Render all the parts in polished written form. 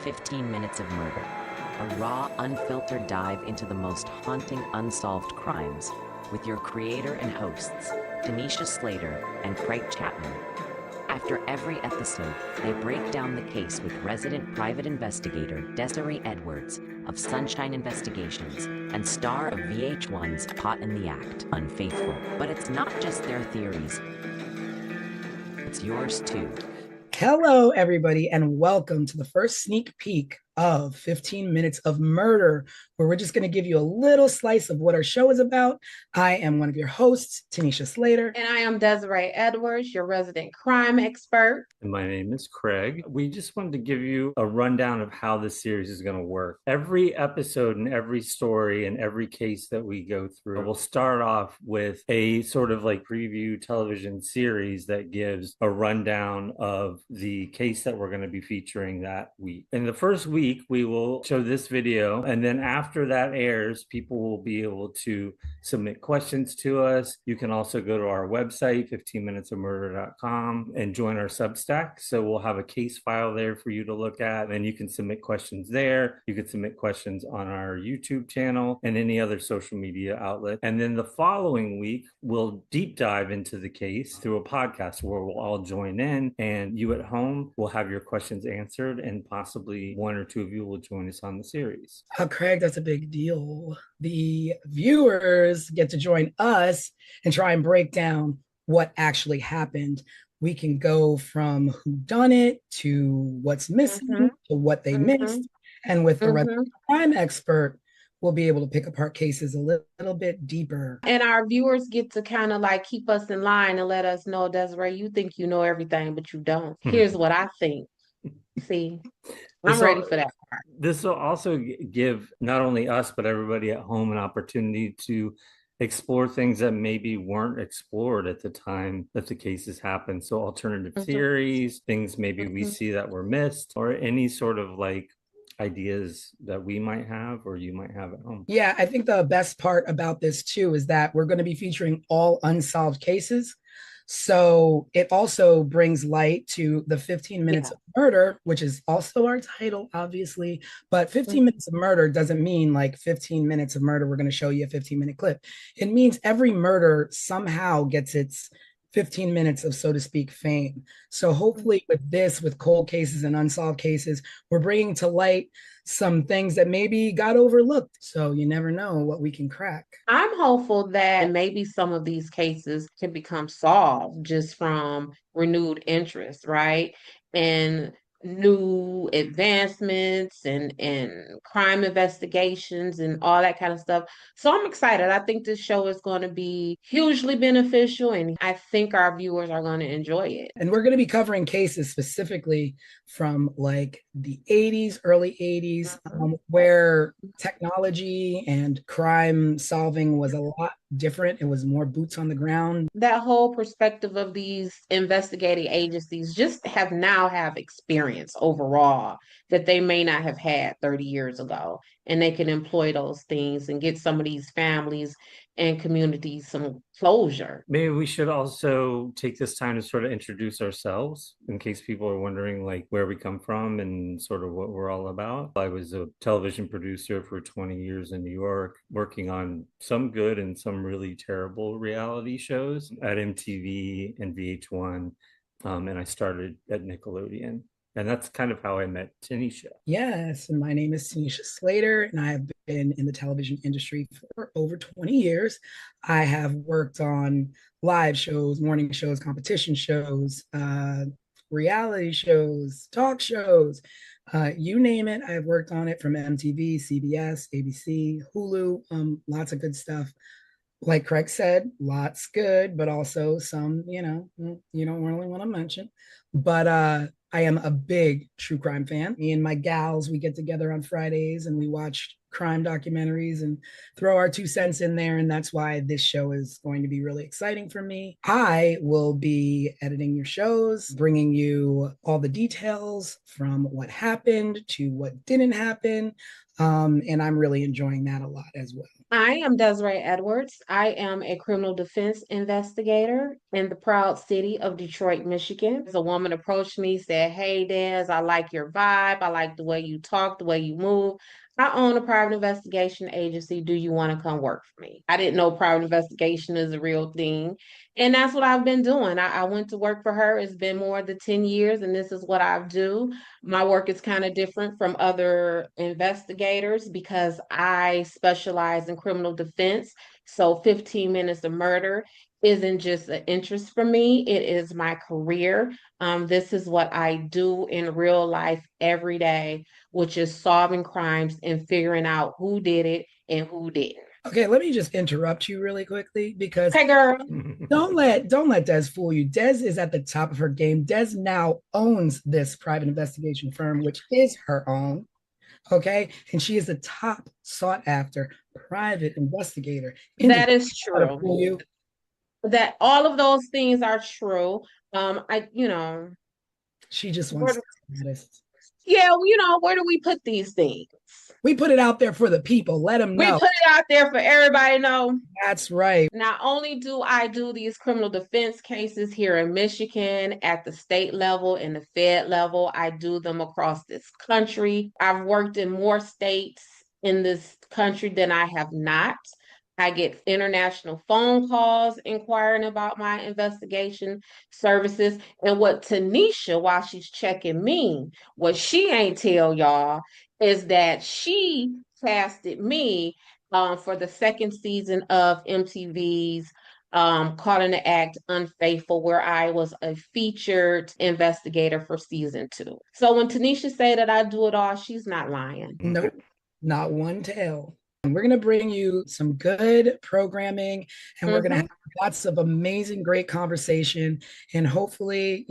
15 Minutes of Murder, a raw, unfiltered dive into the most haunting unsolved crimes with your creator and hosts, Tanisha Slater and Craig Chapman. After every episode, they break down the case with resident private investigator Desiree Edwards of Sunshine Investigations and star of VH1's Caught in the Act, Unfaithful. But it's not just their theories, it's yours too. Hello, everybody, and welcome to the first sneak peek of 15 Minutes of Murder, where we're just going to give you a little slice of what our show is about. I am one of your hosts, Tanisha Slater. And I am Desiree Edwards, your resident crime expert. And my name is Craig. We just wanted to give you a rundown of how this series is going to work. Every episode and every story and every case that we go through will start off with a sort of like preview television series that gives a rundown of the case that we're going to be featuring that week. In the first week, we will show this video, and then after that airs, people will be able to submit questions to us. You can also go to our website, 15minutesofmurder.com, and join our Substack. So we'll have a case file there for you to look at, and you can submit questions there. You can submit questions on our YouTube channel and any other social media outlet. And then the following week, we'll deep dive into the case through a podcast where we'll all join in, and you at home will have your questions answered, and possibly one or two of you will join us on the series. Craig, that's a big deal. The viewers get to join us and try and break down what actually happened. We can go from who done it to what's missing to what they missed. And with the resident crime expert, we'll be able to pick apart cases a little bit deeper. And our viewers get to kind of like keep us in line and let us know, Desiree, you think you know everything, but you don't. Here's what I think. See, I'm ready for that part. This will also give not only us, but everybody at home an opportunity to explore things that maybe weren't explored at the time that the cases happened. So alternative theories, things maybe we see that were missed, or any sort of like ideas that we might have or you might have at home. Yeah, I think the best part about this too is that we're going to be featuring all unsolved cases. So it also brings light to the 15 Minutes of Murder, which is also our title, obviously. But 15 Minutes of Murder doesn't mean like 15 minutes of murder. We're going to show you a 15-minute clip. It means every murder somehow gets its 15 minutes of, so to speak, fame. So hopefully with this, with cold cases and unsolved cases, we're bringing to light some things that maybe got overlooked. So you never know what we can crack. I'm hopeful that maybe some of these cases can become solved just from renewed interest, right? And new advancements and crime investigations and all that kind of stuff. So I'm excited. I think this show is going to be hugely beneficial, and I think our viewers are going to enjoy it. And we're going to be covering cases specifically from like the 80s, early 80s, where technology and crime solving was a lot different. It was more boots on the ground. That whole perspective of these investigating agencies just have experience overall that they may not have had 30 years ago. And they can employ those things and get some of these families and communities some closure. Maybe we should also take this time to sort of introduce ourselves in case people are wondering like where we come from and sort of what we're all about. I was a television producer for 20 years in New York, working on some good and some really terrible reality shows at MTV and VH1. And I started at Nickelodeon. And that's kind of how I met Tanisha. Yes, and my name is Tanisha Slater, and I have been in the television industry for over 20 years. I have worked on live shows, morning shows, competition shows, reality shows, talk shows, you name it. I've worked on it from MTV, CBS, ABC, Hulu, lots of good stuff. Like Craig said, lots good, but also some, you don't really want to mention. But I am a big true crime fan. Me and my gals, we get together on Fridays and we watch crime documentaries and throw our 2 cents in there. And that's why this show is going to be really exciting for me. I will be editing your shows, bringing you all the details from what happened to what didn't happen. And I'm really enjoying that a lot as well. I am Desiree Edwards. I am a criminal defense investigator in the proud city of Detroit, Michigan. A woman approached me, said, "Hey, Des, I like your vibe. I like the way you talk, the way you move. I own a private investigation agency. Do you want to come work for me?" I didn't know private investigation is a real thing. And that's what I've been doing. I went to work for her. It's been more than 10 years, and this is what I do. My work is kind of different from other investigators because I specialize in criminal defense. So 15 minutes of murder isn't just an interest for me, it is my career. This is what I do in real life every day, which is solving crimes and figuring out who did it and who didn't. Okay, let me just interrupt you really quickly because Hey, girl. don't let Des fool you. Des is at the top of her game. Des now owns this private investigation firm, which is her own. Okay, and she is the top sought after private investigator. That is To fool true. you. That all of those things are true. I, She just where wants do, to be honest. yeah, where do we put these things? We put it out there for the people. Let them We know. put it out there for everybody to know. That's right. Not only do I do these criminal defense cases here in Michigan at the state level and the fed level, I do them across this country. I've worked in more states in this country than I have not. I get international phone calls inquiring about my investigation services. And what Tanisha, while she's checking me, what she ain't tell y'all is that she casted me for the second season of MTV's Caught in the Act Unfaithful, where I was a featured investigator for season 2. So when Tanisha say that I do it all, she's not lying. Nope, not one tell. And we're going to bring you some good programming and we're going to have lots of amazing, great conversation and hopefully,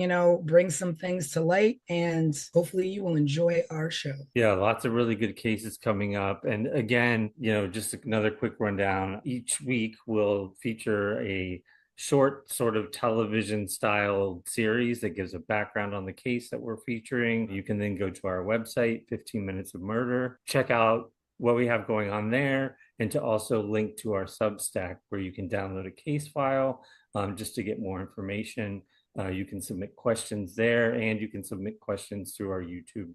bring some things to light and hopefully you will enjoy our show. Yeah, lots of really good cases coming up. And again, just another quick rundown. Each week we'll feature a short sort of television style series that gives a background on the case that we're featuring. You can then go to our website, 15 Minutes of Murder, check out what we have going on there, and to also link to our Substack where you can download a case file just to get more information. You can submit questions there, and you can submit questions through our YouTube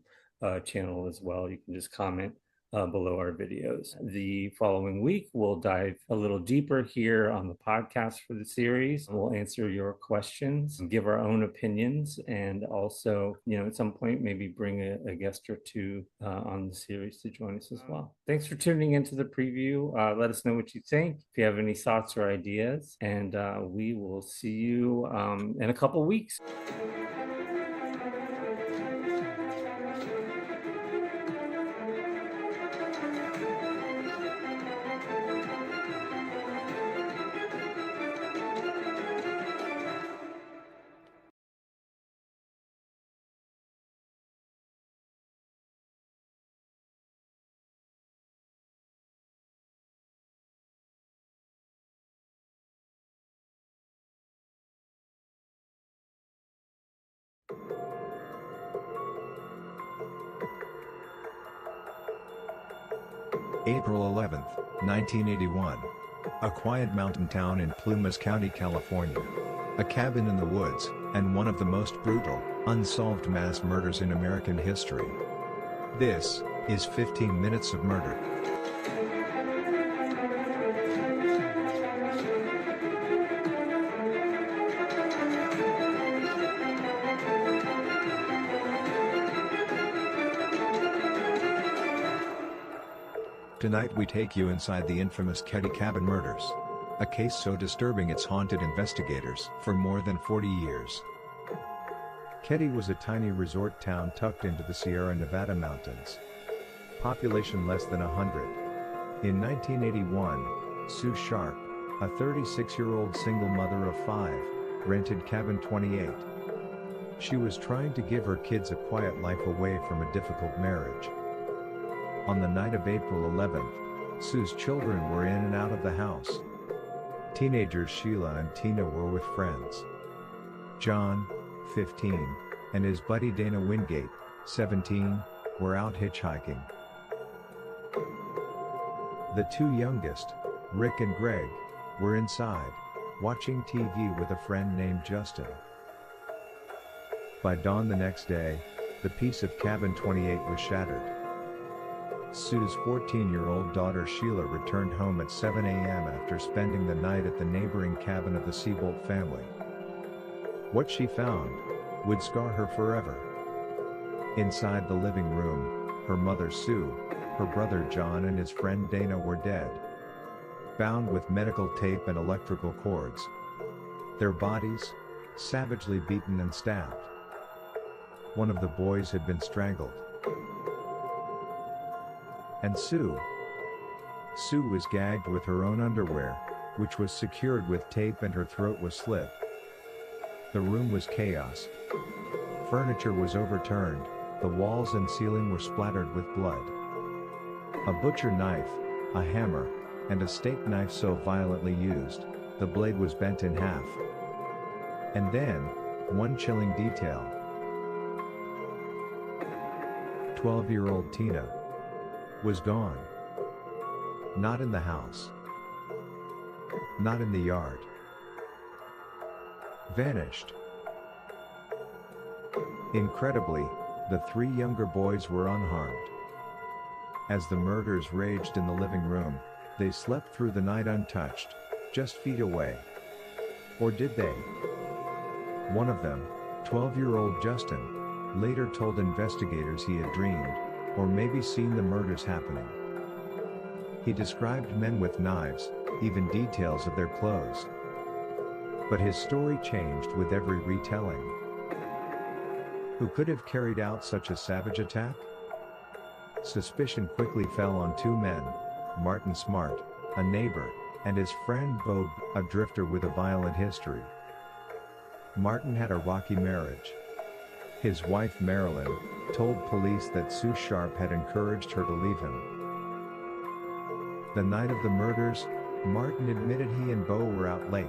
channel as well. You can just comment below our videos. The following week, we'll dive a little deeper here on the podcast for the series. We'll answer your questions, give our own opinions, and also, at some point, maybe bring a guest or two on the series to join us as well. Thanks for tuning into the preview. Let us know what you think, if you have any thoughts or ideas, and we will see you in a couple weeks. April 11, 1981. A quiet mountain town in Plumas County, California. A cabin in the woods, and one of the most brutal, unsolved mass murders in American history. This is 15 Minutes of Murder. Tonight we take you inside the infamous Ketty Cabin murders. A case so disturbing it's haunted investigators for more than 40 years. Ketty was a tiny resort town tucked into the Sierra Nevada mountains. Population less than 100. In 1981, Sue Sharp, a 36-year-old single mother of 5, rented Cabin 28. She was trying to give her kids a quiet life away from a difficult marriage. On the night of April 11th, Sue's children were in and out of the house. Teenagers Sheila and Tina were with friends. John, 15, and his buddy Dana Wingate, 17, were out hitchhiking. The two youngest, Rick and Greg, were inside, watching TV with a friend named Justin. By dawn the next day, the peace of Cabin 28 was shattered. Sue's 14-year-old daughter Sheila returned home at 7 a.m. after spending the night at the neighboring cabin of the Seabolt family. What she found would scar her forever. Inside the living room, her mother Sue, her brother John and his friend Dana were dead, bound with medical tape and electrical cords. Their bodies, savagely beaten and stabbed. One of the boys had been strangled. And Sue was gagged with her own underwear, which was secured with tape, and her throat was slit. The room was chaos. Furniture was overturned, the walls and ceiling were splattered with blood. A butcher knife, a hammer, and a steak knife so violently used, the blade was bent in half. And then, one chilling detail. 12-year-old Tina was gone. Not in the house. Not in the yard. Vanished. Incredibly, the three younger boys were unharmed. As the murders raged in the living room, they slept through the night untouched, just feet away. Or did they? One of them, 12-year-old Justin, later told investigators he had dreamed, or maybe seen the murders happening. He described men with knives, even details of their clothes. But his story changed with every retelling. Who could have carried out such a savage attack? Suspicion quickly fell on two men, Martin Smart, a neighbor, and his friend Bob, a drifter with a violent history. Martin had a rocky marriage. His wife Marilyn told police that Sue Sharp had encouraged her to leave him. The night of the murders, Martin admitted he and Bo were out late.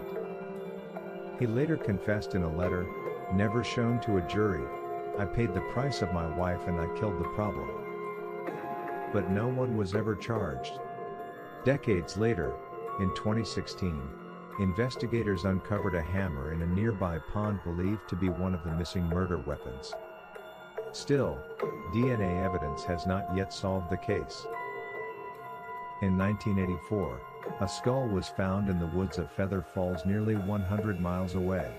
He later confessed in a letter, never shown to a jury, "I paid the price of my wife and I killed the problem." But no one was ever charged. Decades later, in 2016, investigators uncovered a hammer in a nearby pond believed to be one of the missing murder weapons. Still, DNA evidence has not yet solved the case. In 1984, a skull was found in the woods of Feather Falls nearly 100 miles away.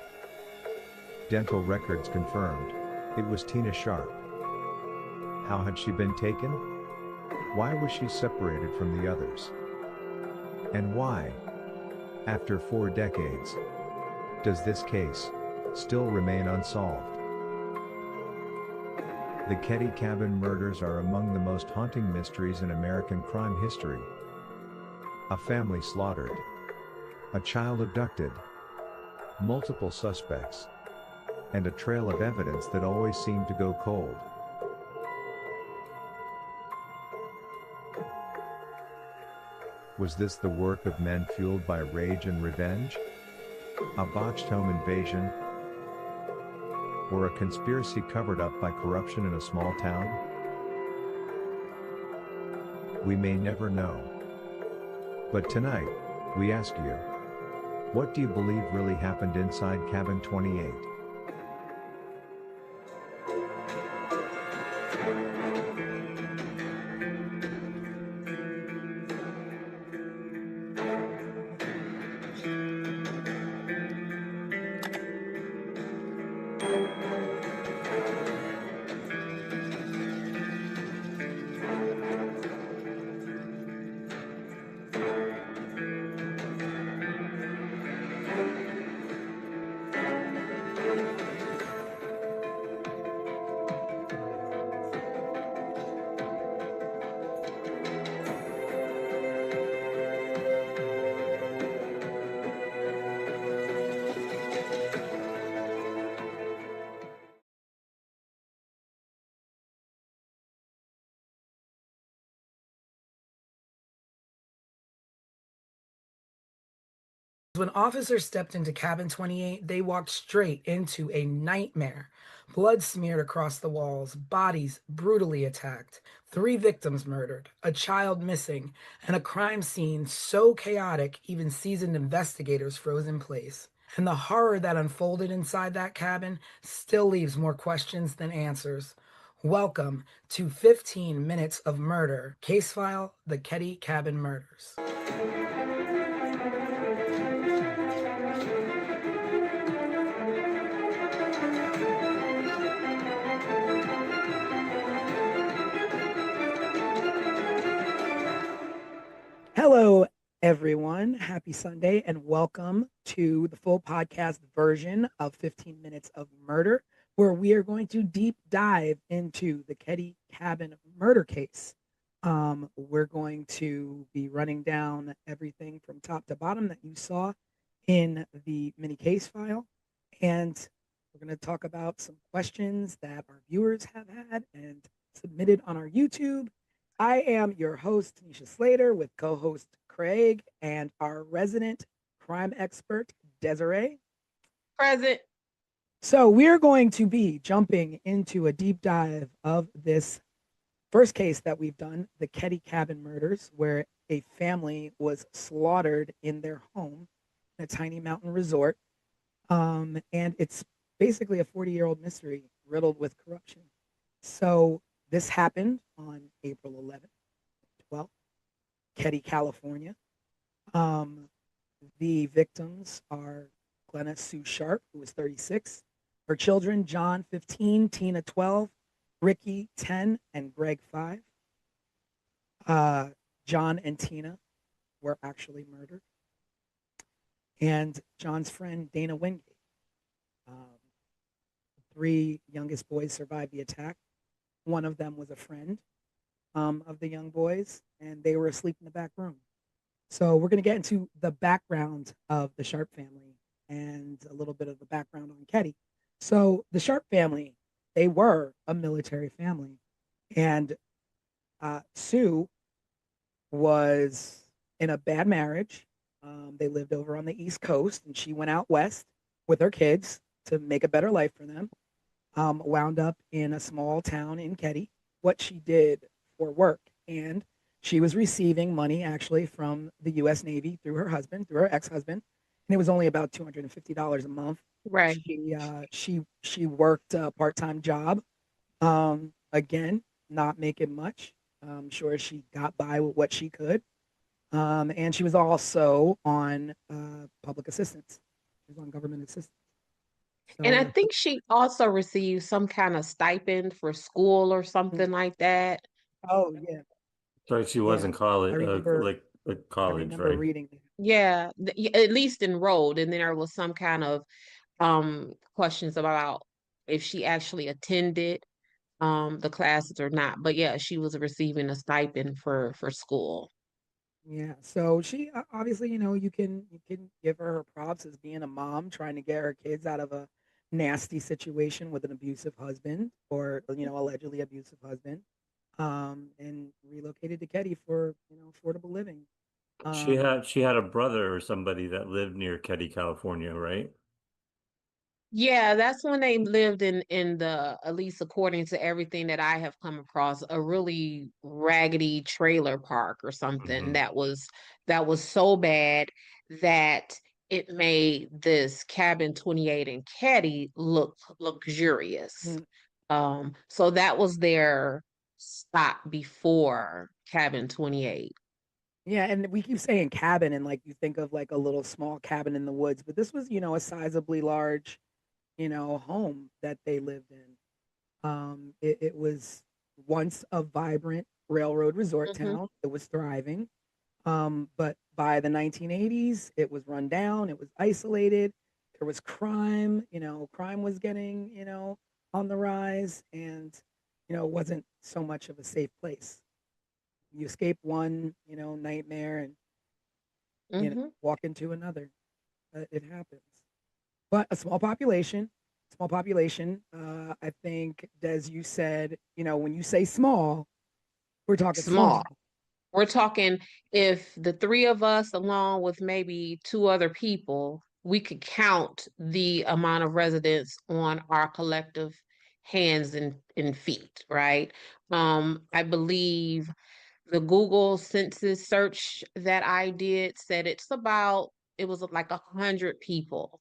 Dental records confirmed it was Tina Sharp. How had she been taken? Why was she separated from the others? And why, after 4 decades, does this case still remain unsolved? The Ketty Cabin murders are among the most haunting mysteries in American crime history. A family slaughtered. A child abducted. Multiple suspects. And a trail of evidence that always seemed to go cold. Was this the work of men fueled by rage and revenge? A botched home invasion? Or a conspiracy covered up by corruption in a small town? We may never know. But tonight, we ask you, what do you believe really happened inside Cabin 28? When officers stepped into cabin 28, they walked straight into a nightmare. Blood smeared across the walls, bodies brutally attacked, 3 victims murdered, a child missing, and a crime scene so chaotic even seasoned investigators froze in place. And the horror that unfolded inside that cabin still leaves more questions than answers. Welcome to 15 Minutes of Murder, case file, the Ketty Cabin Murders. Hello, everyone. Happy Sunday, and welcome to the full podcast version of 15 Minutes of Murder, where we are going to deep dive into the Ketty Cabin murder case. We're going to be running down everything from top to bottom that you saw in the mini case file, and we're going to talk about some questions that our viewers have had and submitted on our YouTube. I am your host, Tanisha Slater, with co-host Craig and our resident crime expert, Desiree. Present. So we're going to be jumping into a deep dive of this first case that we've done, the Ketty Cabin Murders, where a family was slaughtered in their home in a tiny mountain resort. And it's basically a 40-year-old mystery riddled with corruption. So this happened on April 11th, 12th, Ketty, California. The victims are Glenna Sue Sharp, who was 36. Her children, John, 15, Tina, 12, Ricky, 10, and Greg, 5. John and Tina were actually murdered. And John's friend, Dana Wingate. 3 youngest boys survived the attack. One of them was a friend of the young boys, and they were asleep in the back room. So we're going to get into the background of the Sharp family and a little bit of the background on Ketty. So the Sharp family, they were a military family, and Sue was in a bad marriage. They lived over on the East Coast, and she went out west with her kids to make a better life for them. Wound up in a small town in Ketty, what she did for work. And she was receiving money actually from the U.S. Navy through her husband, through her ex-husband. And it was only about $250 a month. Right. She worked a part-time job. Again, not making much. I'm sure she got by with what she could. And she was also on public assistance. She was on government assistance. And I think she also received some kind of stipend for school or something like that. Oh yeah. So she was in college, I remember, college, right? reading that. Yeah, at least enrolled. And then there was some kind of questions about if she actually attended the classes or not. But yeah, she was receiving a stipend for school. Yeah. So she obviously, you can give her props as being a mom trying to get her kids out of a nasty situation with an abusive husband or allegedly abusive husband. And relocated to Ketty for affordable living. She had a brother or somebody that lived near Ketty, California, right? Yeah, that's when they lived in the, at least according to everything that I have come across, a really raggedy trailer park or something that was so bad that it made this cabin 28 in Ketty look luxurious. So that was their stop before cabin 28. Yeah, and we keep saying cabin, and like you think of like a little small cabin in the woods, but this was a sizably large home that they lived in. It was once a vibrant railroad resort town. It was thriving. But by the 1980s, it was run down. It was isolated. There was crime. Crime was getting, on the rise, and it wasn't so much of a safe place. You escape one, nightmare, and walk into another. It happens. But a small population. I think, Des, you said, when you say small, we're talking small. We're talking if the three of us, along with maybe two other people, we could count the amount of residents on our collective hands and feet, right? I believe the Google census search that I did said it was like 100 people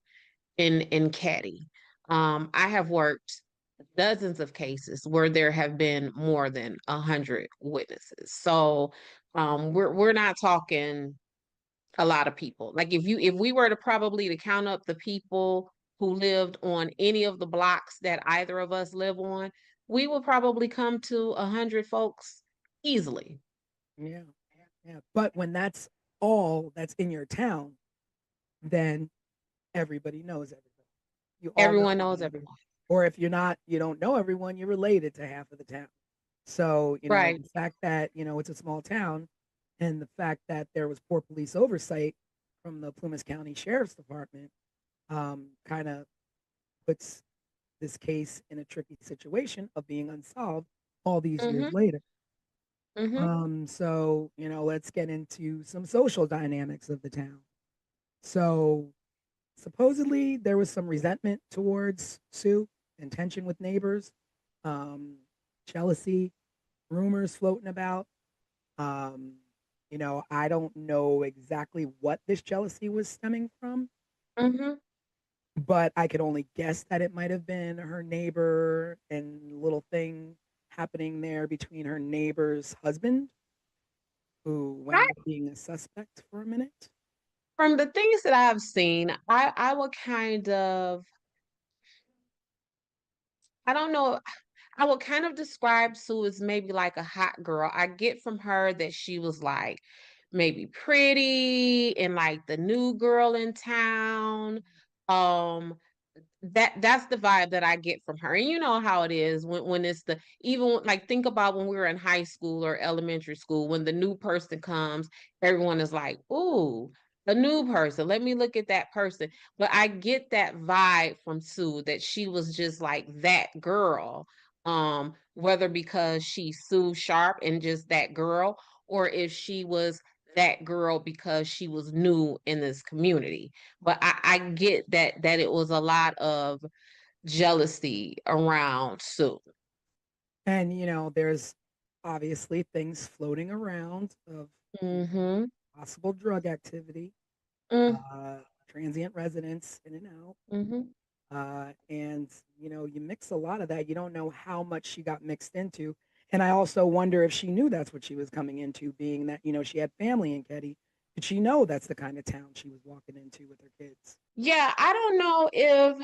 in Caddy. I have worked dozens of cases where there have been more than 100 witnesses. So we're not talking a lot of people. Like if we were to probably to count up the people who lived on any of the blocks that either of us live on, we would probably come to 100 folks easily. Yeah, yeah. But when that's all that's in your town, then everybody knows everybody. You all know Everyone knows everybody. everyone. Or if you don't know everyone, you're related to half of the town. So, Right. the fact that, it's a small town and the fact that there was poor police oversight from the Plumas County Sheriff's Department kind of puts this case in a tricky situation of being unsolved all these years Mm-hmm. later. Mm-hmm. So, let's get into some social dynamics of the town. So, supposedly there was some resentment towards Sue and tension with neighbors, um, jealousy, rumors floating about. Um, I don't know exactly what this jealousy was stemming from, Mm-hmm. but I could only guess that it might have been her neighbor and little thing happening there between her neighbor's husband, who wound up being a suspect for a minute. From the things that I've seen, I would kind of, I don't know, I would kind of describe Sue as maybe like a hot girl. I get from her that she was like maybe pretty and like the new girl in town. Um, that's the vibe that I get from her. And you know how it is when it's the even like think about when we were in high school or elementary school, when the new person comes, everyone is like, "Ooh, a new person. Let me look at that person." But I get that vibe from Sue that she was just like that girl. Whether because she's Sue Sharp and just that girl, or if she was that girl because she was new in this community. But I get that it was a lot of jealousy around Sue. And, there's obviously things floating around of Mm-hmm. possible drug activity, Mm, uh, transient residents in and out. mm-hmm. And, you mix a lot of that. You don't know how much she got mixed into. And I also wonder if she knew that's what she was coming into, being that, she had family in Ketty. Did she know that's the kind of town she was walking into with her kids? Yeah, I don't know if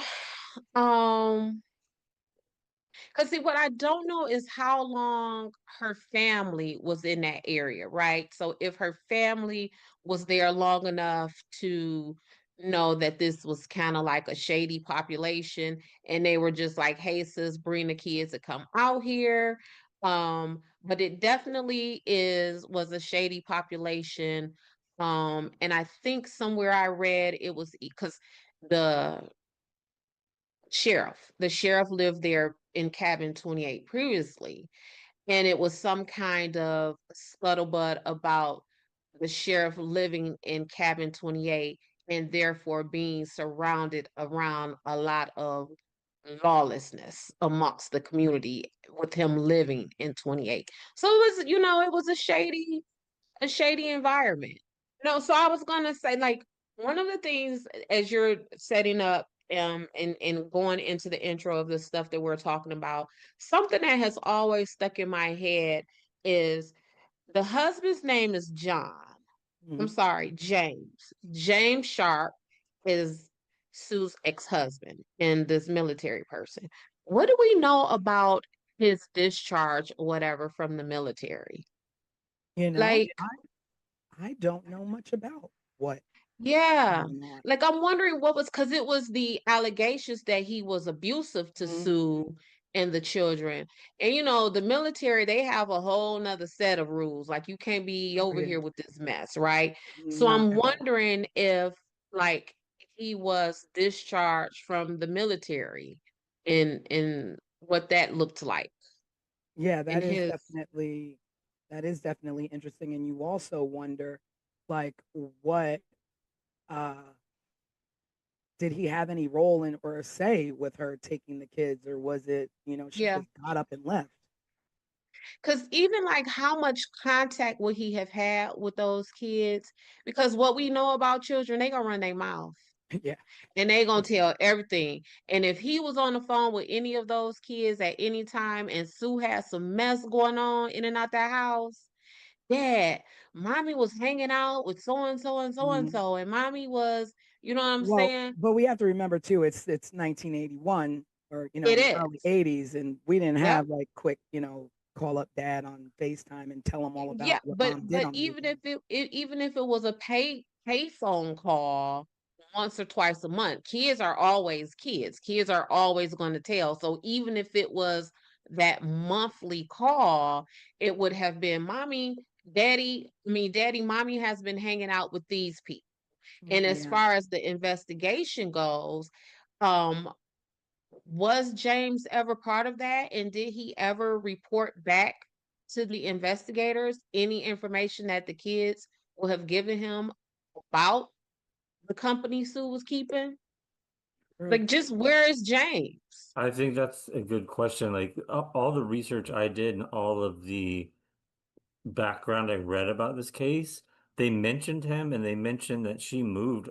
because see, what I don't know is how long her family was in that area, right? So if her family was there long enough to know that this was kind of like a shady population, and they were just like, "Hey, sis, bring the kids to come out here." But it definitely was a shady population. And I think somewhere I read it was because the the sheriff lived there in cabin 28 previously, and it was some kind of scuttlebutt about the sheriff living in cabin 28 and therefore being surrounded around a lot of lawlessness amongst the community with him living in 28. So it was, it was a shady environment. No, so I was gonna say, like, one of the things as you're setting up and going into the intro of the stuff that we're talking about, something that has always stuck in my head is the husband's name is John. I'm Mhm. sorry, James. James Sharp is Sue's ex-husband and this military person. What do we know about his discharge or whatever from the military? You know, Like, I don't know much about what yeah. went on. Like I'm wondering what was because it was the allegations that he was abusive to Mhm. Sue and the children. And the military, they have a whole nother set of rules. Like you can't be Oh, over yeah. here with this mess, right? So Not I'm at all. wondering if like he was discharged from the military and what that looked like Yeah, in that is his definitely. That is definitely interesting. And you also wonder, like, what uh did he have any role in or say with her taking the kids, or was it, she Yeah. just got up and left? Because even like how much contact would he have had with those kids? Because what we know about children, they gonna run their mouth Yeah. and they gonna tell everything. And if he was on the phone with any of those kids at any time and Sue had some mess going on in and out that house, Dad, mommy was hanging out with so and so and so and Mhm. so, and mommy was, you know what I'm Well, saying? but we have to remember too, it's 1981, or It in the early is. 80s, and we didn't Yep. have like quick, call up dad on FaceTime and tell him all Yeah, about what but mom did but on the even if weekend. even if it was a pay phone call once or twice a month, kids are always kids. Kids are always going to tell. So even if it was that monthly call, it would have been mommy, daddy, mommy has been hanging out with these people. And as Yeah. far as the investigation goes, um, was James ever part of that? And did he ever report back to the investigators any information that the kids will have given him about the company Sue was keeping? True. Like, just where is James? I think that's a good question. Like all the research I did and all of the background I read about this case, they mentioned him and they mentioned that she moved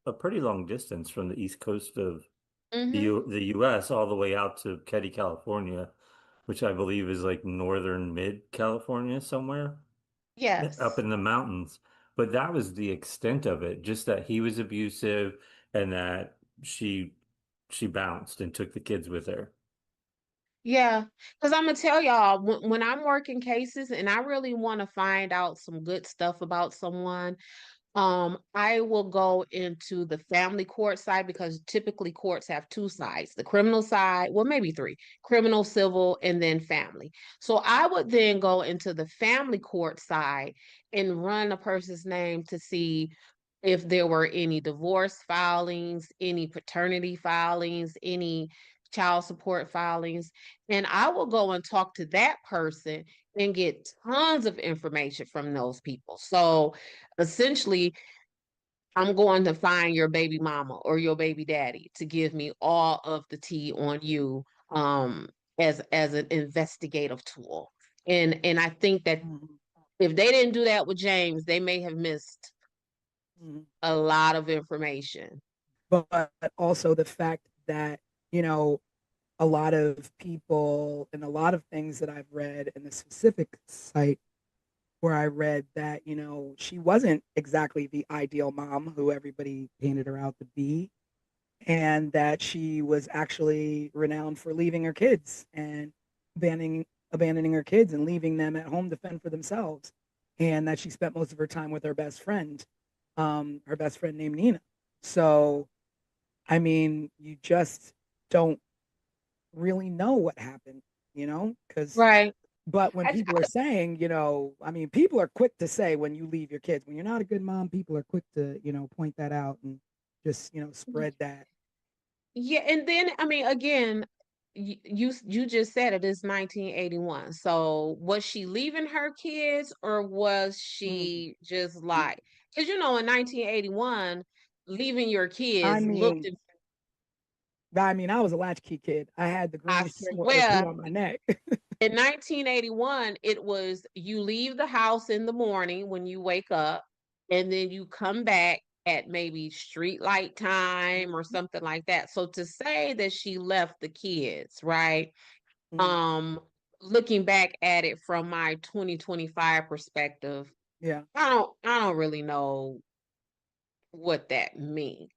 a pretty long distance from the east coast of Mm-hmm. the US all the way out to Keddie, California, which I believe is like northern mid California somewhere up Yes. in the mountains. But that was the extent of it, just that he was abusive and that she bounced and took the kids with her. Yeah, because I'm gonna tell y'all when I'm working cases and I really want to find out some good stuff about someone, I will go into the family court side because typically courts have two sides, the criminal side, well, maybe three, criminal, civil, and then family. So I would then go into the family court side and run a person's name to see if there were any divorce filings, any paternity filings, any child support filings. And I will go and talk to that person and get tons of information from those people. So essentially, I'm going to find your baby mama or your baby daddy to give me all of the tea on you as an investigative tool. And I think that Mhm. if they didn't do that with James, they may have missed Mhm. a lot of information. But also the fact that, you know, a lot of people and a lot of things that I've read in the specific site where I read that, she wasn't exactly the ideal mom who everybody painted her out to be, and that she was actually renowned for leaving her kids and abandoning her kids and leaving them at home to fend for themselves, and that she spent most of her time with her best friend named Nina. So, I mean, you just don't really know what happened, because Right. but when I, people are saying, I mean, people are quick to say when you leave your kids, when you're not a good mom, people are quick to, point that out and just, spread that. yeah, and then I mean, again, you just said it is 1981. So was she leaving her kids or was Mm. she just like, because in 1981, leaving your I kids looked, mean, I was a latchkey kid. I had the I green string with OP swear, on my neck. in 1981, it was you leave the house in the morning when you wake up, and then you come back at maybe street light time or something like that. So to say that she left the kids, right? Mm. Um, Looking back at it from my 2025 perspective, Yeah. I don't really know what that means.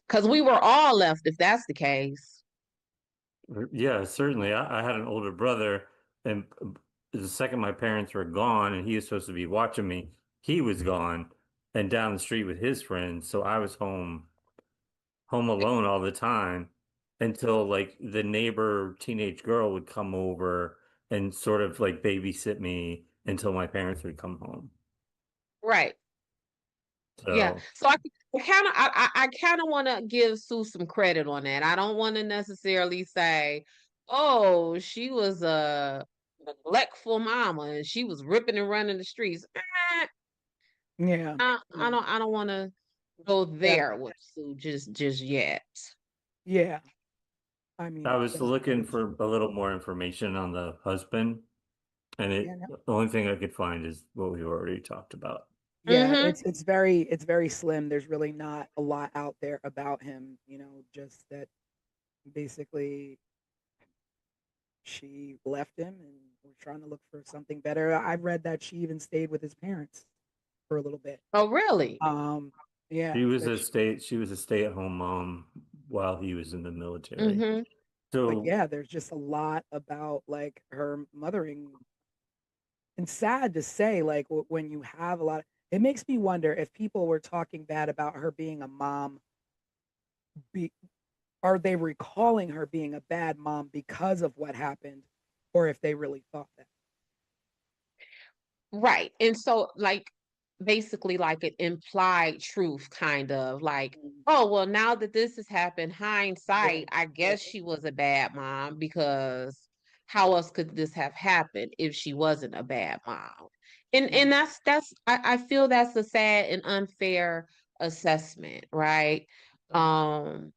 Because we were all left if that's the case. Yeah, certainly. I had an older brother, and the second my parents were gone, and he was supposed to be watching me, he was gone and down the street with his friends. So I was home alone all the time until like the neighbor teenage girl would come over and sort of like babysit me until my parents would come home. Right. Yeah. So So I kind of want to give Sue some credit on that. I don't want to necessarily say, oh, she was a neglectful mama and she was ripping and running the streets. Yeah. I don't want to go there with Sue just yet. Yeah. I mean, I was looking for a little more information on the husband, and yeah, no. the only thing I could find is what we already talked about. Yeah, Mhm. it's very slim. There's really not a lot out there about him, just that basically she left him and was trying to look for something better. I've read that she even stayed with his parents for a little bit. Oh, really? Yeah, She was a stay-at-home mom while he was in the military. Mhm. but So yeah, there's just a lot about like her mothering, and sad to say, like when you have a lot of, it makes me wonder if people were talking bad about her being a mom, be are they recalling her being a bad mom because of what happened, or if they really thought that. Right. And so, like, basically, like an implied truth, kind of like, Mm, oh, well, now that this has happened, yeah, hindsight, I guess she was a bad mom because how else could this have happened if she wasn't a bad mom? And mm. I feel that's a sad and unfair assessment, right? Um,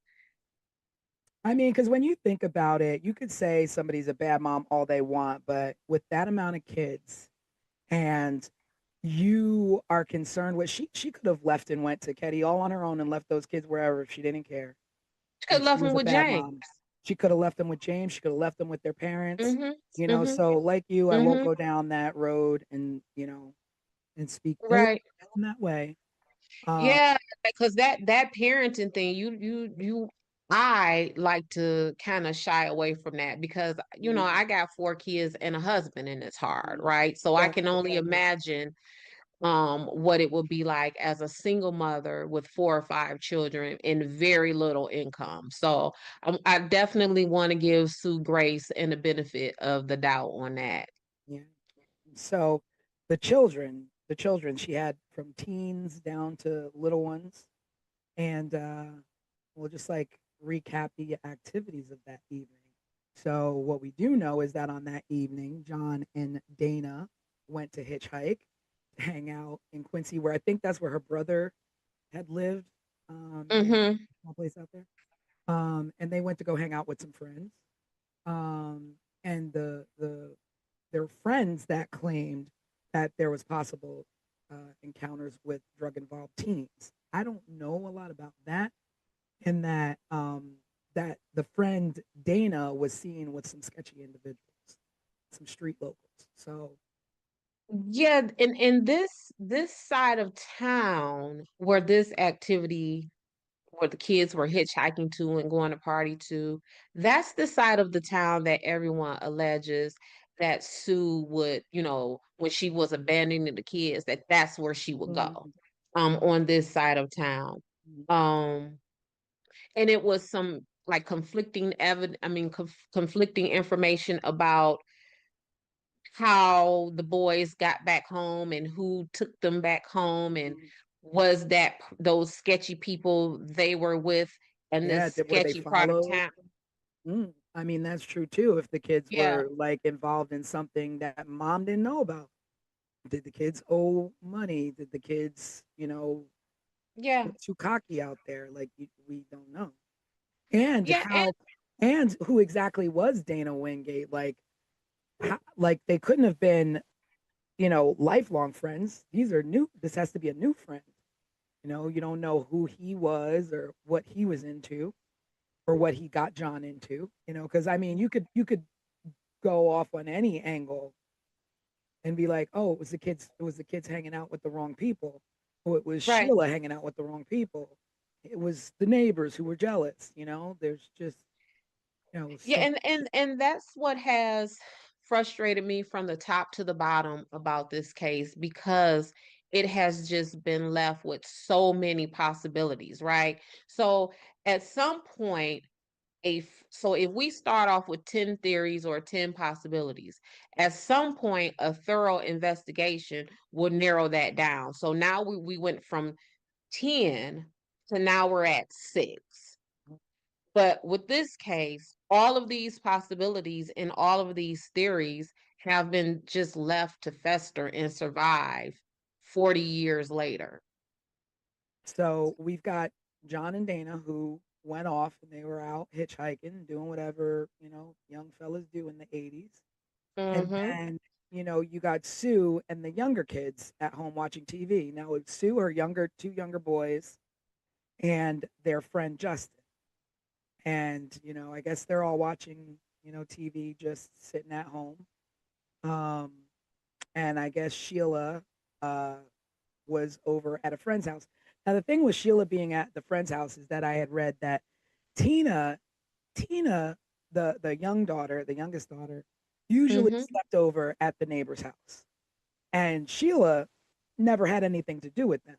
I mean, because when you think about it, you could say somebody's a bad mom all they want, but with that amount of kids, and you are concerned with, she could have left and went to Ketty all on her own and left those kids wherever if she didn't care. she could If have she left was him a with bad mom, James. she could have left them with James. She could have left them with their parents. Mm-hmm. So like you, I won't Mm-hmm. go down that road and and speak ill Right. in that way. Um, Yeah, because that parenting thing, I like to kind of shy away from that because mhm, I got 4 kids and a husband and it's hard, mhm. right? So I Right, can only imagine what it would be like as a single mother with 4 or 5 children and very little income. So I definitely want to give Sue grace and the benefit of the doubt on that. yeah. So the children she had from teens down to little ones, and we'll just like recap the activities of that evening. So what we do know is that on that evening, John and Dana went to hitchhike, to hang out in Quincy, where I think that's where her brother had lived. Yeah, Mm-hmm. small place out there. And they went to go hang out with some friends. And there were friends that claimed that there was possible encounters with drug involved teens. I don't know a lot about that, and that the friend Dana was seen with some sketchy individuals, some street locals. So Yeah, in this side of town where this activity where the kids were hitchhiking to and going to party to, that's the side of the town that everyone alleges that Sue would, when she was abandoning the kids, that's where she would go, mm, on this side of town. Um, and it was some like conflicting information about how the boys got back home and who took them back home and mm, was that those sketchy people they were with in yeah, this were they sketchy part of followed? town. I mean, that's true too. If the kids Yeah, were like involved in something that mom didn't know about, did the kids owe money? Did the kids, yeah, get too cocky out there? Like we don't know. And yeah, and how, and who exactly was Dana Wingate? Like they couldn't have been, lifelong friends. These are new. This has to be a new friend. You don't know who he was or what he was into or what he got John into. Because I mean, you could go off on any angle and be like, oh, it was the kids hanging out with the wrong people. Oh, it was right. Sheila hanging out with the wrong people. It was the neighbors who were jealous. There's just Yeah, so and that's what has frustrated me from the top to the bottom about this case because it has just been left with so many possibilities, right? So at some point, so if we start off with 10 theories or 10 possibilities, at some point a thorough investigation will narrow that down. So now we went from 10 to now we're at 6. But with this case, all of these possibilities and all of these theories have been just left to fester and survive 40 years later. So we've got John and Dana who went off and they were out hitchhiking, doing whatever, young fellas do in the 80s. And Mm-hmm. then, you got Sue and the younger kids at home watching TV. Now, with Sue, her two younger boys, and their friend Justin. And, I guess they're all watching, TV, just sitting at home. And I guess Sheila was over at a friend's house. Now, the thing with Sheila being at the friend's house is that I had read that Tina, the young daughter, the youngest daughter, usually Mm-hmm. slept over at the neighbor's house, and Sheila never had anything to do with them.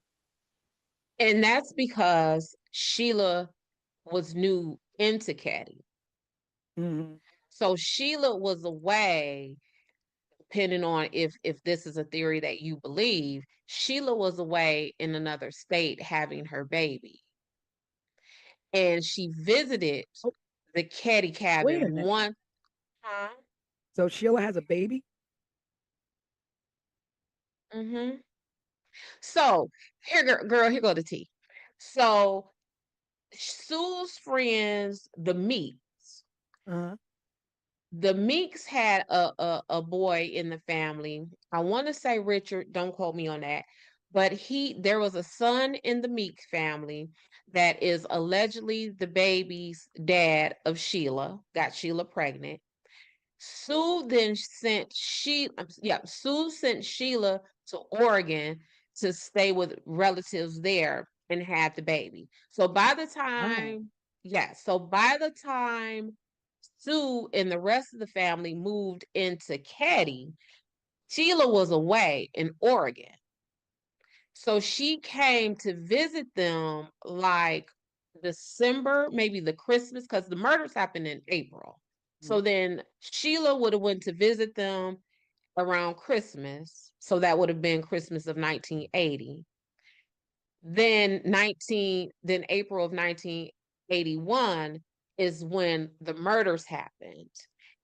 And that's because Sheila was new into Caddy. Mm-hmm. So Sheila was away, depending on if this is a theory that you believe, Sheila was away in another state having her baby. And she visited Oh, the Caddy wait a cabin minute. one time. So Sheila has a baby? Mm-hmm. So here, girl, here go the tea. So Sue's friends, the Meeks. Uh-huh. The Meeks had a boy in the family. I want to say Richard, don't quote me on that. But there was a son in the Meeks family that is allegedly the baby's dad of Sheila, got Sheila pregnant. Sue then sent Sue sent Sheila to Oregon to stay with relatives there and have the baby. So by the Oh. time, so by the time Sue and the rest of the family moved into Caddy, Sheila was away in Oregon. So she came to visit them like December, maybe the Christmas, because the murders happened in April. So Mhm. then Sheila would have went to visit them around Christmas. So that would have been Christmas of 1980. Then April of 1981 is when the murders happened.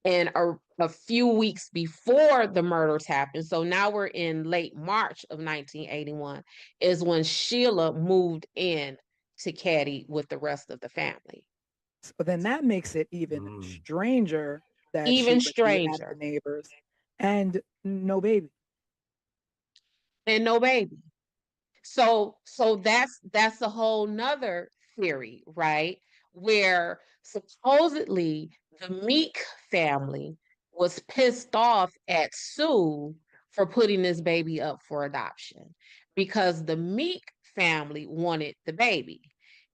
And a few weeks before the murders happened, so now we're in late March of 1981, is when Sheila moved in to Caddy with the rest of the family. So then that makes it even stranger that she Even would be at the stranger. neighbors and no baby. And no baby. So that's a whole nother theory, right? Where supposedly the Meek family was pissed off at Sue for putting this baby up for adoption because the Meek family wanted the baby.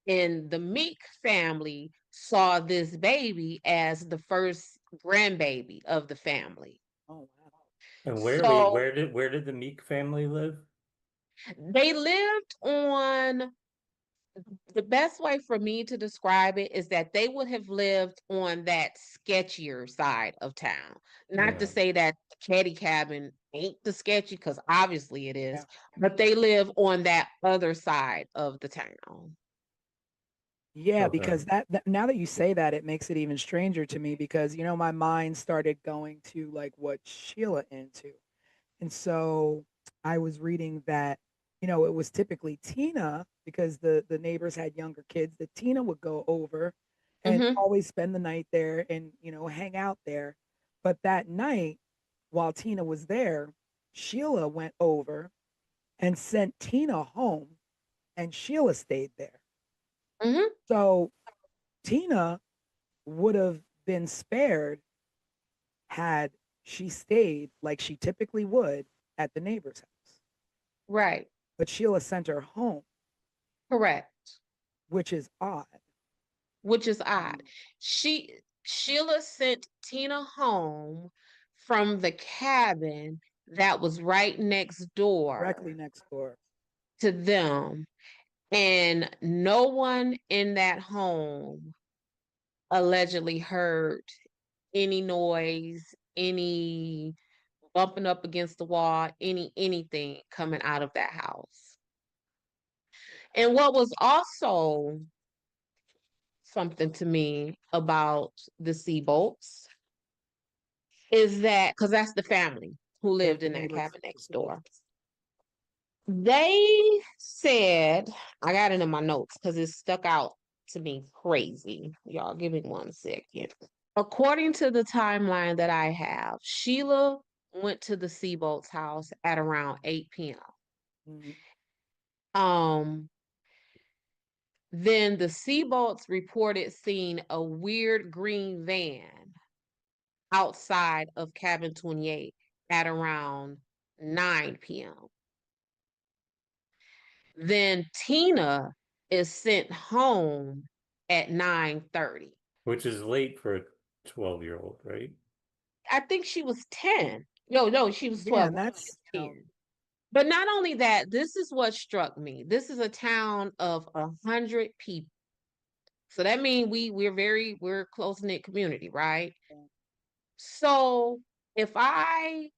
And the Meek family saw this baby as the first grandbaby of the family. Oh wow. And So where did the Meek family live? they lived on the best way for me to describe it is that they would have lived on that sketchier side of town. Not to Yeah. say that the Caddy cabin ain't the sketchy, because obviously it is, Yeah. but they live on that other side of the town. Yeah, Okay. because that now that you say that, it makes it even stranger to me because my mind started going to like what Sheila into. And so I was reading that, it was typically Tina because the neighbors had younger kids that Tina would go over and Mm-hmm. always spend the night there and, hang out there. But that night, while Tina was there, Sheila went over and sent Tina home and Sheila stayed there. Mm-hmm. So Tina would have been spared had she stayed like she typically would at the neighbor's house. Right. But Sheila sent her home, Correct. which is odd. Which is odd. Um, Sheila sent Tina home from the cabin that was right next Directly door next door. to them. And no one in that home allegedly heard any noise, any bumping up against the wall, anything coming out of that house. And what was also something to me about the Seabolts is that because that's the family who lived The in that neighbors. cabin next door. They said, I got it in my notes because it stuck out to me crazy. Y'all give me 1 second. According to the timeline that I have, Sheila went to the Seabolt's house at around 8 p.m. Mhm. Then the Seabolts reported seeing a weird green van outside of cabin 28 at around 9 p.m. Then Tina is sent home at 9:30. Which is late for a 12-year-old, right? I think she was 10. No, she was 12. And that's 10. But not only that, this is what struck me. This is a town of 100 people. So that means we're a close-knit community, right? So if I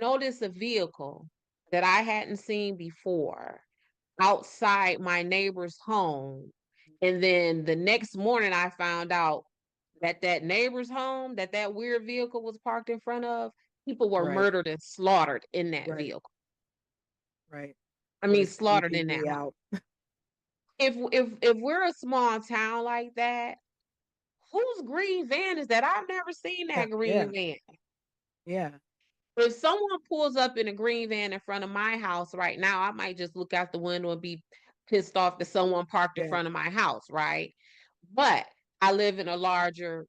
notice a vehicle that I hadn't seen before outside my neighbor's home, and then the next morning I found out that neighbor's home that weird vehicle was parked in front of, people were right, murdered and slaughtered in that right, vehicle. right. I Or mean, the slaughtered in that CPD house. out. If we're a small town like that, whose green van is that? I've never seen that Yeah, green van. yeah, If someone pulls up in a green van in front of my house right now, I might just look out the window and be pissed off that someone parked in yeah, front of my house, right? But I live in a larger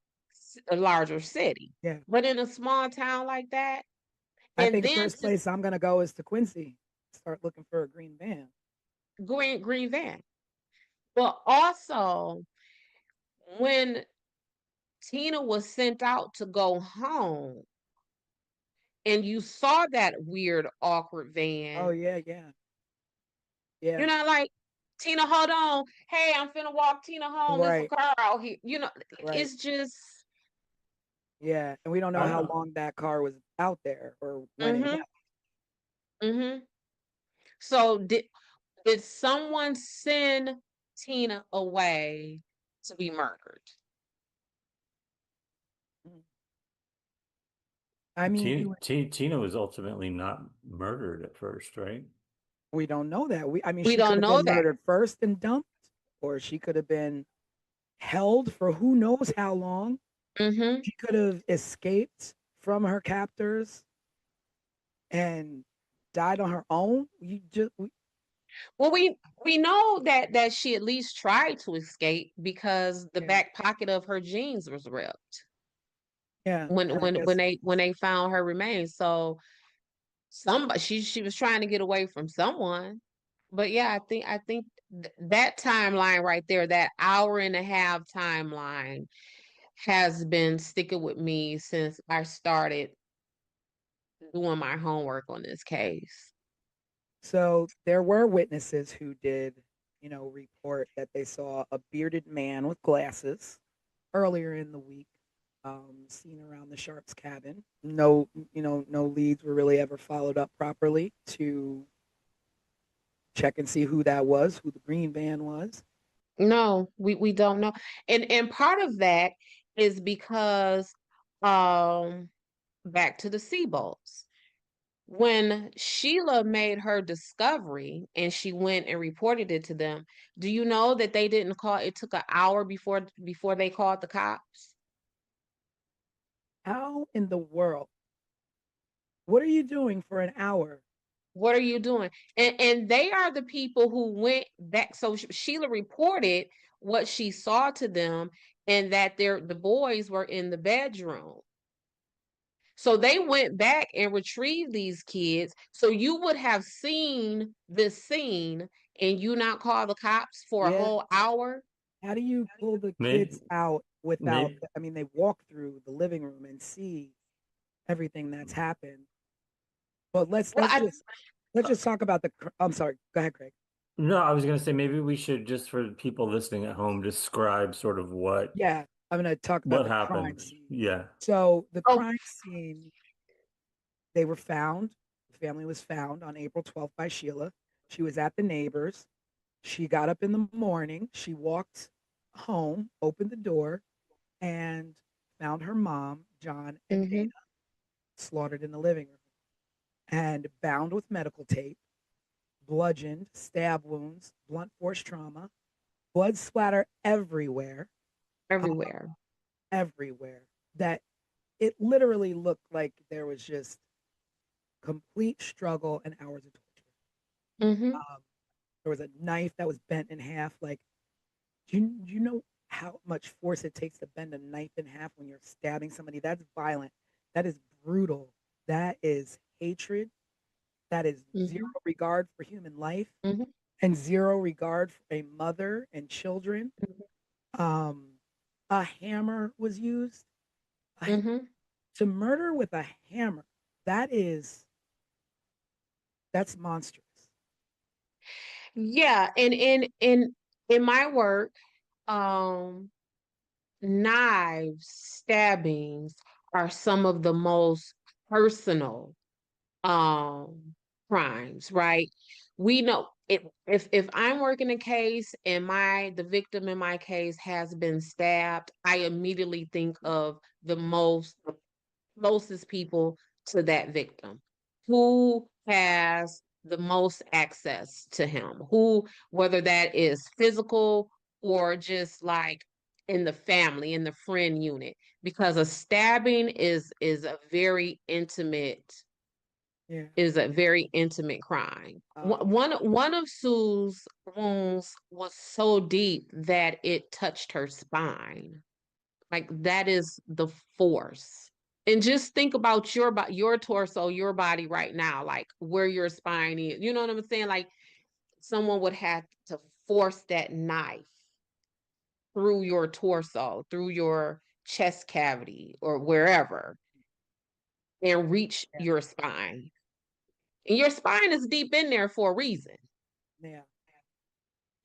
city. yeah. But in a small town like that, I and think the then first place I'm gonna go is to Quincy. Start looking for a green van. green van. But also when Tina was sent out to go home and you saw that weird, awkward Oh van, yeah, yeah, yeah. you're not like, Tina, hold on. Hey, I'm finna walk Tina home. There's a Right, car out here. right. It's just, Yeah, and we don't know I how don't. long that car was out there or when it mm-hmm, left. mm-hmm. So did someone send Tina away to be murdered? Mm. I mean, Tina was ultimately not murdered at first, right? we don't know that. I mean, We she could don't have know been that. murdered first and dumped, or she could have been held for who knows how long. Mm-hmm. She could have escaped from her captors and died on her own. Well, we know that she at least tried to escape because the Yeah, back pocket of her jeans was ripped yeah. when And I when when guess they when they found her remains. So somebody she was trying to get away from someone. But yeah, I think that timeline right there, that hour and a half timeline, has been sticking with me since I started doing my homework on this case. so. There were witnesses who did, report that they saw a bearded man with glasses earlier in the week, seen around the Sharps cabin. No, no leads were really ever followed up properly to check and see who that was, who the green van was. No, we don't know. And part of that is because um back to the Seabolts. When Sheila made her discovery and she went and reported it to them, do you know that they didn't call, it took an hour before they called the cops? How in the world? What are you doing for an hour? What are you doing? And they are the people who went back. So Sheila reported what she saw to them and that the boys were in the bedroom. So they went back and retrieved these kids. So you would have seen this scene and you not call the cops for a Yeah. whole hour. How do you pull the Maybe, kids out without? maybe I mean, they walk through the living room and see everything that's happened. But let's Well, let's just let's just talk about the. I'm sorry. Go ahead, Craig. no, I was gonna say maybe we should just for people listening at home describe sort of Yeah, I'm going to talk about what the crime happened. scene. Yeah. So the oh, crime scene, they were found. The family was found on April 12th by Sheila. She was at the neighbors. She got up in the morning. She walked home, opened the door, and found her mom John and Mm-hmm. Dana, slaughtered in the living room and bound with medical tape, bludgeoned, stab wounds, blunt force trauma, blood splatter everywhere, uh, Everywhere. everywhere. That it literally looked like there was just complete struggle and hours of torture. Mm-hmm. There was a knife that was bent in half. Like, do you know how much force it takes to bend a knife in half when you're stabbing somebody? That's violent. That is brutal. That is hatred. That is zero Mm-hmm. regard for human life Mm-hmm. and zero regard for a mother and children. Um, a hammer was used. A- Mm-hmm. to murder with a hammer, that is that's monstrous. Yeah, and in my work, um, knives, stabbings are some of the most personal um crimes, right? We know it if I'm working a case and the victim in my case has been stabbed, I immediately think of the closest people to that victim. Who has the most access to him? Who, whether that is physical or just like in the family, in the friend unit, because a stabbing is a very intimate Yeah. is a very intimate crime. Um, One of Sue's wounds was so deep that it touched her spine. Like that is the force. And just think about your torso, your body right now, like where your spine is. You know what I'm saying? Like someone would have to force that knife through your torso, through your chest cavity or wherever and reach yeah. your spine. And your spine is deep in there for a reason. Yeah.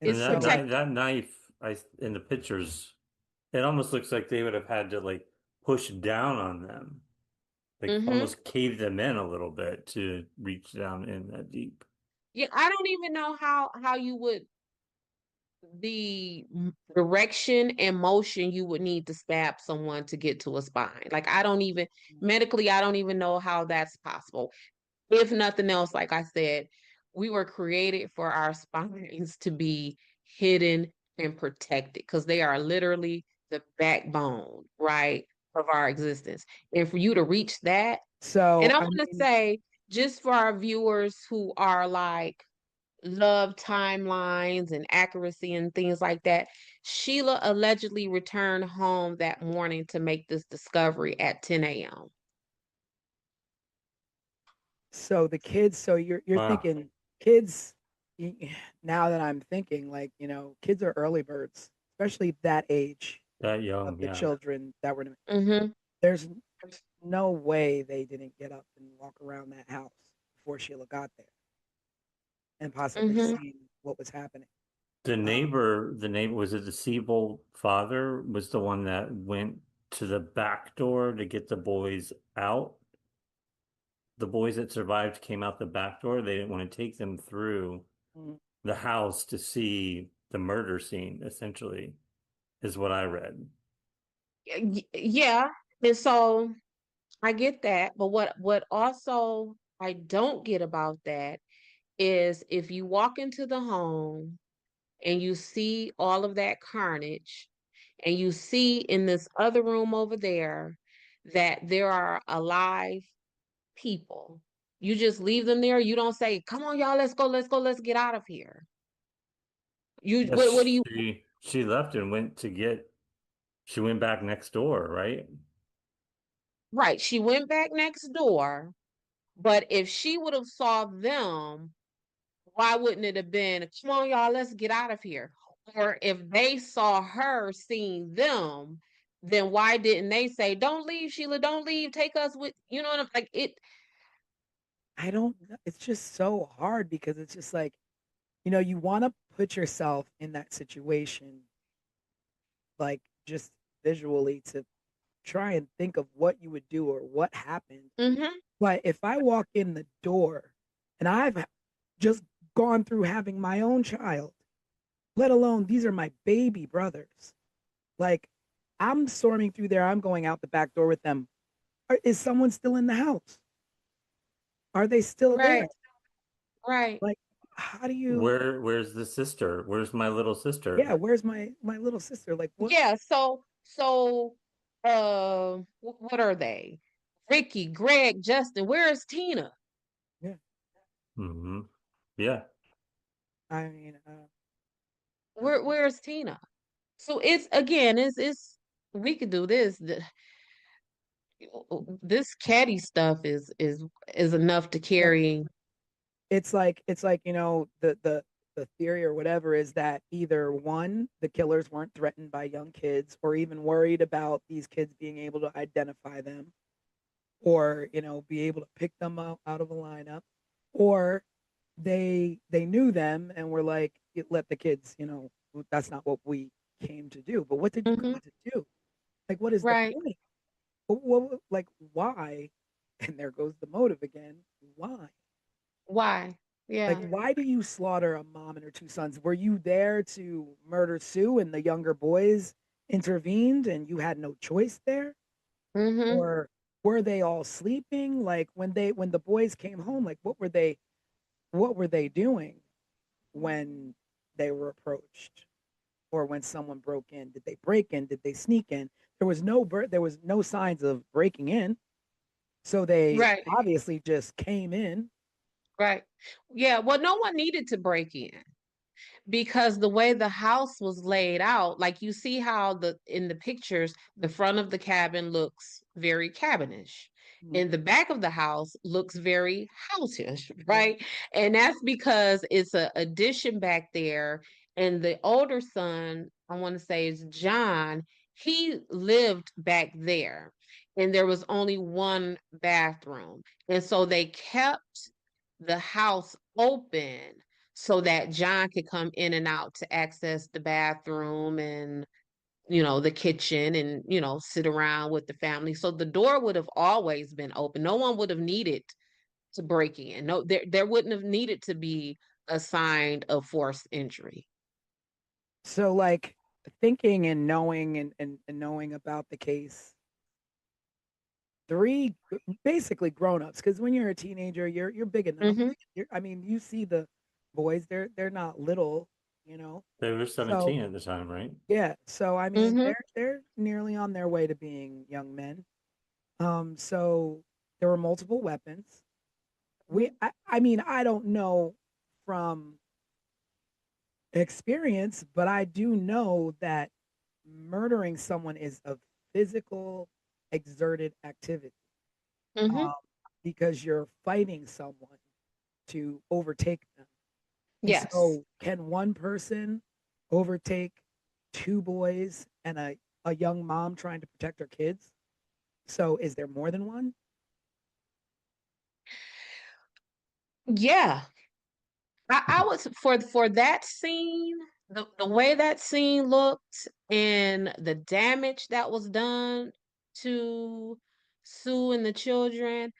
And And It's so, protected. that knife, in the pictures, it almost looks like they would have had to like push down on them, like Mm-hmm. almost cave them in a little bit to reach down in that deep. Yeah, I don't even know how you would the direction and motion you would need to stab someone to get to a spine. Like I don't even medically, I don't even know how that's possible. If nothing else, like I said, we were created for our spines to be hidden and protected because they are literally the backbone, right, of our existence. And for you to reach that, and so I I want to mean, say, just for our viewers who are like love timelines and accuracy and things like that, Sheila allegedly returned home that morning to make this discovery at 10 a.m. so the kids. So you're Wow, thinking kids. Now that I'm thinking, like kids are early birds, especially that age that of young, the yeah. children that were. Mm-hmm. There's no way they didn't get up and walk around that house before Sheila got there and possibly Mm-hmm. see what was happening. The neighbor, was it the Siebel father was the one that went to the back door to get the boys out. The boys that survived came out the back door. They didn't want to take them through Mm. the house to see the murder scene, essentially, is what I read. Yeah. And so I get that, but what also I don't get about that is if you walk into the home and you see all of that carnage and you see in this other room over there that there are alive people, you just leave them there. You don't say, "Come on, y'all, let's go, let's get out of here." What do Yes, you she left and went to get she went back next door, right? right? She went back next door, but if she would have saw them, why wouldn't it have been, "Come on, y'all, let's get out of here"? Or if they saw her seeing them, then why didn't they say, "Don't leave, Sheila, don't leave, take us with," you know what I'm like it. I don't know. It's just so hard because it's just like, you want to put yourself in that situation, like just visually to try and think of what you would do or what happened. Mm-hmm. But if I walk in the door and I've just gone through having my own child, let alone these are my baby brothers, like I'm storming through there, I'm going out the back door with them is someone still in the house? Are they still Right, there? right. Like, how do you? Where's the sister? Where's my little Yeah, sister? where's my little sister? Like, what? Yeah, what are they? Ricky, Greg, Justin, where is Tina? Yeah, Hmm. Yeah. I mean, Where's Tina? So it's again, it's we could do this. This caddy stuff is enough to yeah, carry. it's like the theory or whatever is that either one, the killers weren't threatened by young kids or even worried about these kids being able to identify them, or be able to pick them out of a lineup, or they knew them and were like, let the kids, that's not what we came to do. But what did you Hmm. come to do? Like, what is the Right. point? Like, why? And there goes the motive again. Why? Why? Like, Yeah. why do you slaughter a mom and her two sons? Were you there to murder Sue and the younger boys intervened and you had no choice there? Hmm. Or were they all sleeping? Like, when the boys came home, like, what were they doing when they were approached, or when someone broke in? Did they break in? Did they sneak in? There was no signs of breaking in, so they Right. obviously just came in. Right. Yeah. Well, no one needed to break in, because the way the house was laid out, like you see how the in the pictures, the front of the cabin looks very cabinish. Mm, And the back of the house looks very houseish, yeah, right? And that's because it's a addition back there. And the older son, I want to say is John, he lived back there. And there was only one bathroom. And so they kept the house open so that John could come in and out to access the bathroom and, the kitchen and, sit around with the family. So the door would have always been open. No one would have needed to break in. No, there wouldn't have needed to be a sign of forced entry. so like, thinking and knowing and knowing about the case, three basically grown-ups, because when you're a teenager, you're big enough. Hmm. I mean, you see the boys, they're not little, you know They were so 17 at the time, right? yeah, so I mean, Hmm. they're nearly on their way to being young men. So there were multiple weapons. I mean, I don't know from experience, but I do know that murdering someone is a physical, exerted activity, Hmm. um, because you're fighting someone to overtake them. And Yes. so, can one person overtake two boys and a young mom trying to protect her kids? So, is there more than one? Yeah. I was for that scene, the way that scene looked and the damage that was done to Sue and the children,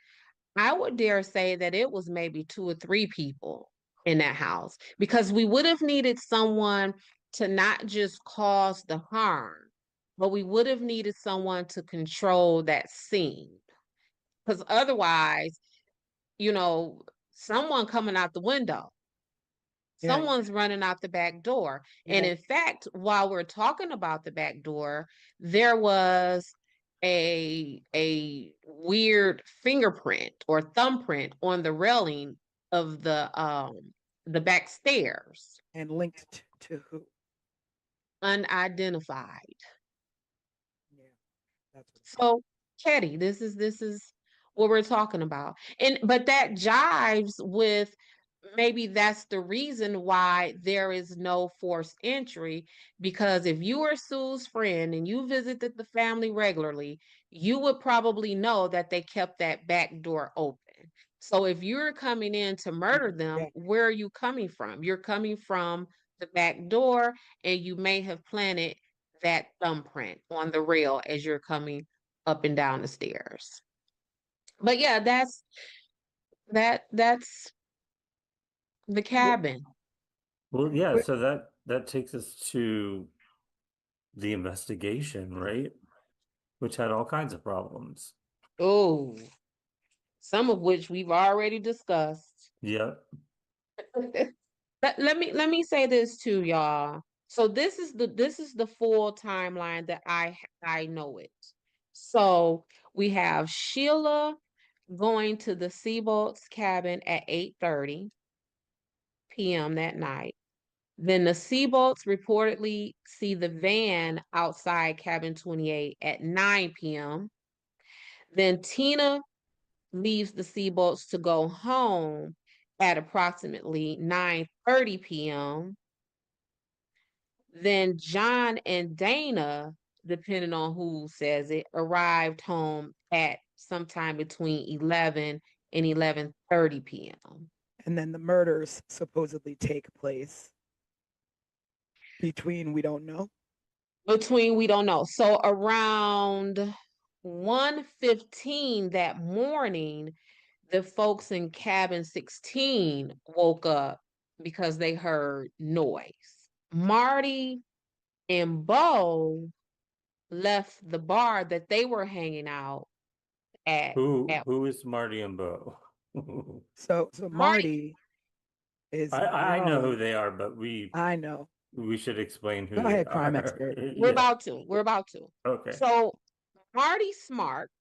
I would dare say that it was maybe two or three people in that house, because we would have needed someone to not just cause the harm, but we would have needed someone to control that scene. Because otherwise, you know, someone coming out the window, Yeah, someone's running out the back door. And yeah, in fact, while we're talking about the back door, there was a weird fingerprint or thumbprint on the railing of the back stairs, and linked to who? unidentified. Yeah, that's what. So, Ketty, this is what we're talking about. And but that jives with, maybe that's the reason why there is no forced entry, because if you are Sue's friend and you visited the family regularly, you would probably know that they kept that back door open. So if you're coming in to murder them, Yeah, where are you coming from? You're coming from the back door, and you may have planted that thumbprint on the rail as you're coming up and down the stairs. But yeah, that's the Wh- cabin. Well, yeah, wh- so that takes us to the investigation, right? Which had all kinds of problems. Oh, some of which we've already discussed. Yeah. Let me say this too, y'all. So this is the full timeline that I know it. So we have Sheila going to the Seabolt's cabin at 8:30 p.m. that night. Then the Seabolts reportedly see the van outside cabin 28 at 9 p.m. Then Tina leaves the Seabolts to go home at approximately 9:30 p.m. Then John and Dana, depending on who says it, arrived home at sometime between 11 and 11:30 p.m. And then the murders supposedly take place between we don't know. Between we don't know. So around 1:15 that morning, the folks in cabin 16 woke up because they heard noise. Marty and Bo left the bar that they were hanging out at. Who is Marty and Bo? So Marty, Marty is I know who known. they are, but we know. should explain who Go they ahead, crime are. expert. we're Yeah. about to. We're about to. Okay. So Marty Smart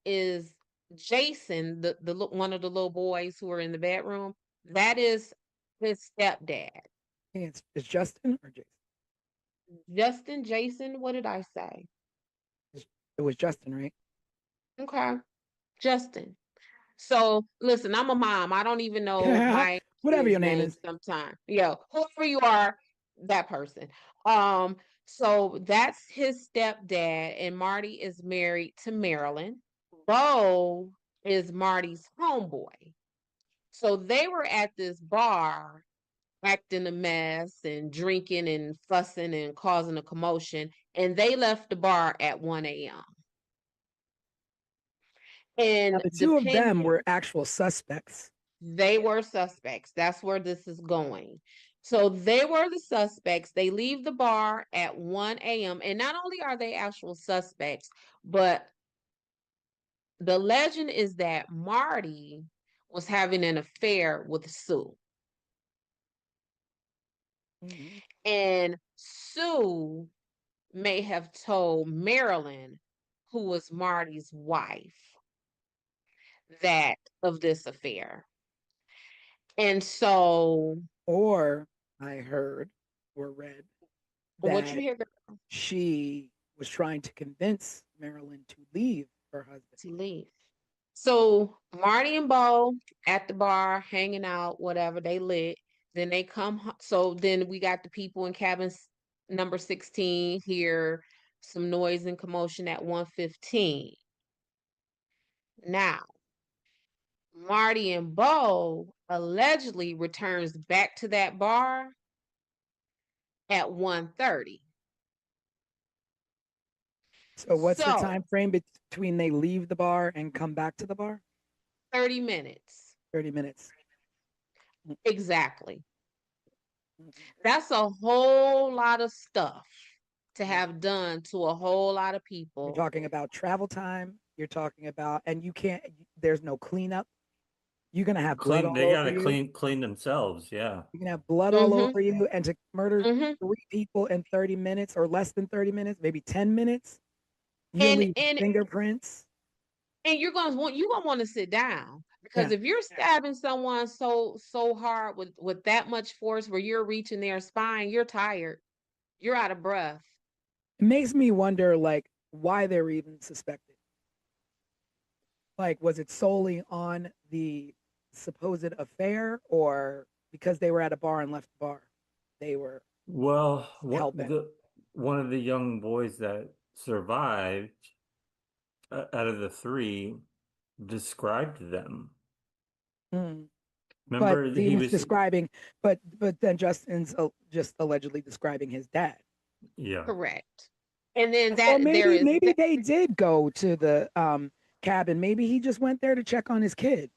is Jason, the one of the little boys who are in the bedroom. That is his stepdad. It's Justin or Jason? Jason, what did I say? It was Justin, right? Okay, Justin. So listen, I'm a mom. I don't even know my Whatever your kids' name names is. sometimes. Yeah, whoever you are, that person. So that's his stepdad, and Marty is married to Marilyn. Bo is Marty's homeboy. So they were at this bar acting a mess and drinking and fussing and causing a commotion, and they left the bar at 1 a.m. Now, And the two of them were actual suspects. they were suspects. That's where this is going. So they were the suspects. They leave the bar at 1 a.m. And not only are they actual suspects, but the legend is that Marty was having an affair with Sue. Mm-hmm. And Sue may have told Marilyn, who was Marty's wife, that of this affair. And so, Or I heard or read what you that hear she was trying to convince Marilyn to leave her husband. to leave. So Marty and Bo at the bar, hanging out, whatever, they lit. Then they come. So then we got the people in cabin number 16 hear some noise and commotion at 1:15. Now, Marty and Bo allegedly returns back to that bar at 1:30. So what's the So time frame between they leave the bar and come back to the bar? 30 minutes. 30 minutes. Exactly. Mhm. That's a whole lot of stuff to have done to a whole lot of people. You're talking about travel time. You're talking about, and you can't, there's no cleanup. You're going to have blood all They over gotta you. clean themselves. Yeah. You can have blood all over you, and to murder Mm-hmm. 3 people in 30 minutes or less than 30 minutes, maybe 10 minutes, you And leave and fingerprints. and you're gonna want to sit down, because Yeah. if you're stabbing someone so hard with that much force where you're reaching their spine, you're tired, you're out of breath. It makes me wonder, like, why they're even suspected. Like, was it solely on the supposed affair, or because they were at a bar and left the bar, they were Well, hell-bent? one of the young boys that survived out of the three described them. Mm. But Remember, he he was was, describing, but then Justin's just allegedly describing his dad. yeah. Correct. And then Or there is maybe they did go to the cabin. Maybe he just went there to check on his kid.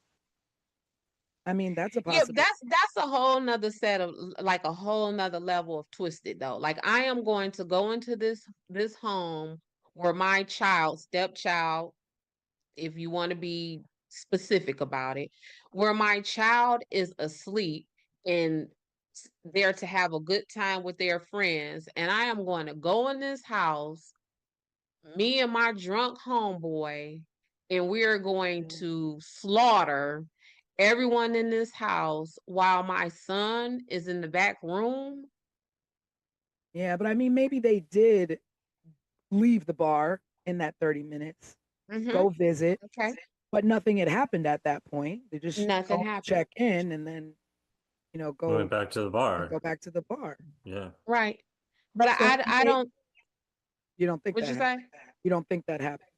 I mean, that's a yeah, possibility. that's a whole nother set of, like, a whole nother level of twisted though. Like, I am going to go into this home where my child, stepchild, if you want to be specific about it, where my child is asleep and there to have a good time with their friends, and I am going to go in this house, me and my drunk homeboy, and we are going to slaughter everyone in this house while my son is in the back room. Yeah, but I mean, maybe they did leave the bar in that 30 minutes, go visit, Okay. but nothing had happened at that point. They just Nothing called, happened. check in, and then, We went back to the bar. go back to the bar. Yeah. Right. But So I don't, you don't think what'd that you say? happened? You don't think that happened?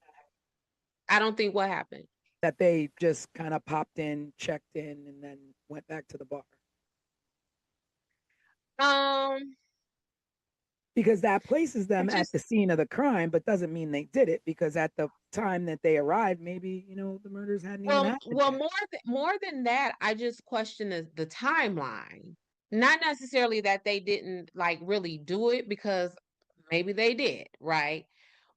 I don't think what happened. That they just kind of popped in, checked in, and then went back to the bar? Um, Because that places them I at just, the scene of the crime, but doesn't mean they did it, because at the time that they arrived, maybe, the murders hadn't even happened well, yet. more than that, I just question the timeline. Not necessarily that they didn't like really do it, because maybe they did, right?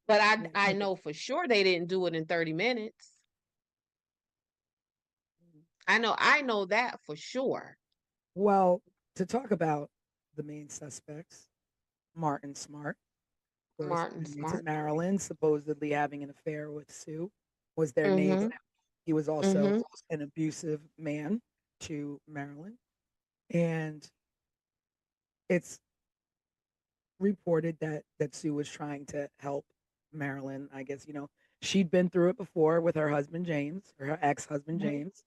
But I know for sure they didn't do it in 30 minutes. I know that for sure. Well, to talk about the main suspects, Martin Smart, of course, Martin married to Smart. Marilyn, supposedly having an affair with Sue, was their neighbor. Mm-hmm. He was also Mm-hmm. an abusive man to Marilyn. And it's reported that Sue was trying to help Marilyn. I guess, she'd been through it before with her husband James, or her ex-husband James.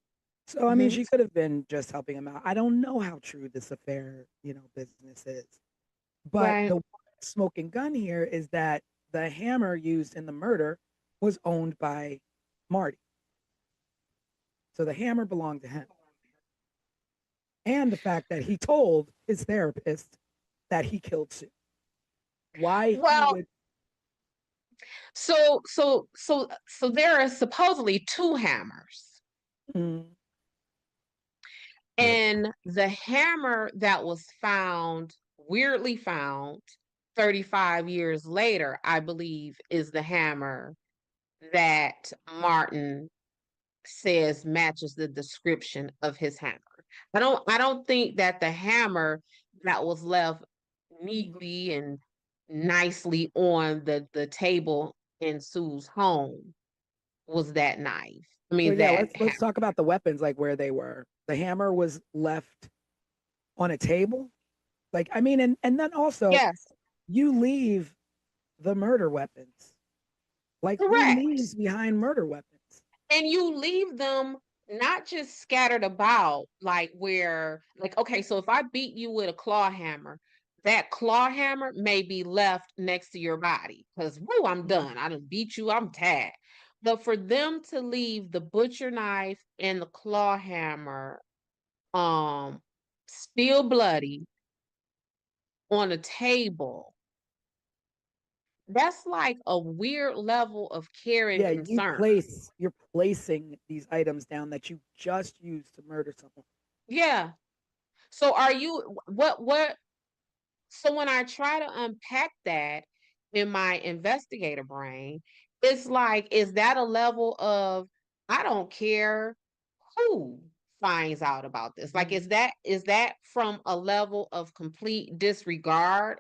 So I mean, Mm-hmm. she could have been just helping him out. I don't know how true this affair, business is. But Right. the smoking gun here is that the hammer used in the murder was owned by Marty. So the hammer belonged to him. And the fact that he told his therapist that he killed Sue. Why he Well, would. so there are supposedly two hammers. Mm, Yep. And the hammer that was found, weirdly found 35 years later, I believe, is the hammer that Martin says matches the description of his hammer. I don't think that the hammer that was left neatly and nicely on the table in Sue's home was that knife. I so mean yeah, that let's talk about the weapons, like where they were. The hammer was left on a table. Like, I mean, and then also yes, you leave the murder weapons. Like, who correct. leaves behind murder weapons? And you leave them not just scattered about, like where, like, okay, so if I beat you with a claw hammer, that claw hammer may be left next to your body because, whoo, I'm done. I done beat you, I'm tagged. But for them to leave the butcher knife and the claw hammer, um, still bloody on a table, that's like a weird level of care and Yeah, concern. you're placing these items down that you just used to murder someone. Yeah. So are you what so when I try to unpack that in my investigator brain, it's like, is that a level of I don't care who finds out about this? Like, is that from a level of complete disregard?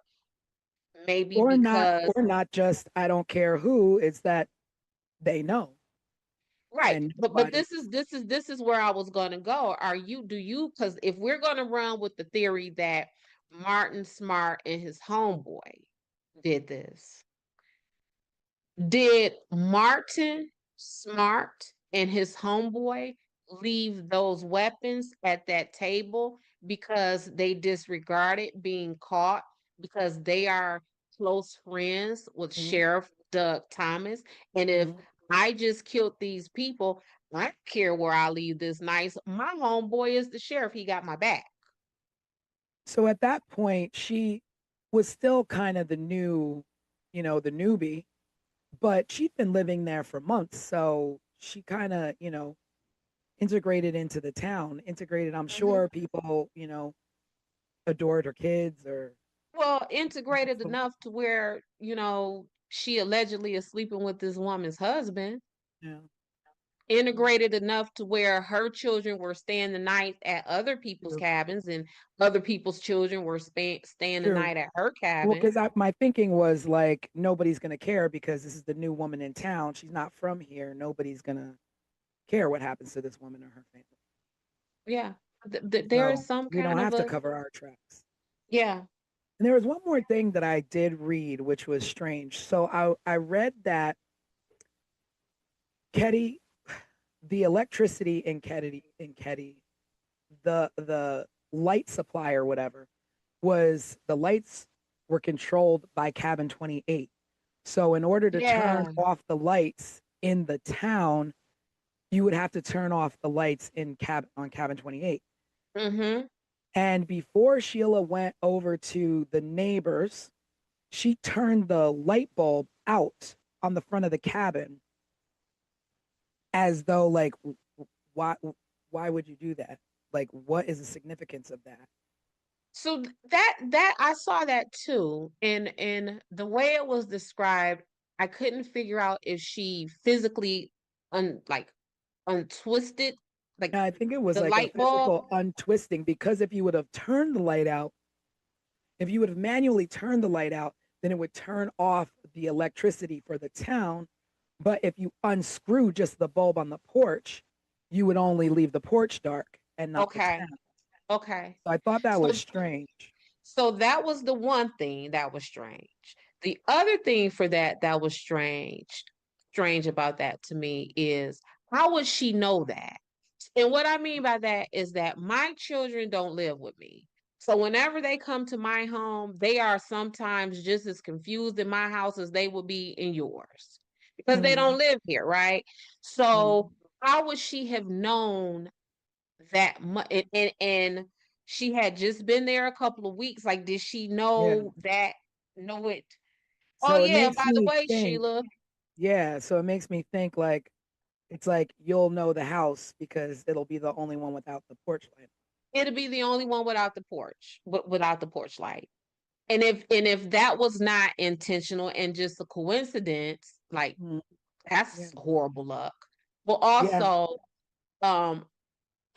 Maybe because Or not just I don't care who, it's that they know right, and but nobody. this is where I was gonna go. Do you, because if we're gonna run with the theory that Martin Smart and his homeboy did this, did Martin Smart and his homeboy leave those weapons at that table because they disregarded being caught because they are close friends with Mhm, Sheriff Doug Thomas? And if mhm. I just killed these people, I don't care where I leave this nice. My homeboy is the sheriff. He got my back. So at that point, she was still kind of the newbie, but she'd been living there for months. So she kind of, integrated into the town, integrated. I'm Mhm. sure people, adored her kids or Well, integrated enough to where, she allegedly is sleeping with this woman's husband, Yeah. integrated enough to where her children were staying the night at other people's True. cabins and other people's children were staying the True. night at her Well, cabin. because my thinking was like nobody's gonna care because this is the new woman in town. She's not from here. Nobody's gonna care what happens to this woman or her family. Yeah. There is So some we don't kind of have to a, cover our tracks. yeah. And there was one more thing that I did read, which was strange. So I read that Ketty, the electricity in Ketty, the light supply or whatever, was the lights were controlled by cabin 28. So in order to turn Yeah. off the lights in the town, you would have to turn off the lights on cabin 28. Mm-hmm. And before Sheila went over to the neighbors, she turned the light bulb out on the front of the cabin as though like why why would you do that? Like what is the significance of that? So that I saw that too. And the way it was described, I couldn't figure out if she physically like untwisted like I think it was the like a light bulb. physical untwisting because if you would have turned the light out, if you would have manually turned the light out, then it would turn off the electricity for the town. But if you unscrew just the bulb on the porch, you would only leave the porch dark and not the Okay. town. Okay. So I thought that So was strange. so that was the one thing that was strange. The other thing for that was strange about that to me is how would she know that? And what I mean by that is that my children don't live with me. So whenever they come to my home, they are sometimes just as confused in my house as they would be in yours because they Mm, don't live here, right? mm, So how would she have known that much? And she had just been there a couple of weeks. Like, did she yeah. know that? Know it? Oh So it yeah, makes by the me way, think, Sheila, yeah. So it makes me think like it's like you'll know the house because it'll be the only one without the porch light. it'll be the only one without the porch, without the porch light. And if that was not intentional and just a coincidence, like Mm, yeah. that's horrible luck. But Yeah. also, um,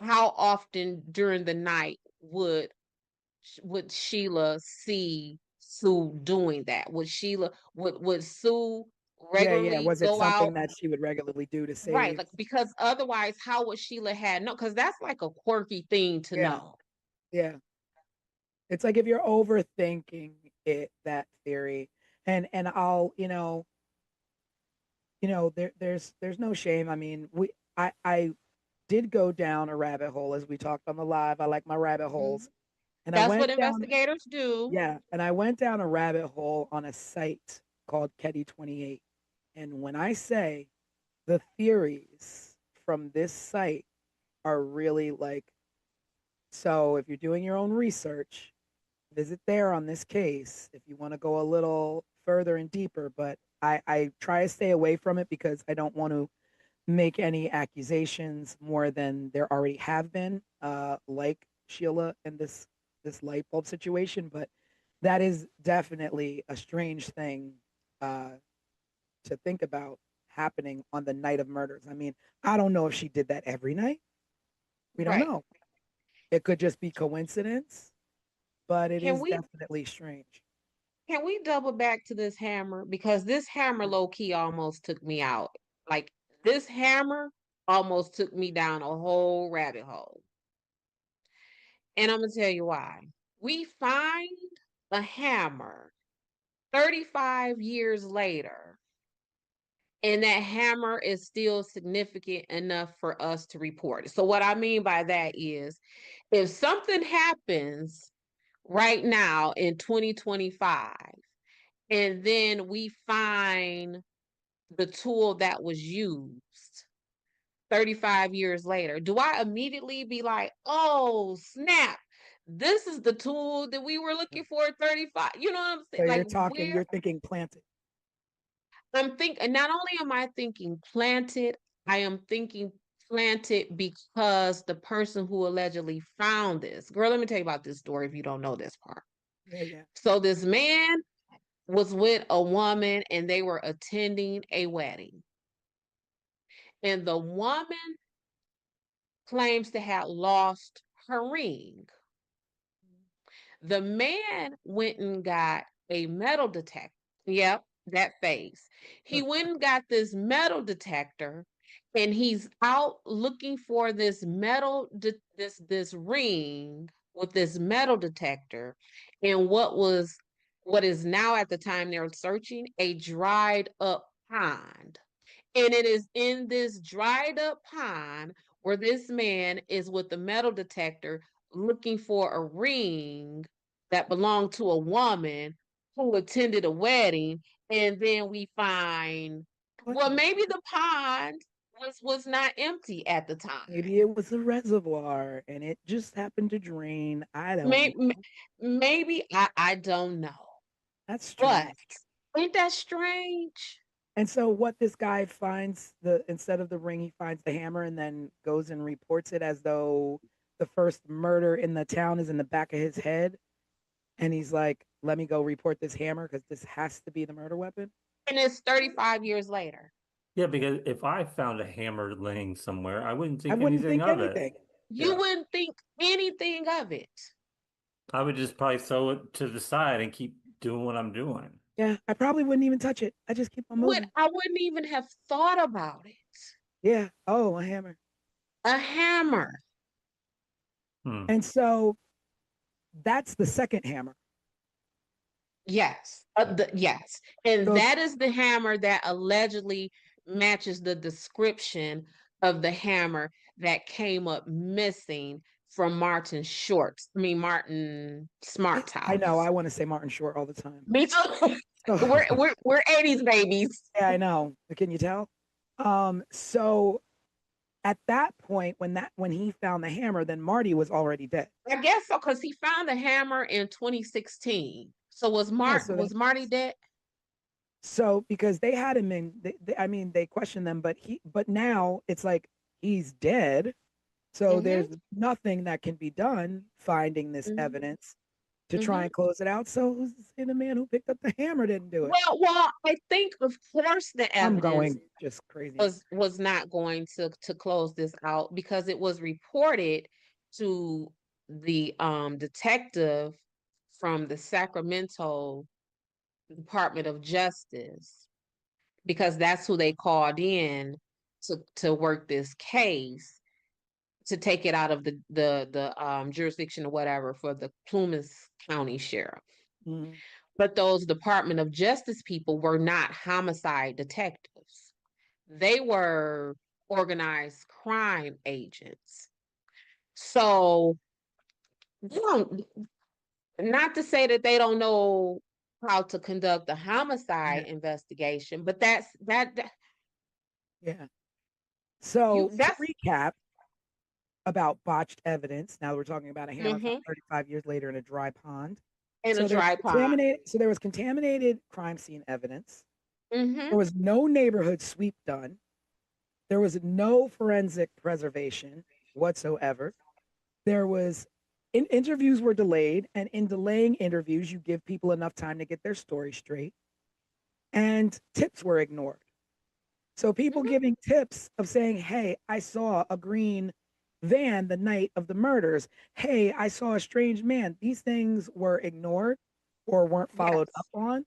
how often during the night would Sheila see Sue doing that? Would Sue Yeah. Yeah. regularly Was it go out? something that she would regularly do to Right, save? like because otherwise, how would Sheila had no? Because that's like a quirky thing to Yeah. know. Yeah. It's like if you're overthinking it, that theory, and I'll, there's no shame. I mean, I did go down a rabbit hole as we talked on the live. I like my rabbit Mhm. holes. And I That's what went down, investigators do. yeah, and I went down a rabbit hole on a site called Ketty 28. And when I say the theories from this site are really like, so if you're doing your own research, visit there on this case if you want to go a little further and deeper. But I try to stay away from it because I don't want to make any accusations more than there already have been, like Sheila and this light bulb situation. But that is definitely a strange thing uh, to think about happening on the night of murders. I mean, I don't know if she did that every night. We don't Right. know. It could just be coincidence, but it Can is we definitely strange. can we double back to this hammer? Because this hammer Yeah. low key almost took me out. Like this hammer almost took me down a whole rabbit hole. And I'm gonna tell you why. We find a hammer 35 years later, and that hammer is still significant enough for us to report it. So what I mean by that is if something happens right now in 2025 and then we find the tool that was used 35 years later, do I immediately be like, oh, snap, this is the tool that we were looking for at 35? You know what I'm So saying? Like, where you're thinking planted. and not only am I thinking planted, I am thinking planted because the person who allegedly found this, girl, let me tell you about this story if you don't know this part. Yeah, yeah. So this man was with a woman and they were attending a wedding. And the woman claims to have lost her ring. The man went and got a metal detector. Yep, that face. He went and got this metal detector, and he's out looking for this this ring with this metal detector, and what is now at the time they're searching a dried up pond. And it is in this dried up pond where this man is with the metal detector looking for a ring that belonged to a woman who attended a wedding. And then we find, well, maybe the pond was not empty at the time. Maybe it was a reservoir and it just happened to drain. I don't Maybe, know. maybe I don't know. That's strange. But ain't that strange? And so what this guy finds, instead of the ring, he finds the hammer and then goes and reports it as though the first murder in the town is in the back of his head. And he's like, let me go report this hammer because this has to be the murder weapon. And it's 35 years later. Yeah, because if I found a hammer laying somewhere, I wouldn't think anything. it. You wouldn't think anything of it. I would just probably throw it to the side and keep doing what I'm doing. Yeah, I probably wouldn't even touch it. I just keep on moving. I wouldn't even have thought about it. Yeah. Oh, a hammer. A hammer. And so that's the second hammer. Yes. Yes. And so, that is the hammer that allegedly matches the description of the hammer that came up missing from Martin Smart's house. I know. I want to say Martin Short all the time. Me too. We're 80s babies. Yeah, I know. Can you tell? So at that point, when he found the hammer, then Marty was already dead. I guess so, because he found the hammer in 2016. So was Marty dead? So because they had him in, they questioned them, but now it's like he's dead. So there's nothing that can be done finding this evidence to try and close it out. So who's to say the man who picked up the hammer didn't do it? Well, I think of course the evidence I'm going just crazy. was not going to close this out because it was reported to the detective from the Sacramento Department of Justice, because that's who they called in to work this case, to take it out of the jurisdiction or whatever for the Plumas County Sheriff. But those Department of Justice people were not homicide detectives. They were organized crime agents. So, not to say that they don't know how to conduct a homicide investigation, but that. Yeah. So to recap about botched evidence, now we're talking about a hammer found 35 years later in a dry pond. So there was contaminated crime scene evidence. There was no neighborhood sweep done. There was no forensic preservation whatsoever. There was interviews were delayed, and in delaying interviews, you give people enough time to get their story straight. And tips were ignored. So people giving tips of saying, hey, I saw a green van the night of the murders. Hey, I saw a strange man. These things were ignored or weren't followed up on.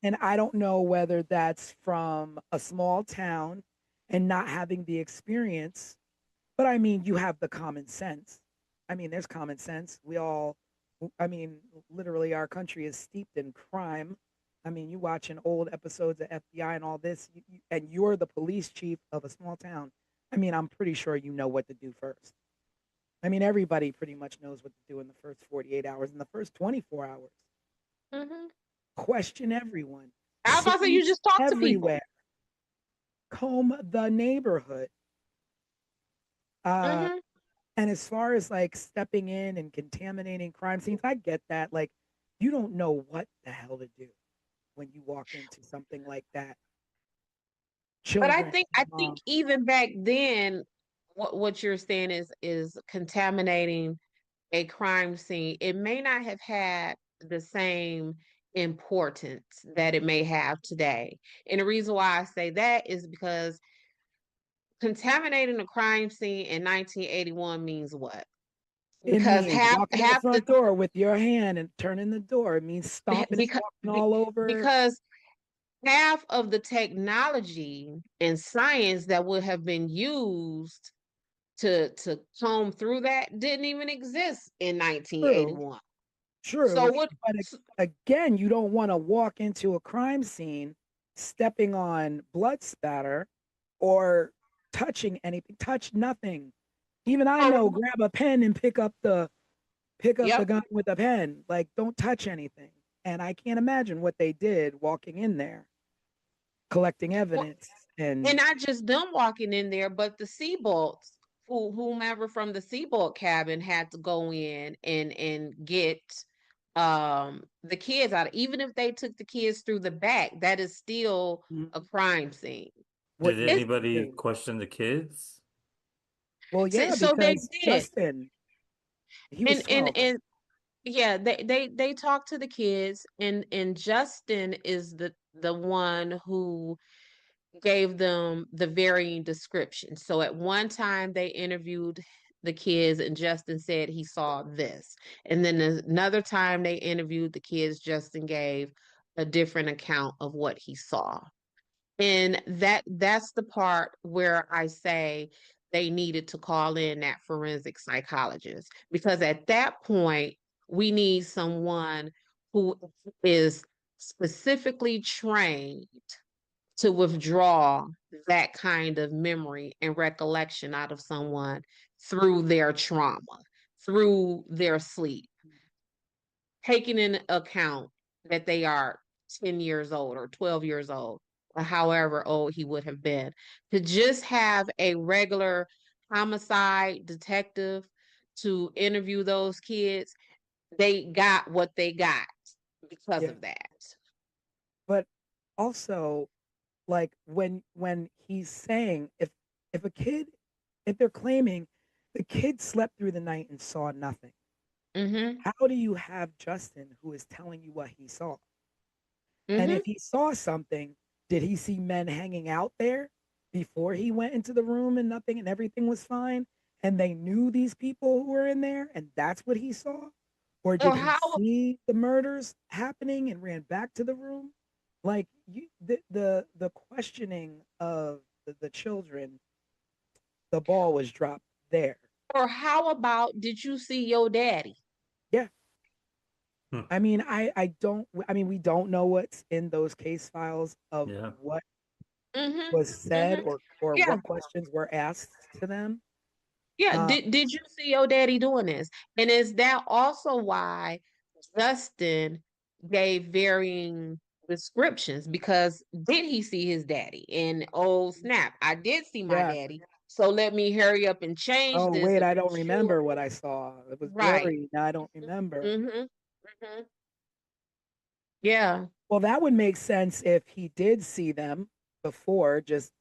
And I don't know whether that's from a small town and not having the experience, but I mean, you have the common sense. I mean, there's common sense. Literally our country is steeped in crime. I mean, you watching old episodes of FBI and all this, and you're the police chief of a small town. I mean, I'm pretty sure you know what to do first. I mean, everybody pretty much knows what to do in the first 48 hours, in the first 24 hours. Question everyone. I was about to say, you just talk everywhere. To people. Comb the neighborhood. And as far as like stepping in and contaminating crime scenes, I get that. Like, you don't know what the hell to do when you walk into something like that. Children, but I think even back then, what you're saying is contaminating a crime scene. It may not have had the same importance that it may have today. And the reason why I say that is because contaminating a crime scene in 1981 means what? It Because means half walking in the half the front door with your hand and turning the door. It means stomping and because walking all over. because half of the technology and science that would have been used to comb through that didn't even exist in True, 1981. So true. what But again, you don't want to walk into a crime scene stepping on blood spatter or touching anything. Touch nothing. Even I know, grab a pen and pick up the yep. gun with a pen. Like, don't touch anything. And I can't imagine what they did walking in there, collecting Well, evidence. and And not just them walking in there, but the Seabolts, whomever from the Seabolt cabin had to go in and get the kids out. Even if they took the kids through the back, that is still a crime scene. what Did did It's, they anybody do? question the kids? Well, so, yeah, so they because did. Justin, he was And 12, right? and yeah, they talked to the kids, and Justin is the one who gave them the varying descriptions. So at one time they interviewed the kids and Justin said he saw this. And then another time they interviewed the kids, Justin gave a different account of what he saw. And that's the part where I say they needed to call in that forensic psychologist, because at that point we need someone who is specifically trained to withdraw that kind of memory and recollection out of someone through their trauma, through their sleep, taking into account that they are 10 years old or 12 years old, or however old he would have been. To just have a regular homicide detective to interview those kids, they got what they got because Yeah. of that. But also, like when he's saying if they're claiming the kid slept through the night and saw nothing, Mm-hmm. how do you have Justin who is telling you what he saw? And Mm-hmm. if he saw something, did he see men hanging out there before he went into the room and nothing and everything was fine? And they knew these people who were in there and that's what he saw? Or did Or he how see the murders happening and ran back to the room? Like the questioning of the children, the ball was dropped there. Or how about, did you see your daddy? Yeah. Hmm. I mean, I mean, we don't know what's in those case files of Yeah. what Mm-hmm. was said Mm-hmm. or Yeah. what questions were asked to them. Yeah. Uh, Did you see your daddy doing this? And is that also why Justin gave varying descriptions? Because did he see his daddy? And oh snap, I did see my yeah. daddy. So let me hurry up and change Oh this wait, to I make don't sure. remember what I saw. It was Right. blurry. Now I don't remember. Mm-hmm. Mm-hmm. Yeah. Well, that would make sense if he did see them before, just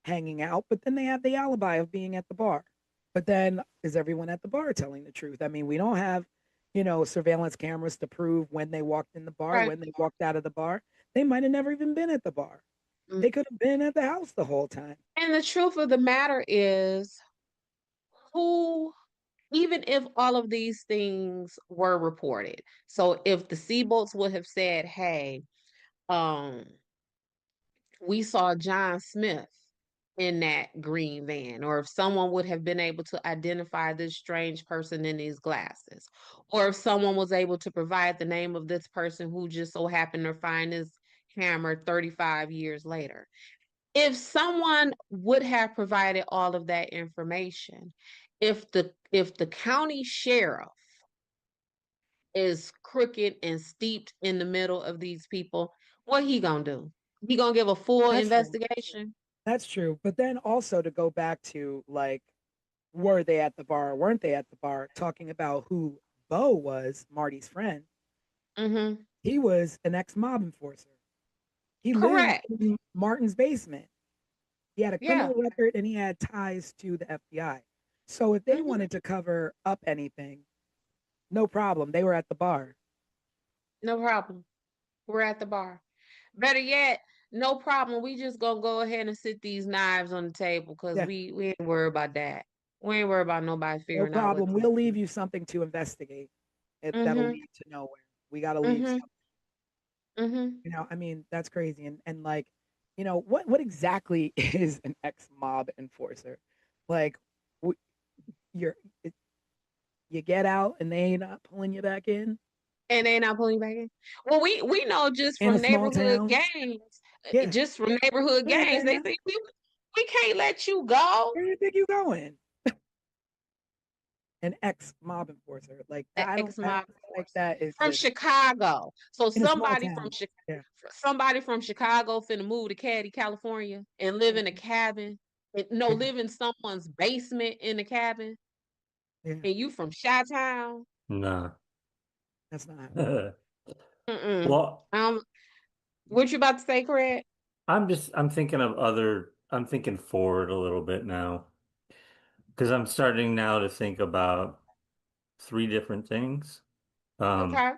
hanging out. But then they have the alibi of being at the bar. But then is everyone at the bar telling the truth? I mean, we don't have, surveillance cameras to prove when they walked in the bar, Right. when they walked out of the bar. They might have never even been at the bar. They could have been at the house the whole time. And the truth of the matter is, who, even if all of these things were reported, so if the Seabolts would have said, hey, um, we saw John Smith in that green van, or if someone would have been able to identify this strange person in these glasses, or if someone was able to provide the name of this person who just so happened to find his hammer 35 years later. If someone would have provided all of that information, if the county sheriff is crooked and steeped in the middle of these people, what he gonna do? He gonna give a full That's true. investigation? That's true. But then also to go back to like, were they at the bar or weren't they at the bar? Talking about who Bo was, Marty's friend. Mm-hmm. He was an ex-mob enforcer. He lived Correct. in Martin's basement. He had a Yeah. criminal record and he had ties to the FBI. So if they Mm-hmm. wanted to cover up anything, no problem. They were at the bar. No problem. We're at the bar. Better yet, no problem. We just gonna go ahead and sit these knives on the table because Yeah, we ain't worried about that. We ain't worried about nobody no figuring out what. problem. We'll leave you something to investigate. That'll Mm-hmm. lead to nowhere. We got to leave Mm-hmm. something. Mm-hmm. I mean, that's crazy. And like, what exactly is an ex-mob enforcer? Like, you're it, you get out and they ain't not pulling you back in And they not pulling you back in. Well, we know just in a from small neighborhood town. gangs, Yeah. just from neighborhood Go ahead, gangs, they Danielle. think we can't let you go. Where do you think you going? An ex-mob enforcer. Like The I ex-mob feel like that is from just Chicago. So in a small town. Yeah. Somebody from Chicago finna move to Caddy, California, and live in a cabin. No, Yeah. live in someone's basement in a cabin, Yeah. and you from Chi-Town. Nah. That's not happening. Mm-mm. Well, What you about to say, Craig? I'm thinking forward a little bit now because I'm starting now to think about three different things. Um, Okay.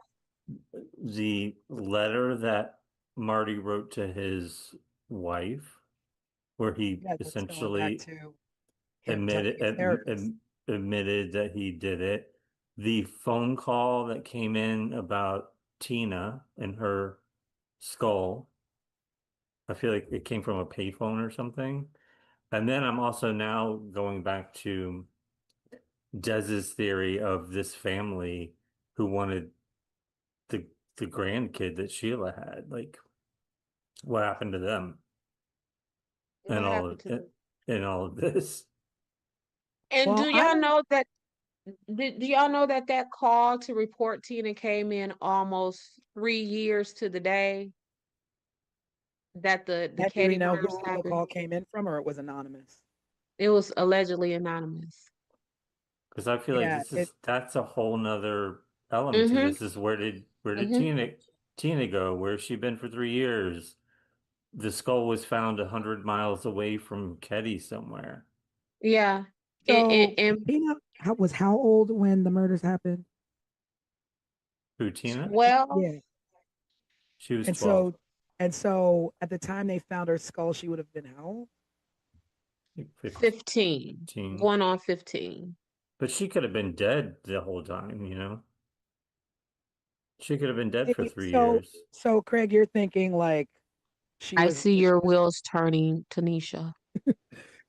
the letter that Marty wrote to his wife, where he Yeah, that's going back essentially to him telling admitted his therapist. admitted that he did it. The phone call that came in about Tina and her skull, I feel like it came from a payphone or something. And then I'm also now going back to Dez's theory of this family who wanted the the grandkid that Sheila had. Like, what happened to them and What happened to them? all of this? And Well, I don't. do y'all know that that call to report Tina came in almost 3 years to the day that the And do we Katie know murders who the happened? call came in from, or it was anonymous? It was allegedly anonymous. Because I feel like Yeah, that's a whole nother element to Mm-hmm. this is where did Mm-hmm. Tina go? Where's she been for 3 years? The skull was found 100 miles away from Ketty somewhere. Yeah. so And Tina was how old when the murders happened? Who, Tina? 12, Yeah, She was and 12. so at the time they found her skull, she would have been how old? 15, 15. going on 15. But she could have been dead the whole time, you know? She could have been dead for Maybe- three So, years. so Craig, you're thinking like she I was. see your wheels turning, Tanisha.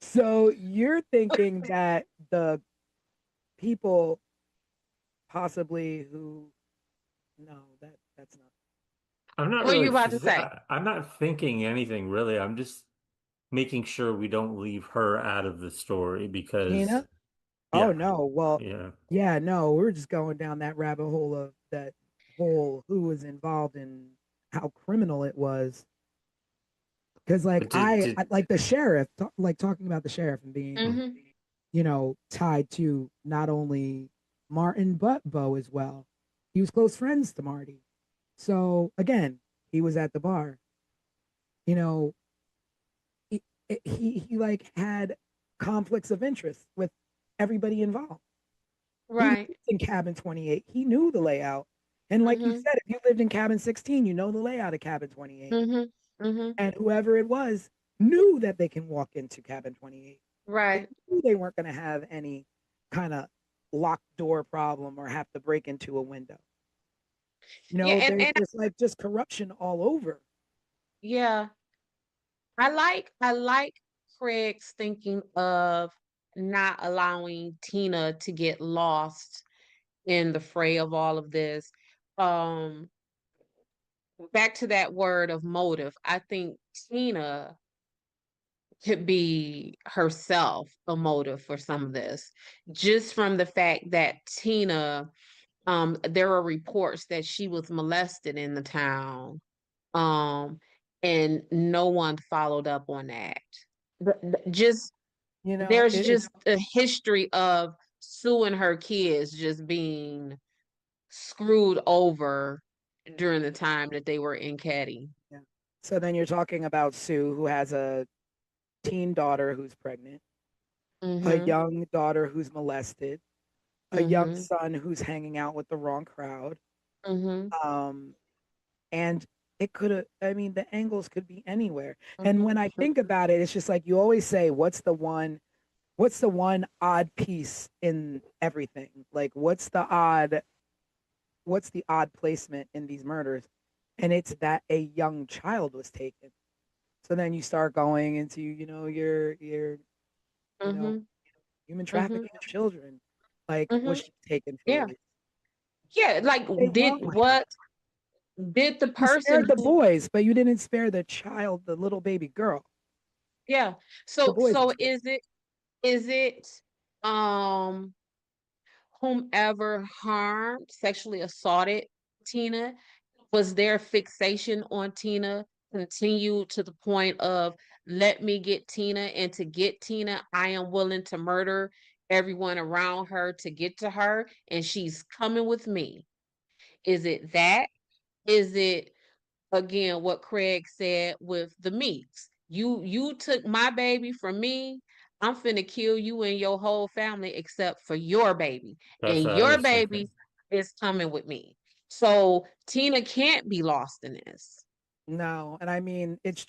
So you're thinking that the people possibly who no, that's not. I'm not What are really, you about to say? I'm not thinking anything really. I'm just making sure we don't leave her out of the story because, Tina? Oh yeah, no. Well, yeah. yeah, no, we're just going down that rabbit hole of that whole who was involved and how criminal it was. Because like But did, I like the sheriff, like talking about the sheriff and being, hmm. Mm-hmm. tied to not only Martin but Bo as well. He was close friends to Marty. So again, he was at the bar. You know, he he like had conflicts of interest with everybody involved. He lived Right. in cabin 28. He knew the layout. And like you Mm-hmm. said, if you lived in cabin 16, you know the layout of cabin 28. Mm-hmm. Mm-hmm. And whoever it was knew that they can walk into cabin 28. They Right. knew they weren't going to have any kind of locked door problem or have to break into a window. Yeah, and There's like just corruption all over. yeah, I like Craig's thinking of not allowing Tina to get lost in the fray of all of this. Um, Back to that word of motive. I think Tina could be herself a motive for some of this, just from the fact that Tina, there are reports that she was molested in the town, um, and no one followed up on that. Just there's It's just a history of Sue and her kids just being screwed over during the time that they were in Caddy. yeah. So then you're talking about Sue, who has a teen daughter who's pregnant, a Mm-hmm. young daughter who's molested, a young Mm-hmm. son who's hanging out with the wrong crowd. Mm-hmm. Um, and it could have, I mean, the angles could be anywhere. And when I think about it, it's just like you always say, what's the one odd piece in everything? Like what's the odd placement in these murders? And it's that a young child was taken. So then you start going into, your you know, Mm-hmm. human Mm-hmm. trafficking of children. Like, Mm-hmm. was she taken for a Yeah. reason? Yeah. Like, What's did wrong with her? the You person spared the who, boys, but you didn't spare the child, the little baby girl. yeah. The So, boys were spared. is it, um, whomever harmed, sexually assaulted Tina, was their fixation on Tina continued to the point of let me get Tina, and to get Tina, I am willing to murder everyone around her to get to her, and she's coming with me? Is it that? Is it, again, what Craig said with the Meeks? You took my baby from me. I'm finna kill you and your whole family except for your baby. That's And what I your was baby thinking. is coming with me. So Tina can't be lost in this. No, and I mean, it's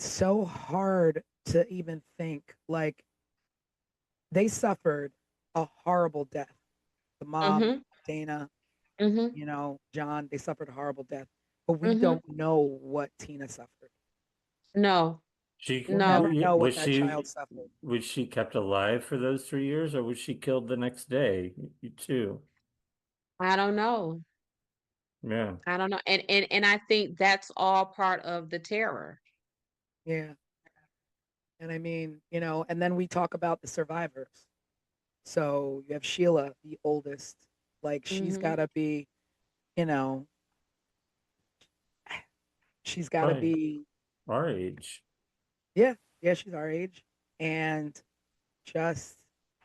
so hard to even think. Like, they suffered a horrible death. The mom, Mm-hmm. Dana, Mm-hmm. John, they suffered a horrible death. But we Mm-hmm. don't know what Tina suffered. No, She We'll never no, know what was that child suffered. she kept alive for those 3 years, or was she killed the next day? You too. I don't know. Yeah. I don't know. And I think that's all part of the terror. Yeah. And I mean, and then we talk about the survivors. So you have Sheila, the oldest. Like, she's Mm-hmm. got to be, you know, she's got to Probably be, our age. yeah, yeah, she's our age. And just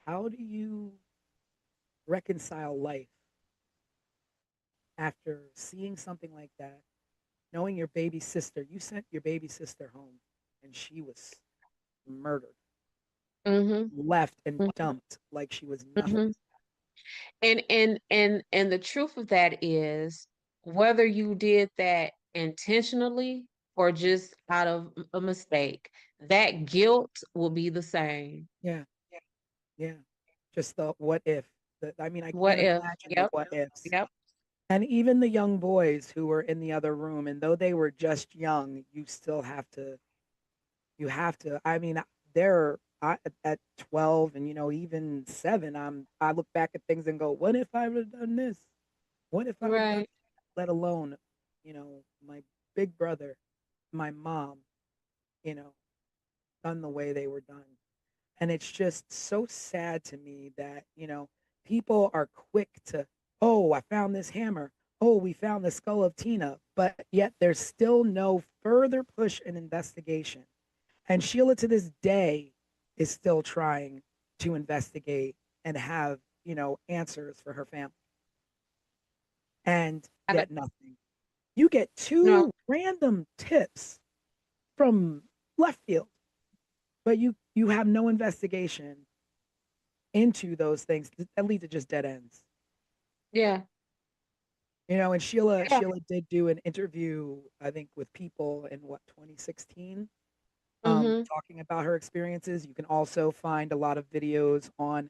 how do you reconcile life after seeing something like that? Knowing your baby sister, you sent your baby sister home and she was murdered, Mm-hmm. left and dumped like she was nothing. Mm-hmm. And the truth of that is, whether you did that intentionally or just out of a mistake, that guilt will be the same. Yeah, yeah. Just the what if. I mean, I What can't if? imagine the Yep. what ifs. Yep. And even the young boys who were in the other room, and though they were just young, I mean, at 12 and, even 7, I look back at things and go, what if I would have done this? What if I would have done, Right. let alone, my big brother, my mom, you know, done the way they were done. And it's just so sad to me that, people are quick to, oh, I found this hammer. Oh, we found the skull of Tina. But yet there's still no further push in investigation. And Sheila to this day is still trying to investigate and have, answers for her family. And I don't, yet nothing. You get no, two random tips from left field, but you have no investigation into those things that lead to just dead ends. yeah. And Sheila Yeah. Sheila did do an interview, I think, with People in 2016, Mm-hmm. talking about her experiences. You can also find a lot of videos on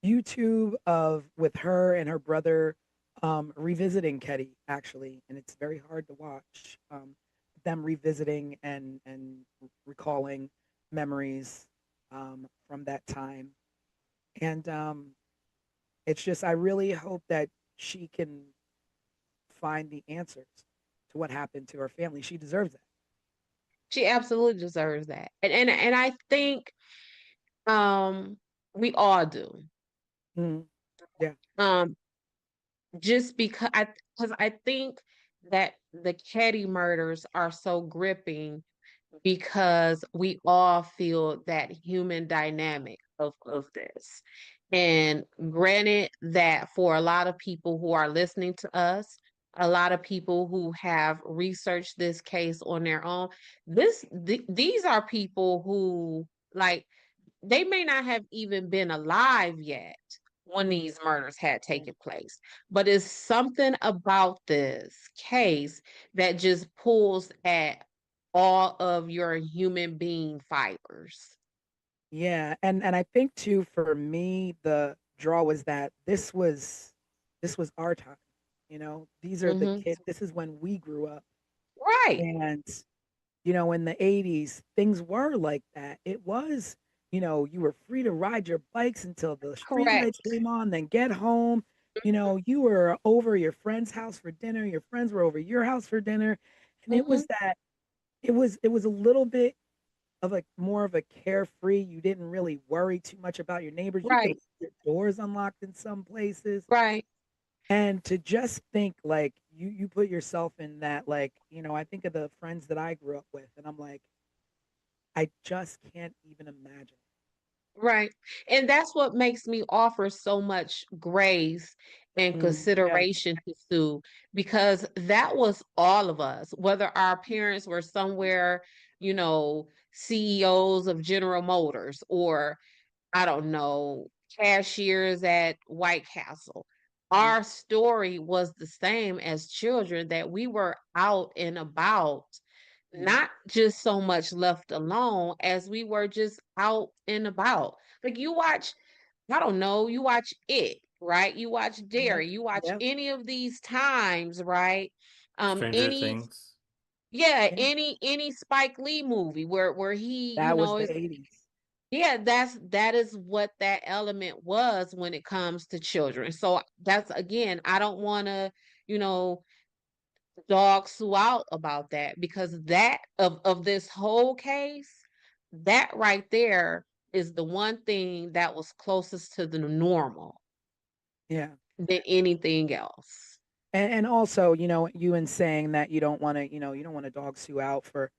YouTube of with her and her brother revisiting Ketty, actually, and it's very hard to watch, them revisiting and recalling memories from that time. And it's just, I really hope that she can find the answers to what happened to her family. She deserves that. She absolutely deserves that. And I think, um we all do. Mhm. Yeah. Um just because I think that the Ketty murders are so gripping because we all feel that human dynamic of this. And granted that for a lot of people who are listening to us, a lot of people who have researched this case on their own, these are people who, like, they may not have even been alive yet, when these murders had taken place. But it's something about this case that just pulls at all of your human being fibers. Yeah, and I think too for me the draw was that this was our time. You know, these are the Hmm. kids. This is when we grew up. Right, And you know, in the 80s, things were like that. It was, you know, you were free to ride your bikes until the street correct. lights came on, then get home. You know, you were over your friend's house for dinner, your friends were over your house for dinner. And it Hmm. was that it was a little bit of a more of a carefree. You didn't really worry too much about your neighbors. You could Right, leave your doors unlocked in some places. right. And to just think like you put yourself in that, like, you know, I think of the friends that I grew up with and I'm like, I just can't even imagine. Right. And that's what makes me offer so much grace and Yeah. consideration to Sue, because that was all of us, whether our parents were somewhere, CEOs of General Motors, or I don't know, cashiers at White Castle. Mhm. Our story was the same as children, that we were out and about, Mhm. not just so much left alone as we were just out and about. Like you watch, I don't know, you watch It, right? You watch Yeah. Dare, you watch Yeah. any of these times, right? Stranger Any Things. yeah, Yeah. any Spike Lee movie where he, That was the 80s. yeah, that is what that element was when it comes to children. So that's again, I don't want to, you know, dog Sue out about that, because that of this whole case, that right there is the one thing that was closest to the normal Yeah. than anything else. And also, you know, you in saying that you don't want to, you know, you don't want to dog Sue out for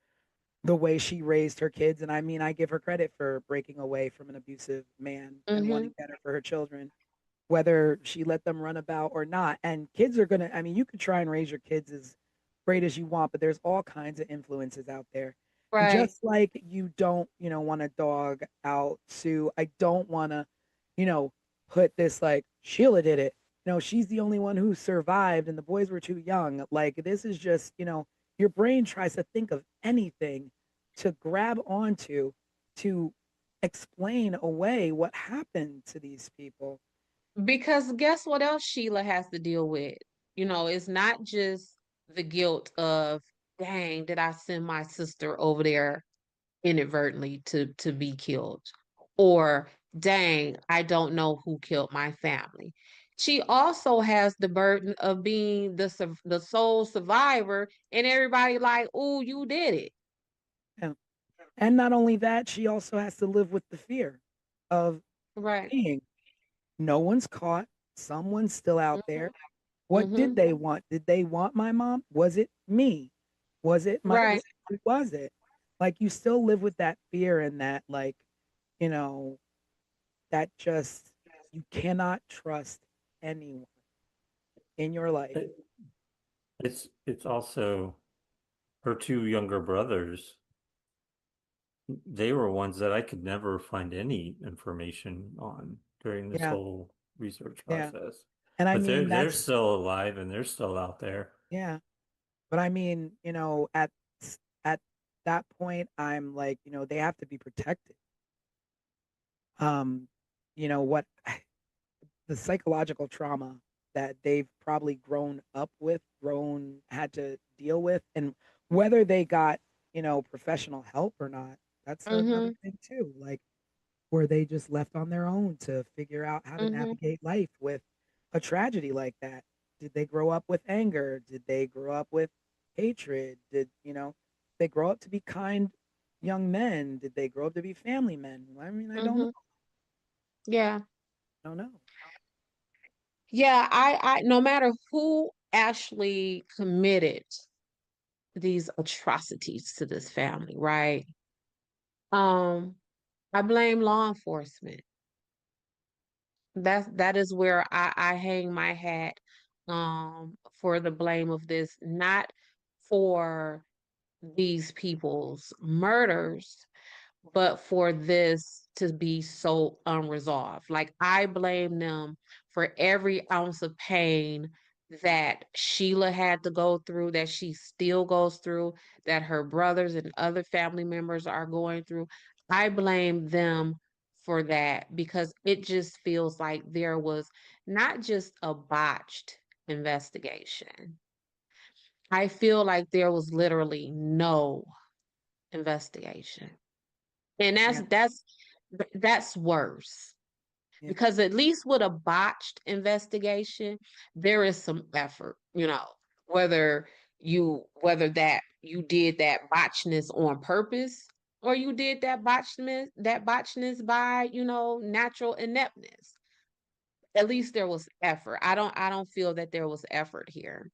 the way she raised her kids. And I mean, I give her credit for breaking away from an abusive man and Mm-hmm. wanting better for her children, whether she let them run about or not. And kids are going to, I mean, you could try and raise your kids as great as you want, but there's all kinds of influences out there. And Right. just like you don't, you know, want to dog out Sue, I don't want to, you know, put this like Sheila did it. You know, she's the only one who survived and the boys were too young. Like this is just, you know, your brain tries to think of anything to grab onto to explain away what happened to these people. Because guess what else Sheila has to deal with? It's not just the guilt of, dang, did I send my sister over there inadvertently to be killed? Or, dang, I don't know who killed my family. She also has the burden of being the sole survivor, and everybody like, oh, you did it. Yeah. And not only that, she also has to live with the fear of Right. being no one's caught, someone's still out there. What did Mm-hmm. they want? Did they want my mom? Was it me? Was it my Right. who was it? Like you still live with that fear and that like, you know, that just you cannot trust anyone in your life. It, it's also her two younger brothers. They were ones that I could never find any information on during this Yeah. whole research Yeah. process. And I But they're mean they're that's still alive and they're still out there. yeah. But I mean, you know, at that point I'm like, you know, they have to be protected. Um, you know what the psychological trauma that they've probably grown up with, had to deal with, and whether they got, you know, professional help or not, that's Mm-hmm. another thing too. Like, were they just left on their own to figure out how to Mm-hmm. navigate life with a tragedy like that? Did they grow up with anger? Did they grow up with hatred? Did, you know, they grow up to be kind young men? Did they grow up to be family men? I mean, I don't know. Mm-hmm. Yeah. I don't know. Yeah, I no matter who actually committed these atrocities to this family, right? Um, I blame law enforcement. That is where I hang my hat for the blame of this, not for these people's murders, but for this to be so unresolved. Like, I blame them for every ounce of pain that Sheila had to go through, that she still goes through, that her brothers and other family members are going through. I blame them for that because it just feels like there was not just a botched investigation. I feel like there was literally no investigation. And Yeah, that's worse yeah, because at least with a botched investigation, there is some effort, whether that you did that botchness on purpose or you did that botchness by, natural ineptness. At least there was effort. I don't feel that there was effort here.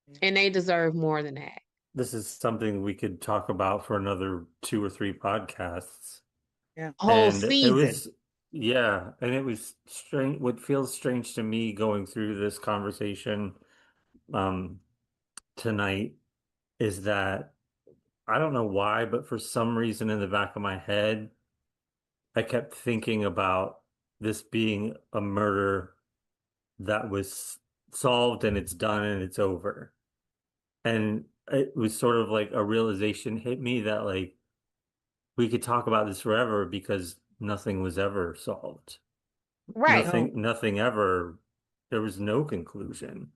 yeah, And they deserve more than that. This is something we could talk about for another 2 or 3 podcasts. yeah. Whole And it season. was, yeah, and it was strange. What feels strange to me going through this conversation um, tonight is that I don't know why, but for some reason in the back of my head, I kept thinking about this being a murder that was solved and it's done and it's over. And it was sort of like a realization hit me that like we could talk about this forever because nothing was ever solved. Right. No, Nothing ever, there was no conclusion.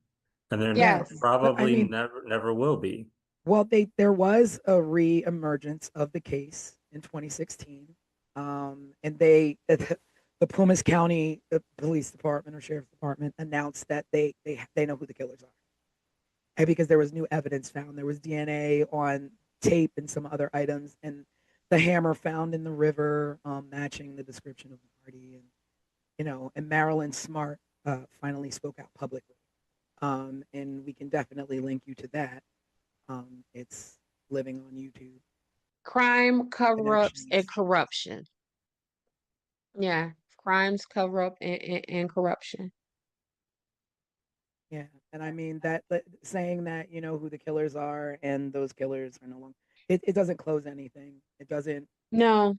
And there Yes. yes. I probably mean, never will be. well, there was a re-emergence of the case in 2016, and the Plumas County Police Department or Sheriff's Department announced that they know who the killers are, and because there was new evidence found, there was DNA on tape and some other items, and the hammer found in the river matching the description of Marty, and and Marilyn Smart finally spoke out publicly, and we can definitely link you to that. It's living on YouTube. Crime, cover-ups, and Connections. corruption. Yeah. Crimes, cover up, and corruption. Yeah, and I mean that saying that you know who the killers are and those killers are no longer. It doesn't close anything. It doesn't. No,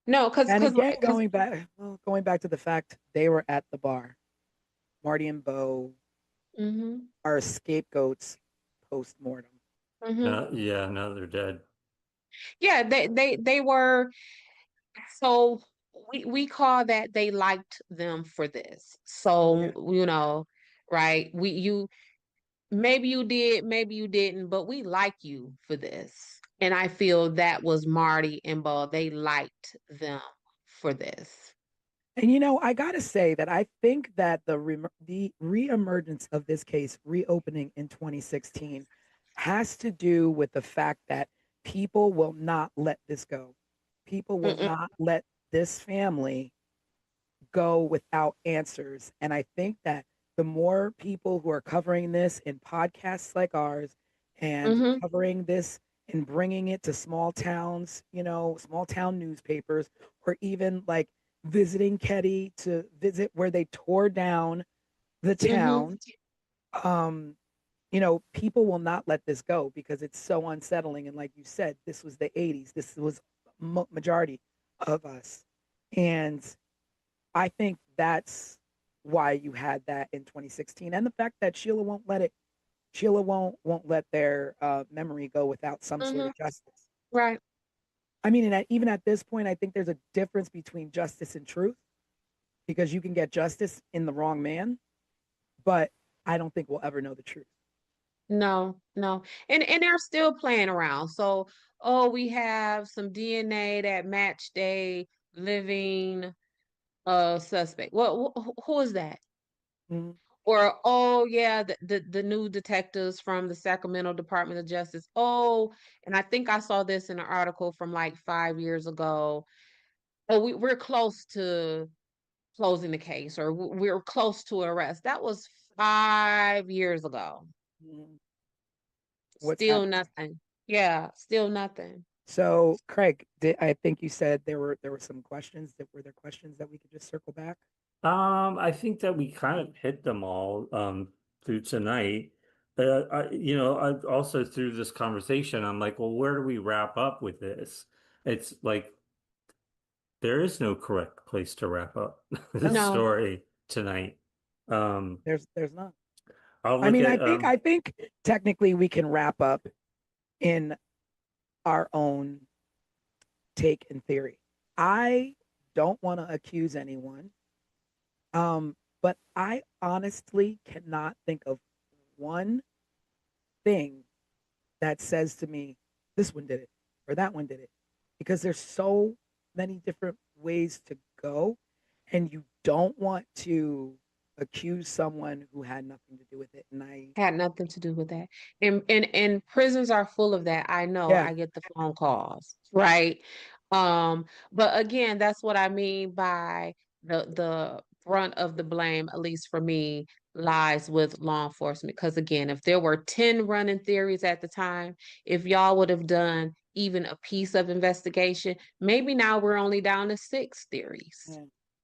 no, And again, because going back to the fact they were at the bar. Marty and Bo mm-hmm, are scapegoats post mortem. mm-hmm. No, yeah, now they're dead. Yeah, they were. So we call that they liked them for this. Yeah, So, right? Maybe you did, maybe you didn't, but we like you for this. And I feel that was Marty and Bo. They liked them for this. and I gotta say that I think that the reemergence of this case reopening in 2016 has to do with the fact that people will not let this go. People will Mm-mm, not let this family go without answers. And I think that the more people who are covering this in podcasts like ours and mm-hmm, covering this and bringing it to small towns, small town newspapers, or even like visiting Ketty to visit where they tore down the mm-hmm, town, um, people will not let this go because it's so unsettling. And like you said, this was the 80s. This was majority of us. And I think that's why you had that in 2016, and the fact that Sheila won't let their memory go without some sort mm-hmm. of justice. Right. I mean, even at this point, I think there's a difference between justice and truth because you can get justice in the wrong man, but I don't think we'll ever know the truth. No, no. And they're still playing around. So, oh, we have some DNA that matched a living suspect. Well, who is that? Mhm. Or, oh yeah, the new detectives from the Sacramento Department of Justice. Oh, and I think I saw this in an article from like 5 years ago. Oh, we're close to closing the case, or we're close to arrest. That was 5 years ago. Mhm. What's Still happening? nothing. Yeah, still nothing. So, Craig, I think you said there were some questions that were there questions that we could just circle back. I think that we kind of hit them all through tonight. I also through this conversation, I'm like, well, where do we wrap up with this? it's like there is no correct place to wrap up the No. story tonight. There's not. I'll I look mean, at I think technically we can wrap up in our own take and theory. I don't want to accuse anyone, but I honestly cannot think of one thing that says to me, this one did it or that one did it, because there's so many different ways to go, and you don't want to accuse someone who had nothing to do with it. And Had nothing to do with that. And prisons are full of that. I know. yeah, I get the phone calls, right? But again, that's what I mean by the brunt of the blame, at least for me, lies with law enforcement. Because again, if there were 10 running theories at the time, if y'all would have done even a piece of investigation, maybe now we're only down to 6 theories. yeah,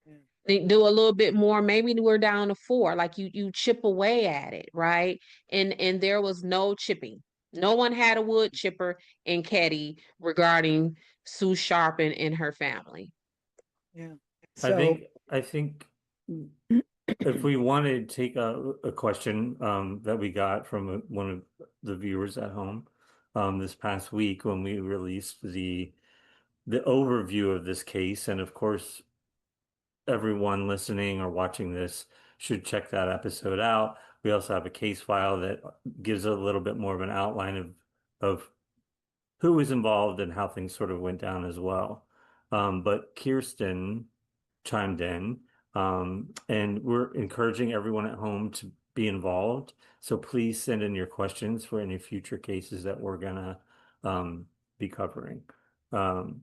yeah. They do a little bit more, maybe we're down to 4. Like you chip away at it, right? And there was no chipping. No one had a wood chipper in Ketty regarding Sue Sharp and her family. Yeah. I So think if we wanted to take a question that we got from one of the viewers at home this past week when we released the overview of this case, and of course everyone listening or watching this should check that episode out. We also have a case file that gives a little bit more of an outline of who was involved and how things sort of went down as well. But Kirsten chimed in, and we're encouraging everyone at home to be involved. So please send in your questions for any future cases that we're gonna be covering. Um,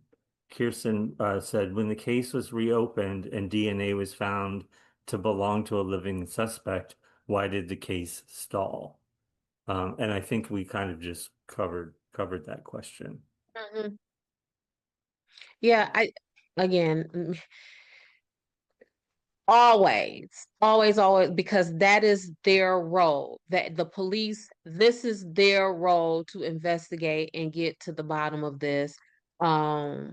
Kirsten said, when the case was reopened and DNA was found to belong to a living suspect, why did the case stall? And I think we kind of just covered that question. Mhm. Yeah, again, always, because that is their role. That the police, this is their role to investigate and get to the bottom of this. Why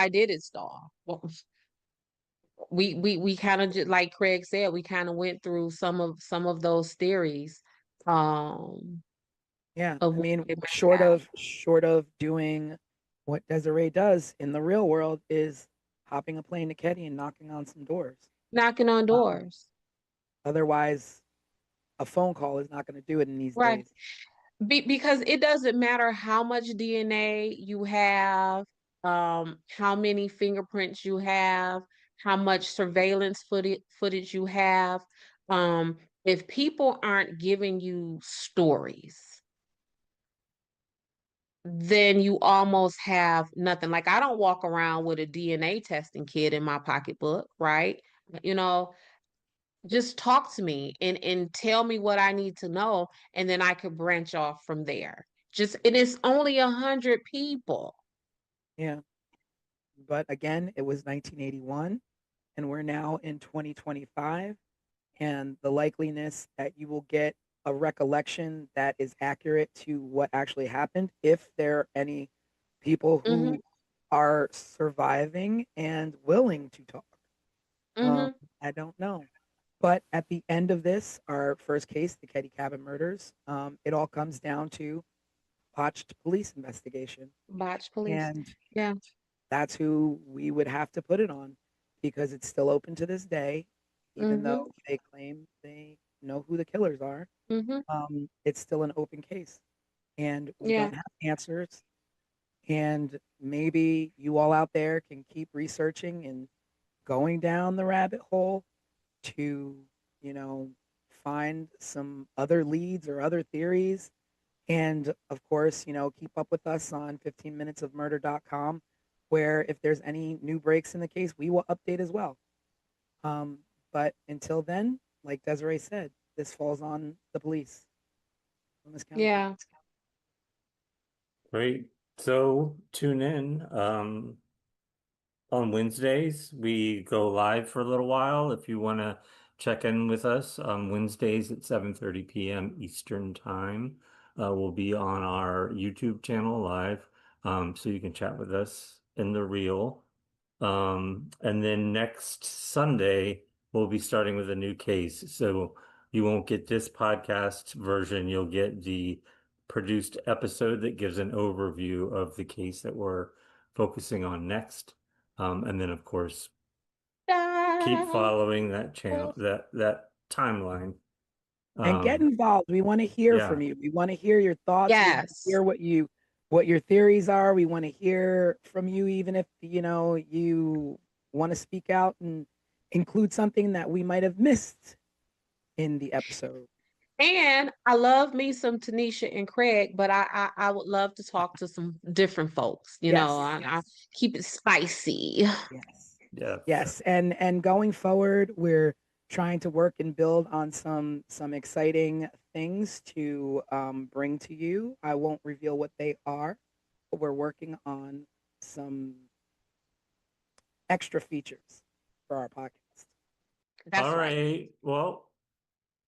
did it stall? Well, we kind of just like Craig said, we kind of went through some of those theories. Um, yeah, of I what mean, it might short of doing what Desiree does in the real world is hopping a plane to Ketty and knocking on some doors. knocking on Um, doors, Otherwise, a phone call is not going to do it in these right? days. Because it doesn't matter how much DNA you have, how many fingerprints you have, how much surveillance footage you have. Um, if people aren't giving you stories, then you almost have nothing. Like I don't walk around with a DNA testing kit in my pocketbook, right? You know, just talk to me and tell me what I need to know, and then I could branch off from there. Just it is only 100 people. Yeah, but again, it was 1981, and we're now in 2025, and the likeliness that you will get a recollection that is accurate to what actually happened, if there are any people Mm-hmm. who are surviving and willing to talk. Um, Mm-hmm. I don't know. But at the end of this, our first case, the Ketty Cabin murders, it all comes down to botched police investigation. Botch police. And Yeah. that's who we would have to put it on, because it's still open to this day, even Mm-hmm. though they claim they know who the killers are. Mm-hmm. It's still an open case, and we Yeah. don't have answers. And maybe you all out there can keep researching and going down the rabbit hole to, you know, find some other leads or other theories. And of course, keep up with us on 15minutesofmurder.com, where if there's any new breaks in the case, we will update as well. Um, but until then, like Desiree said, this falls on the police, on this county police. Yeah. Great. So tune in. On Wednesdays, we go live for a little while. If you want to check in with us on Wednesdays at 7:30 p.m. Eastern Time, we'll be on our YouTube channel live So you can chat with us in the reel. And then next Sunday, we'll be starting with a new case. So you won't get this podcast version. You'll get the produced episode that gives an overview of the case that we're focusing on next. And then, of course, keep following that channel, that timeline. And get involved. We want to hear Yeah. from you. We want to hear your thoughts. We want to Yes. hear what your theories are. We want to hear from you, even if you want to speak out and include something that we might have missed in the episode. And I love me some Tanisha and Craig, but I would love to talk to some different folks. You know, I keep it spicy. Yes. And going forward, we're trying to work and build on some exciting things to bring to you. I won't reveal what they are, but we're working on some extra features for our podcast. That's All right. right. Well,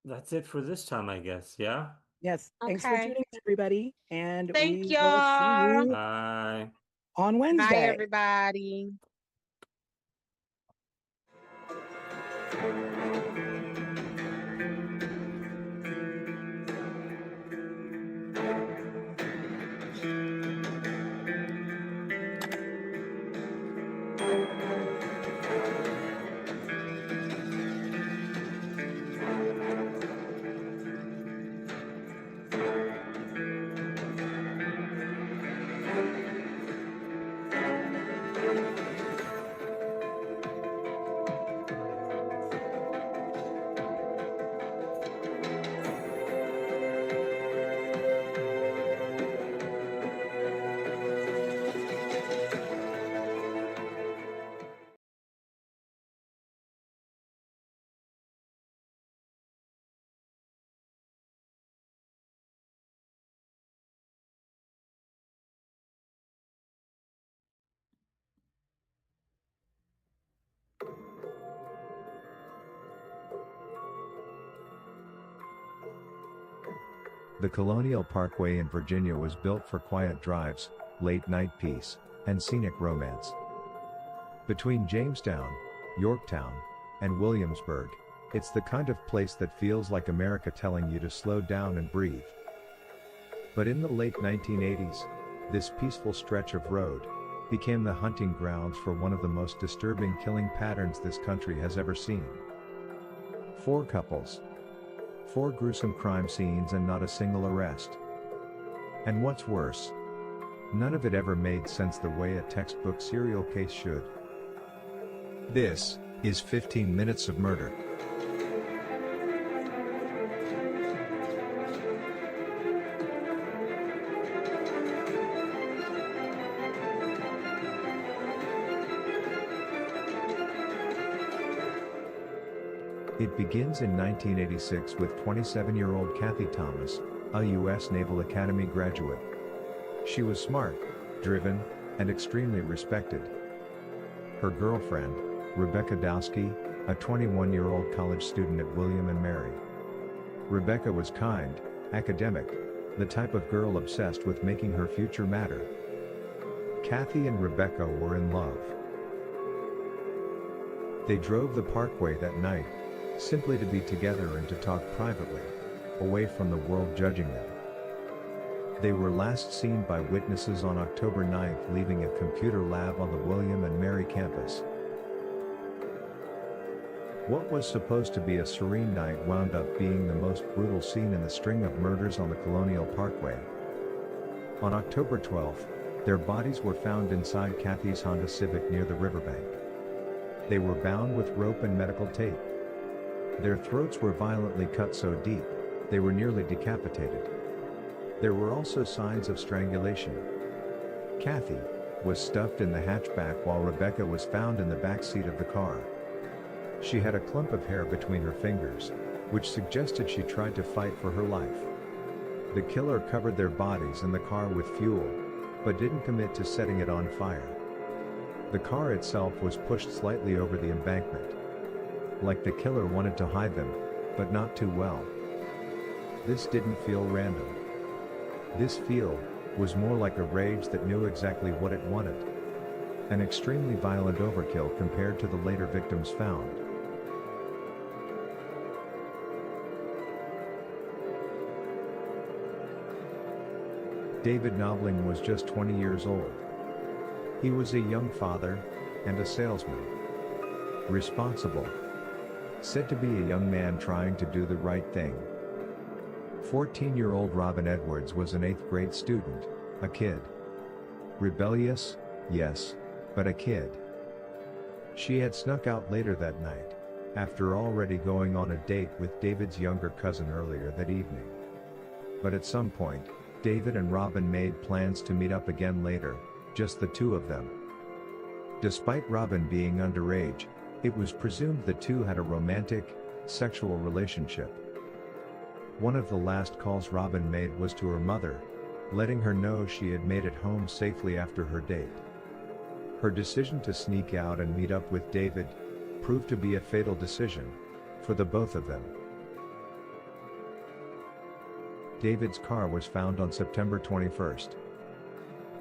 that's it for this time, I guess. Yeah. Yes. Thanks for Okay. tuning in, everybody. And Thank we will see y'all. you Bye. on Wednesday. Bye, everybody. The Colonial Parkway in Virginia was built for quiet drives, late-night peace, and scenic romance. Between Jamestown, Yorktown, and Williamsburg, it's the kind of place that feels like America telling you to slow down and breathe. But in the late 1980s, this peaceful stretch of road became the hunting grounds for one of the most disturbing killing patterns this country has ever seen. 4 couples, 4 gruesome crime scenes, and not a single arrest. And what's worse, none of it ever made sense the way a textbook serial case should. This is 15 Minutes of Murder. It begins in 1986 with 27-year-old Kathy Thomas, a U.S. Naval Academy graduate. She was smart, driven, and extremely respected. Her girlfriend, Rebecca Dowski, a 21-year-old college student at William and Mary. Rebecca was kind, academic, the type of girl obsessed with making her future matter. Kathy and Rebecca were in love. They drove the parkway that night, simply to be together and to talk privately, away from the world judging them. They were last seen by witnesses on October 9th leaving a computer lab on the William and Mary campus. What was supposed to be a serene night wound up being the most brutal scene in the string of murders on the Colonial Parkway. On October 12th, their bodies were found inside Kathy's Honda Civic near the riverbank. They were bound with rope and medical tape. Their throats were violently cut so deep, they were nearly decapitated. There were also signs of strangulation. Kathy was stuffed in the hatchback while Rebecca was found in the back seat of the car. She had a clump of hair between her fingers, which suggested she tried to fight for her life. The killer covered their bodies and the car with fuel, but didn't commit to setting it on fire. The car itself was pushed slightly over the embankment. Like the killer wanted to hide them, but not too well. This didn't feel random. This was more like a rage that knew exactly what it wanted. An extremely violent overkill compared to the later victims found. David Knobling was just 20 years old. He was a young father, and a salesman. Responsible. Said to be a young man trying to do the right thing. 14-year-old Robin Edwards was an 8th grade student, a kid. Rebellious, yes, but a kid. She had snuck out later that night, after already going on a date with David's younger cousin earlier that evening. But at some point, David and Robin made plans to meet up again later, just the two of them. Despite Robin being underage, it was presumed the two had a romantic, sexual relationship. One of the last calls Robin made was to her mother, letting her know she had made it home safely after her date. Her decision to sneak out and meet up with David proved to be a fatal decision for the both of them. David's car was found on September 21st.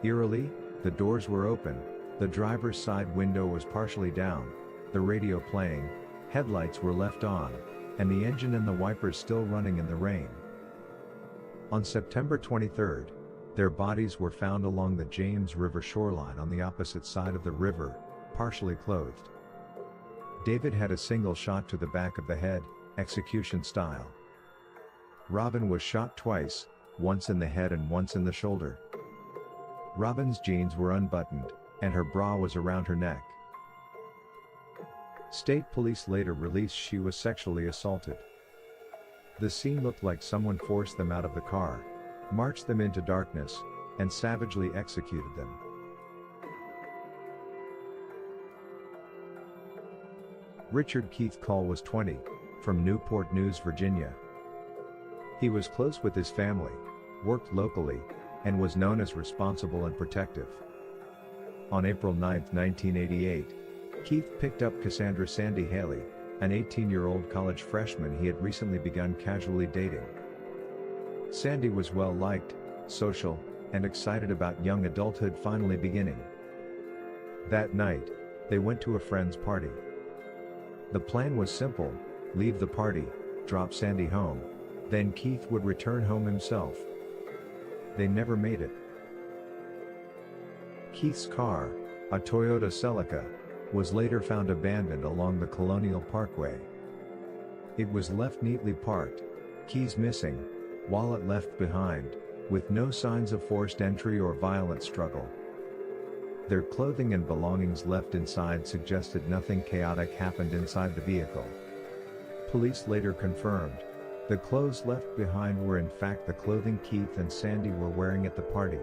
Eerily, the doors were open, the driver's side window was partially down, the radio playing, headlights were left on, and the engine and the wipers still running in the rain. On September 23rd, their bodies were found along the James River shoreline on the opposite side of the river, partially clothed. David had a single shot to the back of the head, execution style. Robin was shot twice, once in the head and once in the shoulder. Robin's jeans were unbuttoned, and her bra was around her neck. State police later released she was sexually assaulted. The scene looked like someone forced them out of the car, marched them into darkness, and savagely executed them. Richard Keith Call was 20, from Newport News, Virginia. He was close with his family, worked locally, and was known as responsible and protective. On April 9, 1988, Keith picked up Cassandra Sandy Haley, an 18-year-old college freshman he had recently begun casually dating. Sandy was well-liked, social, and excited about young adulthood finally beginning. That night, they went to a friend's party. The plan was simple: leave the party, drop Sandy home, then Keith would return home himself. They never made it. Keith's car, a Toyota Celica, was later found abandoned along the Colonial Parkway. It was left neatly parked, keys missing, wallet left behind, with no signs of forced entry or violent struggle. Their clothing and belongings left inside suggested nothing chaotic happened inside the vehicle. Police later confirmed, the clothes left behind were in fact the clothing Keith and Sandy were wearing at the party.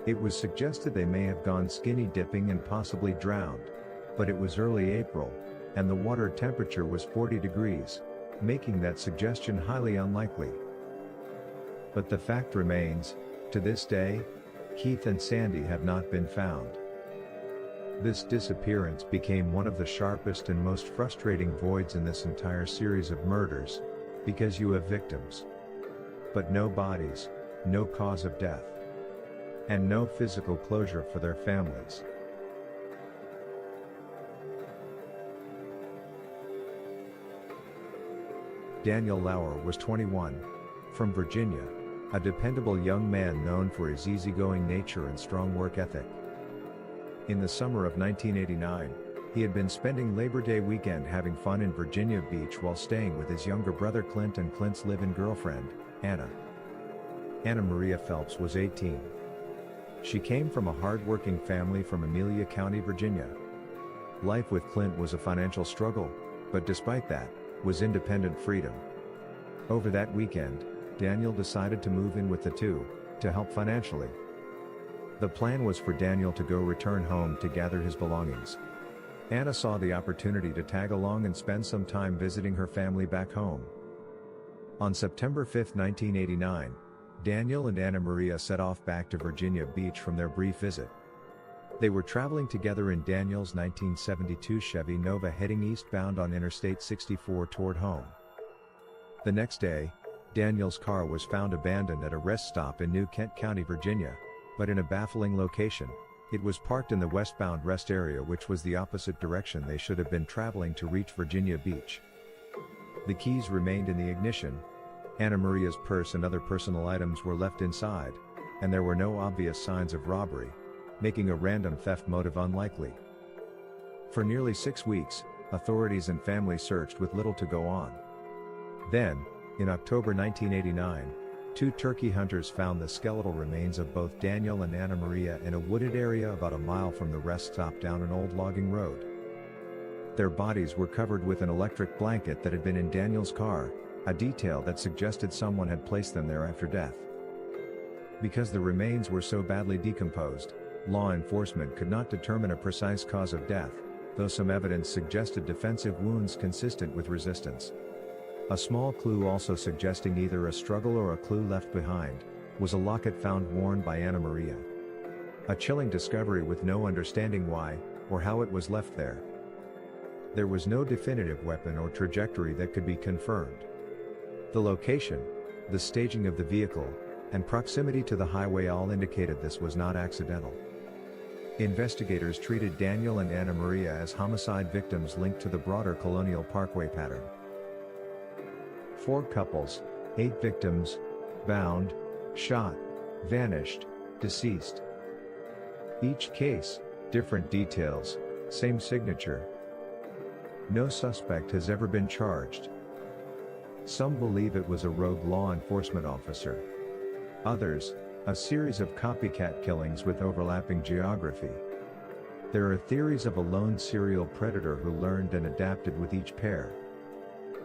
It was suggested they may have gone skinny dipping and possibly drowned, but it was early April, and the water temperature was 40 degrees, making that suggestion highly unlikely. But the fact remains, to this day, Keith and Sandy have not been found. This disappearance became one of the sharpest and most frustrating voids in this entire series of murders, because you have victims, but no bodies, no cause of death, and no physical closure for their families. Daniel Lauer was 21, from Virginia, a dependable young man known for his easygoing nature and strong work ethic. In the summer of 1989, he had been spending Labor Day weekend having fun in Virginia Beach while staying with his younger brother Clint and Clint's live-in girlfriend, Anna. Anna Maria Phelps was 18. She came from a hard-working family from Amelia County, Virginia. Life with Clint was a financial struggle, but despite that, was independent freedom. Over that weekend, Daniel decided to move in with the two, to help financially. The plan was for Daniel to go return home to gather his belongings. Anna saw the opportunity to tag along and spend some time visiting her family back home. On September 5, 1989, Daniel and Anna Maria set off back to Virginia Beach from their brief visit. They were traveling together in Daniel's 1972 Chevy Nova heading eastbound on Interstate 64 toward home. The next day, Daniel's car was found abandoned at a rest stop in New Kent County, Virginia, but in a baffling location. It was parked in the westbound rest area, which was the opposite direction they should have been traveling to reach Virginia Beach. The keys remained in the ignition. Anna Maria's purse and other personal items were left inside, and there were no obvious signs of robbery, making a random theft motive unlikely. For nearly 6 weeks, authorities and family searched with little to go on. Then, in October 1989, 2 turkey hunters found the skeletal remains of both Daniel and Anna Maria in a wooded area about a mile from the rest stop down an old logging road. Their bodies were covered with an electric blanket that had been in Daniel's car, a detail that suggested someone had placed them there after death. Because the remains were so badly decomposed, law enforcement could not determine a precise cause of death, though some evidence suggested defensive wounds consistent with resistance. A small clue also suggesting either a struggle or a clue left behind, was a locket found worn by Anna Maria. A chilling discovery with no understanding why, or how it was left there. There was no definitive weapon or trajectory that could be confirmed. The location, the staging of the vehicle, and proximity to the highway all indicated this was not accidental. Investigators treated Daniel and Anna Maria as homicide victims linked to the broader Colonial Parkway pattern. 4 couples, 8 victims, bound, shot, vanished, deceased. Each case, different details, same signature. No suspect has ever been charged. Some believe it was a rogue law enforcement officer. Others, a series of copycat killings with overlapping geography. There are theories of a lone serial predator who learned and adapted with each pair.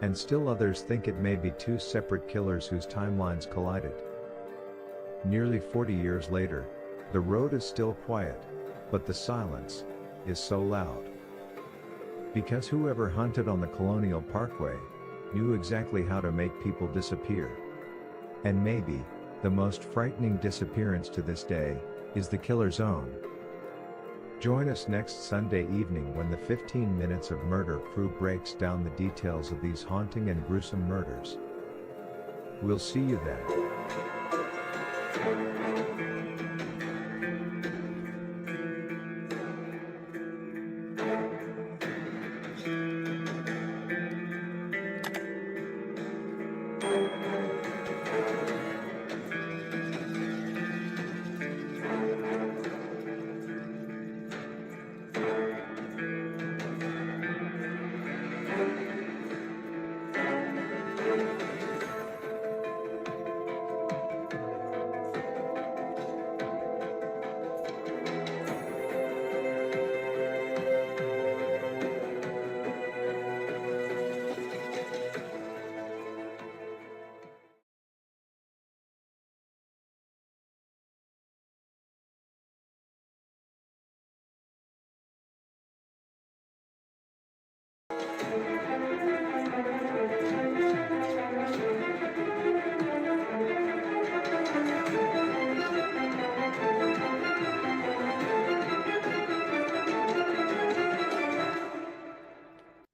And still others think it may be 2 separate killers whose timelines collided. Nearly 40 years later, the road is still quiet, but the silence is so loud. Because whoever hunted on the Colonial Parkway knew exactly how to make people disappear. And maybe, the most frightening disappearance to this day, is the killer's own. Join us next Sunday evening when the 15 Minutes of Murder crew breaks down the details of these haunting and gruesome murders. We'll see you then.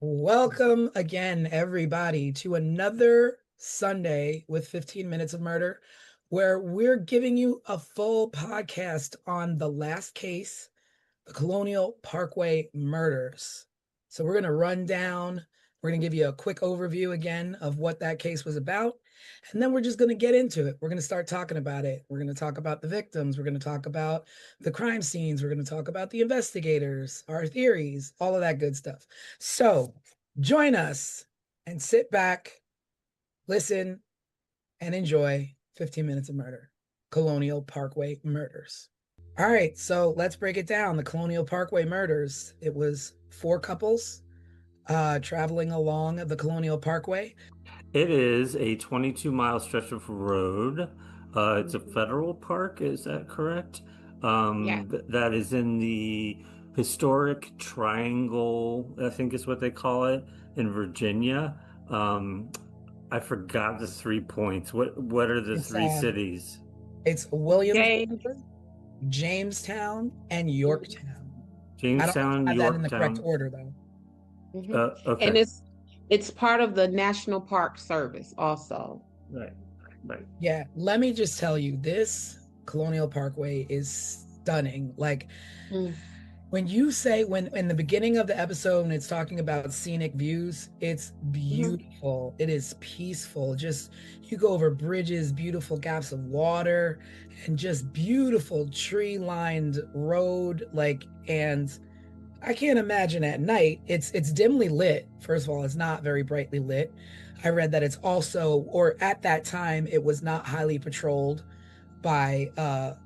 Welcome again, everybody, to another Sunday with 15 Minutes of Murder, where we're giving you a full podcast on the last case, the Colonial Parkway murders. So we're going to run down, we're going to give you a quick overview again of what that case was about, and then we're just going to get into it. We're going to start talking about it. We're going to talk about the victims. We're going to talk about the crime scenes. We're going to talk about the investigators, our theories, all of that good stuff. So join us and sit back, listen, and enjoy 15 Minutes of Murder, Colonial Parkway murders. All right, so let's break it down. The Colonial Parkway murders. It was 4 couples traveling along the Colonial Parkway. It is a 22-mile stretch of road. It's a federal park, is that correct? Yeah. That is in the historic triangle, I think is what they call it, in Virginia. I forgot the 3 points. What are the It's, 3 cities? It's Williamsburg, James. Jamestown, and Yorktown. Jamestown, I don't have that in the correct Yorktown. order, though. Mhm. Okay. And it's part of the National Park Service also. Right. Right. Yeah, let me just tell you, this Colonial Parkway is stunning. Like Mm, when you say, when in the beginning of the episode, when it's talking about scenic views, it's mhm, beautiful. It is peaceful. Just you go over bridges, beautiful gaps of water, and just beautiful tree-lined road. Like, and I can't imagine at night. It's dimly lit. First of all, it's not very brightly lit. I read that it's also, or at that time, it was not highly patrolled by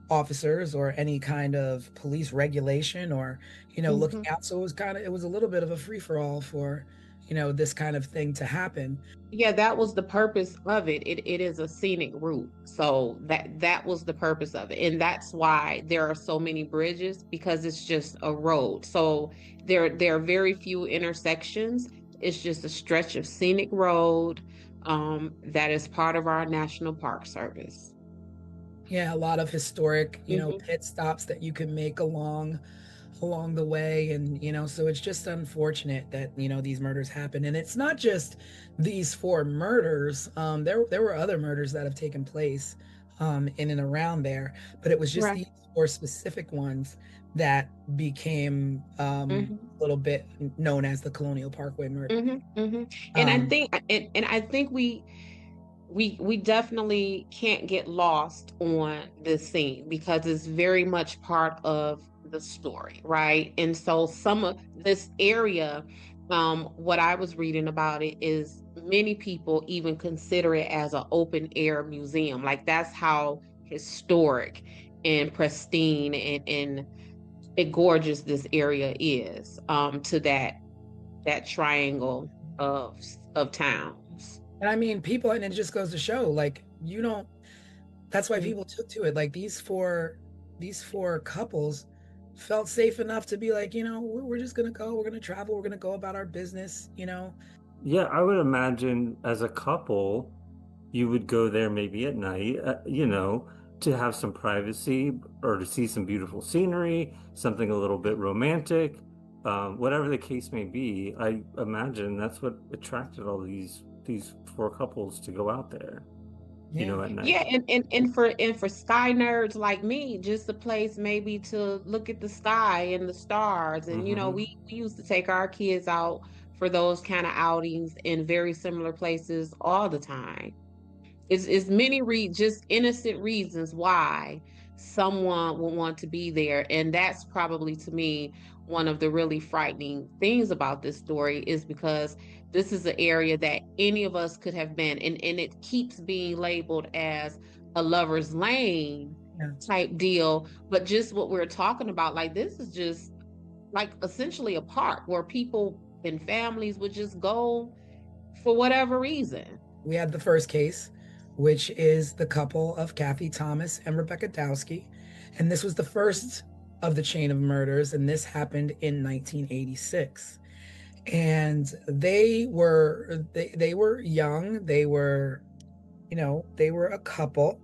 officers or any kind of police regulation or, looking mhm. out. So it was a little bit of a free for all for, this kind of thing to happen. Yeah, that was the purpose of it. It is a scenic route. So that was the purpose of it. And that's why there are so many bridges, because it's just a road. So there are very few intersections. It's just a stretch of scenic road that is part of our National Park Service. Yeah, a lot of historic, Hmm. pit stops that you can make along the way. And so it's just unfortunate that these murders happen. And it's not just these four murders. There were other murders that have taken place in and around there, but it was just Right. these four specific ones that became Hmm. a little bit known as the Colonial Parkway murders. Hmm. Hmm. And I um think and I think we definitely can't get lost on this scene because it's very much part of the story, right? And so some of this area, what I was reading about it is many people even consider it as an open air museum. Like that's how historic and pristine and gorgeous this area is, to that triangle of of towns. and I mean, people, and it just goes to show, like, you don't that's why Mm. people took to it. Like these four couples felt safe enough to be like, we're just gonna go, we're gonna travel, we're gonna go about our business. Yeah, I would imagine as a couple, you would go there maybe at night, to have some privacy or to see some beautiful scenery, something a little bit romantic, whatever the case may be. I imagine that's what attracted all these four couples to go out there, Yeah. at night. Yeah, and for sky nerds like me, just a place maybe to look at the sky and the stars. And Hmm. we used to take our kids out for those kind of outings in very similar places all the time. It's many just innocent reasons why someone would want to be there. And that's probably to me one of the really frightening things about this story is because this is an area that any of us could have been. And it keeps being labeled as a lover's lane Yeah. type deal. But just what we're talking about, like this is just like essentially a park where people and families would just go for whatever reason. We had the first case, which is the couple of Kathy Thomas and Rebecca Dowski. And this was the first of the chain of murders, and this happened in 1986. And they were young. They were a couple.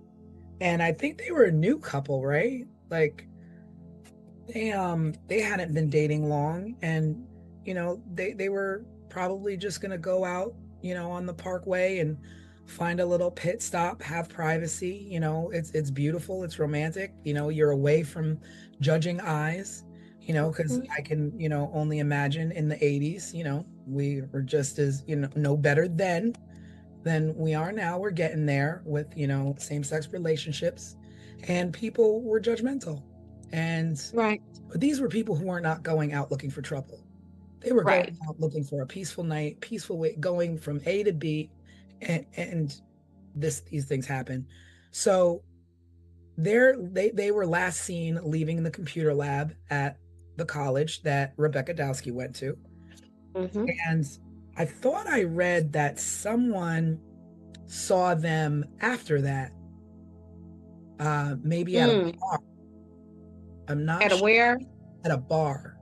And I think they were a new couple, right? Like they hadn't been dating long, and they were probably just gonna go out, on the parkway and find a little pit stop, have privacy. It's beautiful, it's romantic. You're away from judging eyes. Because I can, only imagine in the 80s, we were just as, no better then than we are now. We're getting there with, same-sex relationships, and people were judgmental. And Right. but these were people who were not going out looking for trouble. They were going Right. out looking for a peaceful night, peaceful way, going from A to B, and these things happen. So they were last seen leaving the computer lab at the college that Rebecca Dowski went to. Hmm. And I thought I read that someone saw them after that, maybe at a Mm. bar. I'm not At a sure. where? At a bar.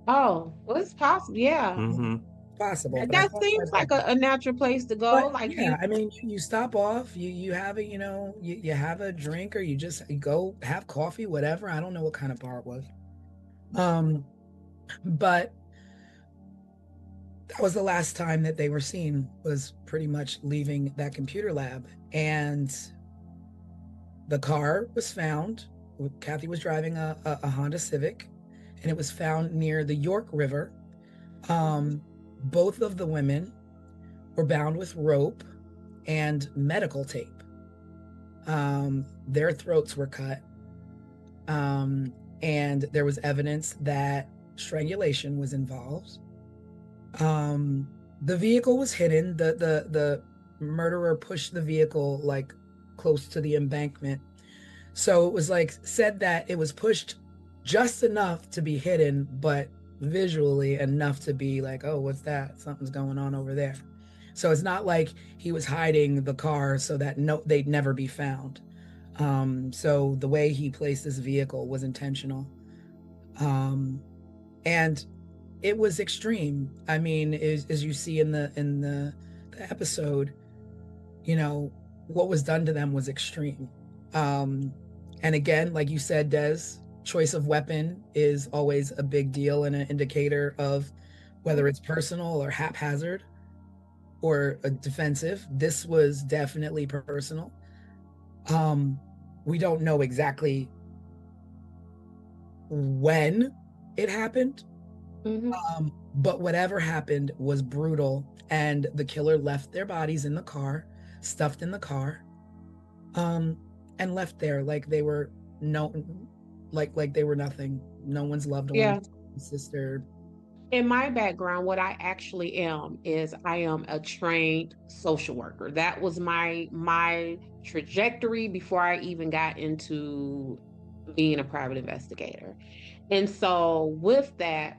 Oh, well, it's possible. Yeah. Hmm. Possible, but I That thought I seems read like that. a natural place to go. But Like yeah, you, I mean, you stop off, you have a, you have a drink, or you go have coffee, whatever. I don't know what kind of bar it was. Um, but that was the last time that they were seen, was pretty much leaving that computer lab. And the car was found. Kathy was driving a Honda Civic, and it was found near the York River. Both of the women were bound with rope and medical tape. Their throats were cut. And there was evidence that strangulation was involved. The vehicle was hidden. The murderer pushed the vehicle like close to the embankment. So it was like said that it was pushed just enough to be hidden, but visually enough to be like, oh, what's that? Something's going on over there. So it's not like he was hiding the car so that they'd never be found. So the way he placed this vehicle was intentional. And it was extreme. I mean, as you see in the episode, you know, what was done to them was extreme. And again, like you said, Des, choice of weapon is always a big deal and an indicator of whether it's personal or haphazard or defensive. This was definitely personal. We don't know exactly when it happened, but whatever happened was brutal, and the killer left their bodies in the car, stuffed in the car, and left there like they were like they were nothing. No one's loved one, sister. In my background, what I actually am is I am a trained social worker. That was my trajectory before I even got into being a private investigator. And so with that,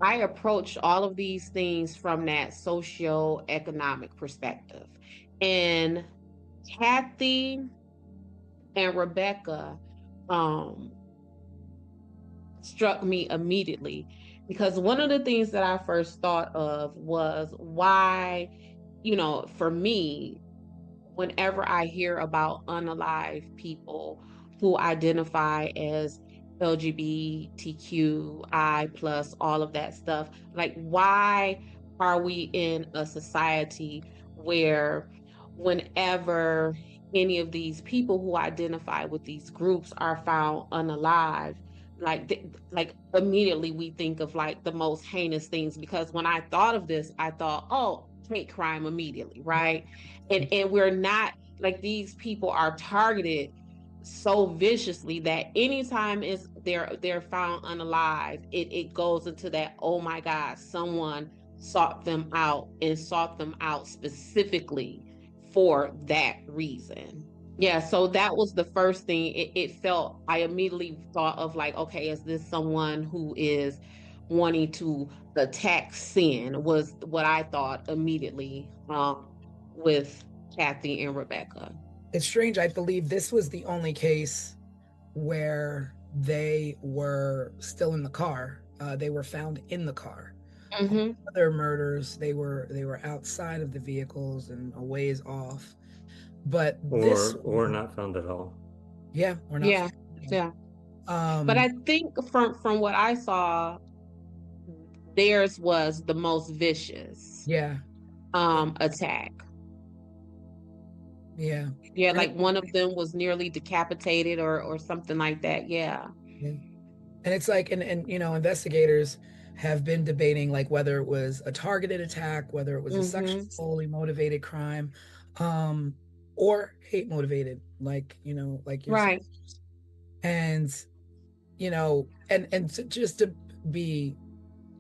I approached all of these things from that socio-economic perspective. And Kathy and Rebecca struck me immediately, because one of the things that I first thought of was why, you know, for me, whenever I hear about unalive people who identify as LGBTQI plus all of that stuff, like why are we in a society where whenever any of these people who identify with these groups are found unalive, like immediately we think of like the most heinous things? Because when I thought of this, I thought, oh, hate crime immediately, right? And we're not, like, these people are targeted so viciously that anytime they're found unalive, it goes into that, oh my God, someone sought them out and sought them out specifically for that reason. Yeah, so that was the first thing. It felt, I immediately thought of like, okay, is this someone who is wanting to attack sin, was what I thought immediately with Kathy and Rebecca. It's strange. I believe this was the only case where they were still in the car. They were found in the car. Other murders, they were outside of the vehicles and a ways off. But or not found at all. Yeah, or not. Yeah. But I think from what I saw, theirs was the most vicious. Attack. Yeah, like one of them was nearly decapitated or something like that. Yeah. And it's like, and you know, investigators have been debating like whether it was a targeted attack, whether it was a sexually motivated crime, or hate motivated, like, you know, like you're right. And you know, and just to be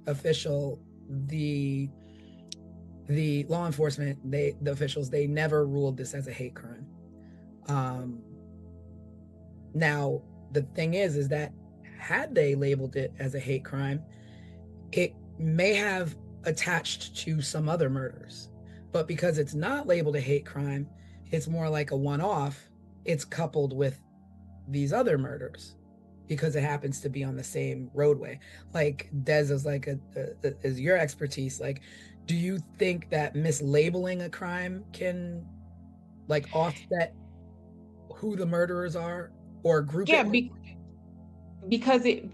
official, the law enforcement, the officials, they never ruled this as a hate crime. Now the thing is that had they labeled it as a hate crime, it may have attached to some other murders. But because it's not labeled a hate crime, it's more like a one-off. It's coupled with these other murders because it happens to be on the same roadway. Like Des is like is your expertise. Like, do you think that mislabeling a crime can like offset who the murderers are or group it? because it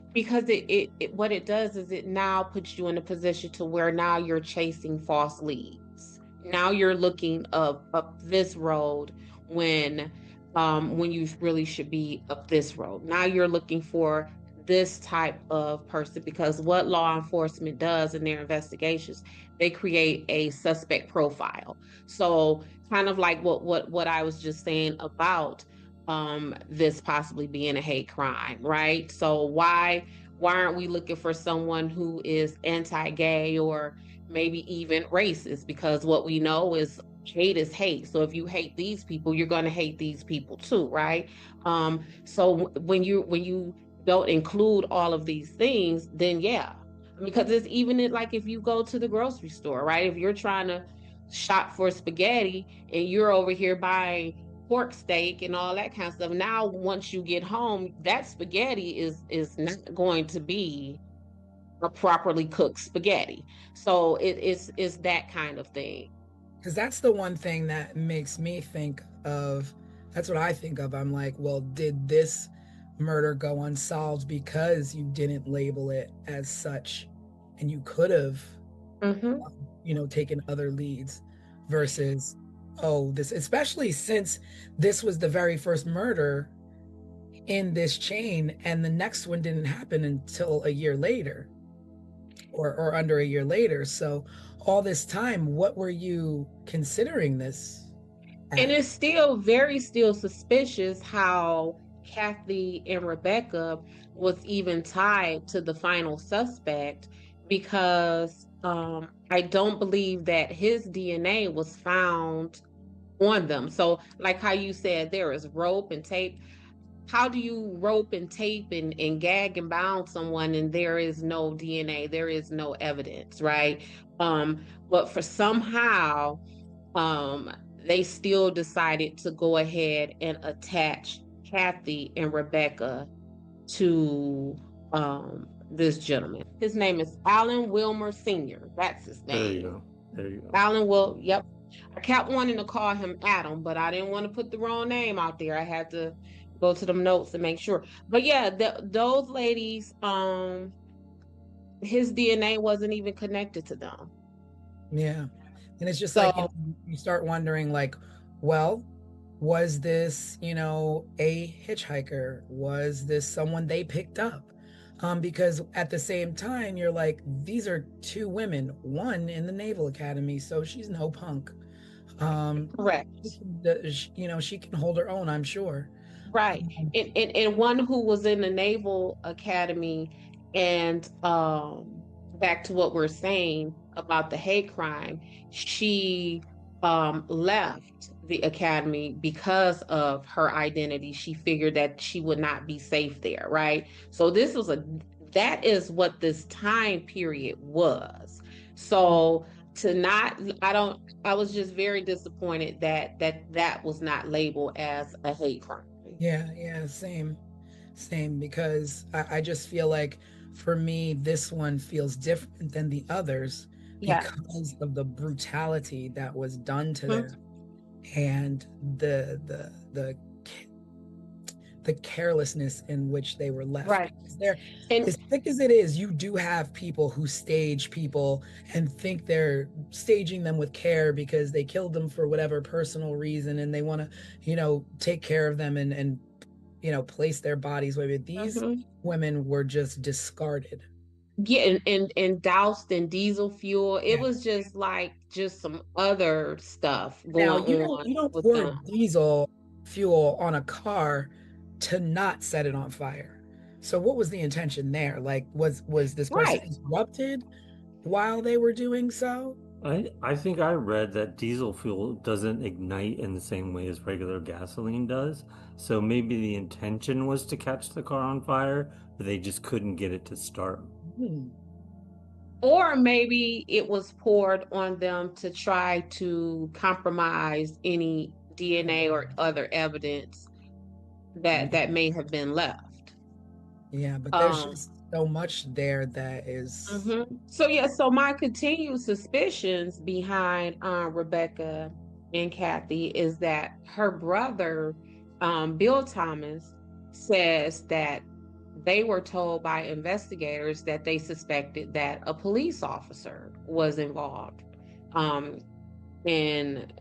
what it does is it now puts you in a position to where now you're chasing false leads. Now you're looking up this road when when you really should be up this road. Now you're looking for this type of person, because what law enforcement does in their investigations, they create a suspect profile. So kind of like what I was just saying about this possibly being a hate crime, right? So why aren't we looking for someone who is anti-gay or maybe even racist? Because what we know is hate is hate. So if you hate these people, you're going to hate these people too, right? So when you don't include all of these things, then yeah, because it's even like if you go to the grocery store, right? If you're trying to shop for spaghetti and you're over here buying pork steak and all that kind of stuff. Now, once you get home, that spaghetti is not going to be a properly cooked spaghetti. So it's that kind of thing. Because that's the one thing that makes me think of, that's what I think of. I'm like, well, did this murder go unsolved because you didn't label it as such, and you could have, taken other leads versus, oh, this, especially since this was the very first murder in this chain, and the next one didn't happen until a year later, or under a year later. So all this time, what were you considering this And as? it's still suspicious how Kathy and Rebecca was even tied to the final suspect, because I don't believe that his DNA was found on them. So, like how you said, there is rope and tape. How do you rope and tape and gag and bound someone and there is no DNA, there is no evidence, right? But for somehow, um, they still decided to go ahead and attach Kathy and Rebecca to this gentleman. His name is Alan Wilmer Sr. That's his There you name. go. There you go. Alan Will, yep. I kept wanting to call him Adam, but I didn't want to put the wrong name out there. I had to go to them notes to make sure. But yeah, those ladies, his DNA wasn't even connected to them. Yeah. And it's just like, So you start wondering, like, well, was this, a hitchhiker? Was this someone they picked up? Because at the same time, you're like, these are two women, one in the Naval Academy, so she's no punk. correct. She can hold her own, I'm sure. Right. And one who was in the Naval Academy, and back to what we're saying about the hate crime, she left the academy because of her identity. She figured that she would not be safe there, right? So that is what this time period was. So to not, I was just very disappointed that was not labeled as a hate crime. Yeah, same, because I just feel like, for me, this one feels different than the others Yeah. because of the brutality that was done to Mhm. them, and the carelessness in which they were left. Right. Because they're, And as thick as it is, you do have people who stage people and think they're staging them with care because they killed them for whatever personal reason, and they want to, take care of them and place their bodies where these women were just discarded. yeah, and doused in diesel fuel. It Yeah. was just like just some other stuff Now, going on you don't with pour them. diesel fuel on a car to not set it on fire. So what was the intention there? Like, was this person Right. interrupted while they were doing so? I think I read that diesel fuel doesn't ignite in the same way as regular gasoline does. So maybe the intention was to catch the car on fire, but they just couldn't get it to start. Or maybe it was poured on them to try to compromise any DNA or other evidence that may have been left. Yeah, but there's just so much there that is. So my continued suspicions behind Rebecca and Kathy is that her brother, Bill Thomas, says that they were told by investigators that they suspected that a police officer was involved in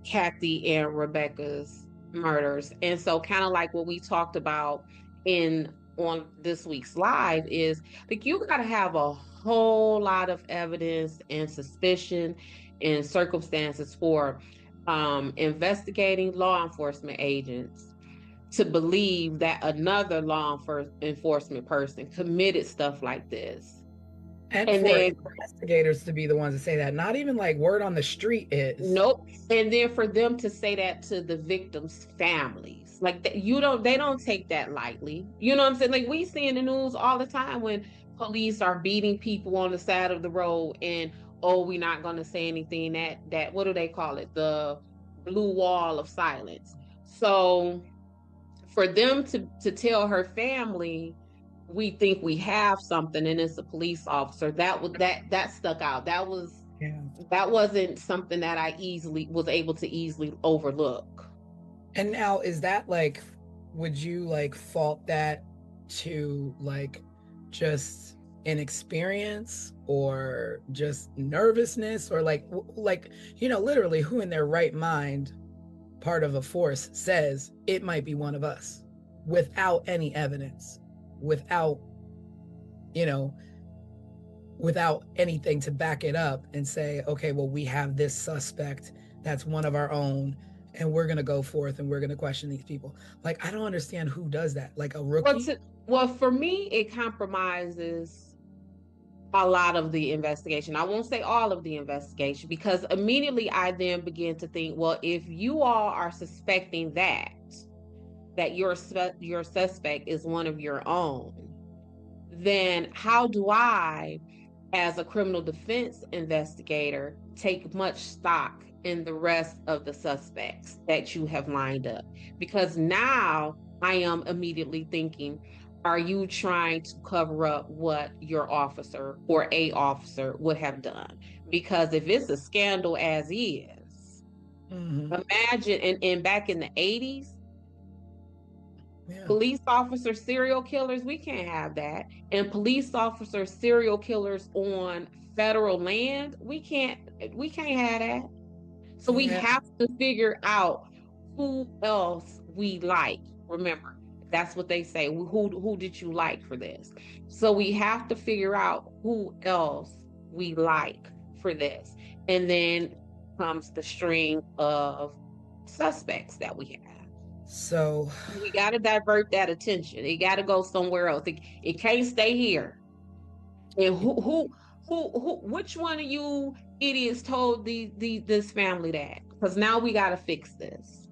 Kathy and Rebecca's murders. And so kind of like what we talked about in on this week's live is like you got to have a whole lot of evidence and suspicion and circumstances for investigating law enforcement agents to believe that another enforcement person committed stuff like this. And And for then investigators to be the ones to say that, not even like word on the street is. nope. And then for them to say that to the victims' families, like that, they don't take that lightly. You know what I'm saying? Like we see in the news all the time when police are beating people on the side of the road, and oh, we're not going to say anything. That what do they call it? The blue wall of silence. So for them to tell her family, we think we have something, and it's a police officer. That stuck out. Yeah. That wasn't something that I was able to easily overlook. And now, is that like, would you like fault that to like just inexperience or just nervousness, or like literally, who in their right mind, part of a force, says it might be one of us without any evidence, without without anything to back it up and say, okay, well, we have this suspect that's one of our own, and we're going to go forth and we're going to question these people. Like, I don't understand who does that. Like a rookie? Well, for me, it compromises a lot of the investigation. I won't say all of the investigation, because immediately I then begin to think, well, if you all are suspecting that your suspect is one of your own, then how do I, as a criminal defense investigator, take much stock in the rest of the suspects that you have lined up? Because now I am immediately thinking, are you trying to cover up what your officer or a officer would have done? Because if it's a scandal as is, imagine, and back in the 80s, police officer serial killers, we can't have that. And police officer serial killers on federal land, we can't have that. So we have to figure out who else we like. Remember, that's what they say. Who did you like for this? So we have to figure out who else we like for this. And then comes the string of suspects that we have. So we got to divert that attention. It got to go somewhere else. It can't stay here. And which one of you idiots told this family that? Because now we got to fix this.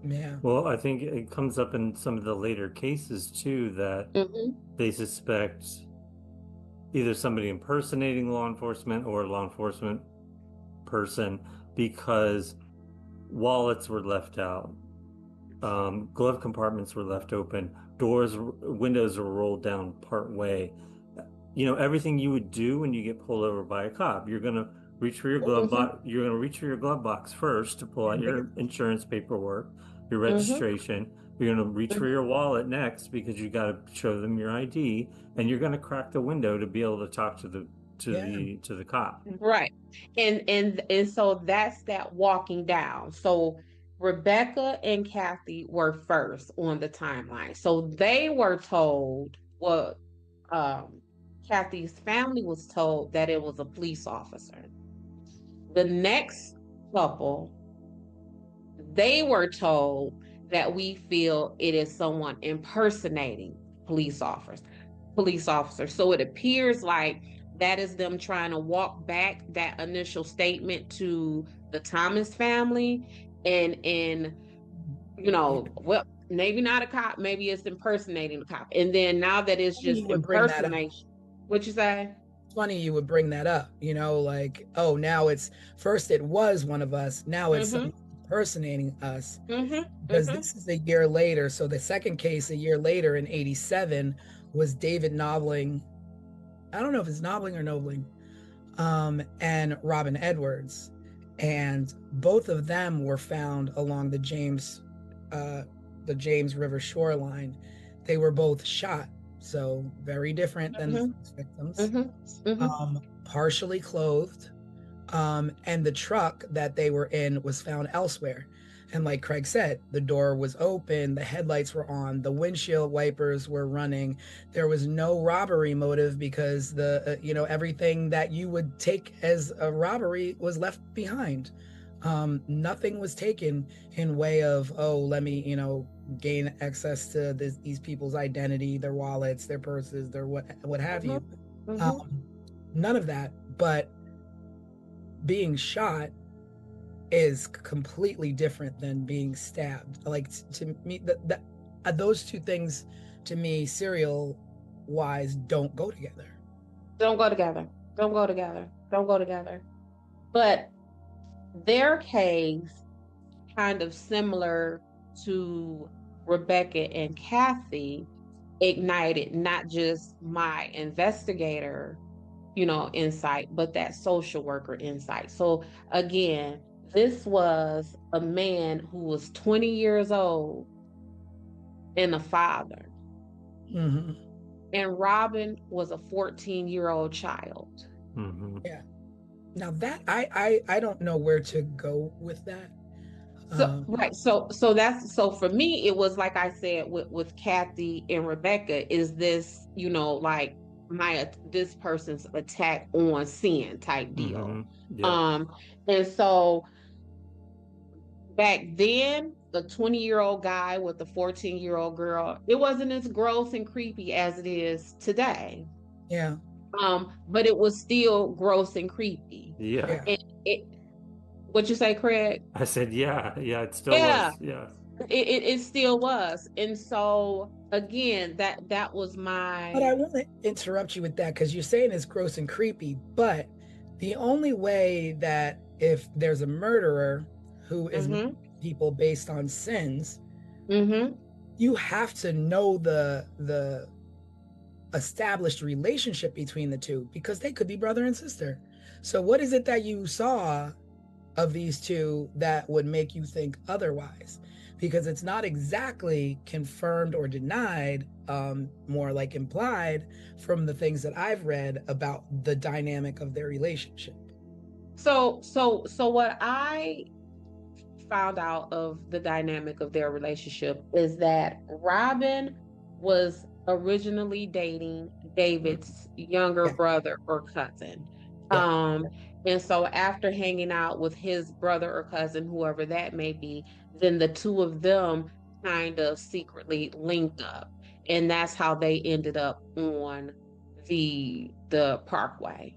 Yeah. Well, I think it comes up in some of the later cases too that they suspect either somebody impersonating law enforcement or a law enforcement person because wallets were left out. Glove compartments were left open, windows were rolled down part way. Everything you would do when you get pulled over by a cop, you're gonna reach for your glove box. You're gonna reach for your glove box first to pull out your insurance paperwork, your registration. You're gonna reach for your wallet next because you got to show them your ID, and you're gonna crack the window to be able to talk to the cop. Right, and so that's that walking down. So Rebecca and Kathy were first on the timeline. So they were told Kathy's family was told that it was a police officer. The next couple, they were told that we feel it is someone impersonating police officer. So it appears like that is them trying to walk back that initial statement to the Thomas family and well, maybe not a cop, maybe it's impersonating a cop. And then now that it's just impersonation. What you say? It's funny you would bring that up, like, oh, now it was one of us. Now it's someone impersonating us. Because this is a year later. So the second case a year later in 87 was David Knobling. I don't know if it's Knobling or Nobling. And Robin Edwards. And both of them were found along the James River shoreline. They were both shot, so very different than the first victims. Partially clothed, and the truck that they were in was found elsewhere. And like Craig said, the door was open, the headlights were on, the windshield wipers were running. There was no robbery motive because the everything that you would take as a robbery was left behind. Nothing was taken in way of, oh, let me gain access to these people's identity, their wallets, their purses, their what have you. None of that. But being shot is completely different than being stabbed. Like, to me, those two things, to me, serial wise, don't go together. Don't go together. Don't go together. Don't go together. But their case, kind of similar to Rebecca and Kathy, ignited not just my investigator, insight, but that social worker insight. So again, this was a man who was 20 years old and a father. And Robin was a 14-year-old child. Yeah. Now that I don't know where to go with that. So right. So for me, it was like I said with Kathy and Rebecca, is this, like this person's attack on sin type deal. And so back then, the 20-year-old guy with the 14-year-old girl, it wasn't as gross and creepy as it is today. Yeah. But it was still gross and creepy. Yeah. What'd you say, Craig? I said, yeah, it still was. Yeah. It still was. And so again, that was my. But I want to interrupt you with that, because you're saying it's gross and creepy, but the only way that if there's a murderer who is murdering people based on sins, you have to know the established relationship between the two, because they could be brother and sister. So what is it that you saw of these two that would make you think otherwise? Because it's not exactly confirmed or denied, more like implied from the things that I've read about the dynamic of their relationship. So what I found out of the dynamic of their relationship is that Robin was originally dating David's younger brother or cousin. And so after hanging out with his brother or cousin, whoever that may be, then the two of them kind of secretly linked up. And that's how they ended up on the parkway.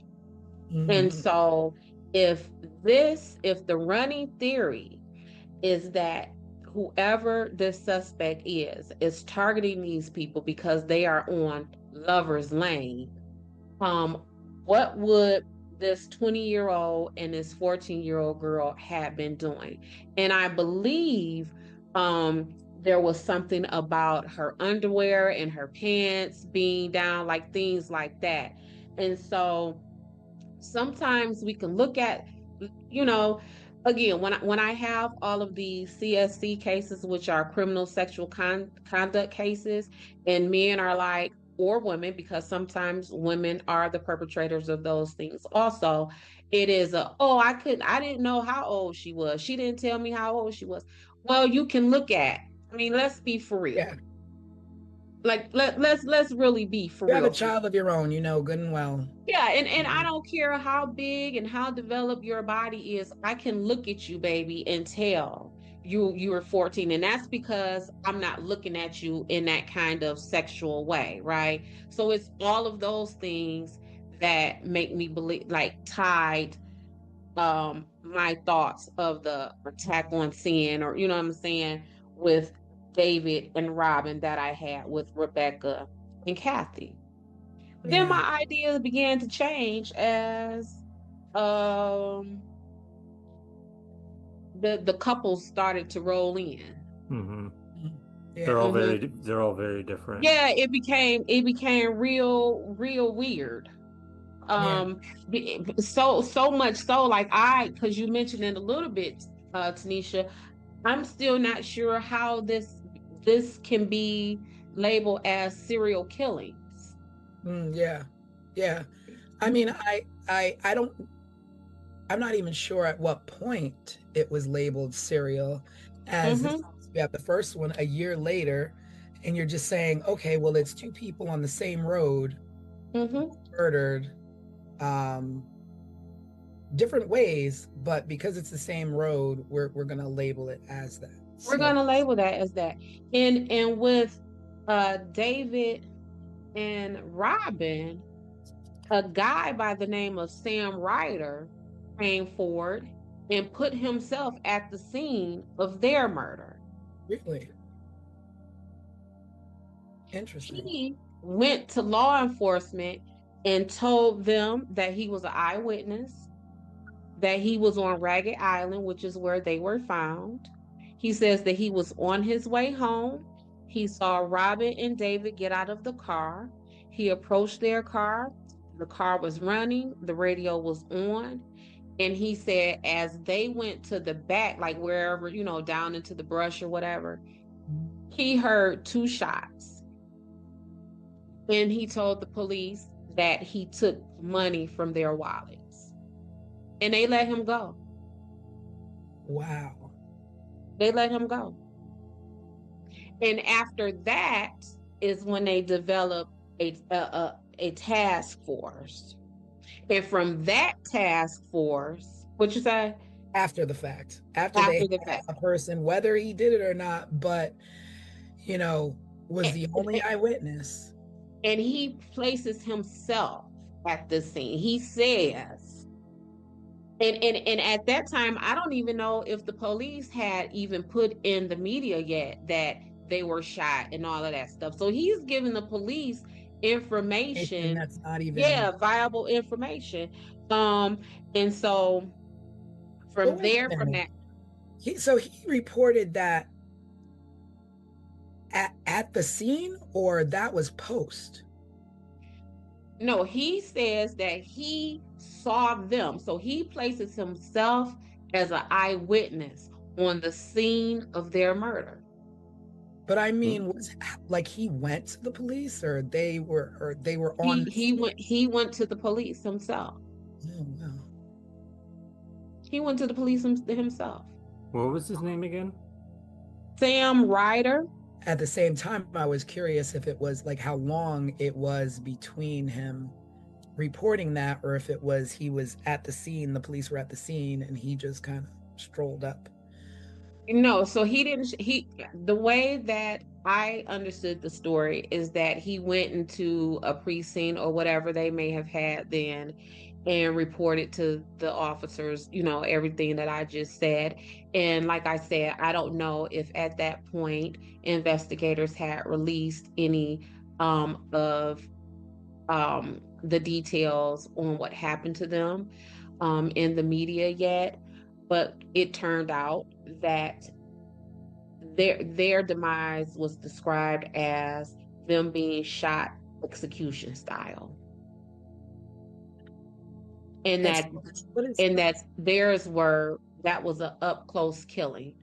And so if the running theory is that whoever this suspect is targeting these people because they are on Lover's Lane, what would this 20-year-old and this 14-year-old girl have been doing? And I believe there was something about her underwear and her pants being down, like things like that. And so sometimes we can look at, again, when I have all of these CSC cases, which are criminal sexual conduct cases, and men are like, or women, because sometimes women are the perpetrators of those things also, it is I didn't know how old she was. She didn't tell me how old she was. Well, you can look at, let's be for real. Yeah. Like let's really be for real. You have a child of your own, good and well. Yeah, and I don't care how big and how developed your body is. I can look at you, baby, and tell you were 14, and that's because I'm not looking at you in that kind of sexual way, right? So it's all of those things that make me believe, like, tied my thoughts of the attack on sin, or what I'm saying, with David and Robin that I had with Rebecca and Kathy. Then my ideas began to change as the couples started to roll in. Yeah. They're all very different. Yeah, it became real weird. So much so, like, because you mentioned it a little bit, Tanisha, I'm still not sure how this can be labeled as serial killings. Yeah. I mean, I don't. I'm not even sure at what point it was labeled serial, as Mhm. you have the first one a year later, and you're just saying, okay, well, it's two people on the same road Mhm. murdered, um, different ways, but because it's the same road, we're gonna label it as that. We're So gonna label that as that. And with David and Robin, a guy by the name of Sam Ryder came forward and put himself at the scene of their murder. really interesting. He went to law enforcement and told them that he was an eyewitness, that he was on Ragged Island, which is where they were found. He says that he was on his way home. He saw Robin and David get out of the car. He approached their car. The car was running, the radio was on. And he said, as they went to the back, like wherever, down into the brush or whatever, he heard two shots. And he told the police that he took money from their wallets. And they let him go. Wow. They let him go. And after that is when they developed a task force. And from that task force, what you say? After the fact, after they After the had fact. a person, whether he did it or not, but was the only eyewitness. And he places himself at the scene. He says, and at that time, I don't even know if the police had even put in the media yet that they were shot and all of that stuff. So he's giving the police information, That's not even. viable information. And so But from wait a there, from minute. that, So he reported that at the scene, or that was post? no, he says that he saw them. So he places himself as an eyewitness on the scene of their murder. But I mean, was like he went to the police, or they were on. He went to the police himself. Oh, wow. He went to the police himself. What was his name again? Sam Ryder. At the same time, I was curious if it was like how long it was between him reporting that, or if it was he was at the scene, the police were at the scene, and he just kind of strolled up. No, so he didn't. The way that I understood the story is that he went into a precinct or whatever they may have had then and reported to the officers, everything that I just said. And like I said, I don't know if at that point investigators had released any of the details on what happened to them in the media yet. But it turned out that their demise was described as them being shot execution style, and that that was an up close killing.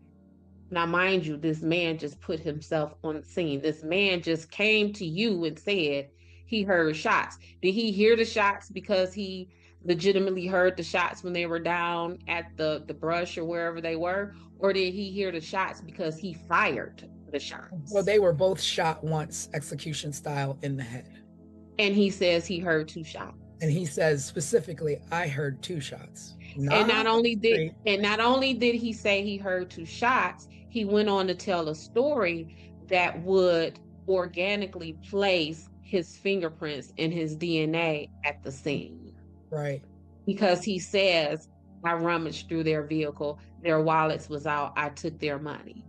Now, mind you, this man just put himself on the scene. This man just came to you and said he heard shots. Did he hear the shots because he legitimately heard the shots when they were down at the brush or wherever they were? Or did he hear the shots because he fired the shots? Well, they were both shot once, execution style, in the head. And he says he heard two shots. And he says specifically, I heard two shots. And not only did he say he heard two shots, he went on to tell a story that would organically place his fingerprints and his DNA at the scene. Right. Because he says, I rummaged through their vehicle, their wallets was out, I took their money.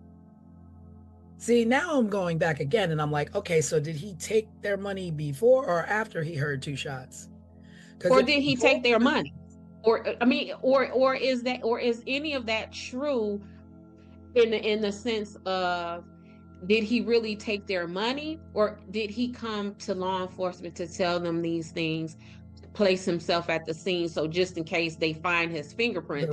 See, now I'm going back again and I'm like, okay, so did he take their money before or after he heard two shots? Or did he take their money? Or is any of that true in the sense of, did he really take their money, or did he come to law enforcement to tell them these things, place himself at the scene, so just in case they find his fingerprints,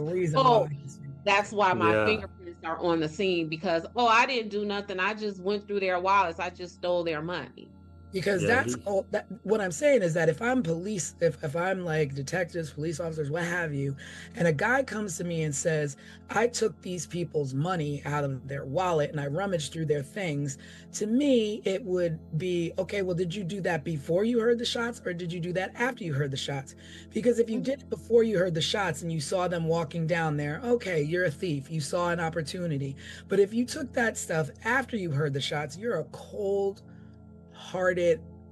That's why my Yeah. fingerprints are on the scene because, oh, I didn't do nothing. I just went through their wallets. I just stole their money. Because Yeah, that's all that what I'm saying is that if I'm police, if I'm like detectives, police officers, what have you, and a guy comes to me and says, I took these people's money out of their wallet and I rummaged through their things, to me it would be, okay, well, did you do that before you heard the shots or did you do that after you heard the shots? Because if you did it before you heard the shots and you saw them walking down there, okay, you're a thief, you saw an opportunity. But if you took that stuff after you heard the shots, you're a cold-hearted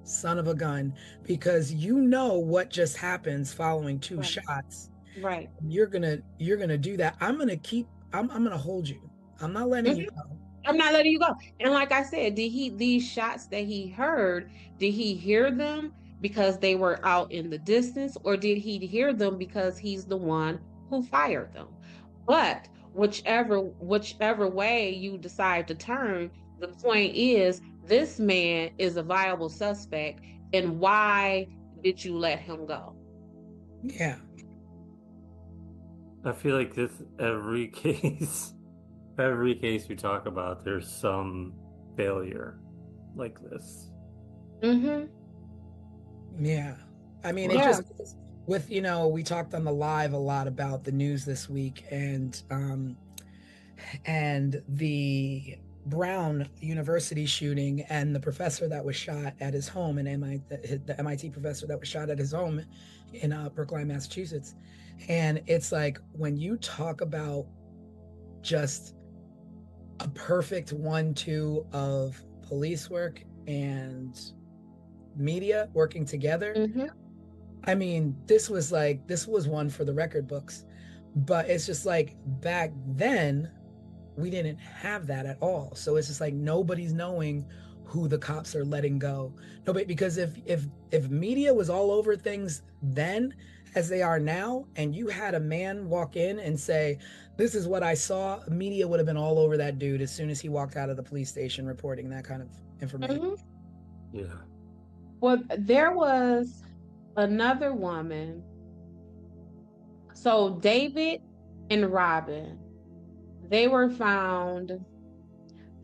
son of a gun, because you know what just happens following two Right. shots. Right. You're gonna do that. I'm gonna hold you. I'm not letting you go. I'm not letting you go. And like I said, these shots that he heard, did he hear them because they were out in the distance, or did he hear them because he's the one who fired them? But whichever way you decide to turn, the point is this man is a viable suspect, and why did you let him go? Yeah. I feel like this every case we talk about, there's some failure like this. Mm-hmm. Yeah. I mean, it Yeah. just with, we talked on the live a lot about the news this week and the Brown University shooting and the professor that was shot at his home in MIT, the MIT professor that was shot at his home in Brookline, Massachusetts. And it's like, when you talk about just a perfect 1-2 of police work and media working together, Mm-hmm. I mean, this was one for the record books. But it's just like, back then we didn't have that at all. So it's just like, nobody's knowing who the cops are letting go. Nobody, because if media was all over things then as they are now, and you had a man walk in and say, this is what I saw, media would have been all over that dude as soon as he walked out of the police station reporting that kind of information. Mm-hmm. Yeah. Well, there was another woman. So David and Robin, they were found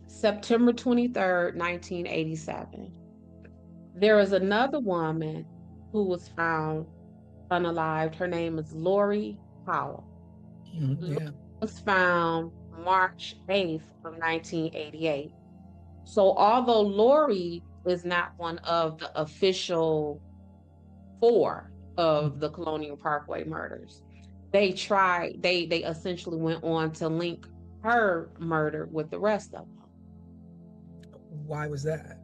September 23rd, 1987. There was another woman who was found unalived. Her name is Lori Powell. Yeah. Was found March 8th of 1988. So although Lori is not one of the official 4 of the Colonial Parkway murders, they essentially went on to link her murder with the rest of them. Why was that?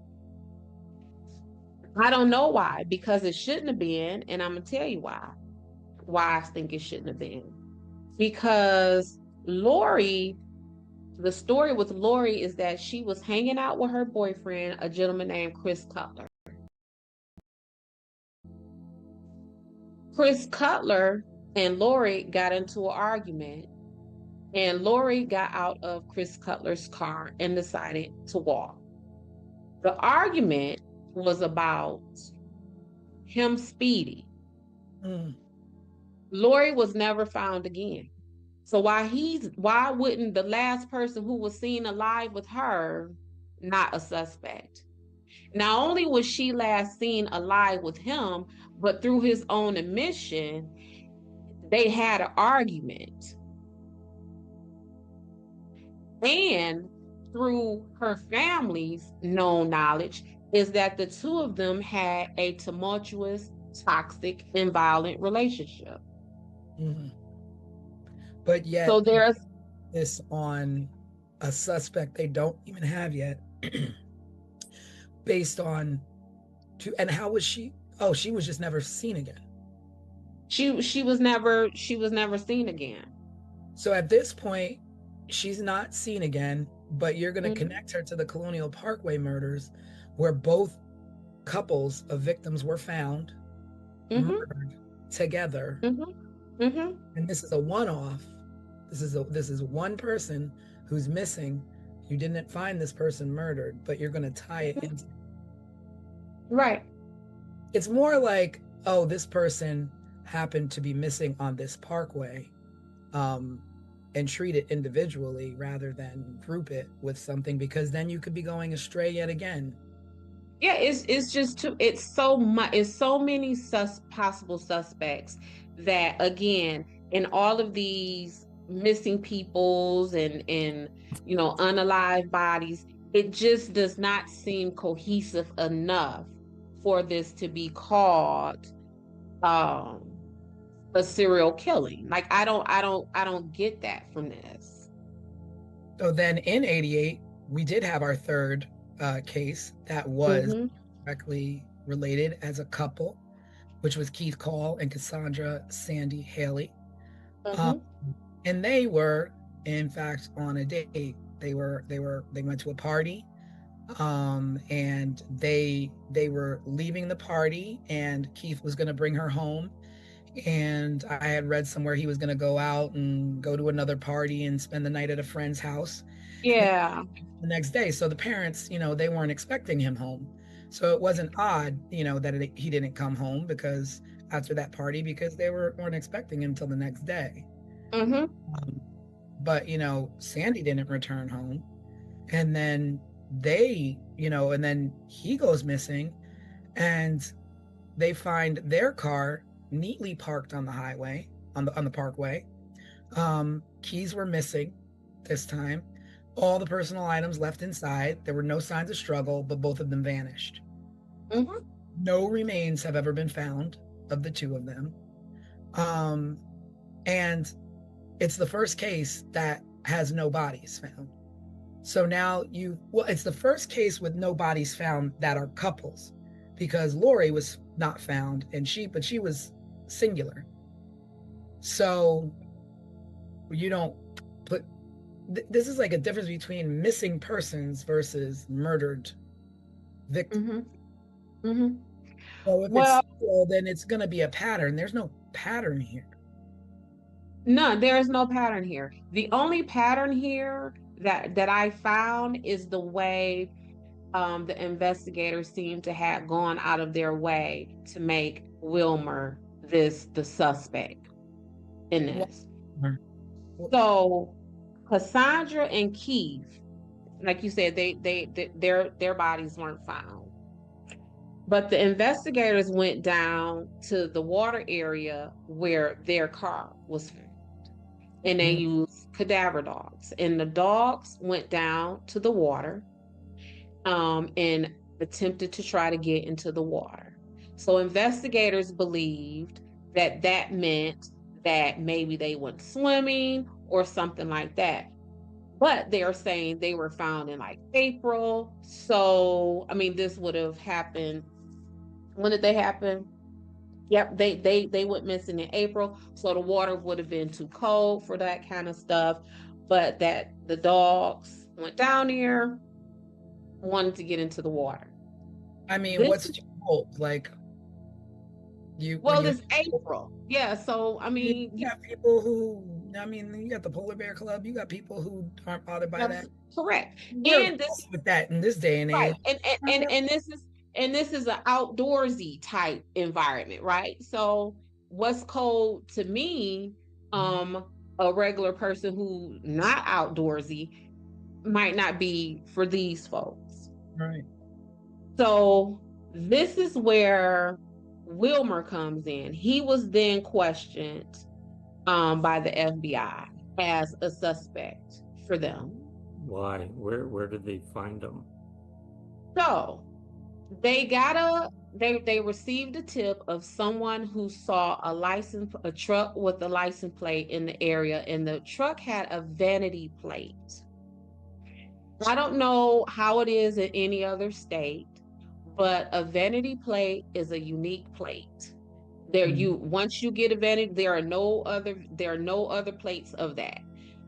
I don't know why, because it shouldn't have been, and I'm gonna tell you why I think it shouldn't have been. Because Lori, the story with Lori is that she was hanging out with her boyfriend, a gentleman named Chris Cutler. Chris Cutler and Lori got into an argument, and Lori got out of Chris Cutler's car and decided to walk. The argument was about him speeding. Lori was never found again. So why wouldn't the last person who was seen alive with her not a suspect? Not only was she last seen alive with him, but through his own admission, they had an argument. And through her family's known knowledge is that the two of them had a tumultuous, toxic, and violent relationship. But yet, so there's this on a suspect they don't even have yet, based on and how was she? Oh, she was just never seen again. She was never seen again. So at this point, she's not seen again, but you're going to connect her to the Colonial Parkway murders, where both couples of victims were found murdered together. And this is a one-off. This is one person who's missing. You didn't find this person murdered, but you're going to tie it into. Right. It's more like, oh, this person happened to be missing on this parkway, and and treat it individually rather than group it with something, because then you could be going astray yet again. Yeah, it's just too, it's so much, it's so many possible suspects that, again, in all of these missing peoples and unalive bodies, it just does not seem cohesive enough for this to be called um a serial killing. Like I don't get that from this. So then in 88, we did have our third case that was Mm-hmm. directly related as a couple, which was Keith Call and Cassandra Sandy Haley. Mm-hmm. And they were, in fact, on a date. They went to a party, and they were leaving the party, and Keith was going to bring her home. And I had read somewhere he was going to go out and go to another party and spend the night at a friend's house Yeah. the next day. So the parents, they weren't expecting him home. So it wasn't odd, that he didn't come home because after that party, because they weren't expecting him till the next day. Mm-hmm. But Sandy didn't return home, and then and then he goes missing, and they find their car neatly parked on the highway, on the parkway. Keys were missing this time. All the personal items left inside. There were no signs of struggle, but both of them vanished. Mm-hmm. No remains have ever been found of the two of them. And it's the first case that has no bodies found. So now it's the first case with no bodies found that are couples, because Lori was not found, but she was singular. So you don't put, this is like a difference between missing persons versus murdered victims. Mm-hmm. Mm-hmm. So if it's single, then it's going to be a pattern. There's no pattern here. No, there is no pattern here. The only pattern here that I found is the way the investigators seem to have gone out of their way to make Wilmer the suspect in this. So Cassandra and Keith, like you said, their bodies weren't found. But the investigators went down to the water area where their car was found. And they used cadaver dogs. And the dogs went down to the water and attempted to try to get into the water. So investigators believed that meant that maybe they went swimming or something like that. But they're saying they were found in like April. So, I mean, this would have happened. When did they happen? Yep, they went missing in April, so the water would have been too cold for that kind of stuff. But that the dogs went down there, wanted to get into the water. I mean, what's too cold? Like it's April. Yeah, so I mean, you got people who, you got the Polar Bear Club. You got people who aren't bothered by that. Correct. And this with that in this day and age, right? And this is an outdoorsy type environment, right? So what's cold to me, a regular person who not outdoorsy might not be for these folks. Right. So this is where Wilmer comes in. He was then questioned by the FBI as a suspect for them. Why? Where did they find him? So they received a tip of someone who saw a truck with a license plate in the area, and the truck had a vanity plate. I don't know how it is in any other state, but a vanity plate is a unique plate. Once you get a vanity, there are no other plates of that.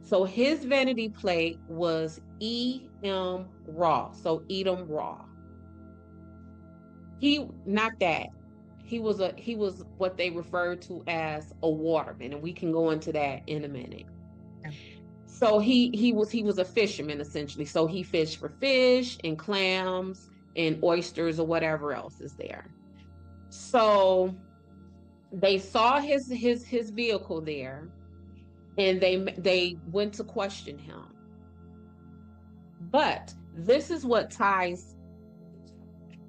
So his vanity plate was E.M. Raw. So Edom Raw. He was what they referred to as a waterman, and we can go into that in a minute. Yeah. So he was a fisherman essentially. So he fished for fish and clams and oysters or whatever else is there. So they saw his vehicle there, and they went to question him. But this is what ties.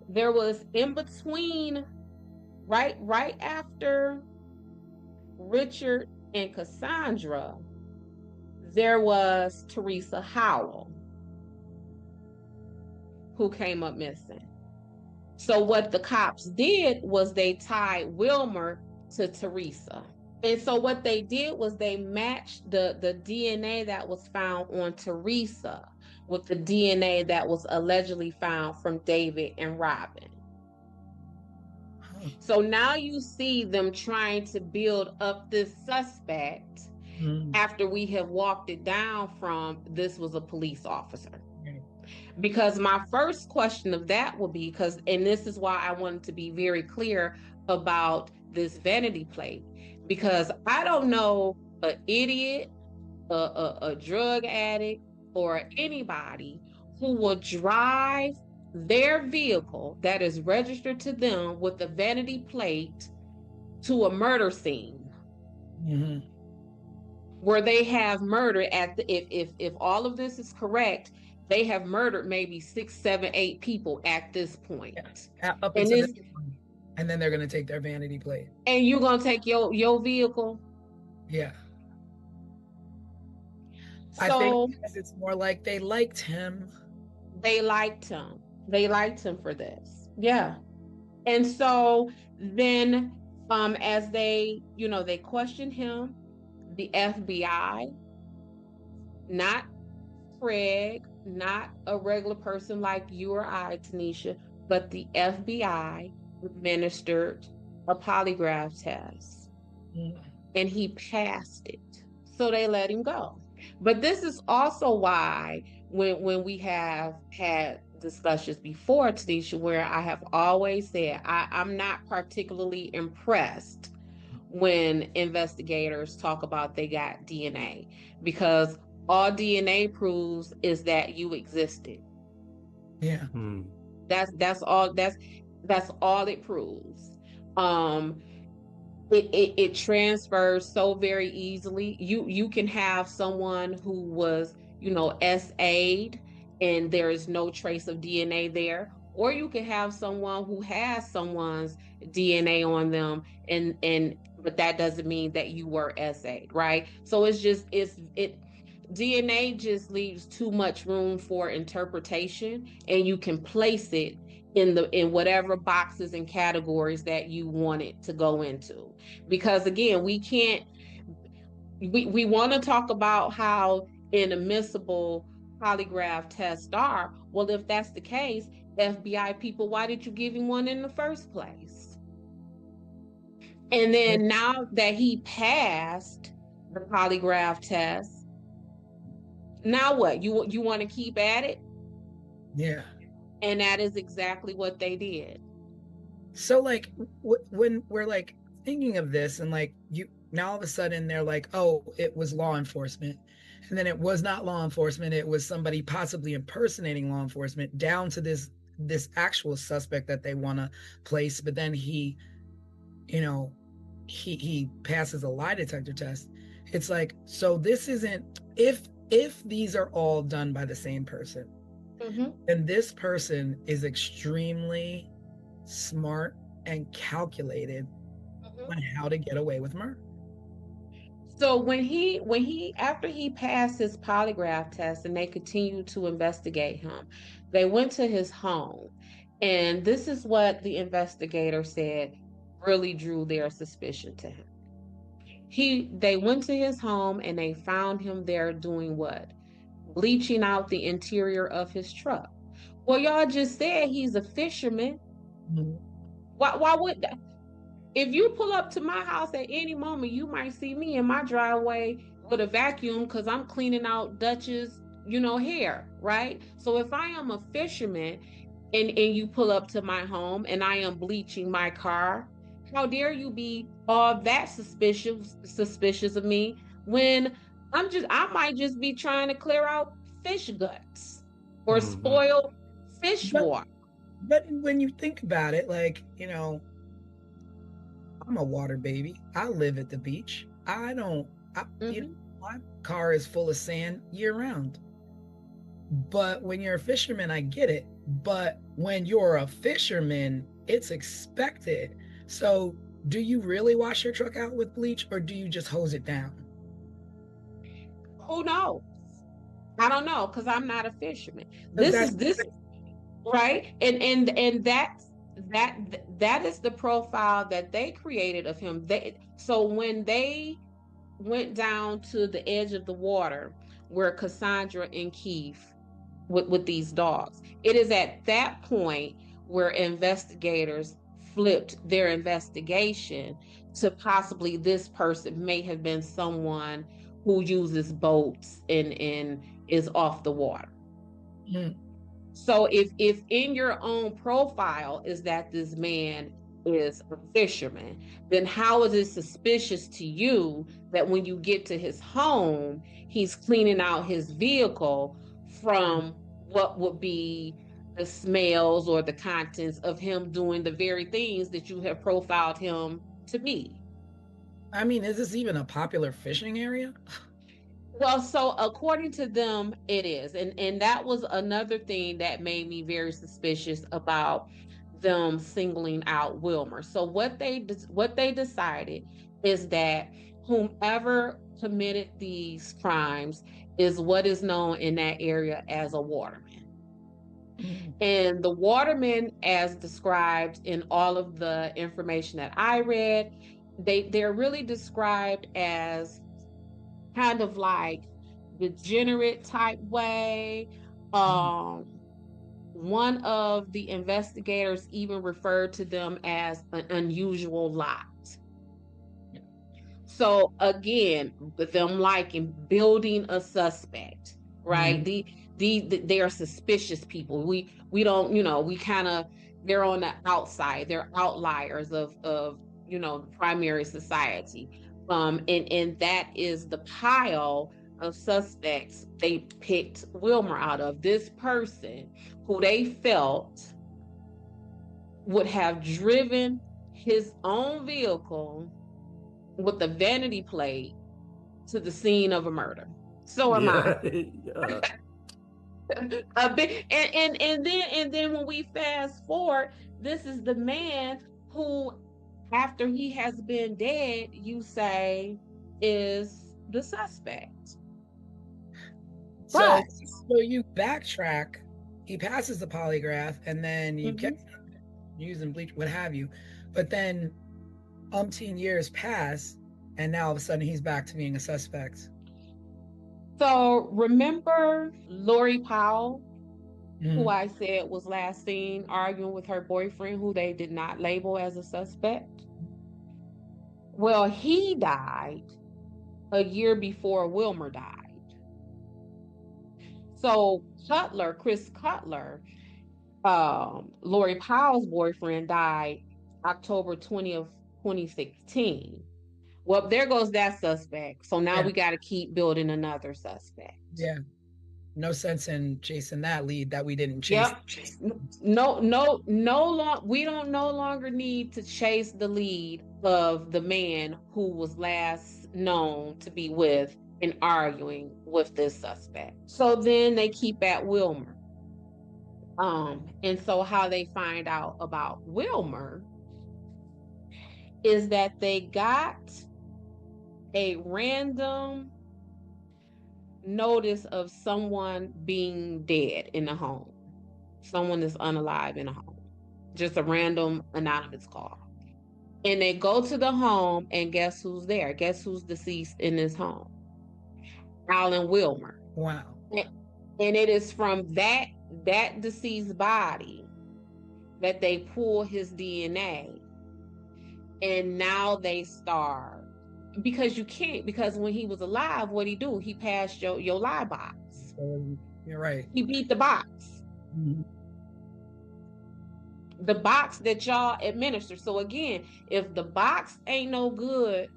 There was in between, right after Richard and Cassandra, there was Teresa Howell, who came up missing. So what the cops did was they tied Wilmer to Teresa. And so what they did was they matched the DNA that was found on Teresa with the DNA that was allegedly found from David and Robin. So now you see them trying to build up this suspect after we have walked it down from this was a police officer. Because my first question of that would be, and this is why I wanted to be very clear about this vanity plate, because I don't know an idiot, a drug addict, or anybody who will drive their vehicle that is registered to them with a vanity plate to a murder scene. Where they have murdered if all of this is correct, they have murdered maybe 6, 7, 8 people at this point. Up until this point. And then they're going to take their vanity plate. And you're going to take your vehicle? Yeah. So, I think it's more like they liked him. They liked him. They liked him for this. Yeah. And so then as they questioned him, the FBI, not Craig, not a regular person like you or I, Tanisha, but the FBI administered a polygraph test. And he passed it. So they let him go. But this is also why when we have had discussions before, Tanisha, where I have always said I'm not particularly impressed when investigators talk about they got DNA, because all DNA proves is that you existed. Yeah. That's all it proves. It transfers so very easily. You can have someone who was, SA'd and there is no trace of DNA there, or you can have someone who has someone's DNA on them but that doesn't mean that you were SA'd, right? So DNA just leaves too much room for interpretation, and you can place it in whatever boxes and categories that you want it to go into. Because again, we want to talk about how inadmissible polygraph tests are. Well, if that's the case, FBI people, why did you give him one in the first place? And then now that he passed the polygraph test, now what? You want to keep at it? Yeah. And that is exactly what they did. So like when we're like thinking of this and like now all of a sudden they're like, oh, it was law enforcement. And then it was not law enforcement. It was somebody possibly impersonating law enforcement, down to this actual suspect that they want to place. But then he passes a lie detector test. It's like, so this isn't, if these are all done by the same person, then this person is extremely smart and calculated on how to get away with murder. So after he passed his polygraph test and they continued to investigate him, they went to his home, and this is what the investigator said really drew their suspicion to him. They went to his home and they found him there doing what? Bleaching out the interior of his truck. Well, y'all just said he's a fisherman. Why would that? If you pull up to my house at any moment, you might see me in my driveway with a vacuum because I'm cleaning out Dutch's, hair, right? So if I am a fisherman and you pull up to my home and I am bleaching my car, how dare you be all that suspicious of me when I might just be trying to clear out fish guts or spoil fish water. But when you think about it, like, I'm a water baby. I live at the beach. My car is full of sand year round. But when you're a fisherman, I get it. But when you're a fisherman, it's expected. So do you really wash your truck out with bleach, or do you just hose it down? Who knows? I don't know, because I'm not a fisherman. 'Cause This right, and that is the profile that they created of him. So when they went down to the edge of the water where Cassandra and Keith with these dogs, it is at that point where investigators flipped their investigation to possibly this person may have been someone who uses boats and is off the water. Mm. So if in your own profile is that this man is a fisherman, then how is it suspicious to you that when you get to his home, he's cleaning out his vehicle from what would be the smells or the contents of him doing the very things that you have profiled him to be? I mean, is this even a popular fishing area? Well, so according to them, it is. And that was another thing that made me very suspicious about them singling out Wilmer. So what they decided is that whomever committed these crimes is what is known in that area as a waterman. And the watermen, as described in all of the information that I read, they're really described as kind of like degenerate type way. One of the investigators even referred to them as an unusual lot. So again, with them liking building a suspect, right? They are suspicious people. We don't, we kind of, they're on the outside. They're outliers of the primary society. And that is the pile of suspects they picked Wilmer out of. This person who they felt would have driven his own vehicle with a vanity plate to the scene of a murder. So am I. A bit, and then when we fast forward, this is the man who, after he has been dead, you say is the suspect. So you backtrack, he passes the polygraph, and then you get using bleach, what have you. But then umpteen years pass, and now all of a sudden he's back to being a suspect. So remember Lori Powell, who I said was last seen arguing with her boyfriend, who they did not label as a suspect? Well, he died a year before Wilmer died. So Chris Cutler, Lori Powell's boyfriend, died October 20th, 2016. Well, there goes that suspect. So now we got to keep building another suspect. Yeah. No sense in chasing that lead that we didn't chase. Yep. We don't no longer need to chase the lead of the man who was last known to be with and arguing with this suspect. So then they keep at Wilmer. And so how they find out about Wilmer is that they got a random notice of someone being dead in a home. Someone is unalive in a home. Just a random anonymous call. And they go to the home, and guess who's there? Guess who's deceased in this home? Alan Wilmer. Wow. And it is from that deceased body that they pull his DNA. And now they start. Because you can't, because when he was alive, what'd he do? He passed your lie box. You're right. He beat the box. The box that y'all administer. So again, if the box ain't no good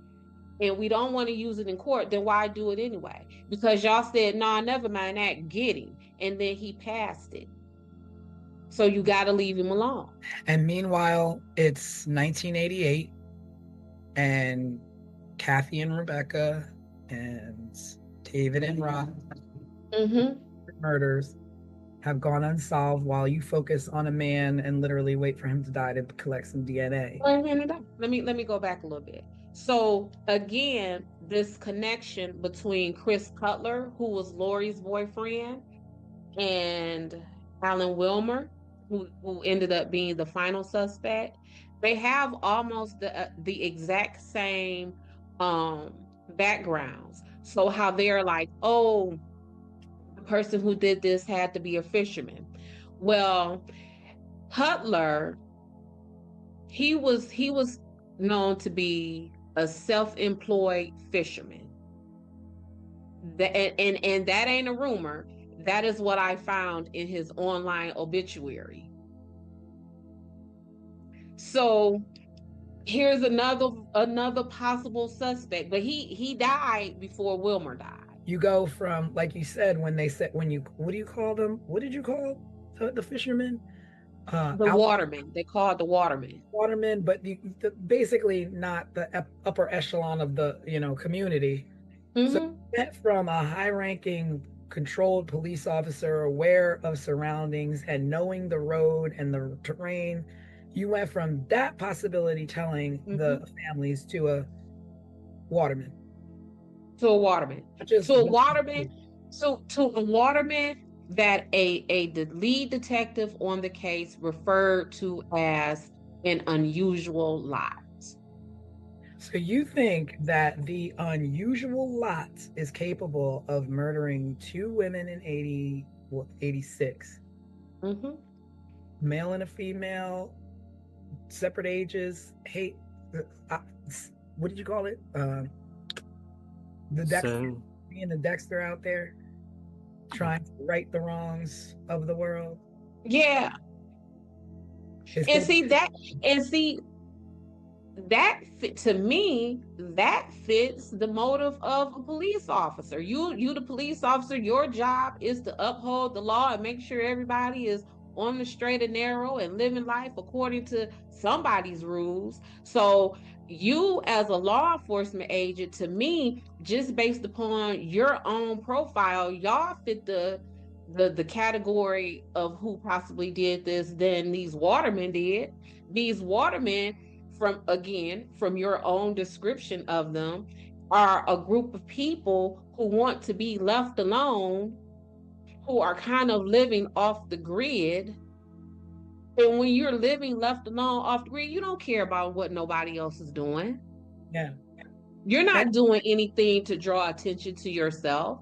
and we don't want to use it in court, then why do it anyway? Because y'all said, nah, never mind that, get him. And then he passed it. So you got to leave him alone. And meanwhile, it's 1988 and Kathy and Rebecca and David and Rob Mm-hmm. murders have gone unsolved while you focus on a man and literally wait for him to die to collect some DNA. Wait a minute. Let me go back a little bit. So again, this connection between Chris Cutler, who was Lori's boyfriend, and Alan Wilmer, who ended up being the final suspect, they have almost the exact same backgrounds. So how they're like, oh, the person who did this had to be a fisherman. Well, Cutler, he was known to be a self-employed fisherman. And that ain't a rumor. That is what I found in his online obituary. So here's another possible suspect, but he died before Wilmer died. You go from, like you said, what do you call them? What did you call the fishermen? The waterman. They call it the waterman. Watermen, but basically not the upper echelon of the community. Mm-hmm. So you went from a high-ranking, controlled police officer, aware of surroundings and knowing the road and the terrain. You went from that possibility telling the families to a waterman. To a waterman. To a waterman. To a waterman that the lead detective on the case referred to as an unusual lot. So you think that the unusual lot is capable of murdering two women in 86, Mm-hmm. male and a female, separate ages, hate, what did you call it? The Dexter, being the Dexter out there, trying to right the wrongs of the world. Yeah. To me, that fits the motive of a police officer. You the police officer, your job is to uphold the law and make sure everybody is on the straight and narrow and living life according to somebody's rules. So you as a law enforcement agent, to me, just based upon your own profile, y'all fit the category of who possibly did this than these watermen did. These watermen, from your own description of them, are a group of people who want to be left alone, who are kind of living off the grid. And when you're living left alone off the grid, you don't care about what nobody else is doing. Yeah. You're not doing anything to draw attention to yourself.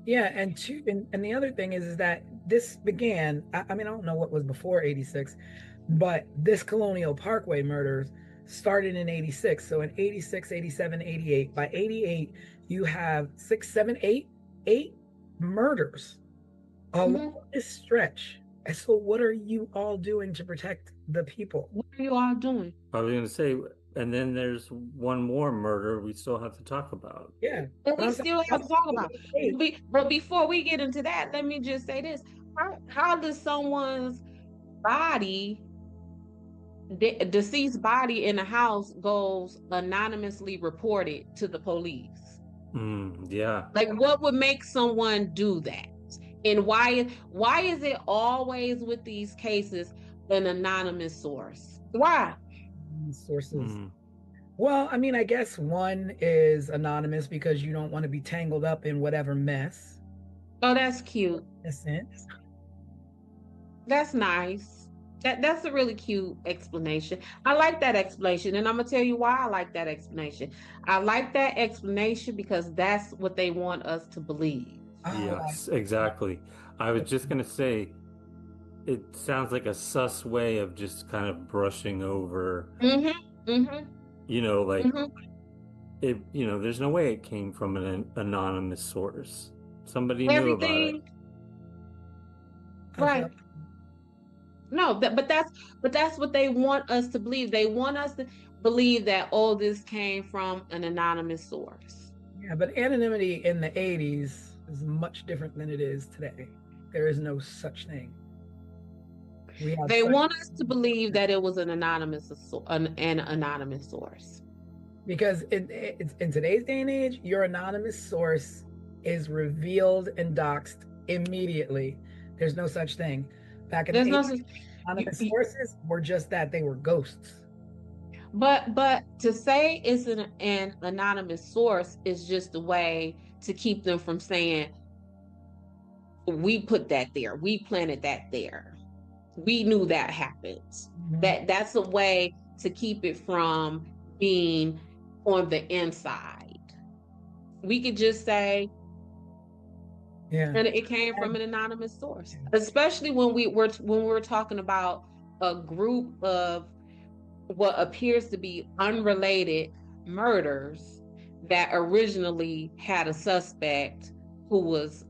Yeah, and the other thing is that this began, I mean, I don't know what was before 86, but this Colonial Parkway murders started in 86. So in 86, 87, 88, by 88, you have 6, 7, 8 murders along this stretch. And so what are you all doing to protect the people? What are you all doing? I was going to say, and then there's one more murder we still have to talk about. Yeah. But we still have to talk about it. But before we get into that, let me just say this. How does someone's body, deceased body in a house, goes anonymously reported to the police? Yeah. Like, what would make someone do that? And why is it always with these cases an anonymous source? Why? Sources. Well, I mean, I guess one is anonymous because you don't want to be tangled up in whatever mess. Oh, that's cute. In a sense. That's nice. That's a really cute explanation. I like that explanation, and I'm gonna tell you why I like that explanation. I like that explanation because that's what they want us to believe. Yes, exactly. I was just gonna say, it sounds like a sus way of just kind of brushing over. It. There's no way it came from an anonymous source. Somebody knew about it. Right. No, but that's what they want us to believe. They want us to believe that, oh, this came from an anonymous source. Yeah, but anonymity in the 80s is much different than it is today. There is no such thing. They want us to believe that it was an anonymous source. because in today's day and age, your anonymous source is revealed and doxxed immediately. There's no such thing. Back in There's the no 80s, such, anonymous you- sources were just that. They were ghosts. but to say it's an anonymous source is just a way to keep them from saying, we put that there, we planted that there, we knew that happened. That's a way to keep it from being on the inside. We could just say, Yeah. and it came from an anonymous source, especially when we're talking about a group of what appears to be unrelated murders that originally had a suspect who was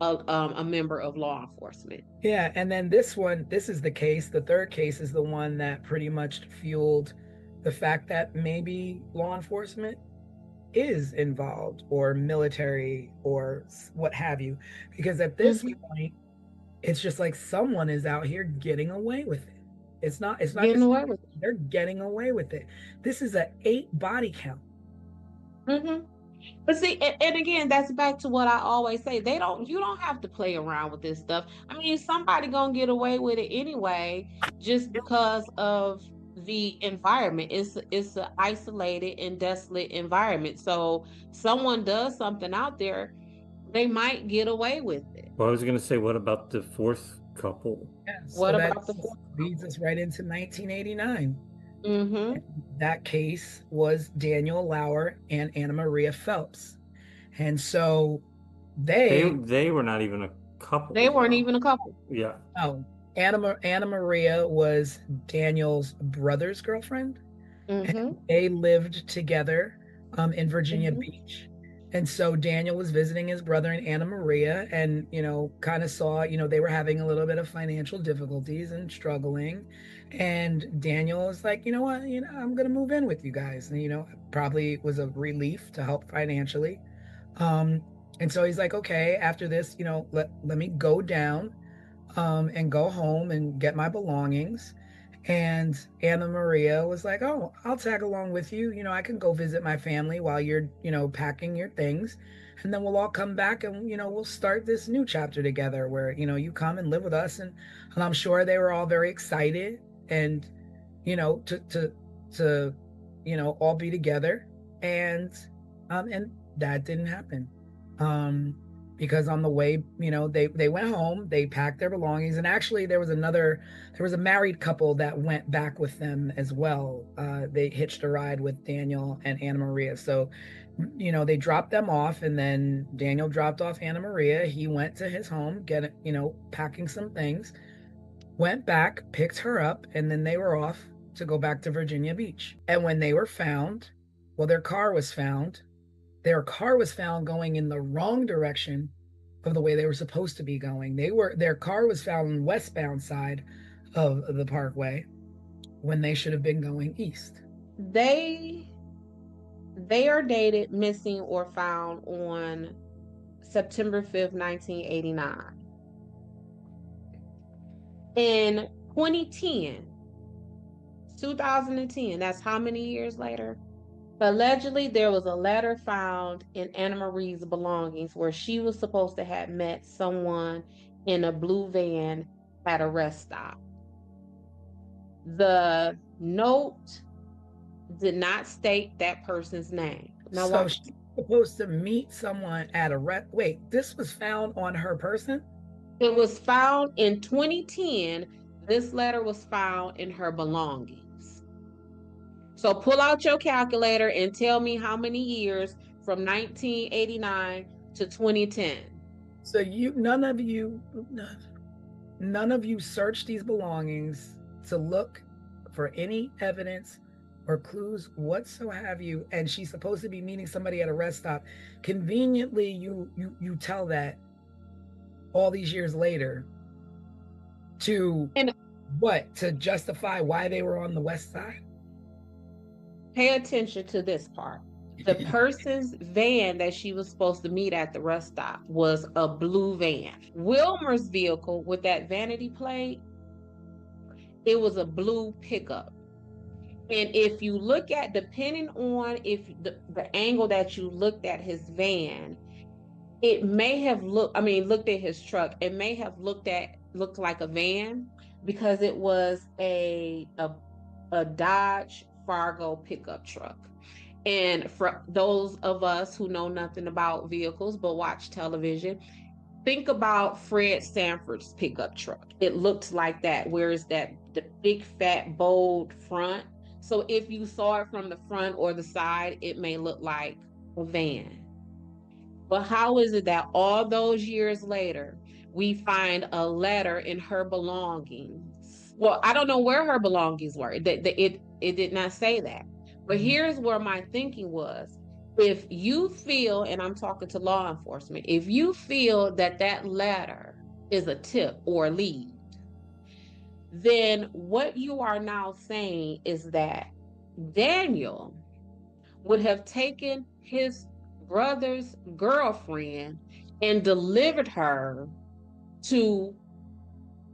a member of law enforcement. Yeah, and then this is the case. The third case is the one that pretty much fueled the fact that maybe law enforcement is involved, or military, or what have you. Because at this point, it's just like someone is out here getting away with it. It's not Getting just away with it. they're getting away with it. This is an 8 body count. But see, and again, that's back to what I always say. You don't have to play around with this stuff. I mean, somebody gonna get away with it anyway, just because of the environment. It's an isolated and desolate environment. So someone does something out there, they might get away with it. Well, I was going to say, what about the fourth couple? Yeah, What so about that the leads us right into 1989. Mm-hmm. That case was Daniel Lauer and Anna Maria Phelps. And so They were not even a couple. They weren't even a couple. Yeah. Oh, Anna Maria was Daniel's brother's girlfriend. And they lived together in Virginia Beach. And so Daniel was visiting his brother and Anna Maria, and, kind of saw, they were having a little bit of financial difficulties and struggling. And Daniel was like, you know what, I'm going to move in with you guys. And, probably was a relief to help financially. And so he's like, okay, after this, let me go down and go home and get my belongings. And Anna Maria was like, oh, I'll tag along with you. I can go visit my family while you're, packing your things. And then we'll all come back and, we'll start this new chapter together where, you come and live with us. And I'm sure they were all very excited and, to all be together. And that didn't happen. Because on the way, they went home, they packed their belongings, and actually there was a married couple that went back with them as well. They hitched a ride with Daniel and Anna Maria. So, they dropped them off, and then Daniel dropped off Anna Maria. He went to his home, packing some things, went back, picked her up, and then they were off to go back to Virginia Beach. And when they were found, their car was found. Their car was found going in the wrong direction of the way they were supposed to be going. Their car was found on the westbound side of the parkway when they should have been going east. They are dated, missing, or found on September 5th, 1989. In 2010, that's how many years later? Allegedly, there was a letter found in Anna Marie's belongings where she was supposed to have met someone in a blue van at a rest stop. The note did not state that person's name. Now, so she's supposed to meet someone at a wait, this was found on her person? It was found in 2010. This letter was found in her belongings. So pull out your calculator and tell me how many years from 1989 to 2010. So none of you searched these belongings to look for any evidence or clues whatsoever. And she's supposed to be meeting somebody at a rest stop. Conveniently, you tell that all these years later to justify why they were on the west side? Pay attention to this part. The person's van that she was supposed to meet at the rest stop was a blue van. Wilmer's vehicle with that vanity plate, it was a blue pickup. And if you look at, depending on if the angle that you looked at his van, it may have looked at his truck, it may have looked like a van because it was a Dodge Fargo pickup truck. And for those of us who know nothing about vehicles but watch television, think about Fred Sanford's pickup truck. It looked like that. Where is that? The big, fat, bold front. So if you saw it from the front or the side, it may look like a van. But how is it that all those years later, we find a letter in her belongings? Well, I don't know where her belongings were. It did not say that. But here's where my thinking was. If you feel, and I'm talking to law enforcement, if you feel that that letter is a tip or a lead, then what you are now saying is that Daniel would have taken his brother's girlfriend and delivered her to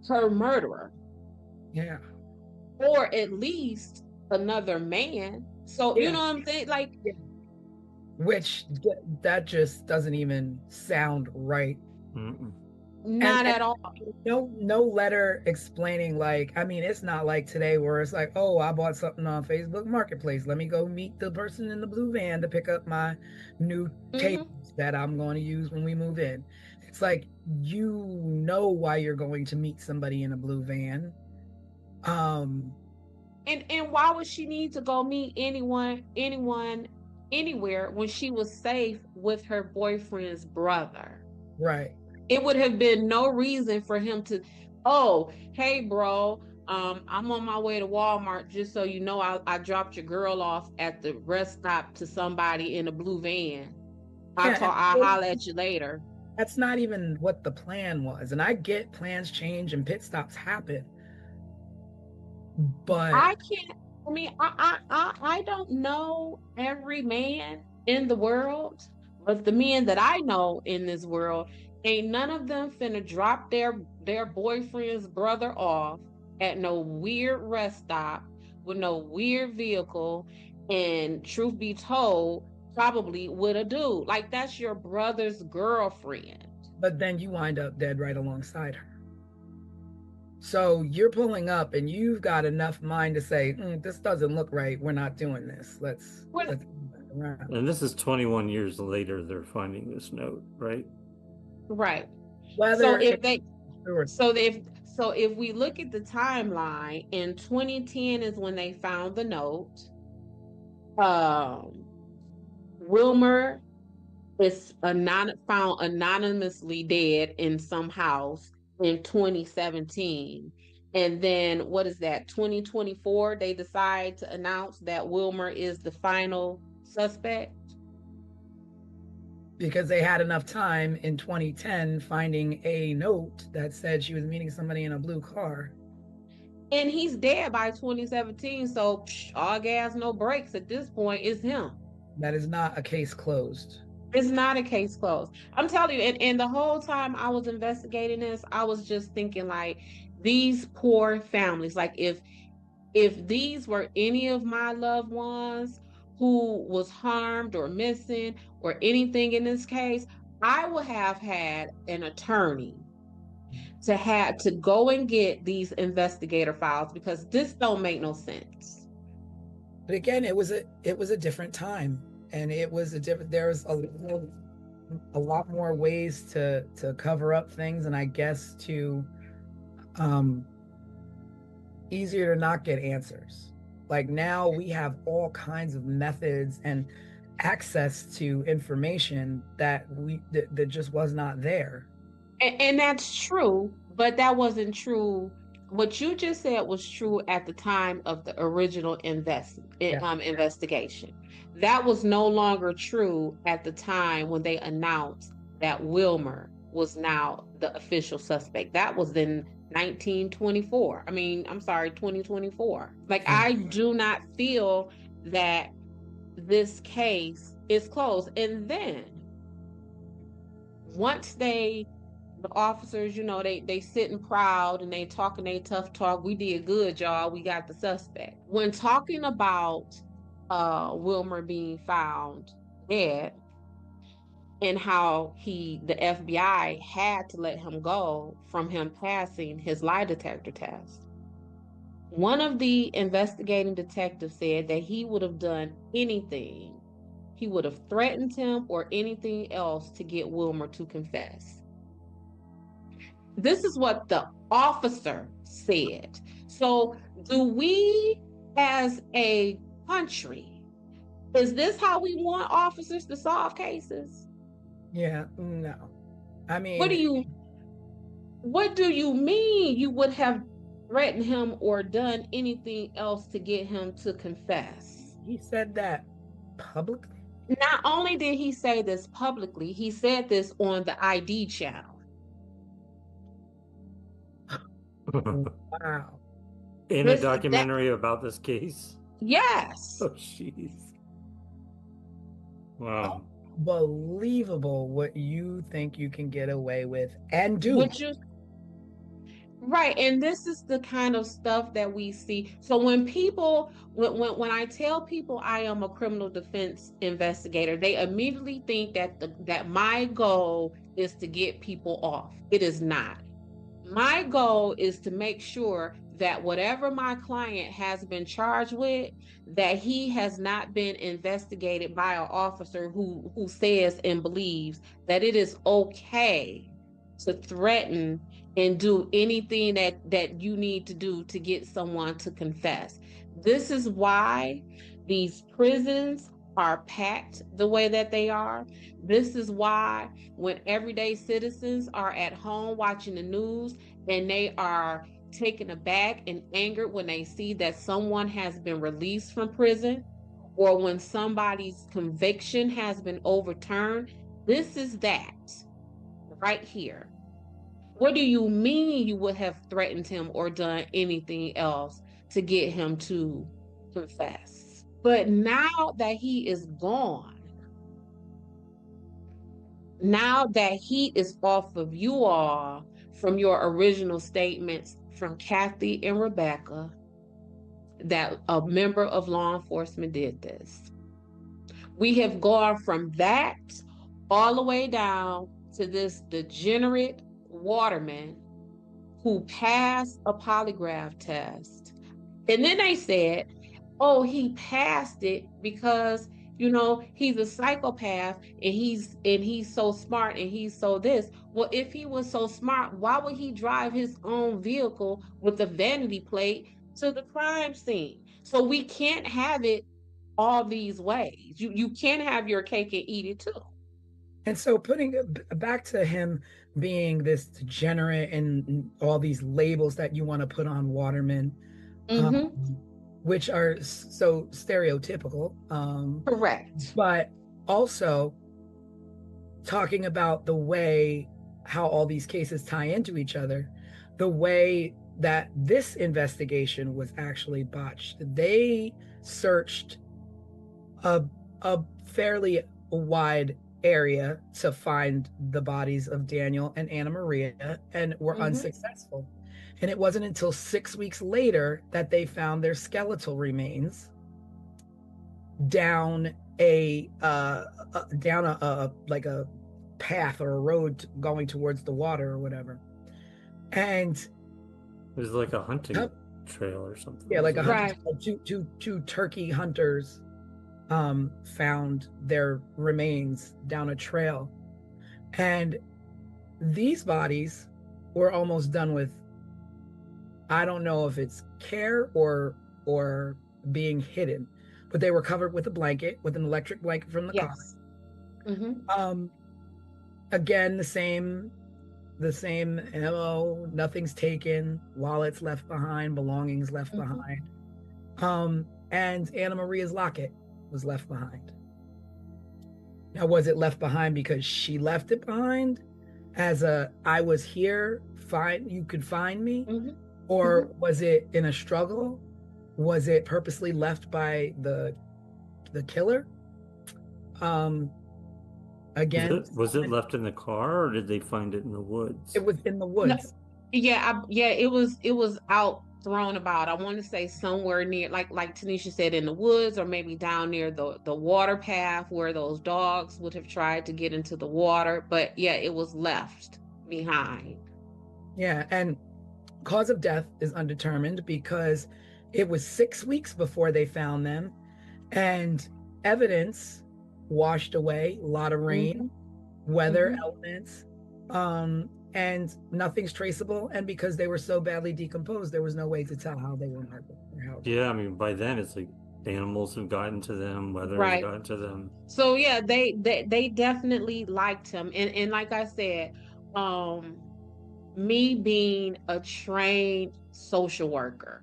her murderer. Yeah. Or at least another man. So, Yeah. you know what I'm saying? Like, Which that just doesn't even sound right. Mm-mm. not at all. No letter explaining, like, I mean, it's not like today where it's like, oh, I bought something on Facebook Marketplace. Let me go meet the person in the blue van to pick up my new tables that I'm going to use when we move in. It's like, you know why you're going to meet somebody in a blue van. And why would she need to go meet anyone, anywhere when she was safe with her boyfriend's brother? Right. It would have been no reason for him to, oh, hey, bro, I'm on my way to Walmart. Just so you know, I dropped your girl off at the rest stop to somebody in a blue van. I'll holler at you later. That's not even what the plan was. And I get plans change and pit stops happen. But I don't know every man in the world, but the men that I know in this world, ain't none of them finna drop their boyfriend's brother off at no weird rest stop with no weird vehicle, and truth be told, probably with a dude. Like, that's your brother's girlfriend. But then you wind up dead right alongside her. So you're pulling up and you've got enough mind to say, this doesn't look right. We're not doing this. Let's And this is 21 years later, they're finding this note, right? Right. Whether so if we look at the timeline, in 2010 is when they found the note. Wilmer is found anonymously dead in some house in 2017. And then what is that, 2024, they decide to announce that Wilmer is the final suspect? Because they had enough time in 2010 finding a note that said she was meeting somebody in a blue car. And he's dead by 2017, so all gas, no brakes at this point. Is him. That is not a case closed. It's not a case closed. I'm telling you, and the whole time I was investigating this, I was just thinking, like, these poor families, like, if these were any of my loved ones who was harmed or missing or anything in this case, I would have had an attorney to go and get these investigator files, because this don't make no sense. But again, it was a different time, and it was there was a lot more ways to cover up things, and I guess to easier to not get answers. Like, now we have all kinds of methods and access to information that just was not there. And that's true, but that wasn't true. What you just said was true at the time of the original investigation. That was no longer true at the time when they announced that Wilmer was now the official suspect. That was in 2024. Like, I do not feel that this case is closed. And then once they the officers, they sitting proud and they talking they tough talk. We did good, y'all. We got the suspect. When talking about Wilmer being found dead and how the FBI had to let him go from him passing his lie detector test. One of the investigating detectives said that he would have done anything. He would have threatened him or anything else to get Wilmer to confess. This is what the officer said. So, do we as a country, is this how we want officers to solve cases? Yeah, no. I mean, What do you mean you would have threatened him or done anything else to get him to confess? he said that publicly. Not only did he say this publicly, he said this on the ID channel. Wow. In a documentary about this case? Yes. Oh, jeez. Wow. Unbelievable what you think you can get away with and do. Right, and this is the kind of stuff that we see. So when I tell people I am a criminal defense investigator, they immediately think that my goal is to get people off. It is not. My goal is to make sure that whatever my client has been charged with, that he has not been investigated by an officer who says and believes that it is okay to threaten and do anything that you need to do to get someone to confess. This is why these prisons are packed the way that they are. This is why when everyday citizens are at home watching the news and they are taken aback and angered when they see that someone has been released from prison or when somebody's conviction has been overturned, this is that right here. What do you mean you would have threatened him or done anything else to get him to confess? But now that he is gone, now that he is off of you all from your original statements from Kathy and Rebecca, that a member of law enforcement did this. We have gone from that all the way down to this degenerate waterman who passed a polygraph test. And then they said, oh, he passed it because he's a psychopath and he's so smart and he's so this. Well, if he was so smart, why would he drive his own vehicle with a vanity plate to the crime scene? So we can't have it all these ways. You can't have your cake and eat it too. And so putting it back to him being this degenerate and all these labels that you want to put on Waterman, which are so stereotypical. Correct. But also talking about the way how all these cases tie into each other, the way that this investigation was actually botched. They searched a fairly wide area to find the bodies of Daniel and Anna Maria and were unsuccessful. And it wasn't until 6 weeks later that they found their skeletal remains down a like a path or a road going towards the water or whatever. And it was like a hunting trail or something. Yeah, like a hunting, two turkey hunters found their remains down a trail. And these bodies were almost done with, I don't know if it's care or being hidden, but they were covered with a blanket, with an electric blanket from the car. Again, the same MO, nothing's taken, wallets left behind, belongings left behind. And Anna Maria's locket was left behind. Now, was it left behind because she left it behind as I was here, you could find me? Or was it in a struggle? Was it purposely left by the killer? Again, Was it left in the car, or did they find it in the woods? it was in the No, woods. yeah, it was out thrown about. I want to say somewhere near, like Tanisha said, in the woods, or maybe down near the water path where those dogs would have tried to get into the water. But yeah, it was left behind. Yeah, and cause of death is undetermined because it was 6 weeks before they found them, and evidence washed away, a lot of rain, weather elements, and nothing's traceable. And because they were so badly decomposed, there was no way to tell how they were murdered or how. Yeah, I mean, by then it's like animals have gotten to them, weather has Right. gotten to them. So yeah, they definitely liked him, and like I said, me being a trained social worker,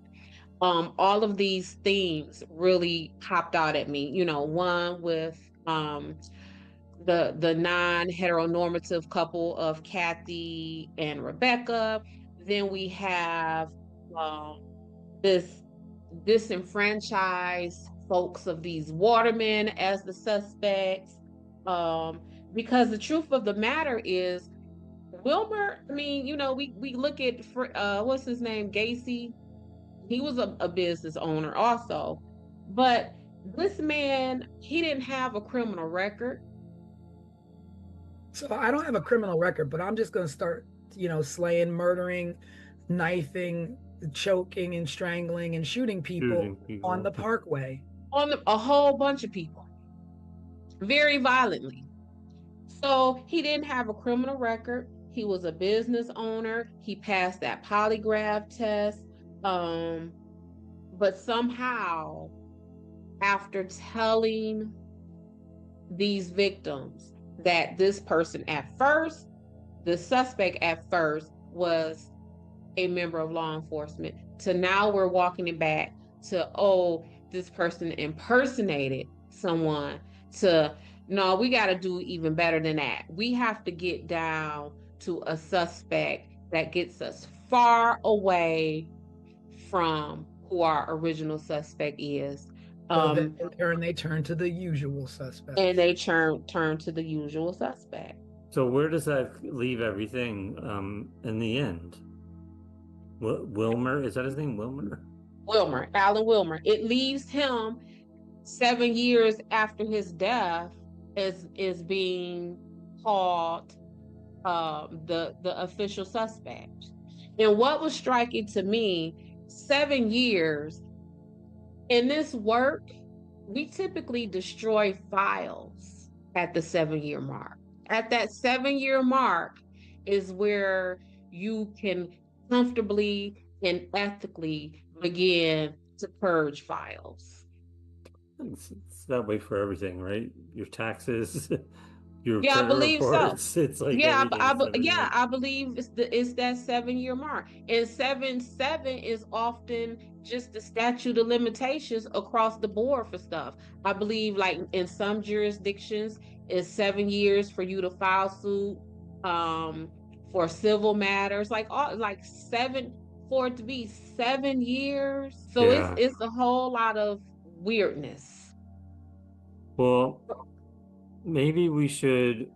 all of these themes really popped out at me. One with the non-heteronormative couple of Kathy and Rebecca. Then we have this disenfranchised folks of these watermen as the suspects. Because the truth of the matter is, Wilmer, I mean, we look at what's his name, Gacy. He was a business owner also, but this man, he didn't have a criminal record. So I don't have a criminal record, but I'm just going to start, slaying, murdering, knifing, choking and strangling and shooting people on the parkway. A whole bunch of people, very violently. So he didn't have a criminal record. He was a business owner. He passed that polygraph test. But somehow, after telling these victims that this person the suspect at first was a member of law enforcement, to now we're walking it back to, oh, this person impersonated someone, to, no, we got to do even better than that. We have to get down to a suspect that gets us far away from who our original suspect is. So then they turn to the usual suspect. And they turn to the usual suspect. So where does that leave everything in the end? Wilmer, is that his name? Wilmer, Alan Wilmer. It leaves him 7 years after his death is being called the official suspect. And what was striking to me, 7 years in this work, we typically destroy files at the 7-year mark. At that 7-year mark is where you can comfortably and ethically begin to purge files. It's that way for everything, right? Your taxes, your I believe reports. So. It's like I believe it's that 7-year mark, and 7 is often just the statute of limitations across the board for stuff. I believe, like in some jurisdictions, it's 7 years for you to file suit for civil matters, like 7 for it to be 7 years. So it's a whole lot of weirdness. Well, maybe we should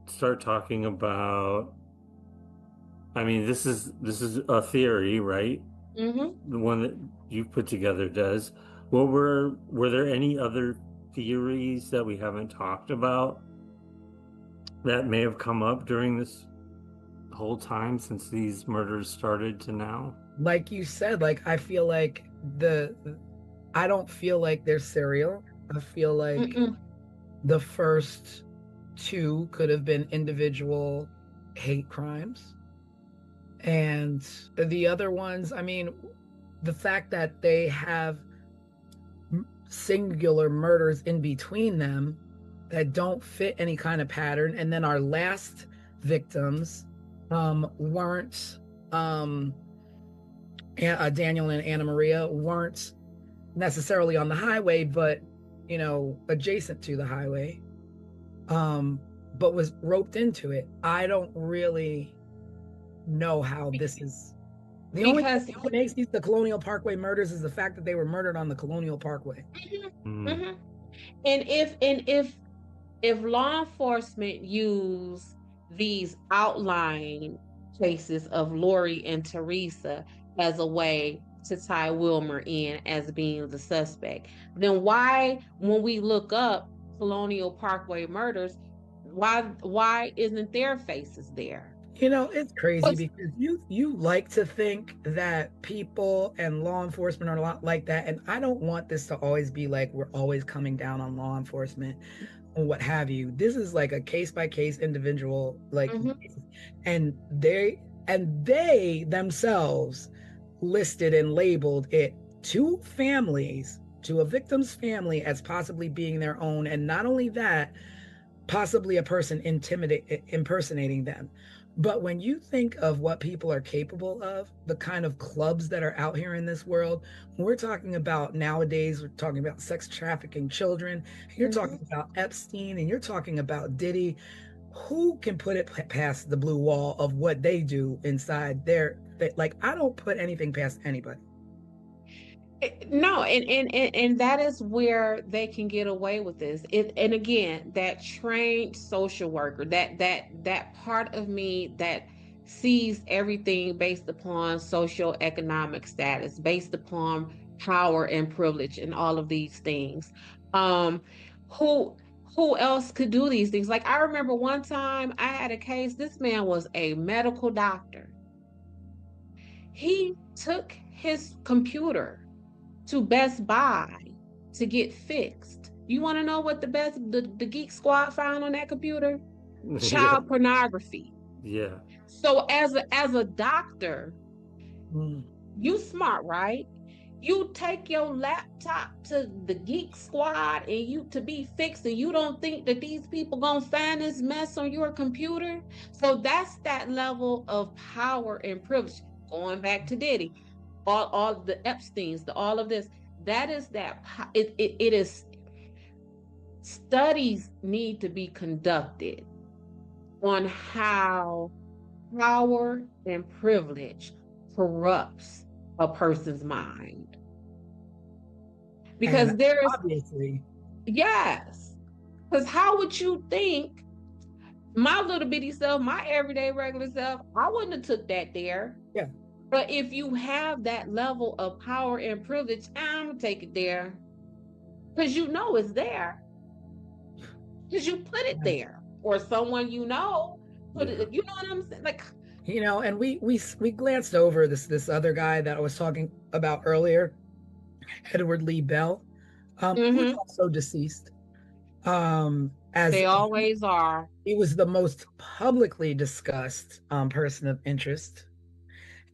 start talking about, I mean, this is a theory, right? The one that you put together does. Well, were there any other theories that we haven't talked about that may have come up during this whole time since these murders started to now? Like you said, I feel like I don't feel like they're serial. I feel like the first 2 could have been individual hate crimes. And the other ones, I mean, the fact that they have singular murders in between them that don't fit any kind of pattern. And then our last victims weren't, Daniel and Anna Maria weren't necessarily on the highway, but, adjacent to the highway, but was roped into it. I don't really know how this is. The only thing that makes these the Colonial Parkway murders is the fact that they were murdered on the Colonial Parkway. And if if law enforcement use these outlying cases of Lori and Teresa as a way to tie Wilmer in as being the suspect, then why, when we look up Colonial Parkway murders, why isn't their faces there? It's crazy What's because you like to think that people and law enforcement are a lot like that, and I don't want this to always be like we're always coming down on law enforcement or what have you. This is like a case by case individual, like, Mhm. and they themselves listed and labeled it to families, to a victim's family, as possibly being their own, and not only that, possibly a person impersonating them. But when you think of what people are capable of, the kind of clubs that are out here in this world, when we're talking about nowadays, we're talking about sex trafficking children, you're talking about Epstein, and you're talking about Diddy. Who can put it past the blue wall of what they do inside their, like, I don't put anything past anybody. No, and that is where they can get away with this. And again, that trained social worker, that part of me that sees everything based upon social economic status, based upon power and privilege and all of these things. Um, who who else could do these things? Like I remember one time I had a case, this man was a medical doctor. He took his computer to Best Buy to get fixed. You want to know what the Geek Squad found on that computer? Yeah. Child pornography. Yeah. So as a doctor, Mm. you smart, right? You take your laptop to the Geek Squad and you to be fixed, and you don't think that these people gonna find this mess on your computer? So that's that level of power and privilege. Going back to Diddy, all the Epstein's, all of this. That is that. It is. Studies need to be conducted on how power and privilege corrupts a person's mind, And because there's obviously, yes. Because how would you think my little bitty self, my everyday regular self, I wouldn't have took that there. yeah. But if you have that level of power and privilege, I'm gonna take it there because you know it's there because you put it there, or someone put Yeah. it. You know what I'm saying? Like, And we glanced over this other guy that I was talking about earlier, Edward Lee Bell, who's mhm, also deceased. As they always are. he was the most publicly discussed person of interest.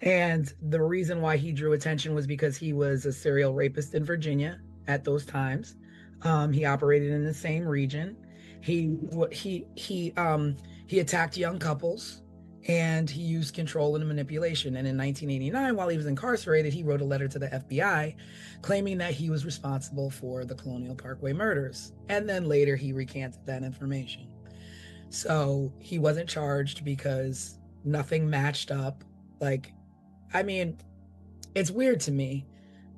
And the reason why he drew attention was because he was a serial rapist in Virginia at those times. He operated in the same region. He attacked young couples, and he used control and manipulation. And in 1989, while he was incarcerated, he wrote a letter to the FBI claiming that he was responsible for the Colonial Parkway murders. And then later he recanted that information. So he wasn't charged because nothing matched up. Like, I mean, it's weird to me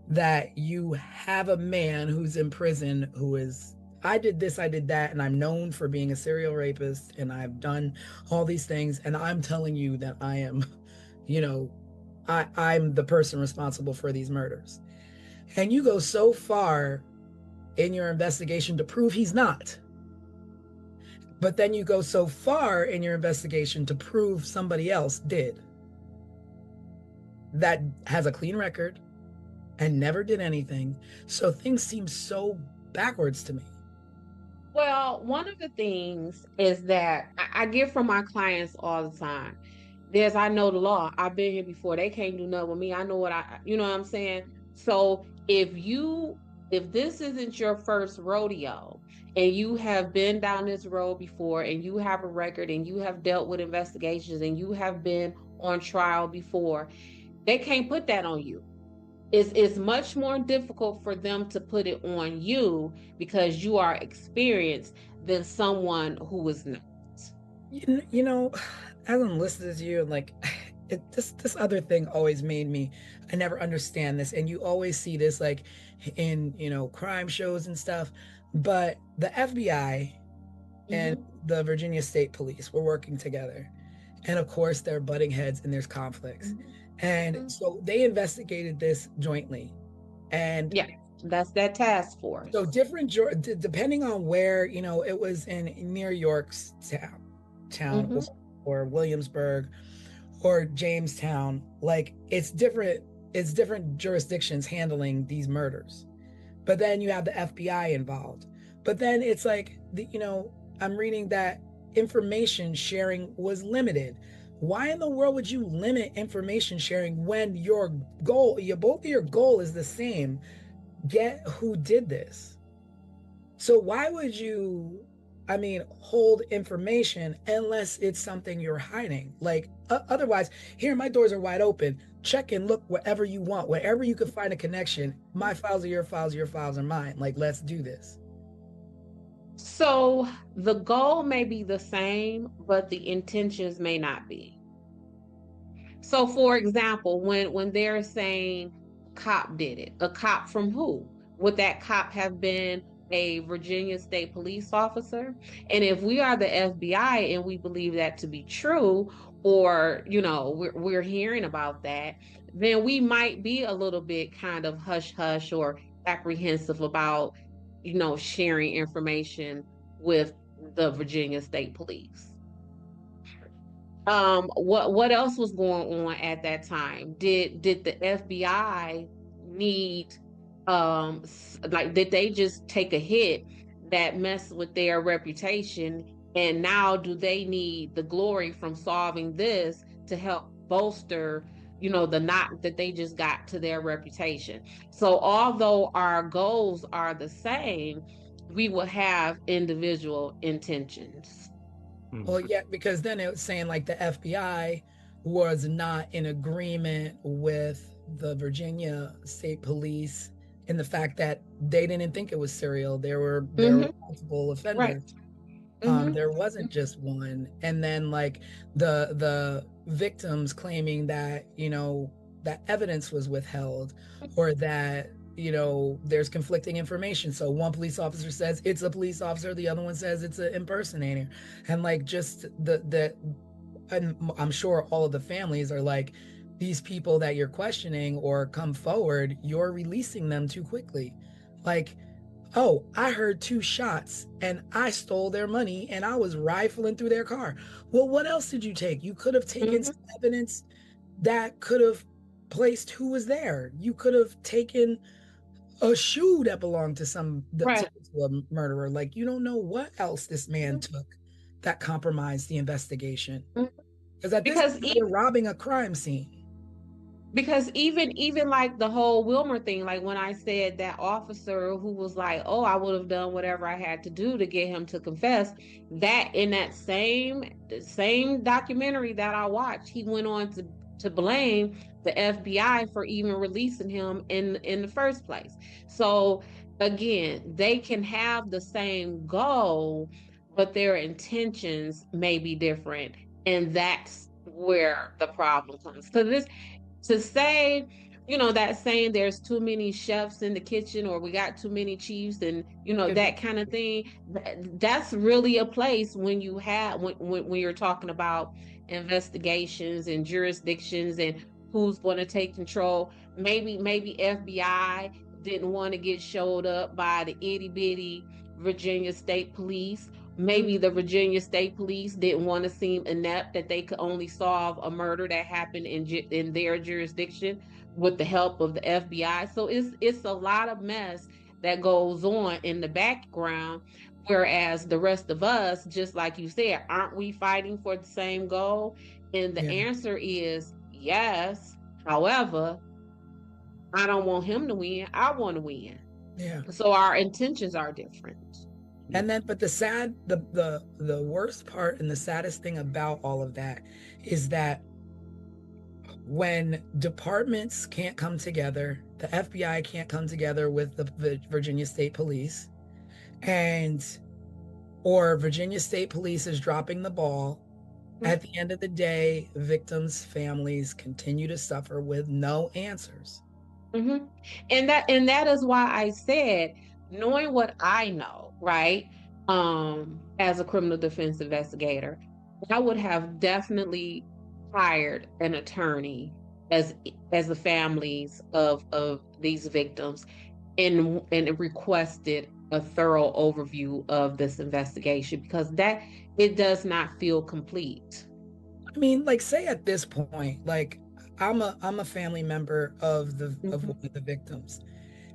that you have a man who's in prison who is, I did this, I did that, and I'm known for being a serial rapist, and I've done all these things, and I'm telling you that I am, you know, I'm the person responsible for these murders. And you go so far in your investigation to prove he's not. But then you go so far in your investigation to prove somebody else did, that has a clean record and never did anything. So things seem so backwards to me. Well, one of the things is that I get from my clients all the time. I know the law. I've been here before. They can't do nothing with me. I know you know what I'm saying? So if this isn't your first rodeo and you have been down this road before and you have a record and you have dealt with investigations and you have been on trial before, they can't put that on you. It's much more difficult for them to put it on you because you are experienced than someone who is not. You know, as I'm listening to you, like, this other thing always made me, I never understand this. And you always see this like in, crime shows and stuff. But the FBI and the Virginia State Police were working together. And of course, they're butting heads and there's conflicts. And so they investigated this jointly. And yeah, that's that task force. so different, depending on where, it was in near York's town or Williamsburg or Jamestown, like it's different jurisdictions handling these murders. But then you have the FBI involved. But then it's like, I'm reading that information sharing was limited. Why in the world would you limit information sharing when both of your goal is the same? Get who did this. So why would you, hold information unless it's something you're hiding? Like, otherwise, here, my doors are wide open. Check and look wherever you want, wherever you can find a connection. My files are your files are mine. Like, let's do this. So the goal may be the same, but the intentions may not be. So for example, when they're saying cop did it, a cop from who? Would that cop have been a Virginia State Police officer? And if we are the FBI and we believe that to be true, or we're hearing about that, then we might be a little bit kind of hush hush or apprehensive about sharing information with the Virginia State Police. What else was going on at that time? Did the FBI need did they just take a hit that messed with their reputation, and now do they need the glory from solving this to help bolster the knock that they just got to their reputation? So although our goals are the same, we will have individual intentions. Well, yeah, because then it was saying like the FBI was not in agreement with the Virginia State Police in the fact that they didn't think it was serial. There were multiple offenders. Right. There wasn't just one. And then like the victims claiming that, that evidence was withheld, or that, there's conflicting information. So one police officer says it's a police officer, the other one says it's an impersonator. And like just and I'm sure all of the families are like, these people that you're questioning or come forward, you're releasing them too quickly. Like, oh, I heard 2 shots and I stole their money and I was rifling through their car. Well, what else did you take? You could have taken some evidence that could have placed who was there. You could have taken a shoe that belonged to to a murderer. Like, you don't know what else this man took that compromised the investigation. Because at this point, you're robbing a crime scene. Because even like the whole Wilmer thing, like when I said that officer who was like, oh, I would have done whatever I had to do to get him to confess, that in that same documentary that I watched, he went on to blame the FBI for even releasing him in the first place. So again, they can have the same goal, but their intentions may be different. And that's where the problem comes. So to say, that saying there's too many chefs in the kitchen, or we got too many chiefs, and that kind of thing, that's really a place when you have when you're talking about investigations and jurisdictions and who's going to take control. Maybe FBI didn't want to get showed up by the itty bitty Virginia State Police. Maybe the Virginia State Police didn't want to seem inept, that they could only solve a murder that happened in their jurisdiction with the help of the FBI. So it's a lot of mess that goes on in the background, whereas the rest of us, just like you said, aren't we fighting for the same goal? And the answer is yes. However, I don't want him to win. I want to win. Yeah. So our intentions are different. And then, but the worst part and the saddest thing about all of that is that when departments can't come together, the FBI can't come together with the Virginia State Police, or Virginia State Police is dropping the ball, at the end of the day, victims' families continue to suffer with no answers. And that is why I said, knowing what I know, right? as a criminal defense investigator, I would have definitely hired an attorney as the families of these victims and requested a thorough overview of this investigation, because that it does not feel complete. I mean, like, say at this point, like, I'm a family member of Mhm. one of the victims.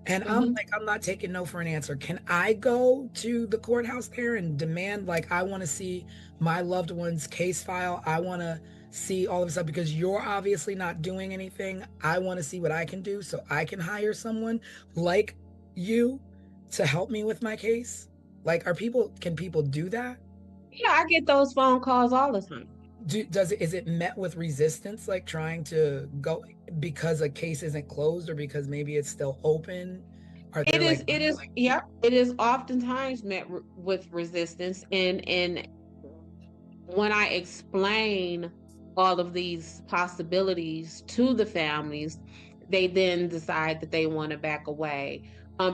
And I'm Mhm. like, I'm not taking no for an answer. Can I go to the courthouse there and demand, like, I want to see my loved one's case file? I want to see all of this stuff because you're obviously not doing anything. I want to see what I can do so I can hire someone like you to help me with my case. Like, can people do that? Yeah, I get those phone calls all the time. Is it met with resistance, like trying to go because a case isn't closed or because maybe it's still open? Are there like, Yeah, it is oftentimes met with resistance, and when I explain all of these possibilities to the families, they then decide that they want to back away,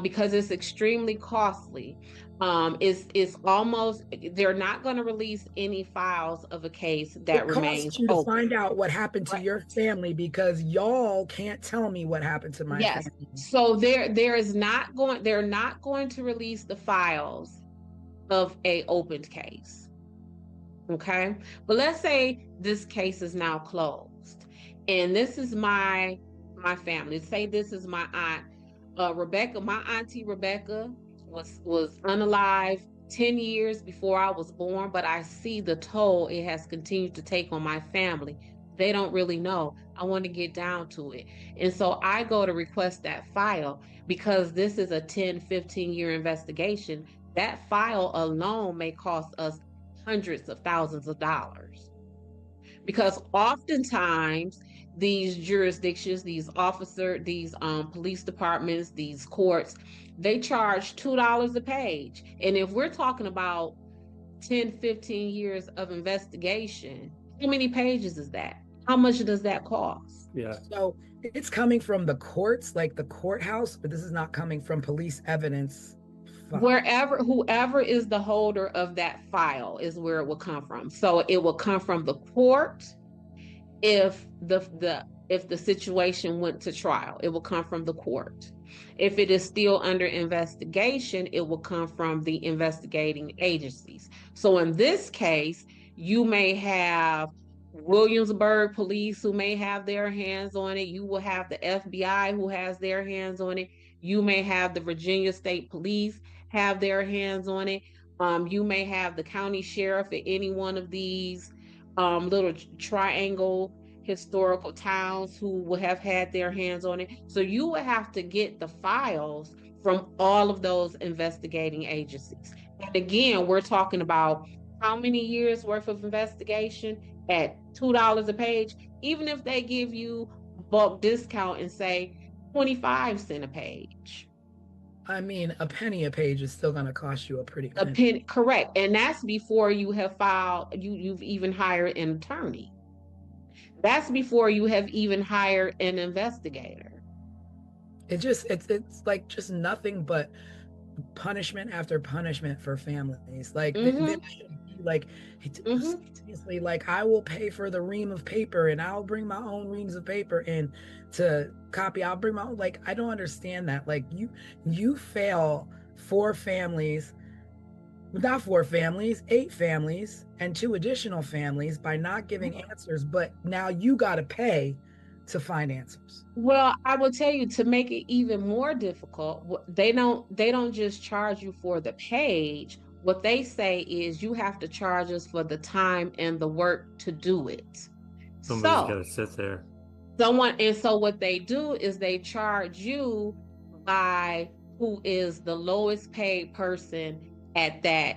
because it's extremely costly. It's almost, they're not going to release any files of a case that it remains costs you to open. find out what happened to Right. your family because y'all can't tell me what happened to my Yes. family? So they're not going to release the files of a opened case. Okay. But let's say this case is now closed. And this is my family. Say this is my aunt Rebecca. My auntie Rebecca was unalive 10 years before I was born, but I see the toll it has continued to take on my family. They don't really know. I want to get down to it. And so I go to request that file because this is a 10-15 year investigation. That file alone may cost us hundreds of thousands of dollars, because oftentimes these jurisdictions, these police departments, these courts, they charge $2 a page. And if we're talking about 10-15 years of investigation, how many pages is that? How much does that cost? Yeah. So it's coming from the courts, like the courthouse, but this is not coming from police evidence file. Whoever is the holder of that file is where it will come from. So it will come from the court. If the situation went to trial, it will come from the court. If it is still under investigation, it will come from the investigating agencies. So in this case, you may have Williamsburg police who may have their hands on it. You will have the FBI who has their hands on it. You may have the Virginia State Police have their hands on it. You may have the county sheriff at any one of these little triangle historical towns who will have had their hands on it. So you will have to get the files from all of those investigating agencies. And again, we're talking about how many years worth of investigation at $2 a page. Even if they give you bulk discount and say 25 cents a page. I mean, a penny a page is still going to cost you a pretty A penny. penny, correct. And that's before you have you've even hired an attorney. That's before you have even hired an investigator. It's like just nothing but punishment after punishment for families. Like there Mm-hmm. should be like Mm-hmm. seriously, like I will pay for the ream of paper and I'll bring my own reams of paper in to copy. I'll bring my own, like I don't understand that. Like you fail four families, not four families, eight families, and two additional families by not giving answers, but now you gotta pay to find answers. Well, I will tell you, to make it even more difficult, they don't just charge you for the page. What they say is you have to charge us for the time and the work to do it. Somebody's got So to sit there. so what they do is they charge you by who is the lowest paid person at that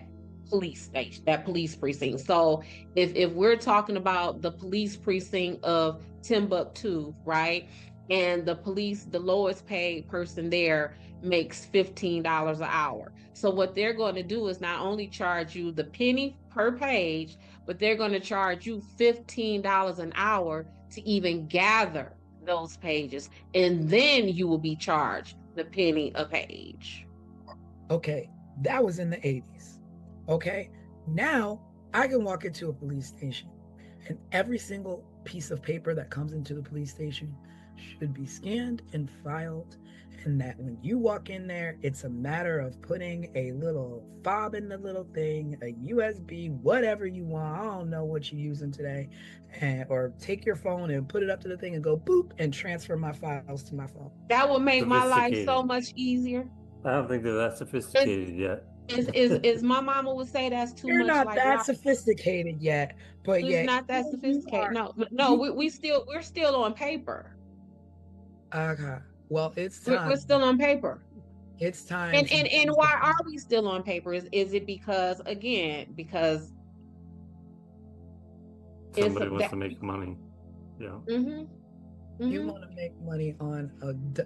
police station, that police precinct. So if we're talking about the police precinct of Timbuktu, right? And the lowest paid person there makes $15 an hour. So what they're going to do is not only charge you the penny per page, but they're going to charge you $15 an hour to even gather those pages. And then you will be charged the penny a page. Okay, that was in the 80s. Okay. Now I can walk into a police station and every single piece of paper that comes into the police station should be scanned and filed. And that when you walk in there, it's a matter of putting a little fob in the little thing, a USB, whatever you want. I don't know what you're using today. Or take your phone and put it up to the thing and go boop and transfer my files to my phone. That would make my life so Sophisticated. much easier. I don't think they're that sophisticated yet. Is my mama would say that's too You're much not like that rock. sophisticated yet, but It's yeah, not that you sophisticated. are. No, we're still on paper. Okay. Well, it's We're time. still on paper. It's time. And why are we still on paper? Is it because because Somebody wants to make money. Yeah. You want to make money on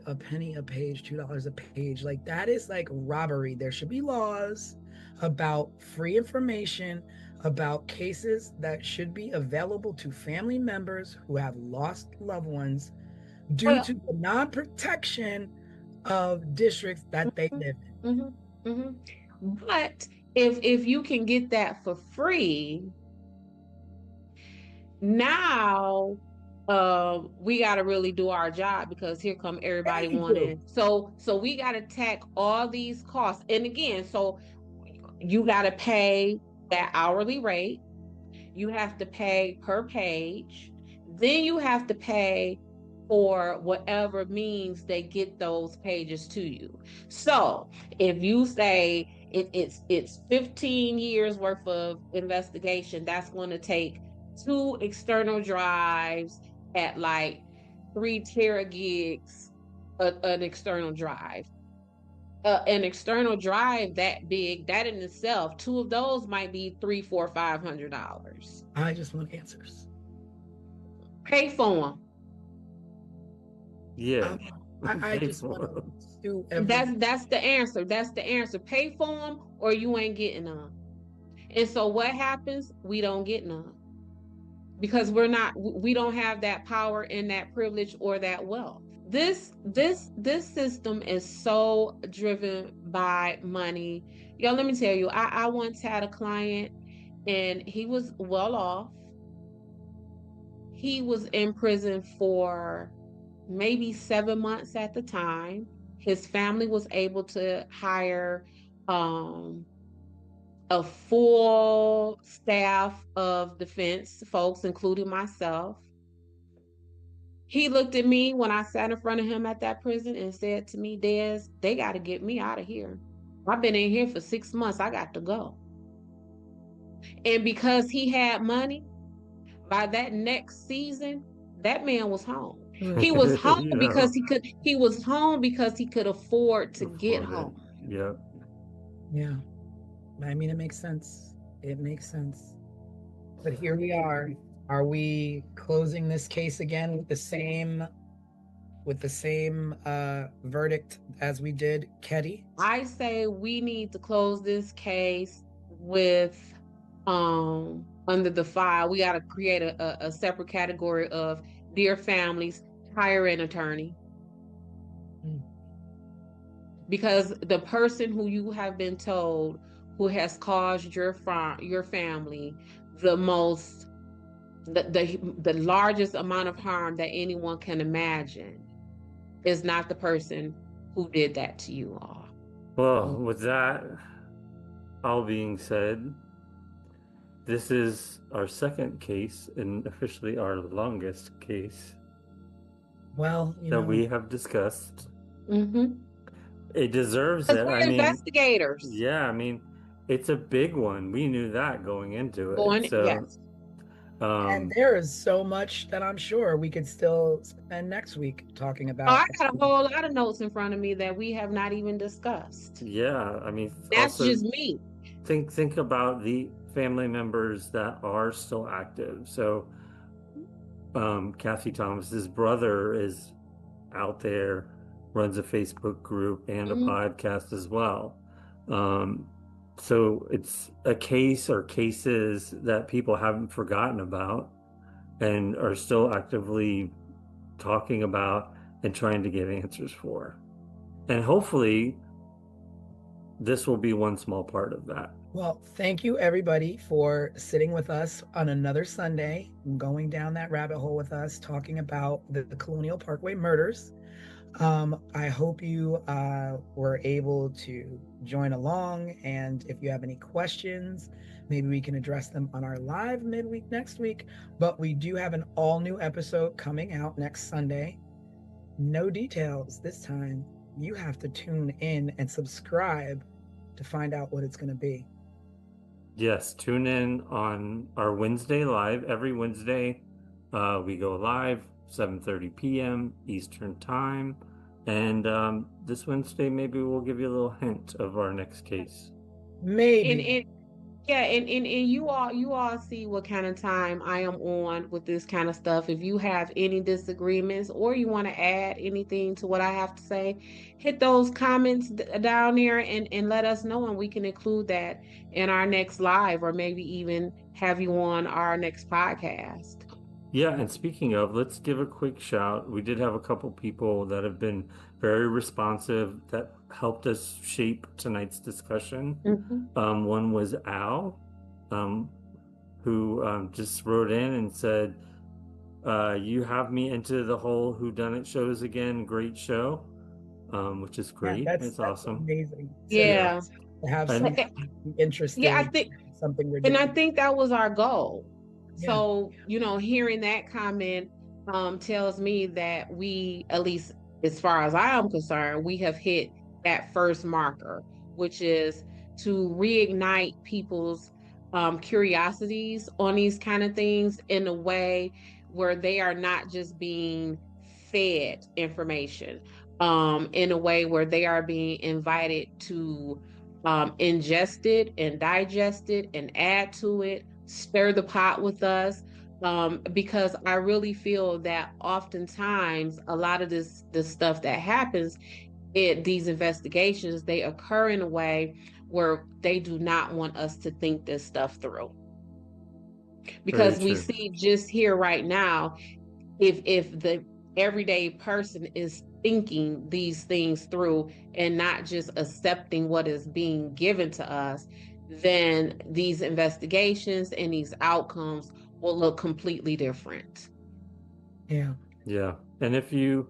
a penny a page, $2 a page. Like that is like robbery. There should be laws about free information, about cases that should be available to family members who have lost loved ones due to the non-protection of districts that they live in. But if you can get that for free, now we got to really do our job, because here come everybody wanting. So we got to tack all these costs. And again, so you got to pay that hourly rate. You have to pay per page. Then you have to pay for whatever means they get those pages to you. So if you say it's 15 years worth of investigation, that's going to take 2 external drives at like 3 teragigs, an external drive. An external drive that big, that in itself, 2 of those might be $300, $400, $500. I just want answers. Pay for them. Yeah. I just want to do everything. That's the answer. That's the answer. Pay for them or you ain't getting them. And so what happens? We don't get none. Because we don't have that power and that privilege or that wealth. This system is so driven by money. Yo, let me tell you, I once had a client and he was well off. He was in prison for maybe 7 months at the time. His family was able to hire a full staff of defense folks, including myself. He looked at me when I sat in front of him at that prison and said to me, Des, they got to get me out of here. I've been in here for 6 months. I got to go. And because he had money, by that next season, that man was home. He was home because he could afford to get home. Yeah. Yeah. I mean, it makes sense. It makes sense. But here we are. Are we closing this case again with the same verdict as we did Ketty? I say we need to close this case with under the file. We got to create a separate category of dear families, hire an attorney. Because the person who you have been told who has caused your family the largest amount of harm that anyone can imagine is not the person who did that to you all. Well, with that all being said, this is our second case and officially our longest case. Well, we have discussed. It deserves it. We're investigators. Yeah, I mean, it's a big one. We knew that going into it. Yes. And there is so much that I'm sure we could still spend next week talking about. I got a whole lot of notes in front of me that we have not even discussed. Yeah, I mean, that's just me. Think about the family members that are still active. So, Kathy Thomas's brother is out there, runs a Facebook group and a podcast as well. So it's a case or cases that people haven't forgotten about and are still actively talking about and trying to get answers for. And hopefully this will be one small part of that. Well, thank you everybody for sitting with us on another Sunday, going down that rabbit hole with us, talking about the Colonial Parkway murders. I hope you were able to join along, and if you have any questions, maybe we can address them on our live midweek next week. But we do have an all new episode coming out next Sunday. No details this time. You have to tune in and subscribe to find out what it's going to be. Yes, tune in on our Wednesday live. Every Wednesday, we go live 7:30 p.m. Eastern Time. And this Wednesday, maybe we'll give you a little hint of our next case. Maybe. And you all see what kind of time I am on with this kind of stuff. If you have any disagreements or you want to add anything to what I have to say, hit those comments down there and let us know, and we can include that in our next live, or maybe even have you on our next podcast. Yeah, and speaking of, let's give a quick shout. We did have a couple people that have been very responsive that helped us shape tonight's discussion. One was Al, who just wrote in and said, you have me into the whole whodunit shows again. Great show, which is great. Yeah, that's awesome. Amazing. Yeah. To have And- something interesting. Yeah, I think something we're And doing. I think that was our goal. Yeah. So, hearing that comment tells me that we, at least as far as I am concerned, we have hit that first marker, which is to reignite people's curiosities on these kind of things in a way where they are not just being fed information, in a way where they are being invited to ingest it and digest it and add to it, stir the pot with us. Because I really feel that oftentimes a lot of this stuff that happens in these investigations, they occur in a way where they do not want us to think this stuff through. Because we see just here right now, if the everyday person is thinking these things through and not just accepting what is being given to us, then these investigations and these outcomes will look completely different. Yeah. And if you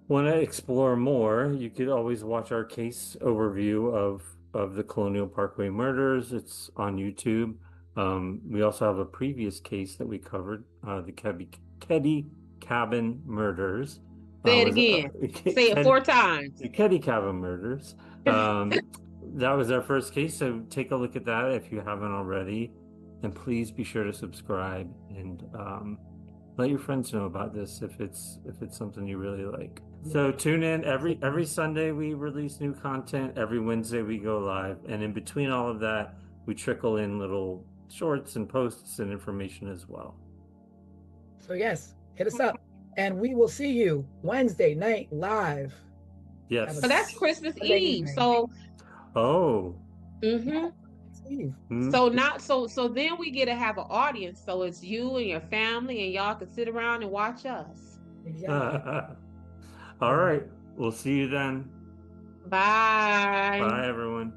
want to explore more, you could always watch our case overview of the Colonial Parkway murders. It's on YouTube. We also have a previous case that we covered, the Keddy Cabin murders. Say it again. Say it 4 times. The Keddy Cabin murders. That was our first case, so take a look at that if you haven't already. And please be sure to subscribe and let your friends know about this if it's something you really like. So tune in every Sunday. We release new content. Every Wednesday we go live, and in between all of that, we trickle in little shorts and posts and information as well. So yes, hit us up, and we will see you Wednesday night live. Yes. So that's Christmas Eve. So. Oh. So not so then we get to have an audience. So it's you and your family, and y'all can sit around and watch us. Exactly. All right. We'll see you then. Bye. Bye, everyone.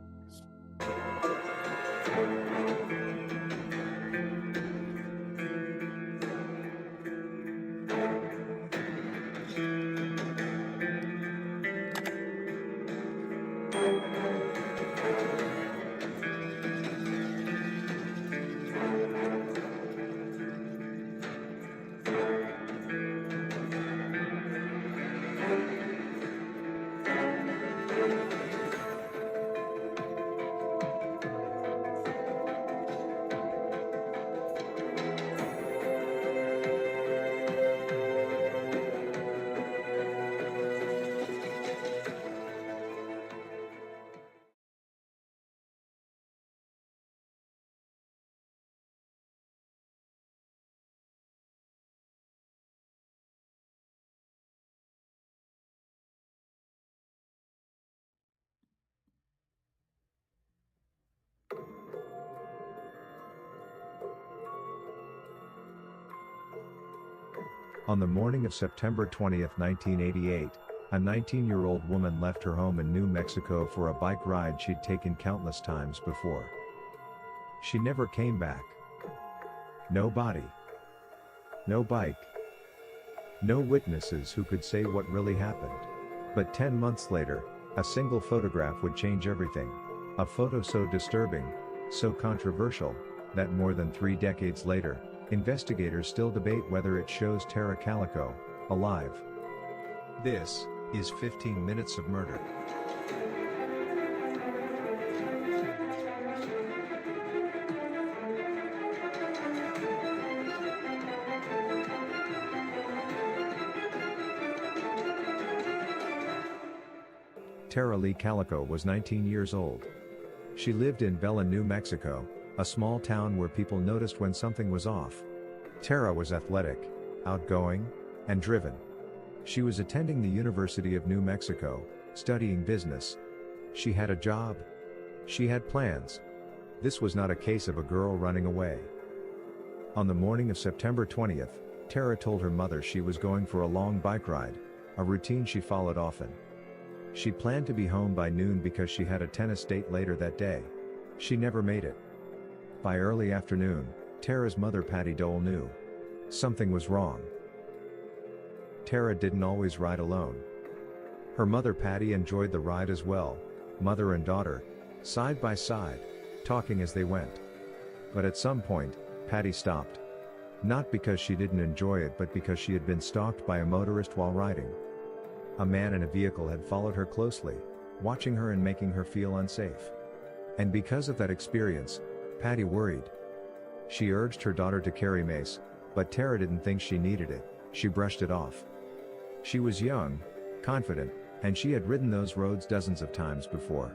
On the morning of September 20, 1988, A 19-year-old woman left her home in New Mexico for a bike ride she'd taken countless times before. She never came back. No body. No bike. No witnesses who could say what really happened. But 10 months later, a single photograph would change everything. A photo so disturbing, so controversial, that more than 3 decades later, investigators still debate whether it shows Tara Calico alive. This is 15 Minutes of Murder. Tara Lee Calico was 19 years old. She lived in Belen, New Mexico, a small town where people noticed when something was off. Tara was athletic, outgoing, and driven. She was attending the University of New Mexico, studying business. She had a job. She had plans. This was not a case of a girl running away. On the morning of September 20th, Tara told her mother she was going for a long bike ride, a routine she followed often. She planned to be home by noon because she had a tennis date later that day. She never made it. By early afternoon, Tara's mother Patty Dole knew something was wrong. Tara didn't always ride alone. Her mother Patty enjoyed the ride as well, mother and daughter, side by side, talking as they went. But at some point, Patty stopped. Not because she didn't enjoy it but because she had been stalked by a motorist while riding. A man in a vehicle had followed her closely, watching her and making her feel unsafe. And because of that experience, Patty worried. She urged her daughter to carry mace, but Tara didn't think she needed it. She brushed it off. She was young, confident, and she had ridden those roads dozens of times before.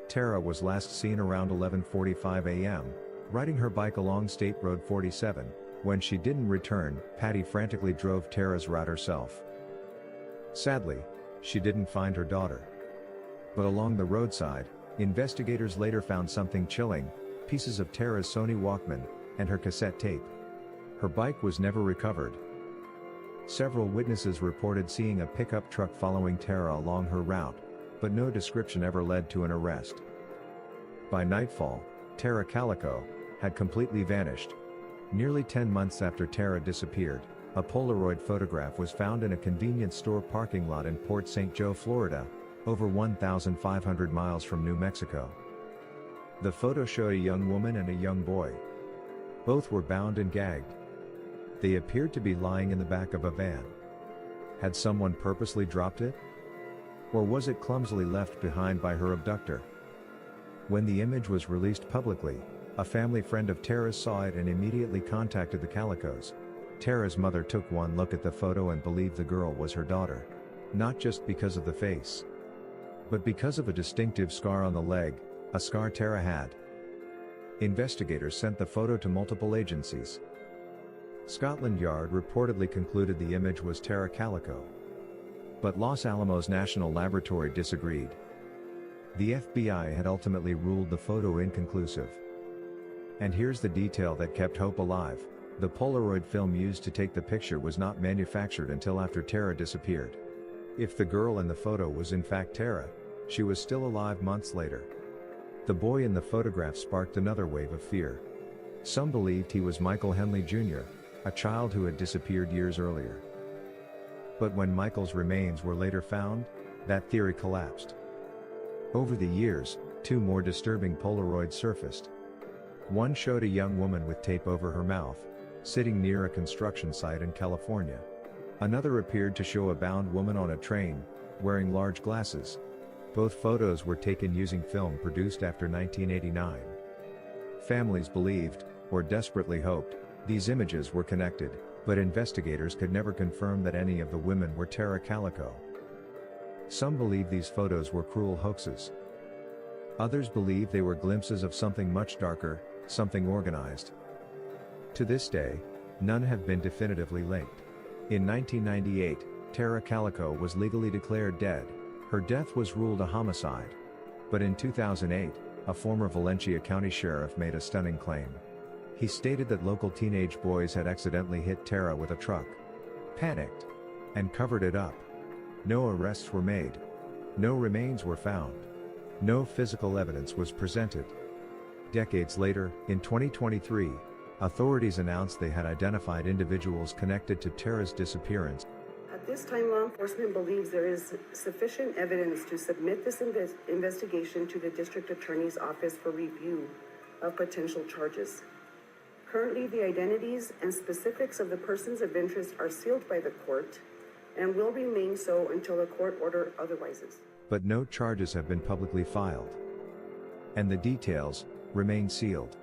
Tara was last seen around 11:45 a.m., riding her bike along State Road 47. When she didn't return, Patty frantically drove Tara's route herself. Sadly, she didn't find her daughter. But along the roadside, investigators later found something chilling: pieces of Tara's Sony Walkman, and her cassette tape. Her bike was never recovered. Several witnesses reported seeing a pickup truck following Tara along her route, but no description ever led to an arrest. By nightfall, Tara Calico had completely vanished. Nearly 10 months after Tara disappeared, a Polaroid photograph was found in a convenience store parking lot in Port St. Joe, Florida, over 1,500 miles from New Mexico. The photo showed a young woman and a young boy. Both were bound and gagged. They appeared to be lying in the back of a van. Had someone purposely dropped it? Or was it clumsily left behind by her abductor? When the image was released publicly, a family friend of Tara's saw it and immediately contacted the Calicos. Tara's mother took one look at the photo and believed the girl was her daughter. Not just because of the face, but because of a distinctive scar on the leg, a scar Tara had. Investigators sent the photo to multiple agencies. Scotland Yard reportedly concluded the image was Tara Calico. But Los Alamos National Laboratory disagreed. The FBI had ultimately ruled the photo inconclusive. And here's the detail that kept hope alive: the Polaroid film used to take the picture was not manufactured until after Tara disappeared. If the girl in the photo was in fact Tara, she was still alive months later. The boy in the photograph sparked another wave of fear. Some believed he was Michael Henley Jr., a child who had disappeared years earlier. But when Michael's remains were later found, that theory collapsed. Over the years, 2 more disturbing Polaroids surfaced. One showed a young woman with tape over her mouth, sitting near a construction site in California. Another appeared to show a bound woman on a train, wearing large glasses. Both photos were taken using film produced after 1989. Families believed, or desperately hoped, these images were connected, but investigators could never confirm that any of the women were Tara Calico. Some believe these photos were cruel hoaxes. Others believe they were glimpses of something much darker, something organized. To this day, none have been definitively linked. In 1998, Tara Calico was legally declared dead. Her death was ruled a homicide. But in 2008, a former Valencia County sheriff made a stunning claim. He stated that local teenage boys had accidentally hit Tara with a truck, panicked, and covered it up. No arrests were made. No remains were found. No physical evidence was presented. Decades later, in 2023, authorities announced they had identified individuals connected to Tara's disappearance. At this time, law enforcement believes there is sufficient evidence to submit this investigation to the District Attorney's Office for review of potential charges. Currently, the identities and specifics of the persons of interest are sealed by the court and will remain so until a court order otherwises. But no charges have been publicly filed. And the details remain sealed.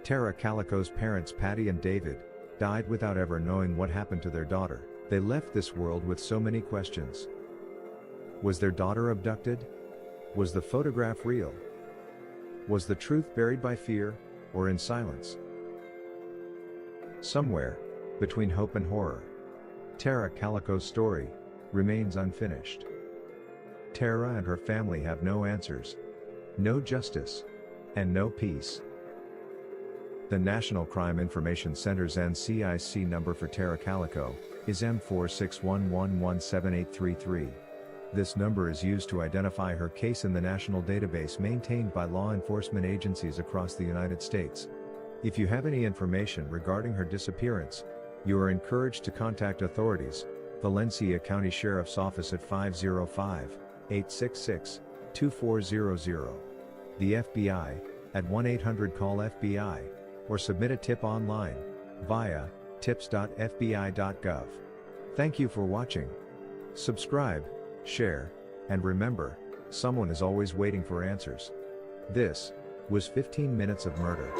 Tara Calico's parents, Patty and David, died without ever knowing what happened to their daughter. They left this world with so many questions. Was their daughter abducted? Was the photograph real? Was the truth buried by fear, or in silence? Somewhere between hope and horror, Tara Calico's story remains unfinished. Tara and her family have no answers, no justice, and no peace. The National Crime Information Center's NCIC number for Tara Calico is M4611178833. This number is used to identify her case in the national database maintained by law enforcement agencies across the United States. If you have any information regarding her disappearance, you are encouraged to contact authorities, Valencia County Sheriff's Office at 505-866-2400, the FBI at 1-800-CALL-FBI, or submit a tip online via tips.fbi.gov. Thank you for watching. Subscribe, share, and remember, someone is always waiting for answers. This was 15 Minutes of Murder.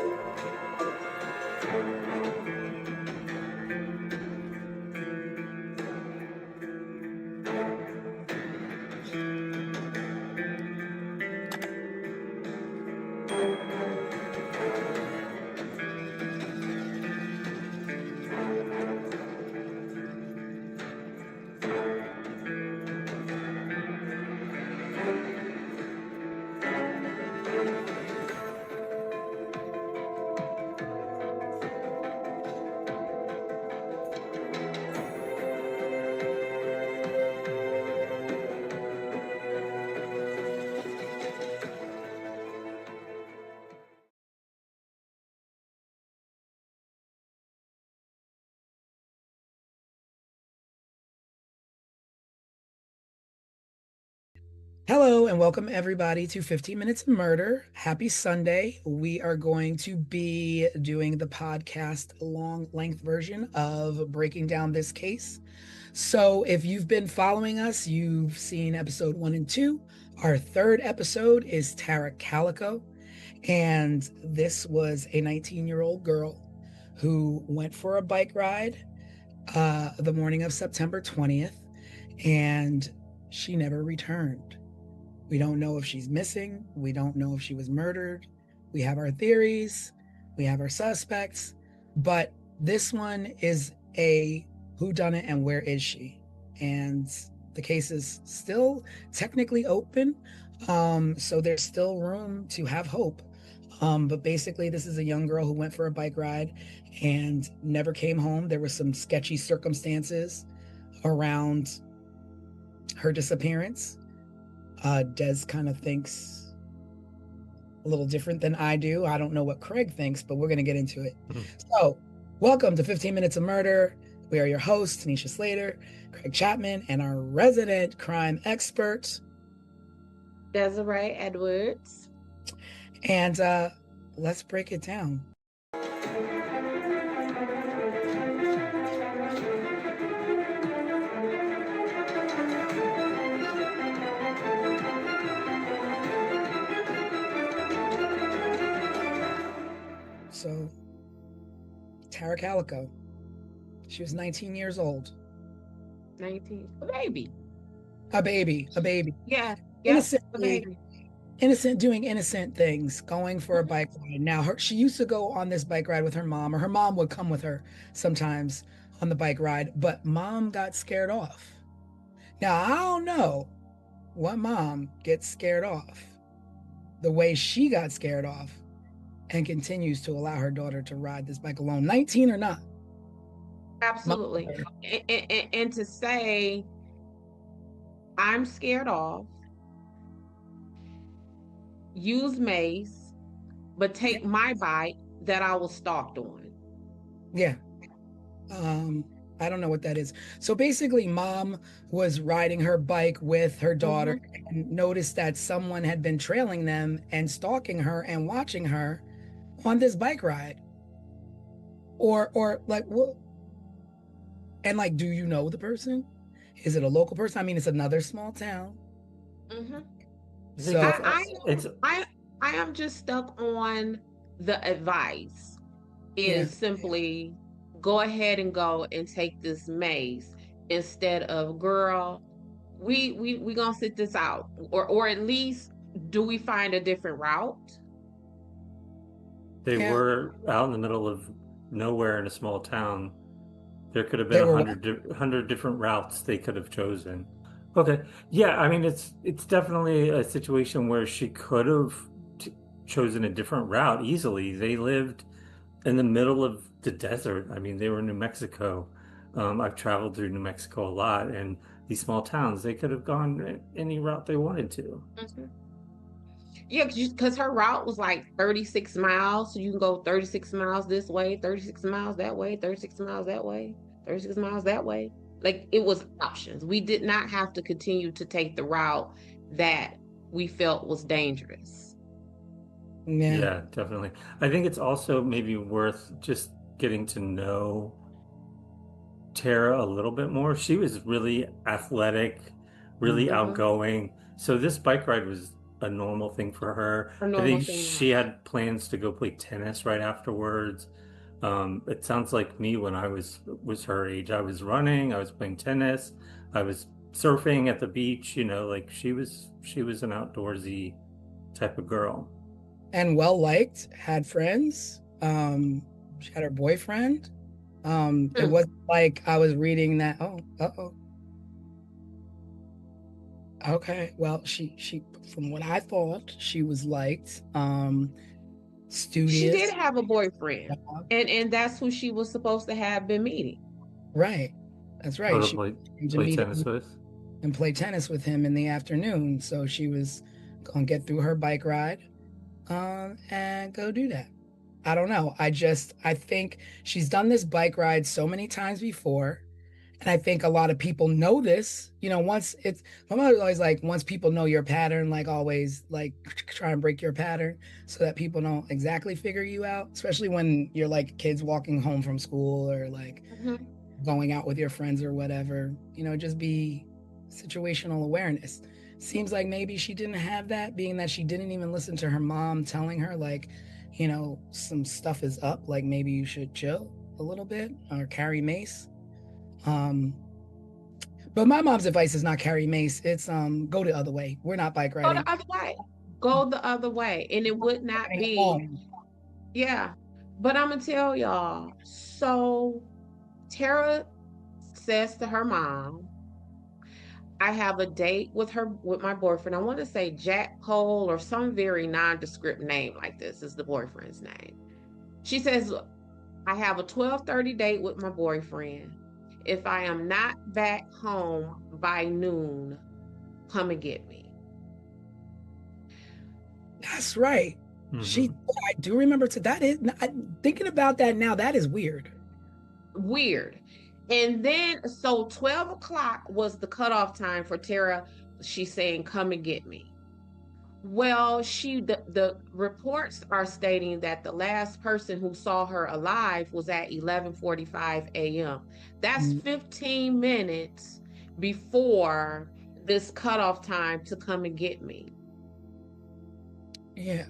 Hello and welcome everybody to 15 Minutes of Murder. Happy Sunday. We are going to be doing the podcast long length version of breaking down this case. So if you've been following us, you've seen episode 1 and 2. Our third episode is Tara Calico. And this was a 19-year-old girl who went for a bike ride the morning of September 20th, and she never returned. We don't know if she's missing. We don't know if she was murdered. We have our theories. We have our suspects. But this one is a whodunit and where is she? And the case is still technically open. So there's still room to have hope. But basically, this is a young girl who went for a bike ride and never came home. There were some sketchy circumstances around her disappearance. Des kind of thinks a little different than I do. I don't know what Craig thinks, but we're going to get into it. So, welcome to 15 Minutes of Murder. We are your hosts, Tanisha Slater, Craig Chapman, and our resident crime expert, Desiree Edwards. And let's break it down. So, Tara Calico, she was 19 years old. 19, a baby. A baby. Yeah, Innocently, a baby. innocent, doing innocent things, going for a bike ride. Now, she used to go on this bike ride with her mom, or her mom would come with her sometimes on the bike ride, but mom got scared off. Now, I don't know what mom gets scared off the way she got scared off and continues to allow her daughter to ride this bike alone, 19 or not. Absolutely. And to say I'm scared off, use mace, but take my bike that I was stalked on. Yeah. I don't know what that is. So basically, mom was riding her bike with her daughter and noticed that someone had been trailing them and stalking her and watching her on this bike ride. Or like what? And like, do you know the person? Is it a local person? I mean, it's another small town. Mm-hmm. So I am just stuck on the advice is simply go ahead and go and take this mace instead of girl, we gonna sit this out, or at least do we find a different route? They Yeah. were out in the middle of nowhere in a small town. There could have been They were 100 different routes they could have chosen. Okay. Yeah, I mean it's definitely a situation where she could have chosen a different route easily. They lived in the middle of the desert. I mean, they were in New Mexico. I've traveled through New Mexico a lot, and these small towns, they could have gone any route they wanted to. Yeah, because her route was like 36 miles. So you can go 36 miles this way, 36 miles that way, 36 miles that way, 36 miles that way. Like it was options. We did not have to continue to take the route that we felt was dangerous. Yeah, definitely. I think it's also maybe worth just getting to know Tara a little bit more. She was really athletic, really outgoing. So this bike ride was a normal thing for her. A I normal think thing. she had plans to go play tennis right afterwards. It sounds like me when I was her age. I was running, I was playing tennis, I was surfing at the beach, like she was an outdoorsy type of girl. And well liked, had friends. She had her boyfriend. It wasn't like I was reading that. Oh. Okay. Well, she from what I thought, she was liked. Studious. She did have a boyfriend, and that's who she was supposed to have been meeting. Right. That's right. She play tennis with and play tennis with him in the afternoon. So she was gonna get through her bike ride, and go do that. I don't know. I think she's done this bike ride so many times before. And I think a lot of people know this, once my mother's always like, once people know your pattern, like always like try and break your pattern so that people don't exactly figure you out, especially when you're like kids walking home from school or like going out with your friends or whatever, just be situational awareness. Seems like maybe she didn't have that, being that she didn't even listen to her mom telling her like, some stuff is up, like maybe you should chill a little bit or carry mace. But my mom's advice is not carry mace. It's go the other way. We're not bike riding. Go the other way. Go the other way. And it would not be. Yeah. But I'm gonna tell y'all. So Tara says to her mom, I have a date with my boyfriend. I want to say Jack Cole or some very nondescript name like this is the boyfriend's name. She says, I have a 12:30 date with my boyfriend. If I am not back home by noon, come and get me. That's right. I do remember thinking about that now, that is weird. Weird. And then, so 12 o'clock was the cutoff time for Tara. She's saying, come and get me. Well, the reports are stating that the last person who saw her alive was at 11:45 a.m. That's 15 minutes before this cutoff time to come and get me. Yeah.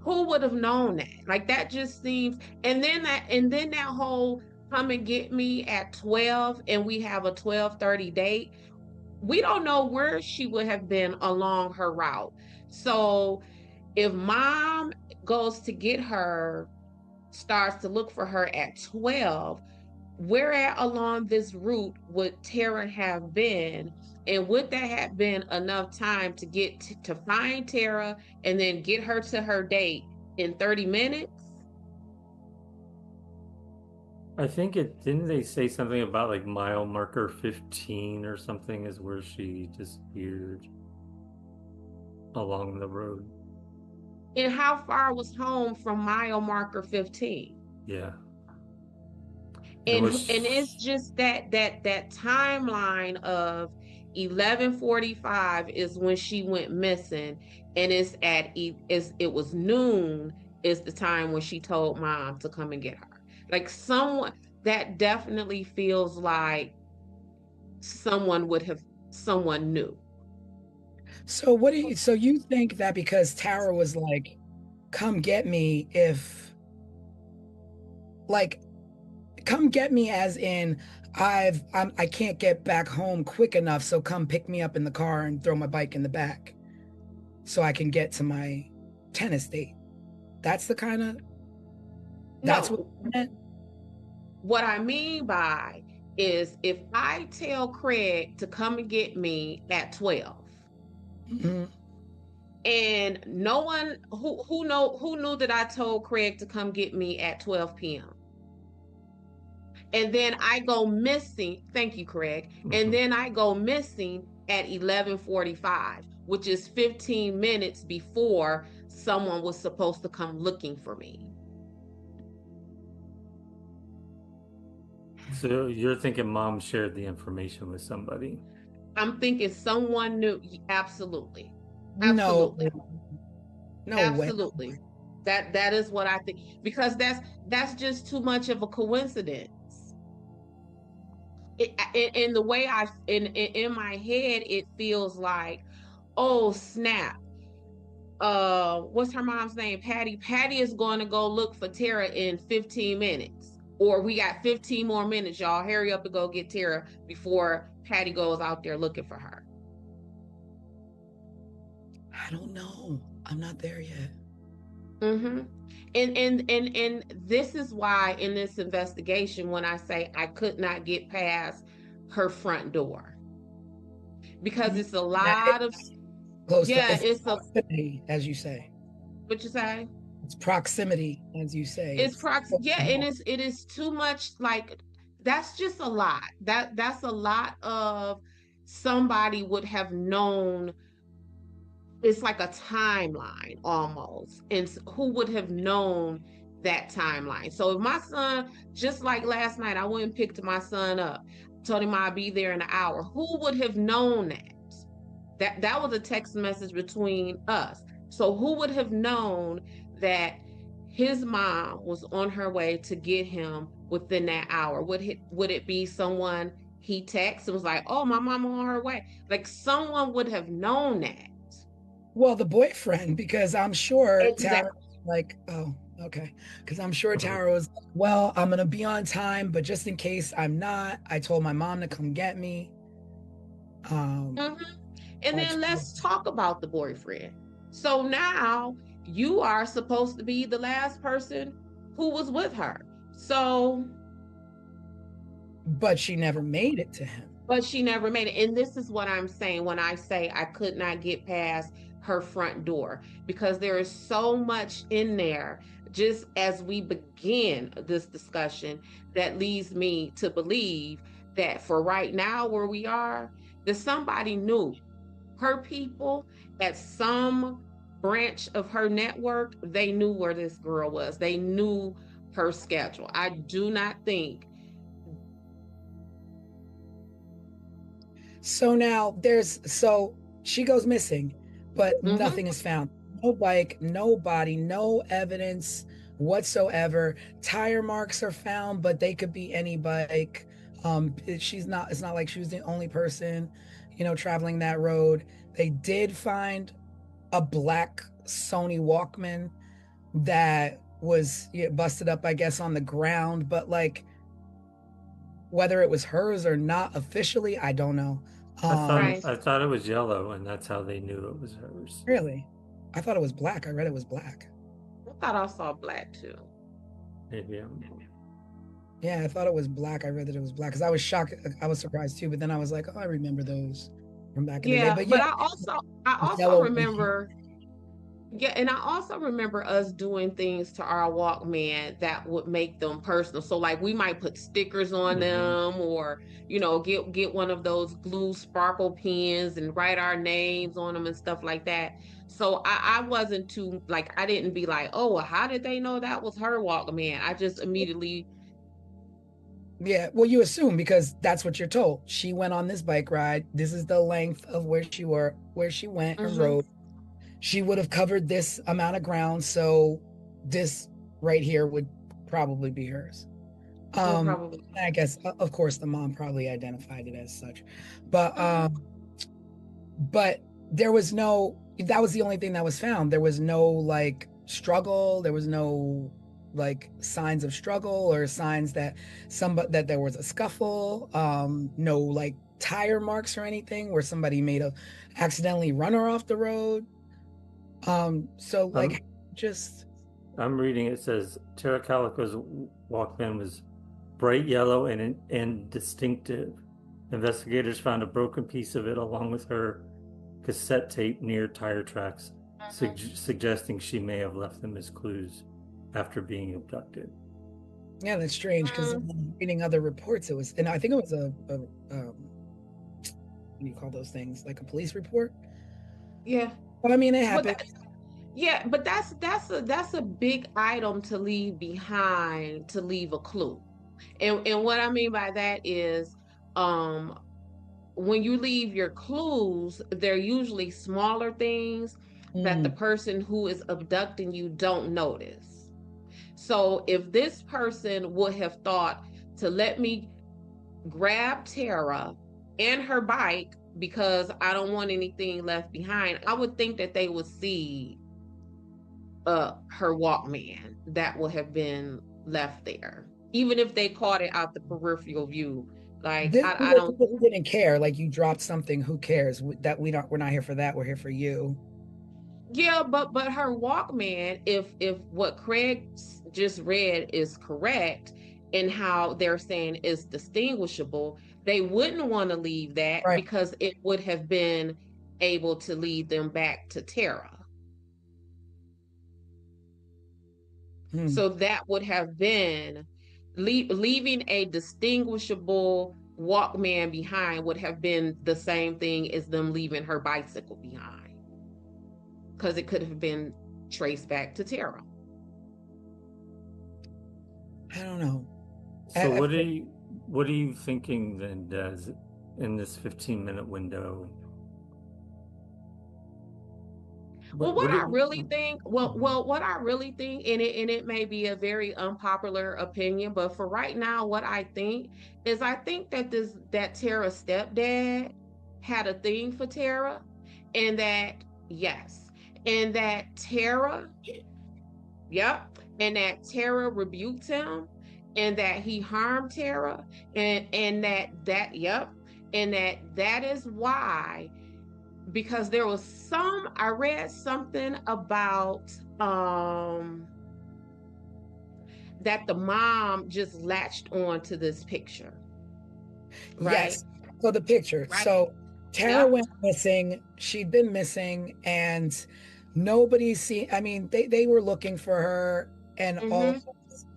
Who would have known that? Like that just seems, and then that whole come and get me at 12 and we have a 12:30 date. We don't know where she would have been along her route. So if mom goes to get her, starts to look for her at 12, where along this route would Tara have been? And would that have been enough time to get to find Tara and then get her to her date in 30 minutes? I think didn't they say something about like mile marker 15 or something is where she disappeared along the road. And how far was home from mile marker 15? Yeah. And it's just that timeline of 11:45 is when she went missing, and it was noon is the time when she told mom to come and get her. Like someone that definitely feels like someone knew. So so you think that because Tara was like, come get me if like come get me as in I can't get back home quick enough, so come pick me up in the car and throw my bike in the back so I can get to my tennis date. That's the kind of that's what No, I meant? what I mean by is if I tell Craig to come and get me at 12, Mhm. and no one who knew that I told Craig to come get me at 12 p.m. And then I go missing. Thank you, Craig. And then I go missing at 11:45, which is 15 minutes before someone was supposed to come looking for me. So you're thinking mom shared the information with somebody? I'm thinking someone knew. Absolutely. No, Absolutely. no way. Absolutely. That is what I think, because that's just too much of a coincidence. In the way in my head, it feels like, oh snap. What's her mom's name? Patty. Patty is going to go look for Tara in 15 minutes. Or we got 15 more minutes, y'all. Hurry up and go get Tara before Patty goes out there looking for her. I don't know. I'm not there yet. Mm-hmm. And this is why in this investigation, when I say I could not get past her front door, because it's a lot of Close to, yeah, it's proximity, as you say. what you say? It's proximity, as you say. Yeah, and it is too much. Like that's just a lot. That's a lot of somebody would have known. It's like a timeline almost, and who would have known that timeline? So if my son, just like last night, I went and picked my son up, told him I'd be there in an hour. Who would have known that? That was a text message between us. So who would have known that his mom was on her way to get him within that hour? Would it be someone he texted and was like, "Oh, my mom on her way"? Like someone would have known that. Well, the boyfriend, because I'm sure Tara Exactly. was like, oh, okay. Because I'm sure Tara was like, well, I'm gonna be on time, but just in case I'm not, I told my mom to come get me. And then let's talk about the boyfriend. So now you are supposed to be the last person who was with her. So, but she never made it to him. but she never made it. And this is what I'm saying when I say I could not get past her front door, because there is so much in there just as we begin this discussion that leads me to believe that for right now where we are, that somebody knew her people at some branch of her network. They knew where this girl was. They knew her schedule. I do not think. So now so she goes missing, but nothing is found. No bike, no body, no evidence whatsoever. Tire marks are found, but they could be any bike. It's not like she was the only person, traveling that road. They did find a black Sony Walkman that was busted up, I guess, on the ground, but like whether it was hers or not officially, I don't know. Right. I thought it was yellow, and that's how they knew it was hers. Really? I thought it was black. I read it was black. I thought I saw black too. Maybe Yeah, I thought it was black. I read that it was black because I was shocked. I was surprised too. But then I was like, oh, I remember those from back in the day. But I also yellow remember Yeah, and I also remember us doing things to our Walkman that would make them personal. So like we might put stickers on them or, get one of those glue sparkle pens and write our names on them and stuff like that. So I wasn't too like I didn't be like, oh, well, how did they know that was her Walkman? I just immediately Yeah, well, you assume because that's what you're told. She went on this bike ride. This is the length of where she went and Mhm. rode. She would have covered this amount of ground, so this right here would probably be hers. Would probably. I guess of course the mom probably identified it as such, but there was no. That was the only thing that was found. There was no like struggle. There was no like signs of struggle or signs that that there was a scuffle. No like tire marks or anything where somebody made a accidentally run her off the road. So like just I'm reading, it says Tara Calico's Walkman was bright yellow and distinctive. Investigators found a broken piece of it along with her cassette tape near tire tracks, suggesting she may have left them as clues after being abducted. yeah, that's strange because reading other reports, it was, and I think it was a what do you call those things? Like a police report. Yeah. Well, I mean, it But happened. yeah, but that's a big item to leave behind to leave a clue. And what I mean by that is um when you leave your clues, they're usually smaller things that the Mm, person who is abducting you don't notice. So if this person would have thought to let me grab Tara and her bike because I don't want anything left behind, I would think that they would see her Walkman that would have been left there, even if they caught it out the peripheral view. Like this I don't. people didn't care. Like you dropped something, who cares? That we don't. We're not here for that. We're here for you. Yeah, but her Walkman, if what Craig just read is correct, and how they're saying is distinguishable, they wouldn't want to leave that Right. because it would have been able to lead them back to Tara. Hmm. So that would have been leaving a distinguishable Walkman behind would have been the same thing as them leaving her bicycle behind because it could have been traced back to Tara. I don't know. So what are you thinking then, Des, in this 15-minute window? Well, what I really Mhm. think, what I really think, and it may be a very unpopular opinion, but for right now, what I think is I think that that Tara's stepdad had a thing for Tara, and that yes, and that Tara, yep, and that Tara rebuked him, and that he harmed Tara, and yep, and that is why because there was I read something about that the mom just latched on to this picture, right? Yes. So the picture. Right. So Tara Yep. went missing. She'd been missing, and nobody seen. I mean, they were looking for her and all, Mm-hmm.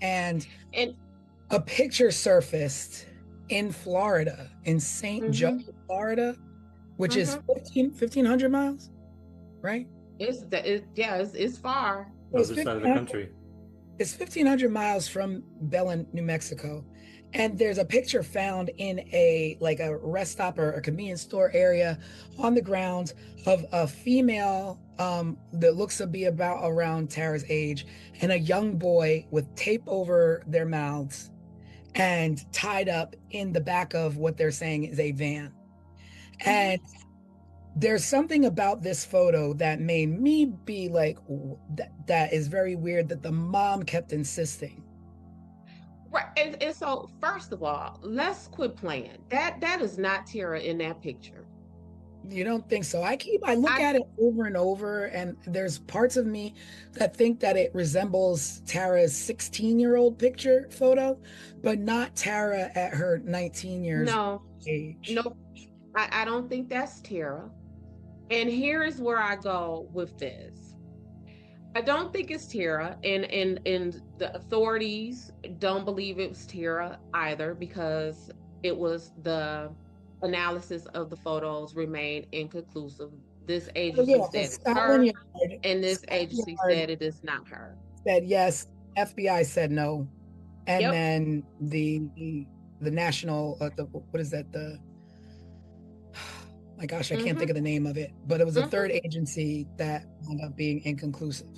and And a picture surfaced in Florida, in St. Joe, mm-hmm. Florida, which is Mm-hmm. 1,500 miles, right? It's far. It's Other side of the 1,500 country. It's 1,500 miles from Belen, New Mexico. And there's a picture found in a rest stop or a convenience store area on the grounds of a female that looks to be about around Tara's age and a young boy with tape over their mouths and tied up in the back of what they're saying is a van. And there's something about this photo that made me be like, that is very weird that the mom kept insisting. Right. And so first of all, let's quit playing. That is not Tara in that picture. You don't think so? I look I at it over and over, and there's parts of me that think that it resembles Tara's 16-year-old picture photo, but not Tara at her 19 years no, age. no, I don't think that's Tara. And here's where I go with this. I don't think it's Tara, and the authorities don't believe it was Tara either, because it was the analysis of the photos remained inconclusive. This Oh, agency yeah, said because it's her, Scotland Yard, and this Scotland agency Yard said it is not her. said yes, FBI said no, and Yep. then the national, what is that? My gosh, I can't think Mm-hmm. of the name of it, but it was a third Mm-hmm. agency that wound up being inconclusive.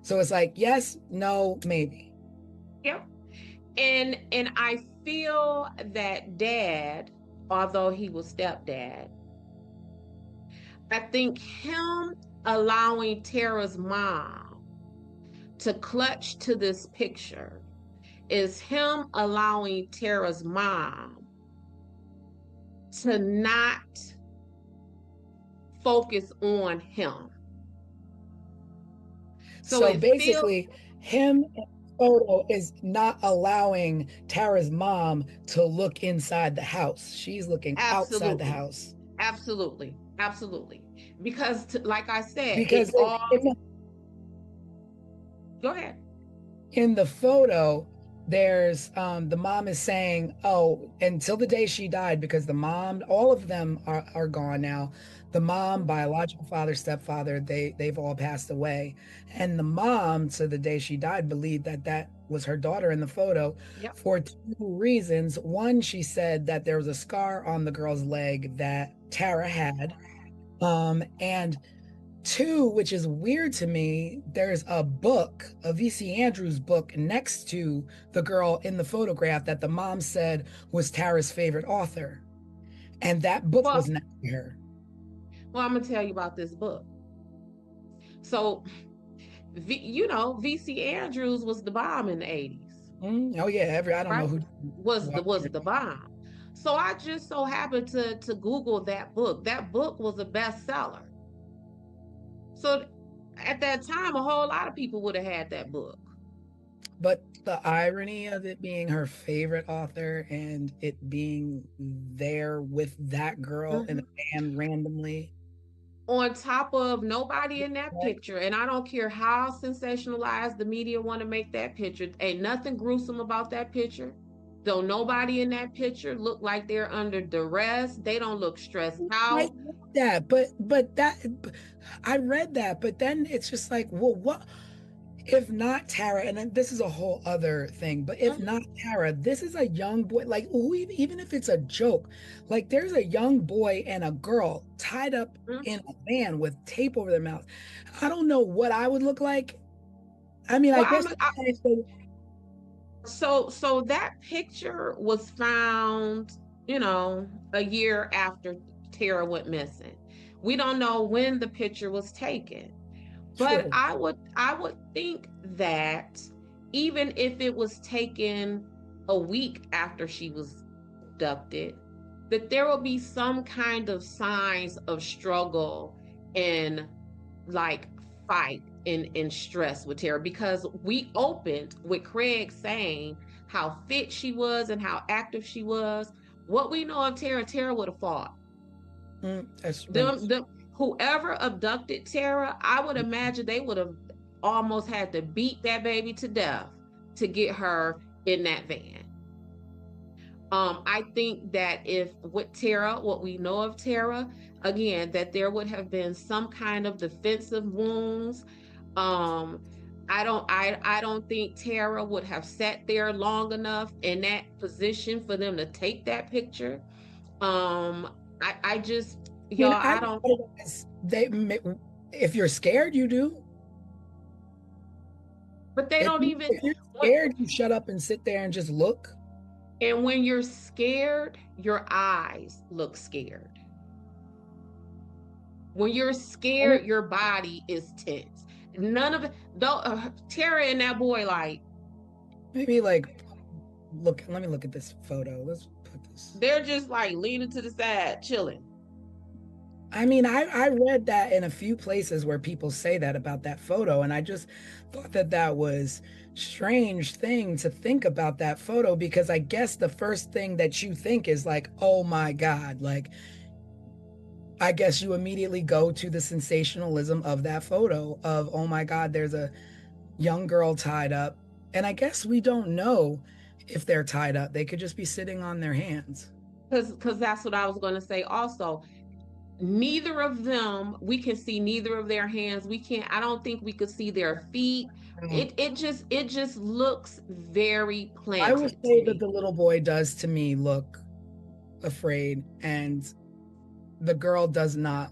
So it's like yes, no, maybe. Yep. And I feel that dad, although he was stepdad, I think him allowing Tara's mom to clutch to this picture is him allowing Tara's mom to not focus on him. So It feels basically, him in the photo is not allowing Tara's mom to look inside the house. She's looking outside the absolutely, house absolutely. Because, like I said, it because all. in Go ahead. in the photo there's the mom is saying, oh, until the day she died, because the mom, all of them are gone now. The mom, biological father, stepfather, they've all passed away, and the mom, to the day she died, believed that that was her daughter in the photo, Yep. for two reasons. One, she said that there was a scar on the girl's leg that Tara had, and two, which is weird to me, there's a book, a VC Andrews book, next to the girl in the photograph that the mom said was Tara's favorite author. And that book Well, was next to her. I'm gonna tell you about this book. So, VC Andrews was the bomb in the 80s, Oh yeah, I don't know right? who Was the bomb. So I just so happened to Google that book. That book was a bestseller. So at that time, a whole lot of people would have had that book. But the irony of it being her favorite author and it being there with that girl in a Mhm. van randomly. On top of nobody in that picture, and I don't care how sensationalized the media want to make that picture, ain't nothing gruesome about that picture. Though nobody in that picture look like they're under duress, they don't look stressed I out. read that, I read that, but then it's just like, well, what if not Tara? And then this is a whole other thing, but if Mhm. not Tara, this is a young boy. Like, even if it's a joke, like there's a young boy and a girl tied up in a van with tape over their mouth. I don't know what I would look like. I mean, I Well, guess so that picture was found, a year after Tara went missing. We don't know when the picture was taken. But true. I would think that even if it was taken a week after she was abducted, that there will be some kind of signs of struggle and like fight and stress with Tara, because we opened with Craig saying how fit she was and how active she was. What we know of Tara would have fought. That's Them whoever abducted Tara, I would imagine they would have almost had to beat that baby to death to get her in that van. I think that if with Tara, what we know of Tara, again, that there would have been some kind of defensive wounds. Um, I don't think Tara would have sat there long enough in that position for them to take that picture. I just, I mean, y'all, I don't. if you're scared, you do. But they don't even. If you're scared, you shut up and sit there and just look. And when you're scared, your eyes look scared. When you're scared, your body is tense. None of it. Tara and that boy, like, Maybe like look. Let me look at this photo. Let's put this. they're just like leaning to the side, chilling. I mean, I read that in a few places where people say that about that photo, and I just thought that that was strange thing to think about that photo, because I guess the first thing that you think is like, oh my God, like I guess you immediately go to the sensationalism of that photo of, oh my God, there's a young girl tied up. And I guess we don't know if they're tied up. They could just be sitting on their hands. Because that's what I was going to say also. Neither of them, we can see neither of their hands. We can't, I don't think we could see their feet. It just looks very I would planted to say that me. the little boy does to me look afraid, and the girl does not.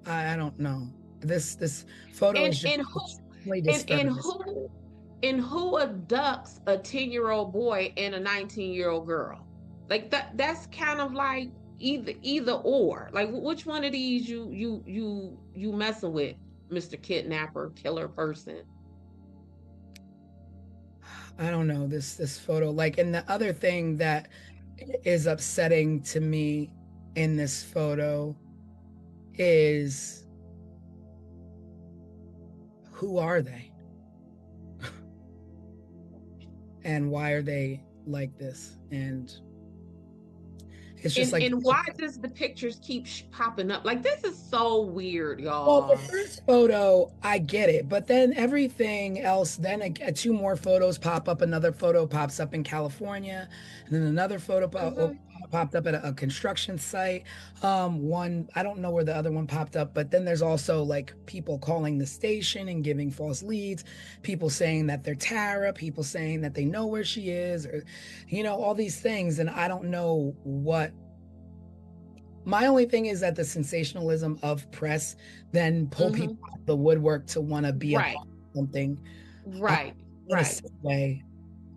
I don't know. This photo And is just and who extremely and disturbing. who abducts a 10-year-old boy and a 19-year-old girl? Like that's kind of like either or. Like which one of these you messing with, Mr. Kidnapper, killer person? I don't know this photo. Like, and the other thing that is upsetting to me in this photo is, who are they? And why are they like this? And it's just like, And why does the pictures keep popping up? Like this is so weird, well, the y'all. first photo, I get it, but then everything else, then two more photos pop up. Another photo pops up in California, and then another photo popped up at a construction site. One, I don't know where the other one popped up, but then there's also like people calling the station and giving false leads, people saying that they're Tara, people saying that they know where she is, or, all these things. And I don't know what. My only thing is that the sensationalism of press then pull people out of the woodwork to want to be a Right, part of something right, in a right, sick way.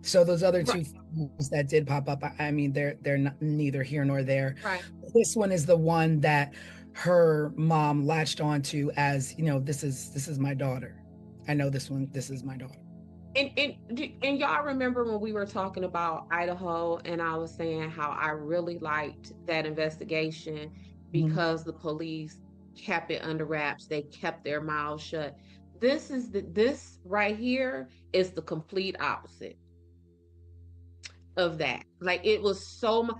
So those other two right, photos that did pop up, I mean, they're not, neither here nor there. right. This one is the one that her mom latched onto as, this is my daughter. I know this one. This is my daughter. And y'all remember when we were talking about Idaho and I was saying how I really liked that investigation Mhm. because the police kept it under wraps. They kept their mouths shut. This right here is the complete opposite of that. Like it was so much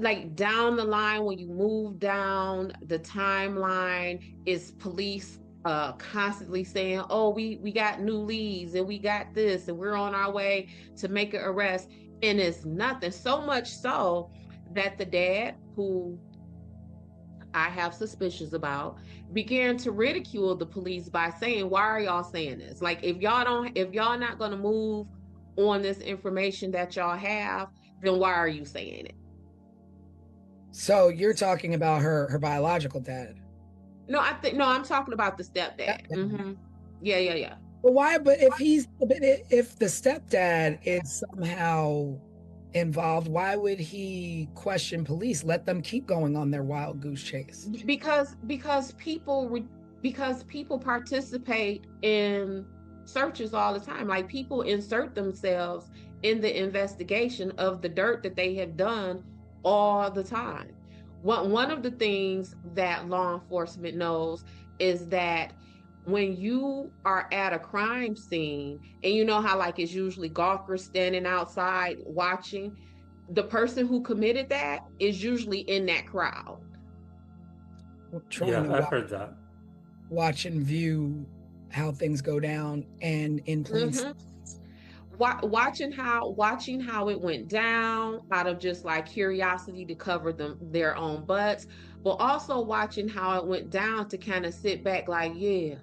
like down the line when you move down the timeline is police constantly saying, oh, we got new leads and we got this and we're on our way to make an arrest, and it's nothing. So much so that the dad, who I have suspicions about, began to ridicule the police by saying, why are y'all saying this? Like if y'all not going to move on this information that y'all have, then why are you saying it? So you're talking about her biological dad. No, I'm talking about the stepdad. Yeah. But why? But if the stepdad is somehow involved, why would he question police? Let them keep going on their wild goose chase. Because people participate in searches all the time. Like people insert themselves in the investigation of the dirt that they have done all the time. One of the things that law enforcement knows is that when you are at a crime scene and you know how like it's usually golfers standing outside watching, the person who committed that is usually in that crowd. Trying to I've heard that. watch and view how things go down, and in plain sight. Watching how it went down out of just like curiosity to cover their own butts, but also watching how it went down to kind of sit back like, yeah,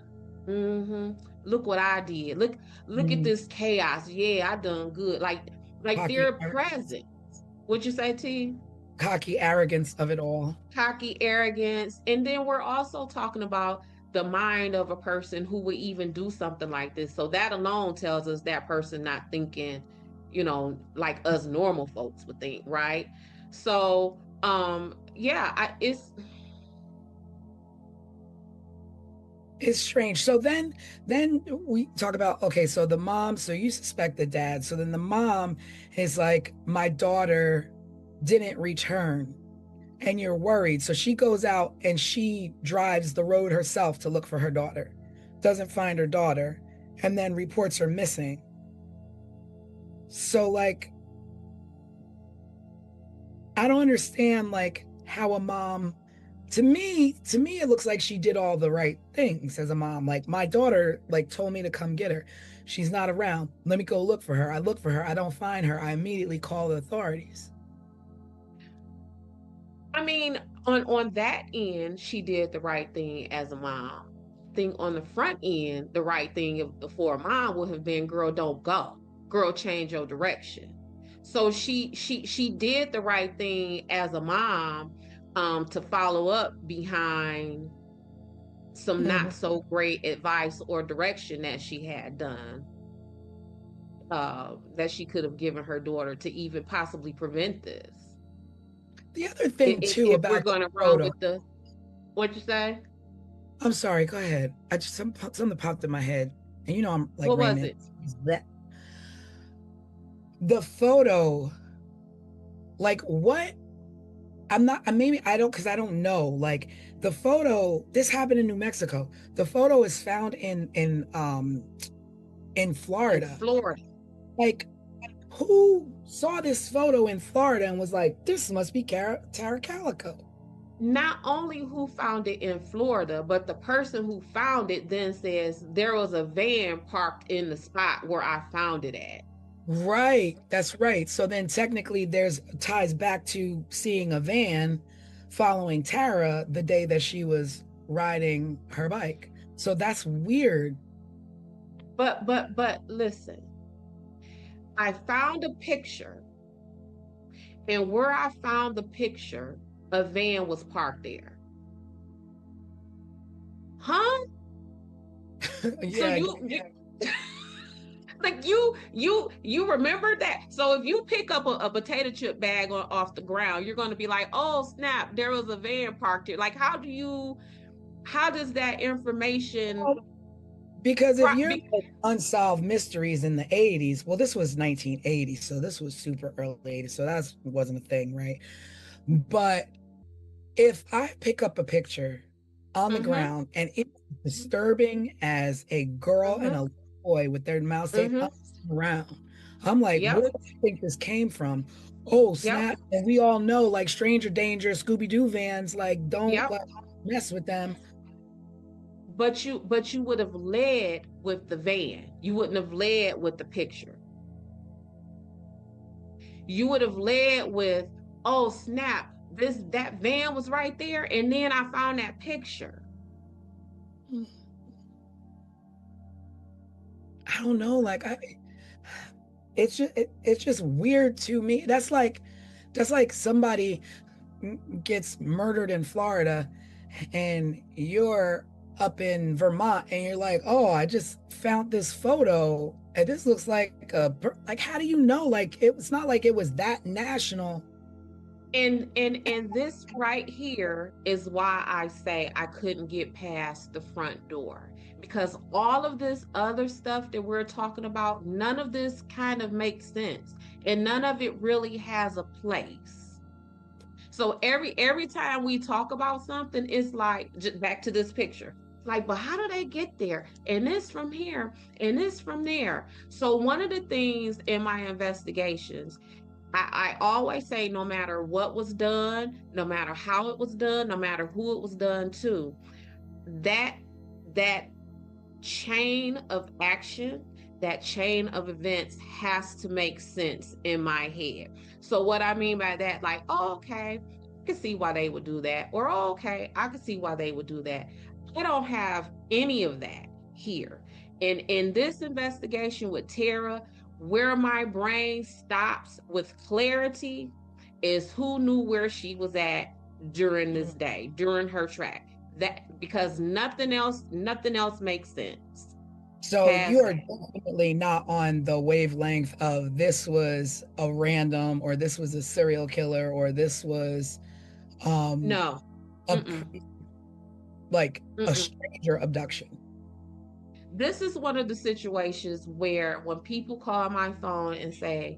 look what I did. Look at this chaos. Yeah, I done good. Like Cocky, they're present. What'd you say, T? cocky arrogance of it all. Cocky arrogance. And then we're also talking about the mind of a person who would even do something like this. So that alone tells us that person not thinking, like us normal folks would think, right? So, yeah, It's strange. So then we talk about, okay, so the mom, so you suspect the dad. So then the mom is like, my daughter didn't return, and you're worried. So she goes out and she drives the road herself to look for her daughter, doesn't find her daughter, and then reports her missing. So like, I don't understand like how a mom to me, it looks like she did all the right things as a mom. Like, my daughter, like, told me to come get her. She's not around. Let me go look for her. I look for her. I don't find her. I immediately call the authorities. I mean, on that end, she did the right thing as a mom. I think on the front end, the right thing for a mom would have been, girl, don't go. Girl, change your direction. So she did the right thing as a mom, to follow up behind some not so great advice or direction that she had done, that she could have given her daughter to even possibly prevent this. The other thing too If we're about going the to run photo, with the, what'd you say? I'm sorry, go ahead. I just something popped in my head, and you know I'm like What was Raymond. it? That the photo, like what? I'm not. Maybe I don't, because I don't know. Like the photo, this happened in New Mexico. The photo is found in Florida. In Florida. Like, who saw this photo in Florida and was like, this must be Tara Calico? Not only who found it in Florida, but the person who found it then says there was a van parked in the spot where I found it at. Right, that's right. So then technically there's ties back to seeing a van following Tara the day that she was riding her bike. So that's weird. But listen, I found a picture, and where I found the picture, a van was parked there. Huh? Yeah. So you like you remember that? So if you pick up a potato chip bag off the ground, you're going to be like, oh snap, there was a van parked here. Like, how does that information? Because if you're unsolved mysteries in the 80s, well, this was 1980, so this was super early 80s, so that wasn't a thing, right? But if I pick up a picture on the ground and it's disturbing as a girl and a boy with their mouths taped around, I'm like, where do you think this came from? Oh, snap. And we all know, like, stranger danger, Scooby-Doo vans, like, don't like, mess with them. But you would have led with the van. You wouldn't have led with the picture. You would have led with, oh snap, that van was right there, and then I found that picture. I don't know, like it's just weird to me. That's like somebody gets murdered in Florida and you're up in Vermont and you're like, oh, I just found this photo and this looks like like, how do you know? Like, it's not like it was that national. And this right here is why I say I couldn't get past the front door, because all of this other stuff that we're talking about, none of this kind of makes sense, and none of it really has a place. So every time we talk about something, it's like, just back to this picture. Like, but how do they get there? And this from here, and this from there. So one of the things in my investigations, I always say, no matter what was done, no matter how it was done, no matter who it was done to, that chain of action, that chain of events has to make sense in my head. So what I mean by that, like, oh, okay, I can see why they would do that, or oh, okay, I can see why they would do that. I don't have any of that here. And in this investigation with Tara, where my brain stops with clarity is who knew where she was at during this day, during her track. That, because nothing else makes sense. So you are definitely not on the wavelength of this was a random, or this was a serial killer, or this was no, like a stranger abduction. This is one of the situations where when people call my phone and say,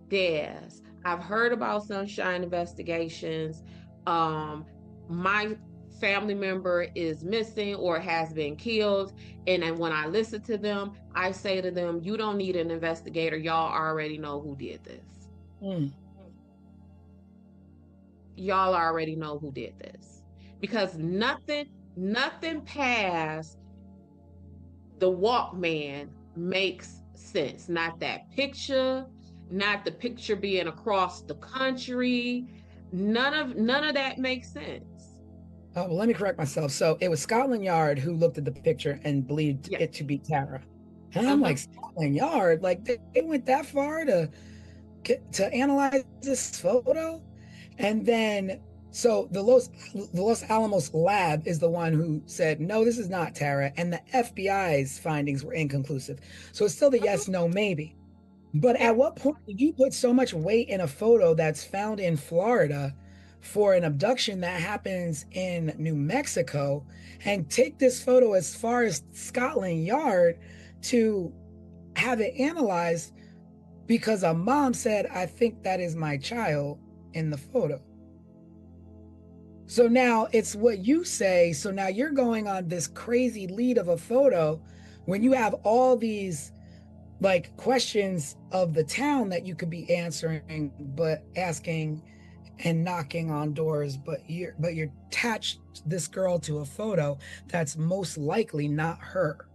Des, I've heard about Sunshine Investigations. My family member is missing or has been killed. And then when I listen to them, I say to them, you don't need an investigator. Y'all already know who did this. Y'all already know who did this. because nothing past the Walkman makes sense. Not that picture, not the picture being across the country. None of that makes sense. Oh, well, let me correct myself. So it was Scotland Yard who looked at the picture and believed Yeah. it to be Tara. And I'm like, Scotland Yard, like they went that far to analyze this photo? And then, so the Los Alamos lab is the one who said, no, this is not Tara. And the FBI's findings were inconclusive. So it's still the yes, no, maybe. But at what point do you put so much weight in a photo that's found in Florida for an abduction that happens in New Mexico and take this photo as far as Scotland Yard to have it analyzed because a mom said, I think that is my child in the photo? So now it's what you say. So now you're going on this crazy lead of a photo when you have all these like questions of the town that you could be answering, but asking and knocking on doors, but you're attached this girl to a photo that's most likely not her.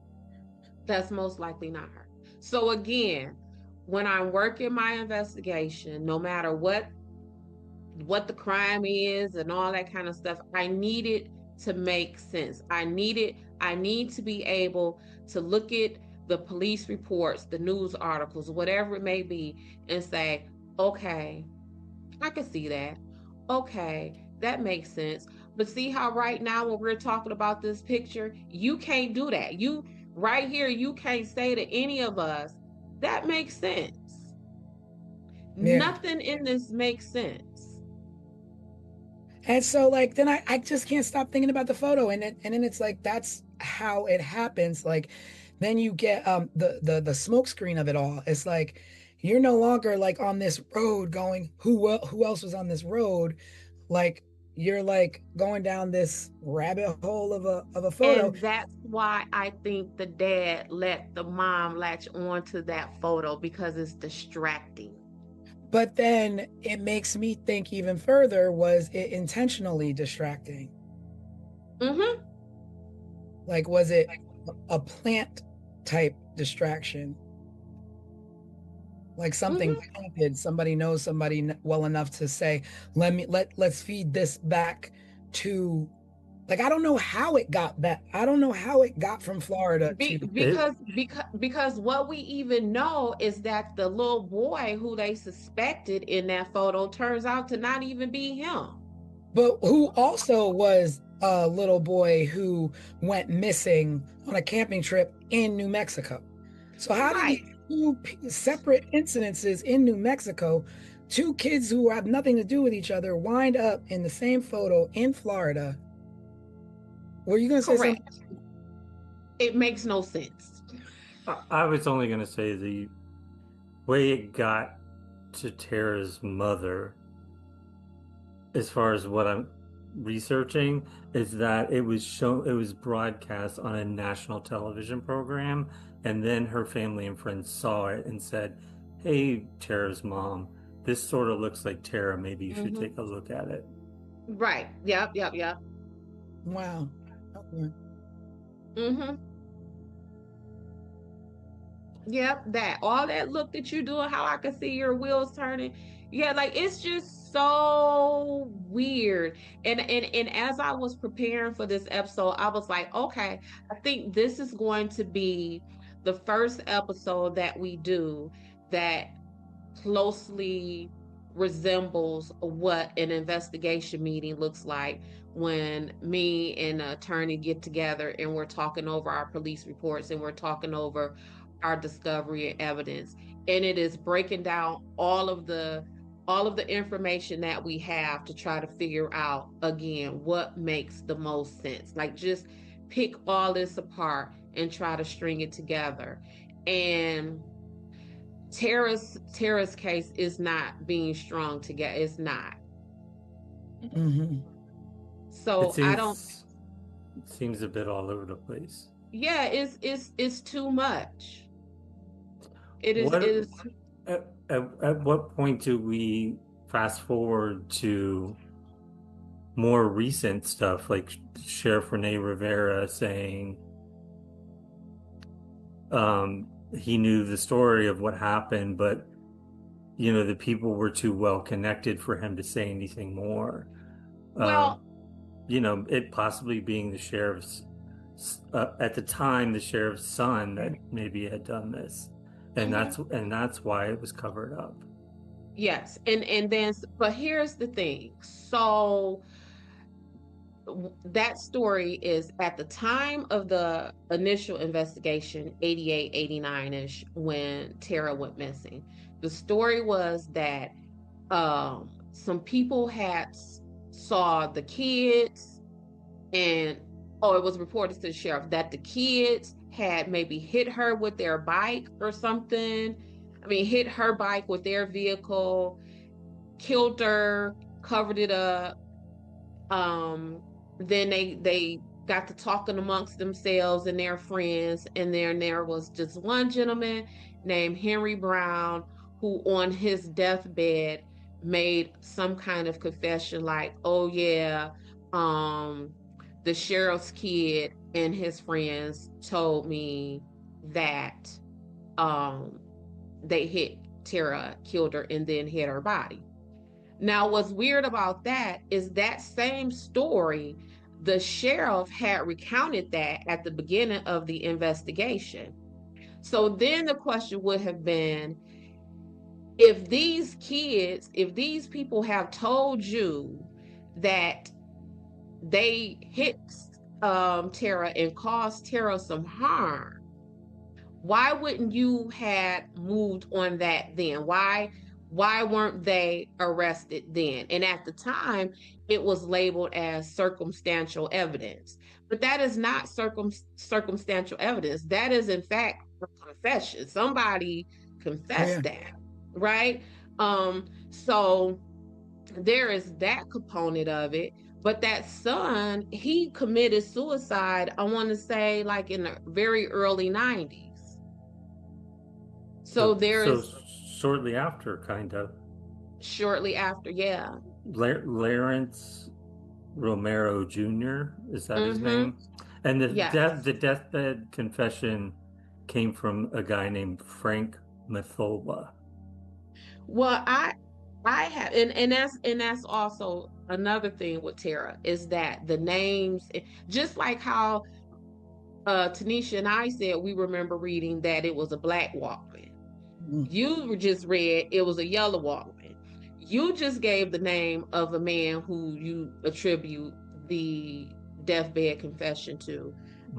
That's most likely not her. So again, when I'm working my investigation, no matter what the crime is and all that kind of stuff, I need it to make sense. I need to be able to look at the police reports, the news articles, whatever it may be, and say, okay, I can see that. Okay, that makes sense. But see how right now when we're talking about this picture, you can't do that. You right here, you can't say to any of us, that makes sense. Yeah. Nothing in this makes sense. And so like then I just can't stop thinking about the photo, and then it's like that's how it happens. Like then you get the smoke screen of it all. It's like you're no longer like on this road going who else was on this road, like you're like going down this rabbit hole of a photo. And that's why I think the dad let the mom latch on to that photo, because it's distracting. But then it makes me think even further, was it intentionally distracting? Mm-hmm. Like, was it a plant type distraction? Like something planted, somebody knows somebody well enough to say, let's feed this back to, like, I don't know how it got back. I don't know how it got from Florida to because what we even know is that the little boy who they suspected in that photo turns out to not even be him. But who also was a little boy who went missing on a camping trip in New Mexico. So how did these two separate incidences in New Mexico, two kids who have nothing to do with each other, wind up in the same photo in Florida? Were you going to say something? It makes no sense. I was only going to say the way it got to Tara's mother, as far as what I'm researching, is that it was broadcast on a national television program, and then her family and friends saw it and said, hey, Tara's mom, this sort of looks like Tara, maybe you should take a look at it. Right. Yep. Wow. Okay. Yep, that all that look that you're doing, how I can see your wheels turning. Yeah, like it's just so weird. And as I was preparing for this episode, I was like, okay, I think this is going to be the first episode that we do that closely resembles what an investigation meeting looks like, when me and an attorney get together and we're talking over our police reports and we're talking over our discovery and evidence, and it is breaking down all of the information that we have to try to figure out again what makes the most sense. Like just pick all this apart and try to string it together. And Tara's case is not being strung together. It's not. So It seems a bit all over the place. Yeah, it's too much. It is. At what point do we fast forward to more recent stuff, like Sheriff Rene Rivera saying he knew the story of what happened, but the people were too well connected for him to say anything more. Well, It possibly being the sheriff's at the time the sheriff's son that maybe had done this, and that's why it was covered up. yes, and then, but here's the thing. So that story is at the time of the initial investigation, 88, 89-ish, when Tara went missing. The story was that some people had saw the kids, and it was reported to the sheriff that the kids had maybe hit her with their bike or something. I mean, hit her bike with their vehicle, killed her, covered it up. Then they got to talking amongst themselves and their friends, and then there was just one gentleman named Henry Brown who on his deathbed made some kind of confession like, oh yeah, the sheriff's kid and his friends told me that they hit Tara, killed her, and then hid her body. Now, what's weird about that is that same story, the sheriff had recounted that at the beginning of the investigation. So then the question would have been, if these people have told you that they hit Tara and caused Tara some harm, why wouldn't you have moved on that then? Why weren't they arrested then? And at the time, it was labeled as circumstantial evidence. But that is not circumstantial evidence. That is, in fact, a confession. Somebody confessed that, right? So there is that component of it. But that son, he committed suicide, I want to say, like in the very early 90s. So shortly after, kind of. Shortly after, yeah. Lawrence Romero Jr., is that his name? And the deathbed confession came from a guy named Frank Mathola. Well, I have, and that's also another thing with Tara, is that the names, just like how Tanisha and I said we remember reading that it was a black Walkman. You just read it was a yellow Walkman. You just gave the name of a man who you attribute the deathbed confession to.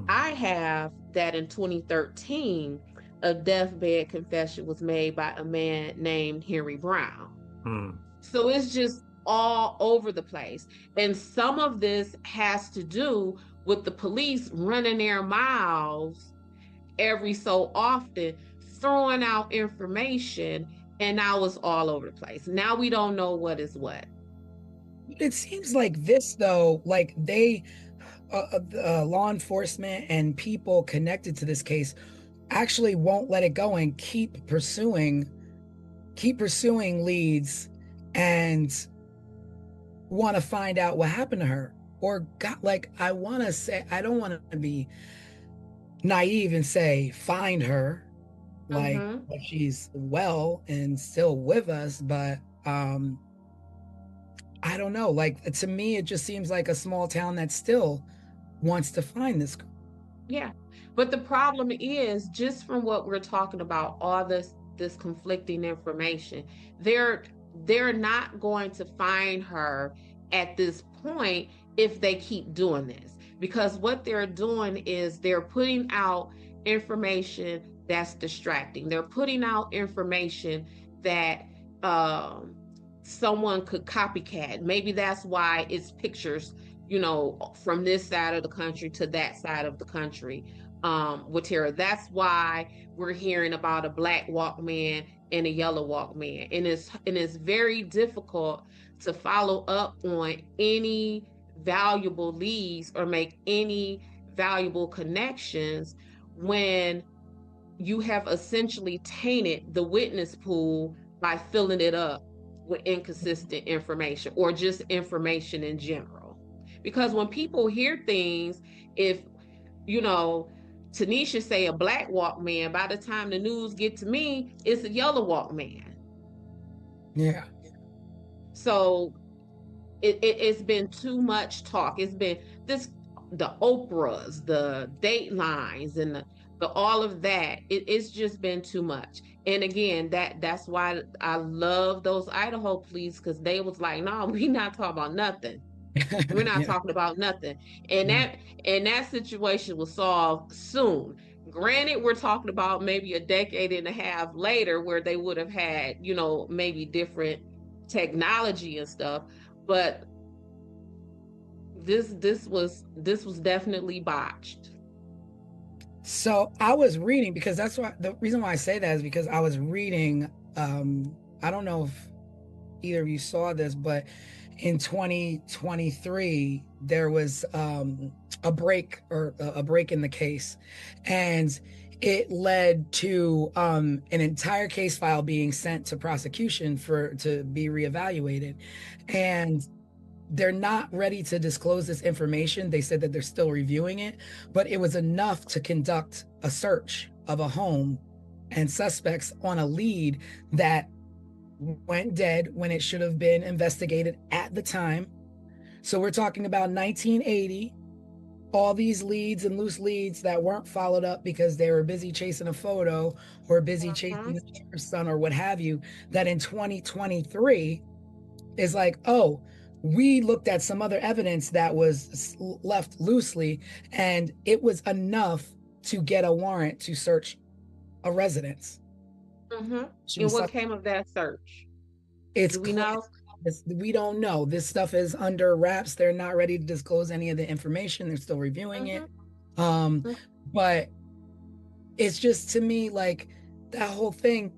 I have that in 2013, a deathbed confession was made by a man named Henry Brown. So it's just all over the place. And some of this has to do with the police running their mouths every so often, throwing out information, and now it's all over the place. Now we don't know what is what. It seems like this, though, like they, law enforcement and people connected to this case actually won't let it go and keep pursuing leads and want to find out what happened to her. Or I want to say, I don't want to be naive and say find her, like she's well and still with us, but I don't know, like to me it just seems like a small town that still wants to find this girl. Yeah, but the problem is, just from what we're talking about, all this conflicting information, they're not going to find her at this point if they keep doing this, because what they're doing is they're putting out information that's distracting. They're putting out information that someone could copycat. Maybe that's why it's pictures, from this side of the country to that side of the country with Tara. That's why we're hearing about a black Walkman and a yellow Walkman. And it's very difficult to follow up on any valuable leads or make any valuable connections when you have essentially tainted the witness pool by filling it up with inconsistent information or just information in general. Because when people hear things, if, you know, Tanisha say a black Walkman, by the time the news get to me, it's a yellow Walkman. Yeah. So it's been too much talk. It's been this, the Oprahs, the Datelines, and the all of that. It's just been too much. And again, that's why I love those Idaho police, because they was like, no, we not talking about nothing. We're not Yeah. talking about nothing. And Yeah. that situation was solved soon. Granted, we're talking about maybe a decade and a half later where they would have had, maybe different technology and stuff, but this was definitely botched. So I was reading, because that's why, the reason why I say that is because I was reading, I don't know if either of you saw this, but in 2023 there was a break in the case, and it led to an entire case file being sent to prosecution to be reevaluated, and they're not ready to disclose this information. They said that they're still reviewing it, but it was enough to conduct a search of a home and suspects on a lead that went dead when it should have been investigated at the time. So we're talking about 1980, all these leads and loose leads that weren't followed up because they were busy chasing a photo or busy chasing the sheriff's son or what have you, that in 2023 is like, oh, we looked at some other evidence that was left loosely, and it was enough to get a warrant to search a residence. Mm-hmm. And what came of that search? Do we know? We don't know. This stuff is under wraps. They're not ready to disclose any of the information. They're still reviewing it. But it's just, to me, like that whole thing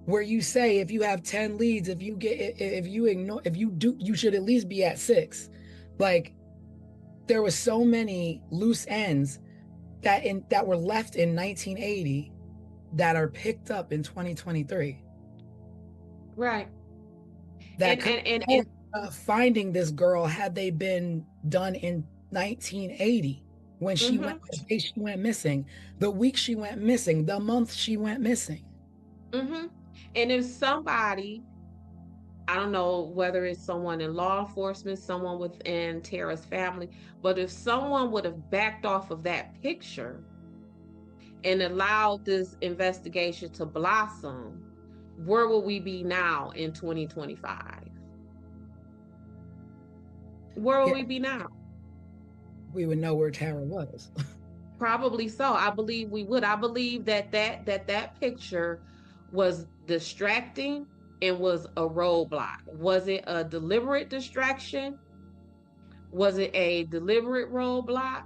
where you say, if you have 10 leads, you should at least be at 6. Like, there was so many loose ends that were left in 1980 that are picked up in 2023. Right. That and finding this girl, had they been done in 1980 when she went missing, the week she went missing, the month she went missing. And if somebody, I don't know whether it's someone in law enforcement, someone within Tara's family, but if someone would have backed off of that picture and allowed this investigation to blossom, where will we be now in 2025? Where will we be now? We would know where Tara was. Probably so. I believe we would. I believe that picture was distracting and was a roadblock. Was it a deliberate distraction? Was it a deliberate roadblock?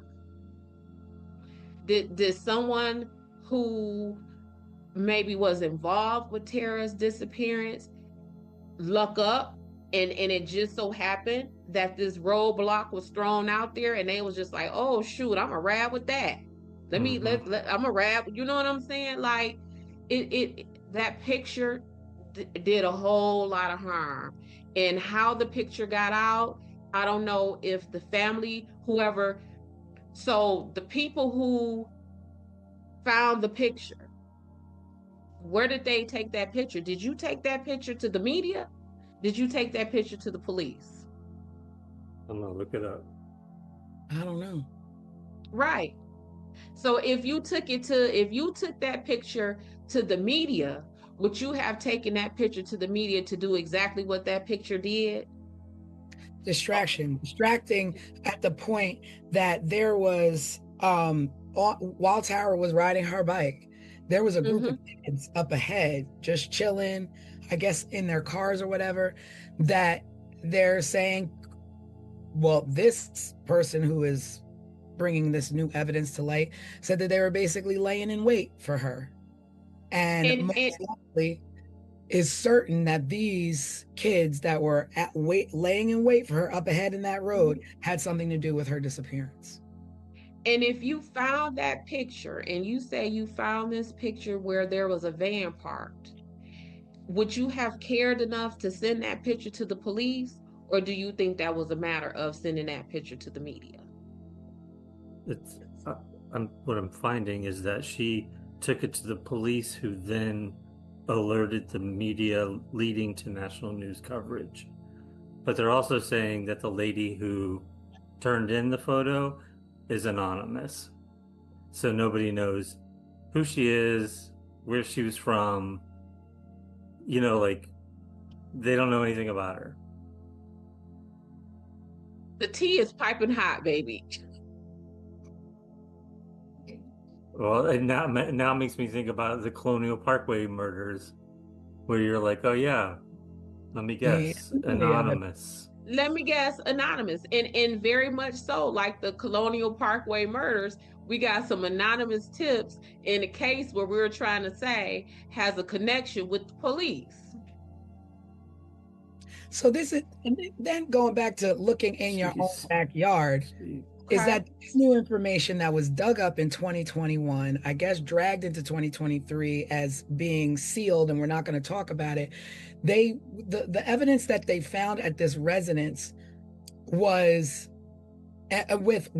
Did someone who maybe was involved with Tara's disappearance luck up, and it just so happened that this roadblock was thrown out there, and they was just like, oh shoot, I'm a rap with that. I'm a rap. You know what I'm saying? Like, that picture did a whole lot of harm, and how the picture got out, I don't know if the family, whoever, so the people who found the picture, where did they take that picture? Did you take that picture to the media? Did you take that picture to the police? I'm gonna look it up. I don't know. Right. So if you took that picture to the media, would you have taken that picture to the media to do exactly what that picture did? Distracting at the point that there was, while Tara was riding her bike, there was a group of kids up ahead just chilling, I guess in their cars or whatever, that they're saying, well, this person who is bringing this new evidence to light said that they were basically laying in wait for her, and most likely is certain that these kids that were laying in wait for her up ahead in that road had something to do with her disappearance. And if you found that picture, and you say you found this picture where there was a van parked, would you have cared enough to send that picture to the police? Or do you think that was a matter of sending that picture to the media? It's what I'm finding is that she took it to the police, who then alerted the media, leading to national news coverage. But they're also saying that the lady who turned in the photo is anonymous. So nobody knows who she is, where she was from. You know, like, they don't know anything about her. The tea is piping hot, baby. Well, and now it makes me think about the Colonial Parkway murders, where you're like, oh yeah, let me guess, anonymous. Let me guess, anonymous. And very much so, like the Colonial Parkway murders, we got some anonymous tips in a case where we were trying to say has a connection with the police. So this is, and then going back to looking in your own backyard, is that this new information that was dug up in 2021, I guess dragged into 2023 as being sealed, and we're not going to talk about it. The evidence that they found at this residence was with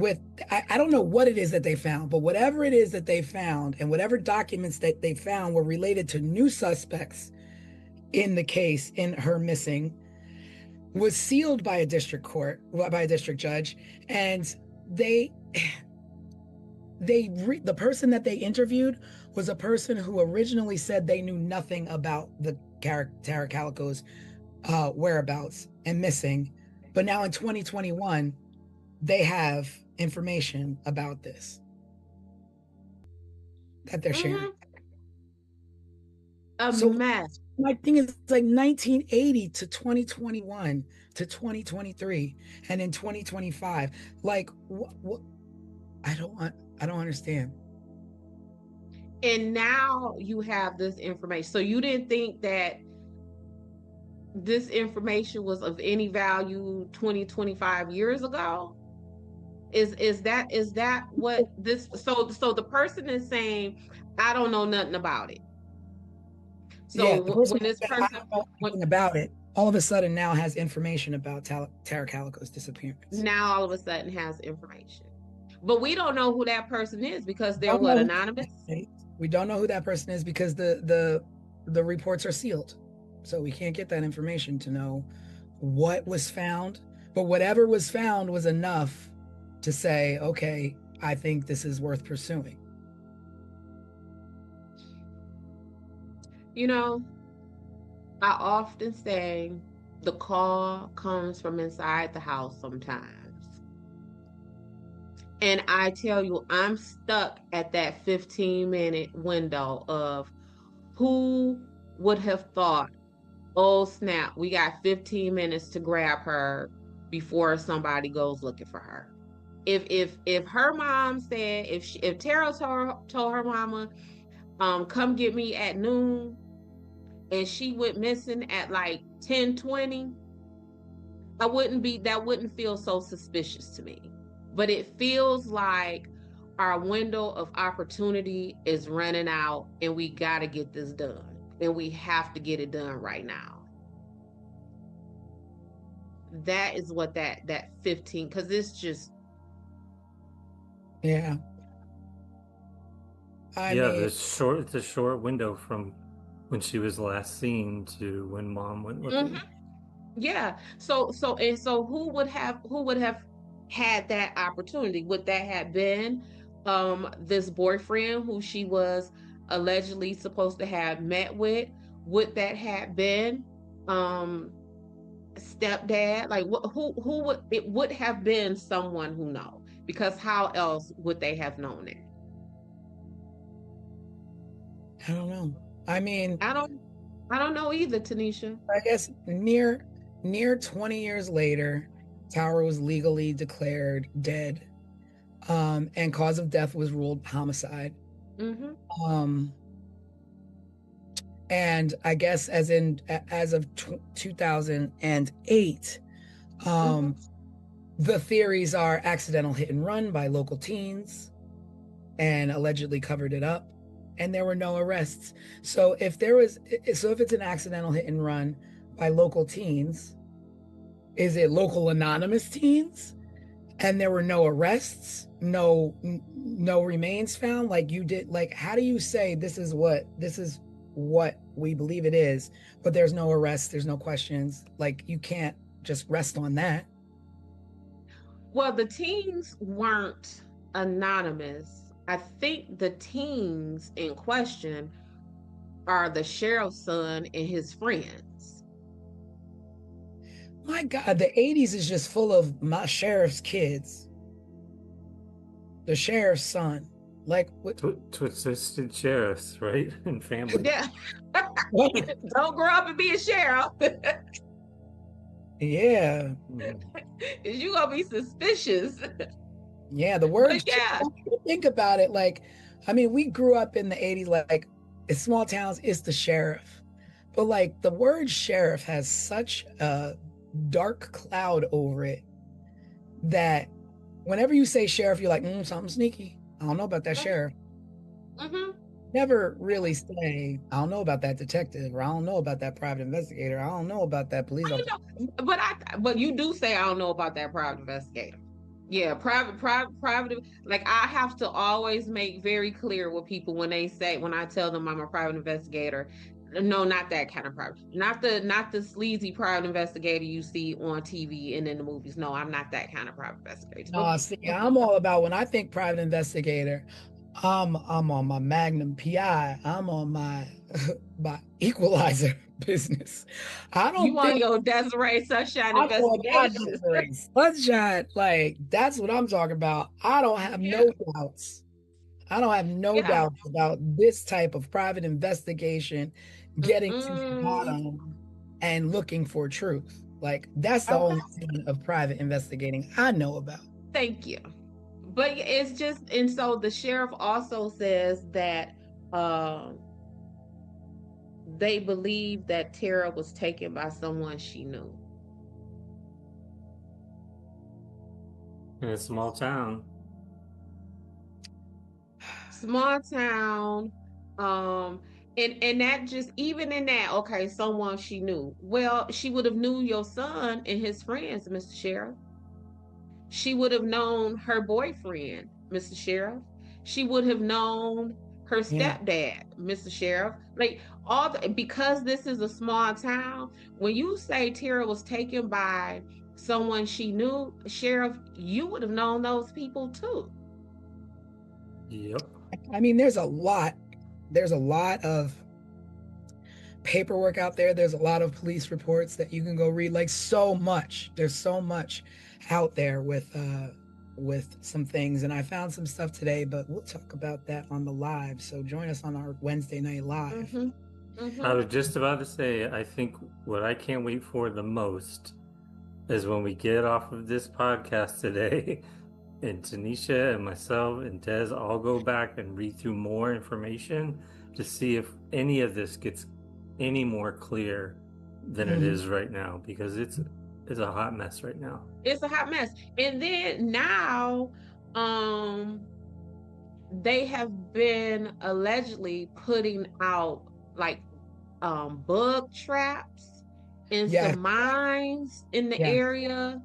I don't know what it is that they found, but whatever it is that they found and whatever documents that they found were related to new suspects in the case, in her missing, was sealed by a district court, by a district judge, and the person that they interviewed was a person who originally said they knew nothing about the Tara Calico's whereabouts and missing, but now in 2021 they have information about this that they're sharing. A mess. My thing is like 1980 to 2021 to 2023 and in 2025. Like what I don't understand. And now you have this information. So you didn't think that this information was of any value 20, 25 years ago? Is that what this, so the person is saying, I don't know nothing about it. So yeah, when this person about it, all of a sudden now has information about Tara Calico's disappearance. Now all of a sudden has information, but we don't know who that person is because they're what, anonymous. We don't know who that person is because the reports are sealed, so we can't get that information to know what was found. But whatever was found was enough to say, okay, I think this is worth pursuing. You know, I often say the call comes from inside the house sometimes. And I tell you, I'm stuck at that 15-minute window of who would have thought, oh snap, we got 15 minutes to grab her before somebody goes looking for her. If her mom said, if Tara told her mama, come get me at noon, and she went missing at like 10:20, that wouldn't feel so suspicious to me. But it feels like our window of opportunity is running out and we got to get this done, and we have to get it done right now. That is what that 15, because it's just, yeah. I mean, it's a short window from when she was last seen to when mom went looking. Mm-hmm. Yeah. So who would have had that opportunity? Would that have been this boyfriend who she was allegedly supposed to have met with? Would that have been stepdad? Like who would it would have been someone who knows, because how else would they have known it? I don't know. I mean, I don't know either, Tanisha. I guess near 20 years later, Tara was legally declared dead, and cause of death was ruled homicide. Mm-hmm. And I guess as of 2008, the theories are accidental hit and run by local teens, and allegedly covered it up, and there were no arrests. So if it's an accidental hit and run by local teens, Is it local anonymous teens? And there were no arrests, no remains found? Like you did, like, how do you say this is what we believe it is, but there's no arrests, there's no questions? Like, you can't just rest on that. Well, the teens weren't anonymous. I think the teens in question are the sheriff's son and his friends. My God, the 80s is just full of my sheriff's kids. The sheriff's son. Like, what? Twisted sheriffs, right? And family. Yeah. What? Don't grow up and be a sheriff. Yeah. You're going to be suspicious. Yeah, the word, yeah. Think about it. Like, I mean, we grew up in the 80s, like, in small towns, it's the sheriff. But like, the word sheriff has such a dark cloud over it that whenever you say sheriff, you're like, something sneaky. I don't know about that sheriff. Never really say, I don't know about that detective, or I don't know about that private investigator. I don't know about that police officer. But you do say, I don't know about that private investigator. Yeah, private. Like, I have to always make very clear with people when I tell them I'm a private investigator. No, not that kind of private. Not the sleazy private investigator you see on TV and in the movies. No, I'm not that kind of private investigator. No, see, I'm all about, when I think private investigator, I'm on my Magnum PI. I'm on my Equalizer business. I don't You want your Desiree Sunshine investigation. Desiree Sunshine, like, that's what I'm talking about. I don't have no doubts. I don't have no doubts about this type of private investigation, getting to the bottom and looking for truth. Like, that's the only kind of private investigating I know about. Thank you. But it's just, and so the sheriff also says that they believe that Tara was taken by someone she knew. In a small town. Small town. And that just, even in that, okay, someone she knew. Well, she would have knew your son and his friends, Mr. Sheriff. She would have known her boyfriend, Mr. Sheriff. She would have known her stepdad, Mr. Sheriff. Like, because this is a small town, when you say Tara was taken by someone she knew, Sheriff, you would have known those people too. Yep. I mean, there's a lot of paperwork out there. There's a lot of police reports that you can go read. Like, so much. There's so much out there with some things, and I found some stuff today, but we'll talk about that on the live. So join us on our Wednesday night live. I was just about to say, I think what I can't wait for the most is when we get off of this podcast today and Tanisha and myself and Des all go back and read through more information to see if any of this gets any more clear than it is right now, because it's a hot mess right now. It's a hot mess. And then now they have been allegedly putting out like bug traps in some mines in the area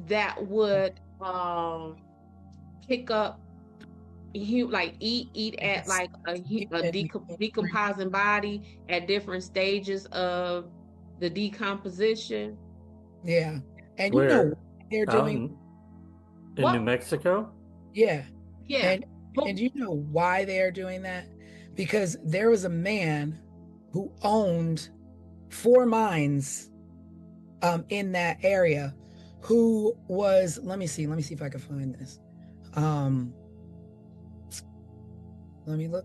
that would pick up eat at like a decomposing body at different stages of the decomposition. Yeah. And where, you know what they're doing in New Mexico? Yeah. Yeah. And you know why they are doing that? Because there was a man who owned 4 mines in that area, who was, let me see if I can find this. Let me look.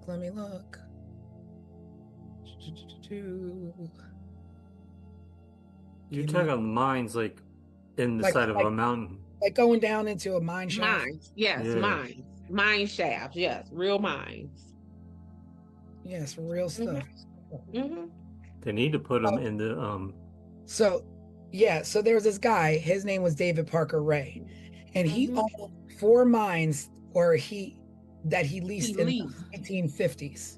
You're talking about mines like in the side of a mountain. Like going down into a mine shaft. Mines, yes, mines. Mine shafts, yes, real mines. Yes, real stuff. They need to put them in the So there was this guy, his name was David Parker Ray, and he owned 4 mines that he leased in the 1950s.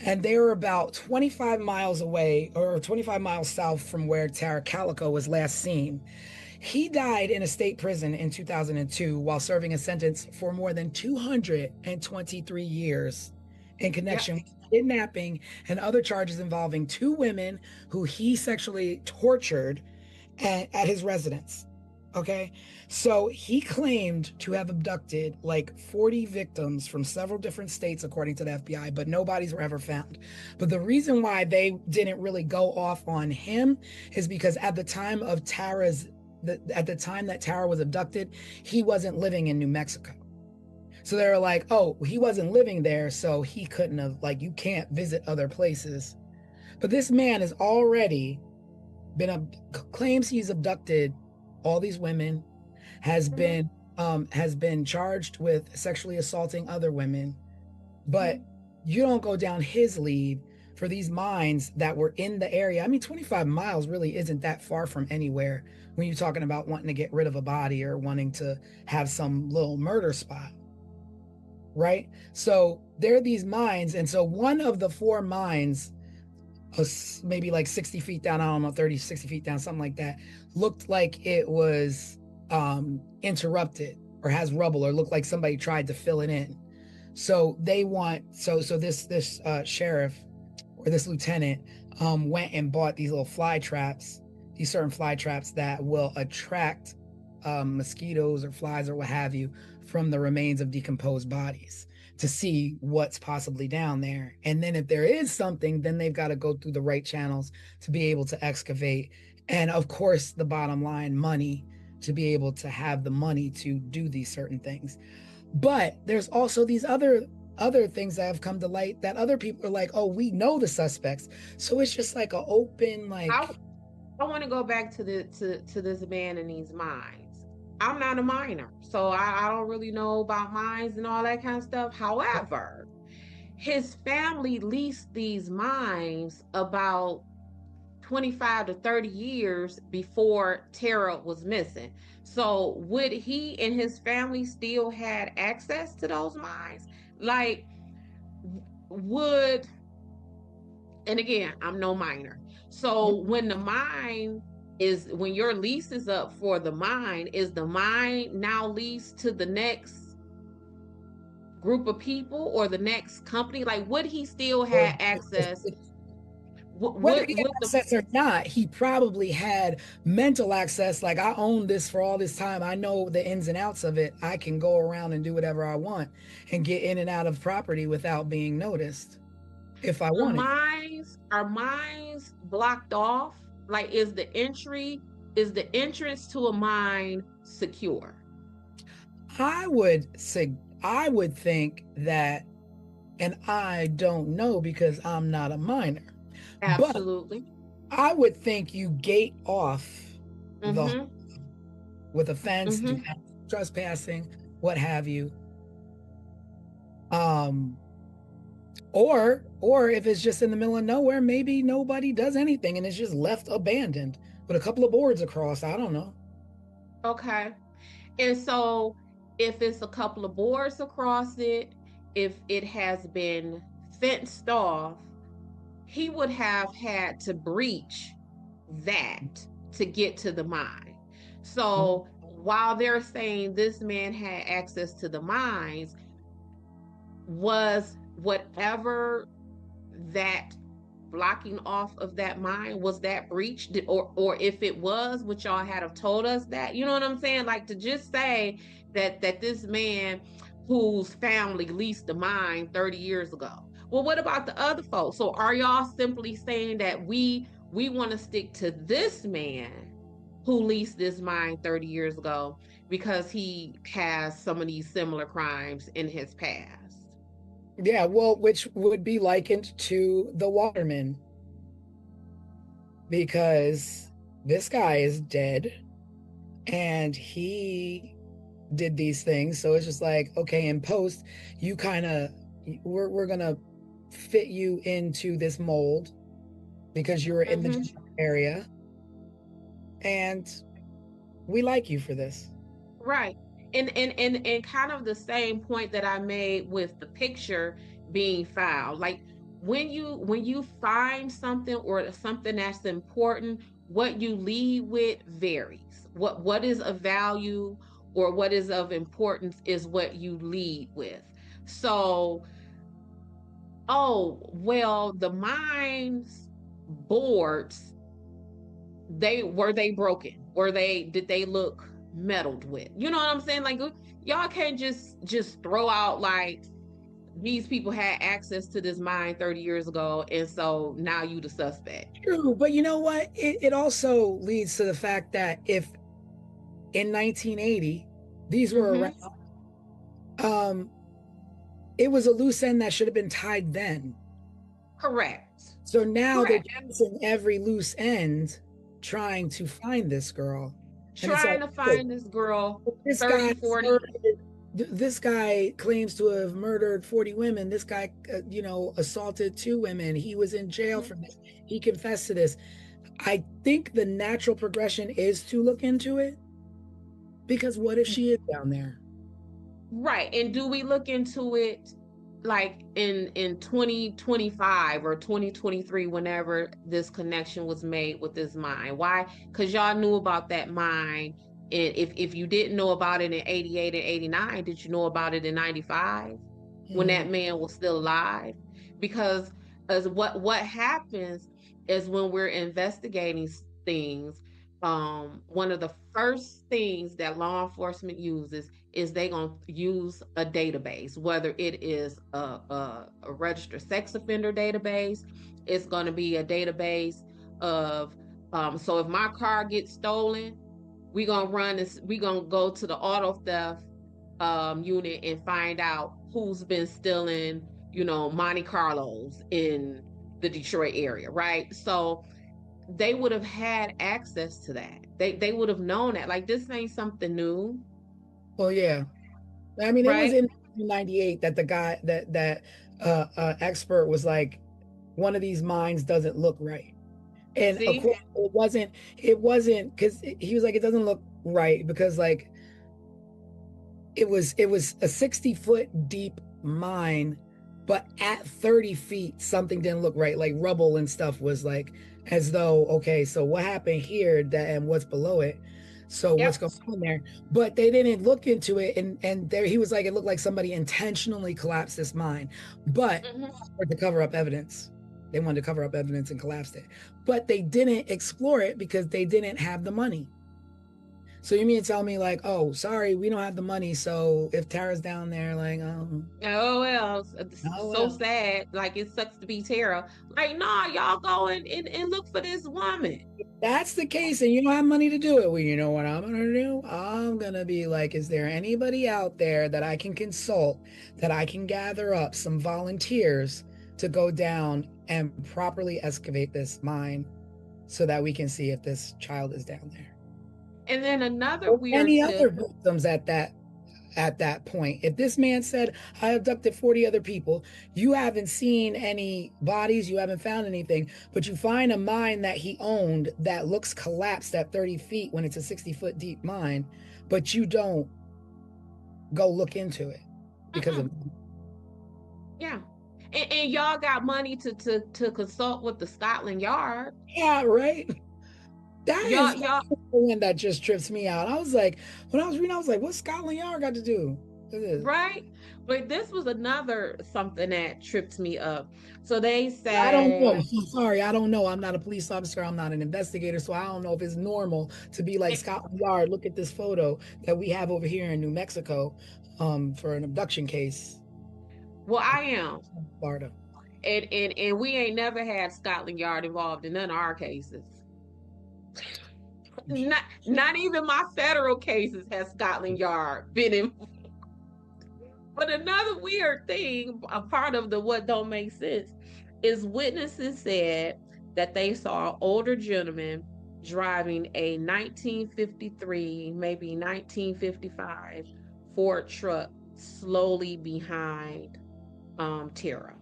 And they were about 25 miles away, or 25 miles south from where Tara Calico was last seen. He died in a state prison in 2002 while serving a sentence for more than 223 years in connection with kidnapping and other charges involving two women who he sexually tortured at his residence. Okay. So he claimed to have abducted like 40 victims from several different states, according to the FBI, but nobody's were ever found. But the reason why they didn't really go off on him is because at the time of at the time that Tara was abducted, he wasn't living in New Mexico. So they were like, oh, he wasn't living there, so he couldn't have, like, you can't visit other places. But this man has already claims he's abducted all these women, has been charged with sexually assaulting other women, but you don't go down his lead for these mines that were in the area. I mean, 25 miles really isn't that far from anywhere when you're talking about wanting to get rid of a body or wanting to have some little murder spot, right? So there are these mines, and so one of the four mines, maybe like 60 feet down, I don't know, 30, 60 feet down, something like that, looked like it was interrupted or has rubble, or looked like somebody tried to fill it in. So they want, so this sheriff or this lieutenant went and bought these little fly traps, these certain fly traps that will attract mosquitoes or flies or what have you from the remains of decomposed bodies, to see what's possibly down there. And then if there is something, then they've got to go through the right channels to be able to excavate. And of course, the bottom line, money, to be able to have the money to do these certain things. But there's also these other things that have come to light that other people are like, oh, we know the suspects. So it's just like an open, like, I want to go back to this man in these mines. I'm not a miner, so I don't really know about mines and all that kind of stuff. However, his family leased these mines about 25 to 30 years before Tara was missing. So would he and his family still had access to those mines? Like, and again, I'm no miner. So when your lease is up for the mine, is the mine now leased to the next group of people or the next company? Like, would he still have access? Whether he had access or not, he probably had mental access. Like, I own this for all this time. I know the ins and outs of it. I can go around and do whatever I want and get in and out of property without being noticed if I want it. Are mines blocked off? Like, is the entrance to a mine secure? I would think that, and I don't know because I'm not a miner. Absolutely. But I would think you gate off with a fence, trespassing, what have you. Or if it's just in the middle of nowhere, maybe nobody does anything and it's just left abandoned with a couple of boards across. I don't know. Okay. And so if it's a couple of boards across it, if it has been fenced off, he would have had to breach that to get to the mine. So while they're saying this man had access to the mines, was whatever that blocking off of that mine, was that breached? Or if it was, would y'all have told us that? You know what I'm saying? Like, to just say that this man whose family leased the mine 30 years ago. Well, what about the other folks? So are y'all simply saying that we want to stick to this man who leased this mine 30 years ago because he has some of these similar crimes in his past? Yeah, well, which would be likened to the Waterman, because this guy is dead and he did these things. So it's just like, okay, in post, you kind of, we're gonna fit you into this mold because you were in the area and we like you for this. Right. And kind of the same point that I made with the picture being filed. Like, when you find something or something that's important, what you lead with varies. What is of value or what is of importance is what you lead with. So, oh, well, the mines boards, they broken? Did they look meddled with? You know what I'm saying? Like, y'all can't just throw out like these people had access to this mine 30 years ago, and so now you the suspect. True, but you know what? It also leads to the fact that if in 1980 these were Mhm. around, it was a loose end that should have been tied then. Correct. So now they're Correct. chasing every loose end, trying to find this girl. And it's Trying like, to find this girl this 30, guy 40. this guy claims to have murdered 40 women. This guy, assaulted 2 women. He was in jail for this. He confessed to this. I think the natural progression is to look into it, because what if she is down there? Right. And do we look into it like in 2025 or 2023, whenever this connection was made with this mine? Why? Because y'all knew about that mine. And if you didn't know about it in 88 and 89, did you know about it in 95 when that man was still alive? Because as what happens is when we're investigating things, one of the first things that law enforcement uses is they gonna use a database, whether it is a registered sex offender database. It's gonna be a database of so if my car gets stolen, we gonna run this, we gonna go to the auto theft unit and find out who's been stealing, Monte Carlos in the Detroit area, right? So they would have had access to that. They would have known that. Like, this ain't something new, Well, yeah. I mean, it was right? in 1998 that the guy that expert was like, one of these mines doesn't look right. And of See? course it wasn't because he was like, it doesn't look right because like it was a 60-foot deep mine, but at 30 feet something didn't look right, like rubble and stuff was like, as though, okay, so what happened here, that and what's below it, so what's Yep. going on there? But they didn't look into it, and there he was like, it looked like somebody intentionally collapsed this mine, but Mhm. to cover up evidence. They wanted to cover up evidence and collapsed it, but they didn't explore it because they didn't have the money. So you mean to tell me like, oh, sorry, we don't have the money. So if Tara's down there, like, Oh well, oh so well. sad. Like, it sucks to be Tara. Like, nah, y'all go and look for this woman. If that's the case, and you don't have money to do it, well, you know what I'm gonna do? I'm gonna be like, is there anybody out there that I can consult, that I can gather up some volunteers to go down and properly excavate this mine so that we can see if this child is down there? And then another Or weird any tip. other victims at that point. If this man said, I abducted 40 other people, you haven't seen any bodies, you haven't found anything, but you find a mine that he owned that looks collapsed at 30 feet when it's a 60-foot deep mine, but you don't go look into it because of Yeah. And y'all got money to consult with the Scotland Yard. yeah, right. That Y'all, is y'all, the one that just trips me out. I was like, when I was reading, I was like, what's Scotland Yard got to do with this? right? But this was another something that tripped me up. So they I don't know. say, I'm sorry, I don't know. I'm not a police officer. I'm not an investigator, so I don't know if it's normal to be like, Scotland Yard, look at this photo that we have over here in New Mexico, for an abduction case, well, I am. Florida. And we ain't never had Scotland Yard involved in none of our cases. Not even my federal cases has Scotland Yard been in. But another weird thing, a part of the what don't make sense, is witnesses said that they saw an older gentleman driving a 1953, maybe 1955 Ford truck slowly behind Tara.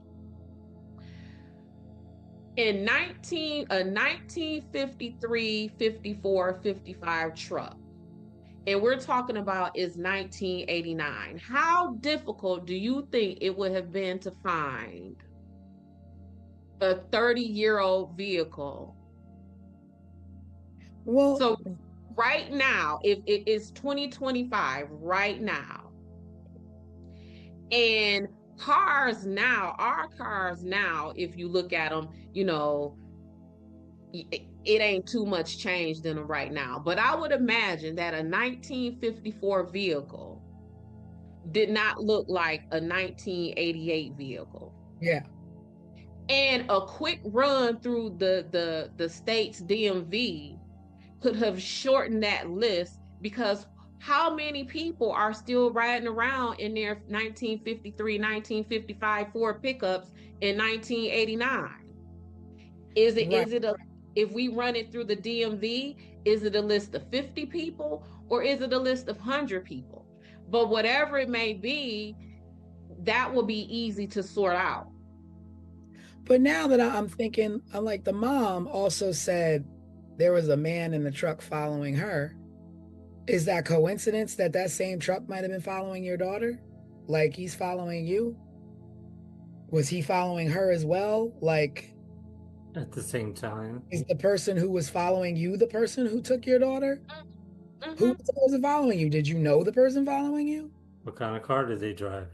In 1953, 54, 55 truck. And we're talking about is 1989. How difficult do you think it would have been to find a 30-year-old vehicle. Well, So right now, if it is 2025 right now, and our cars now, if you look at them, it ain't too much changed in them right now. But I would imagine that a 1954 vehicle did not look like a 1988 vehicle. yeah. And a quick run through the state's DMV could have shortened that list, because how many people are still riding around in their 1953, 1955 Ford pickups in 1989? Is it Right. is it a If we run it through the DMV, is it a list of 50 people or is it a list of 100 people? But whatever it may be, that will be easy to sort out. But now that I'm thinking, I'm like, the mom also said there was a man in the truck following her. Is that coincidence that that same truck might have been following your daughter? Like, he's following you? Was he following her as well? Like, At the same time, is the person who was following you the person who took your daughter? Mhm. Who was the person following you? Did you know the person following you? what kind of car did they drive?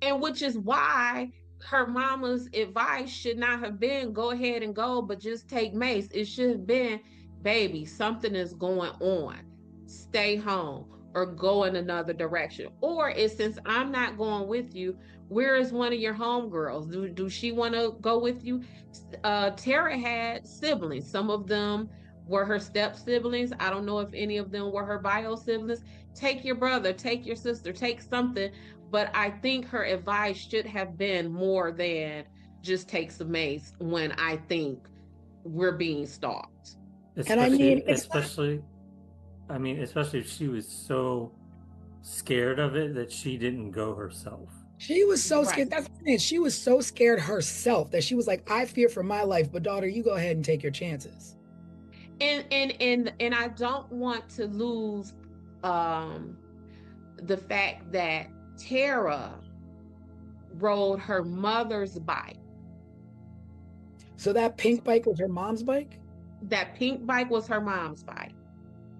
And which is why her mama's advice should not have been go ahead and go, but just take Mace. It should have been, baby, something is going on. Stay home or go in another direction. Or it's, since I'm not going with you, where is one of your homegirls? Do she want to go with you? Tara had siblings. Some of them were her step siblings. I don't know if any of them were her bio siblings. Take your brother, take your sister, take something. But I think her advice should have been more than just take some Mace when I think we're being stalked. And I mean, Especially if she was so scared of it that she didn't go herself. she was so Right. scared. That's the thing. She was so scared herself that she was like, I fear for my life, but daughter, you go ahead and take your chances. And I don't want to lose the fact that Tara rode her mother's bike. So that pink bike was her mom's bike? That pink bike was her mom's bike.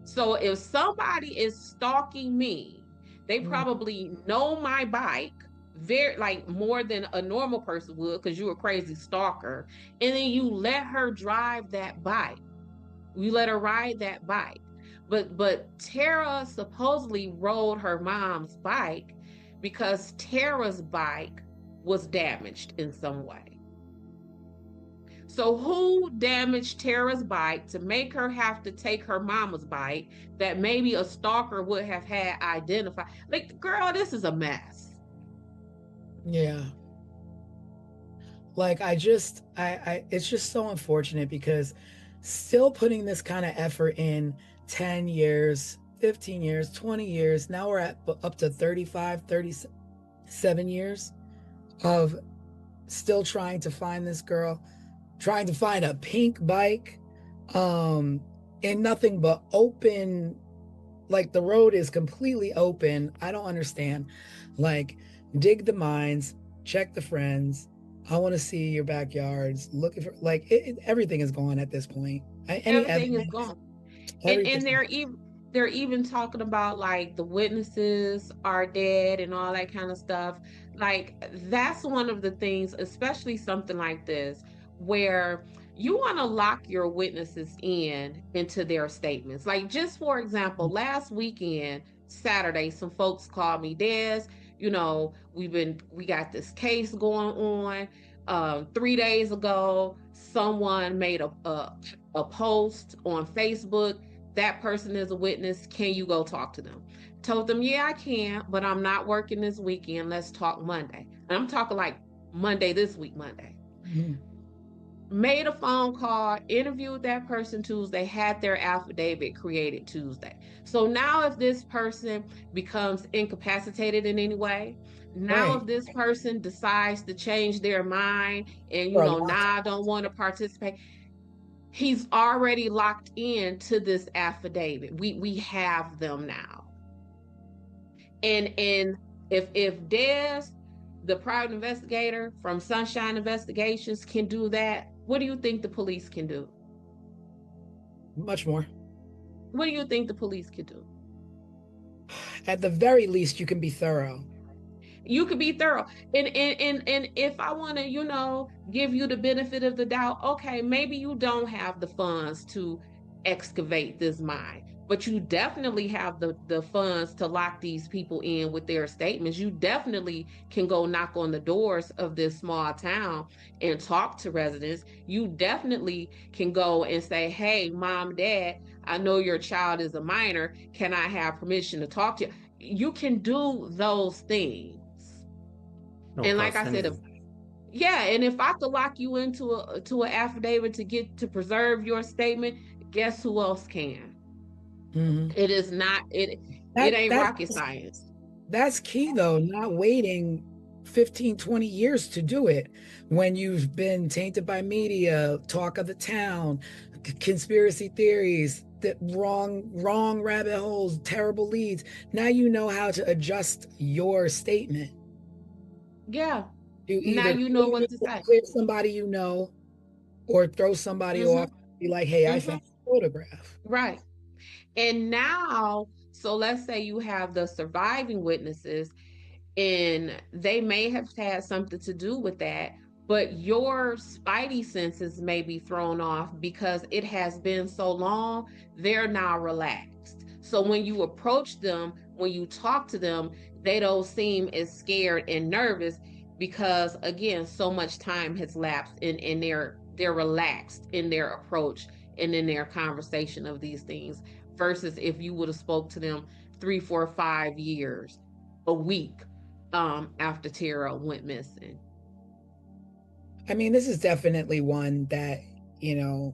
So if somebody is stalking me, they probably know my bike very, like, more than a normal person would, because you're a crazy stalker. And then you let her drive that bike. You let her ride that bike. But Tara supposedly rode her mom's bike because Tara's bike was damaged in some way. So who damaged Tara's bike to make her have to take her mama's bike that maybe a stalker would have had identified? Like, girl, this is a mess. Yeah. Like, I it's just so unfortunate because still putting this kind of effort in 10 years, 15 years, 20 years, now we're at up to 35, 37 years of still trying to find this girl, trying to find a pink bike, in nothing but open, like the road is completely open. I don't understand. Like, dig the mines, check the friends. I want to see your backyards. Looking for, like, everything is gone at this point. Everything is gone. And everything. they're even talking about, like, the witnesses are dead and all that kind of stuff. Like, that's one of the things, especially something like this, where you want to lock your witnesses into their statements. Like, just for example, last weekend, Saturday, some folks called me, Des, we got this case going on. 3 days ago, someone made a post on Facebook. That person is a witness. Can you go talk to them? Told them, yeah, I can, but I'm not working this weekend. Let's talk Monday. And I'm talking like Monday, this week, Monday. Mm-hmm. Made a phone call, interviewed that person Tuesday, had their affidavit created Tuesday. So now if this person becomes incapacitated in any way, now Right. if this person decides to change their mind and, I don't want to participate, he's already locked into this affidavit. We have them now. And if Des the private investigator from Sunshine Investigations can do that, what do you think the police can do? Much more. What do you think the police could do? At the very least, you can be thorough. You could be thorough. And if I want to, give you the benefit of the doubt, okay, maybe you don't have the funds to excavate this mine, but you definitely have the funds to lock these people in with their statements. You definitely can go knock on the doors of this small town and talk to residents. You definitely can go and say, hey, mom, dad, I know your child is a minor. Can I have permission to talk to you? You can do those things. Don't And like cost I said, anything. yeah, and if I could lock you into an affidavit to preserve your statement, guess who else can? Mhm. It is not it ain't rocket science. That's key though, not waiting 15, 20 years to do it when you've been tainted by media, talk of the town, conspiracy theories, that wrong rabbit holes, terrible leads. Now you know how to adjust your statement. Yeah. You Now either you know what to say. clear somebody you know or throw somebody off, be like, hey, I found a photograph. Right. And now, so let's say you have the surviving witnesses and they may have had something to do with that, but your spidey senses may be thrown off because it has been so long, they're now relaxed. So when you approach them, when you talk to them, they don't seem as scared and nervous because again, so much time has lapsed and they're relaxed in their approach and in their conversation of these things versus if you would have spoke to them 3, 4, 5 years, a week after Tara went missing. I mean, this is definitely one that, you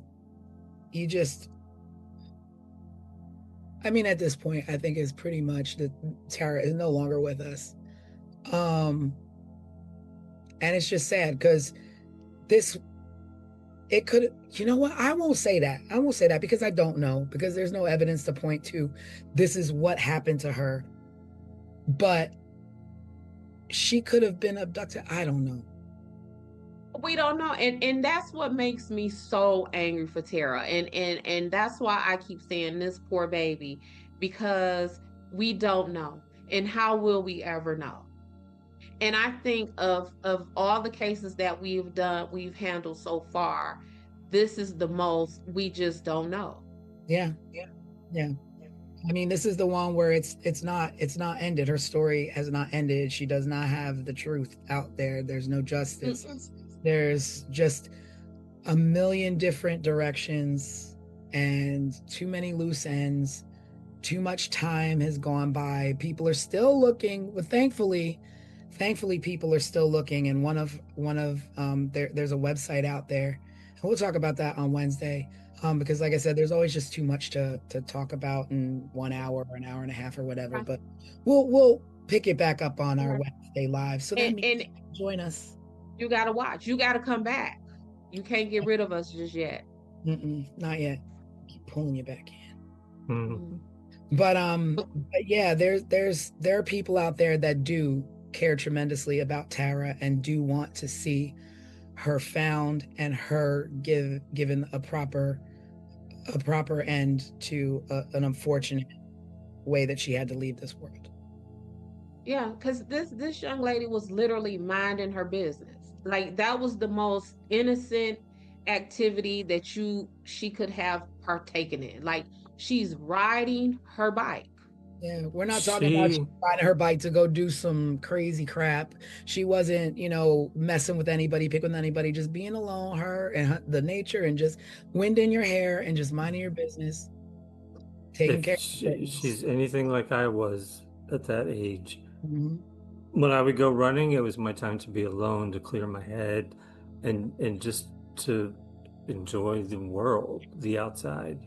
just, I mean, at this point, I think it's pretty much that Tara is no longer with us. And it's just sad because it could, you know what? I won't say that. I won't say that because I don't know, because there's no evidence to point to this is what happened to her. But she could have been abducted. I don't know. We don't know. And that's what makes me so angry for Tara. And that's why I keep saying this poor baby, because we don't know. And how will we ever know? And I think of all the cases that we've handled so far, this is the most we just don't know. Yeah. I mean, this is the one where it's not ended. Her story has not ended. She does not have the truth out there. There's no justice. There's just a million different directions and too many loose ends. Too much time has gone by. People are still looking, but thankfully people are still looking. And there's a website out there, and we'll talk about that on Wednesday. Because like I said, there's always just too much to talk about in 1 hour or an hour and a half or whatever. Right. But we'll pick it back up on our Wednesday live. So that means join us. You gotta watch. You gotta come back. You can't get rid of us just yet. Not yet. Keep pulling you back in. Mm. But yeah, there are people out there that do care tremendously about Tara and do want to see her found and her given a proper end to an unfortunate way that she had to leave this world. Yeah, because this young lady was literally minding her business. Like that was the most innocent activity that she could have partaken in. Like she's riding her bike. Yeah, we're not talking about she riding her bike to go do some crazy crap. She wasn't, messing with anybody, picking with anybody, just being alone, her and the nature, and just wind in your hair and just minding your business, taking care of she's anything like I was at that age. Mm-hmm. When I would go running, it was my time to be alone, to clear my head, and just to enjoy the world, the outside,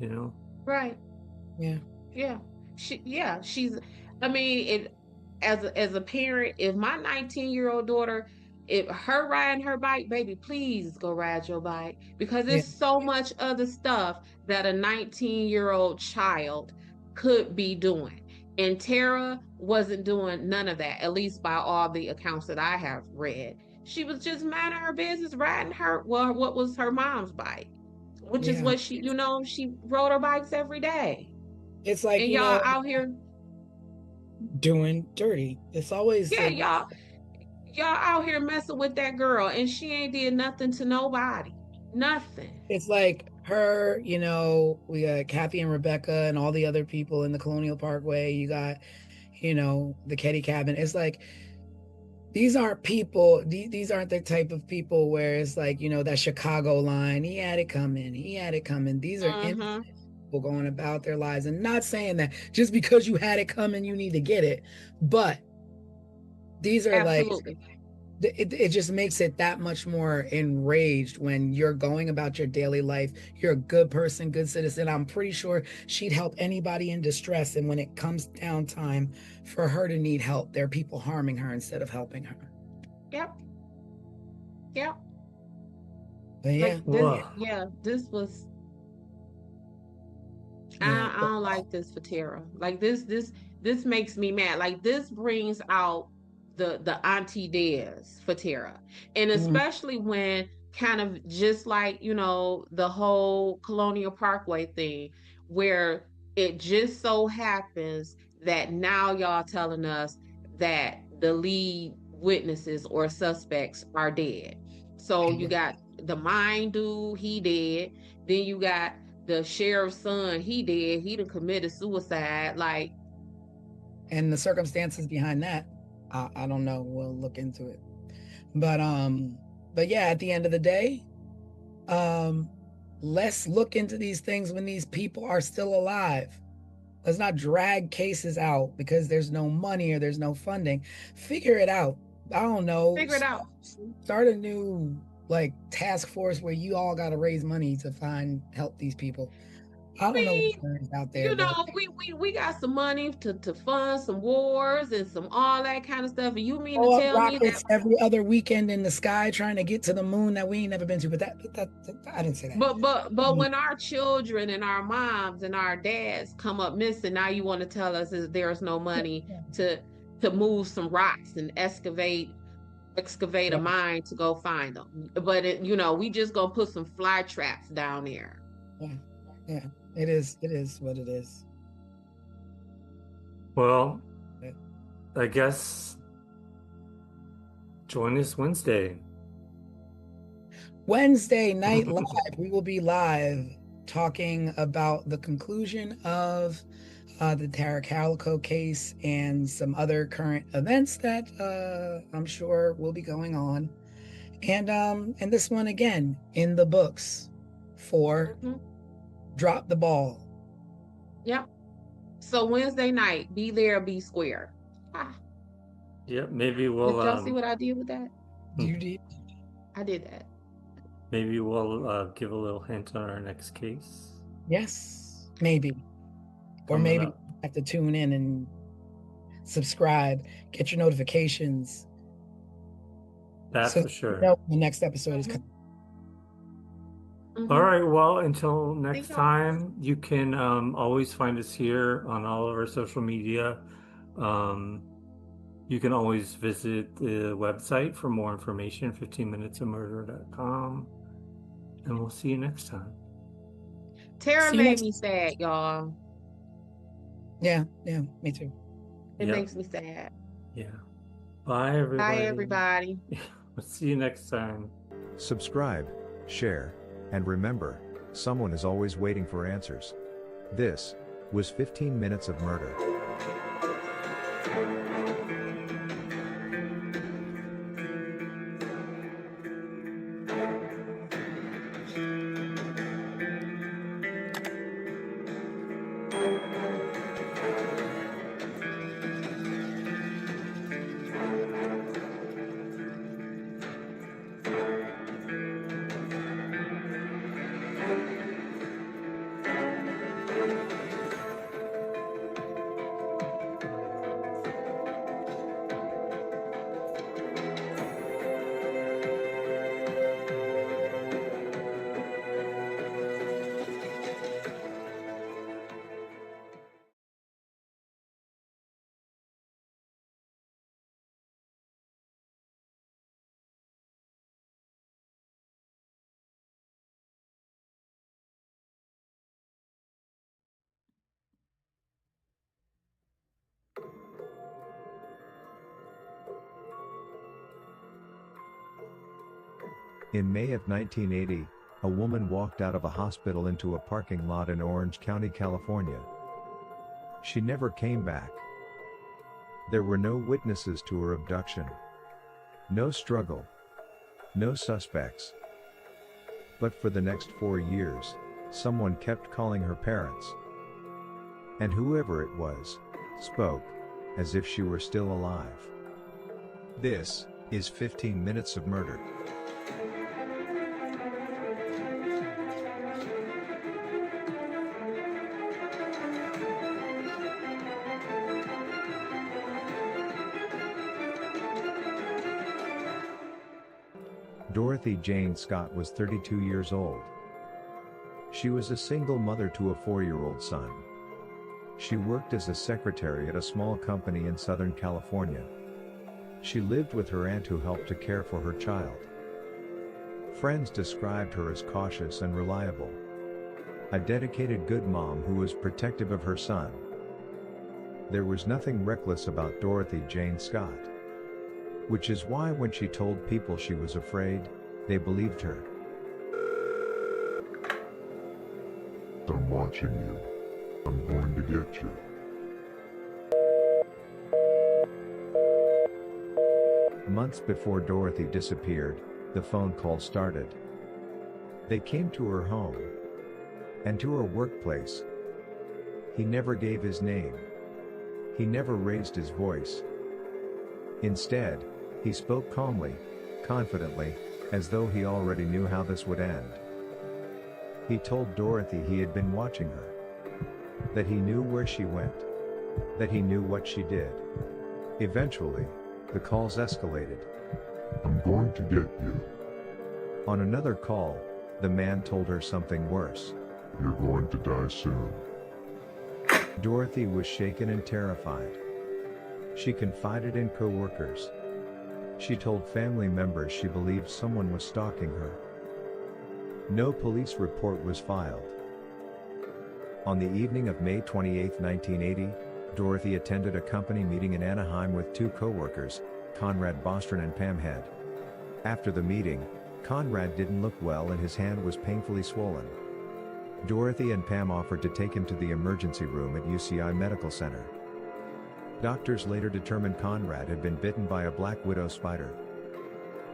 Right. Yeah. She's, I mean, as a parent, if my 19-year-old daughter, if her riding her bike, baby, please go ride your bike, because there's so much other stuff that a 19-year-old child could be doing. And Tara wasn't doing none of that, at least by all the accounts that I have read. She was just minding her business, riding what was her mom's bike, which is Yeah. what she rode her bikes every day. It's like, And y'all out here, doing dirty. It's always yeah, like, y'all out here messing with that girl, and she ain't did nothing to nobody. Nothing. it's like her, we got Kathy and Rebecca and all the other people in the Colonial Parkway. You got, the Ketty cabin. It's like, these aren't people, these aren't the type of people where it's like, that Chicago line, he had it coming, he had it coming. These are innocent people going about their lives, and not saying that just because you had it coming, you need to get it. But these are Absolutely. like, it just makes it that much more enraged when you're going about your daily life. You're a good person, good citizen. I'm pretty sure she'd help anybody in distress. And when it comes down time for her to need help, there are people harming her instead of helping her. Yep. Yep. But yeah, This was. yeah. I don't like this for Tara. Like this makes me mad. Like this brings out the auntie dares for Tara, and especially when kind of just like the whole Colonial Parkway thing, where it just so happens that now y'all telling us that the lead witnesses or suspects are dead. So you got the mine dude, he dead. Then you got the sheriff's son, he done committed suicide. Like, And the circumstances behind that, I don't know. We'll look into it. But yeah, at the end of the day, let's look into these things when these people are still alive. Let's not drag cases out because there's no money or there's no funding. Figure it out. I don't know. figure it out. Start a new task force where you all got to raise money to help these people. I don't know what's out there. We got some money to fund some wars and some all that kind of stuff. And you mean to Blow up tell me rockets that every other weekend in the sky trying to get to the moon that we ain't never been to? But that I didn't say that. But when our children and our moms and our dads come up missing, now you want to tell us that there's no money to move some rocks and excavate a mine to go find them. But we just gonna put some fly traps down there. Yeah. It is what it is. Well, I guess join us Wednesday night live. We will be live talking about the conclusion of the Tara Calico case and some other current events that I'm sure will be going on. And this one again in the books for Drop the Ball. Yep. So Wednesday night, be there, be square. Yep, maybe we'll Did y'all see what I did with that? You did? I did that. Maybe we'll give a little hint on our next case. Yes, maybe. Or maybe you have to tune in and subscribe, get your notifications. That's for sure. The next episode is coming. All right. Well, until next time, you can always find us here on all of our social media. You can always visit the website for more information, 15minutesofmurder.com. And we'll see you next time. Tara made me sad, y'all. Yeah, me too. It makes me sad. Yeah. Bye, everybody. Bye, everybody. We'll see you next time. Subscribe, share, and remember, someone is always waiting for answers. This was 15 Minutes of Murder. In May of 1980, a woman walked out of a hospital into a parking lot in Orange County, California. She never came back. There were no witnesses to her abduction. No struggle. No suspects. But for the next 4 years, someone kept calling her parents. And whoever it was, spoke, as if she were still alive. This is 15 Minutes of Murder. Dorothy Jane Scott was 32 years old. She was a single mother to a 4-year-old son. She worked as a secretary at a small company in Southern California. She lived with her aunt who helped to care for her child. Friends described her as cautious and reliable. A dedicated good mom who was protective of her son. There was nothing reckless about Dorothy Jane Scott. Which is why when she told people she was afraid, they believed her. I'm watching you. I'm going to get you. Months before Dorothy disappeared, the phone call started. They came to her home. And to her workplace. He never gave his name. He never raised his voice. Instead, he spoke calmly, confidently, as though he already knew how this would end. He told Dorothy he had been watching her. That he knew where she went. That he knew what she did. Eventually, the calls escalated. I'm going to get you. On another call, the man told her something worse. You're going to die soon. Dorothy was shaken and terrified. She confided in co-workers. She told family members she believed someone was stalking her. No police report was filed. On the evening of May 28, 1980, Dorothy attended a company meeting in Anaheim with 2 co-workers, Conrad Bostron and Pam Head. After the meeting, Conrad didn't look well and his hand was painfully swollen. Dorothy and Pam offered to take him to the emergency room at UCI Medical Center. Doctors later determined Conrad had been bitten by a black widow spider.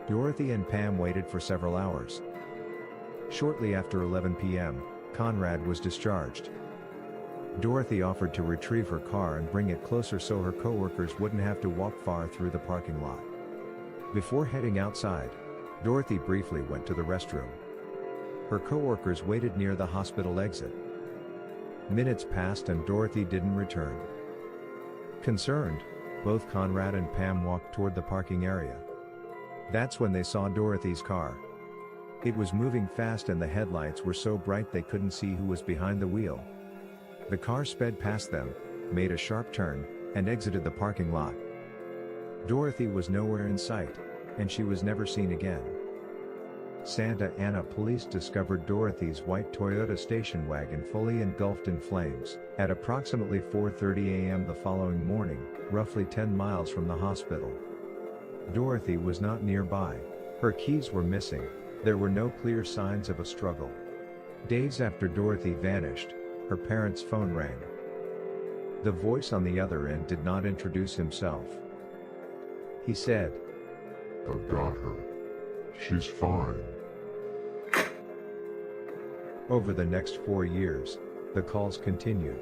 Dorothy and Pam waited for several hours. Shortly after 11 p.m., Conrad was discharged. Dorothy offered to retrieve her car and bring it closer so her co-workers wouldn't have to walk far through the parking lot. Before heading outside, Dorothy briefly went to the restroom. Her co-workers waited near the hospital exit. Minutes passed and Dorothy didn't return. Concerned, both Conrad and Pam walked toward the parking area. That's when they saw Dorothy's car. It was moving fast and the headlights were so bright they couldn't see who was behind the wheel. The car sped past them, made a sharp turn, and exited the parking lot. Dorothy was nowhere in sight, and she was never seen again. Santa Ana police discovered Dorothy's white Toyota station wagon fully engulfed in flames at approximately 4:30 a.m. the following morning, roughly 10 miles from the hospital. Dorothy was not nearby. Her keys were missing. There were no clear signs of a struggle. Days after Dorothy vanished, her parents' phone rang. The voice on the other end did not introduce himself. He said, I've got her. She's fine. Over the next 4 years, the calls continued.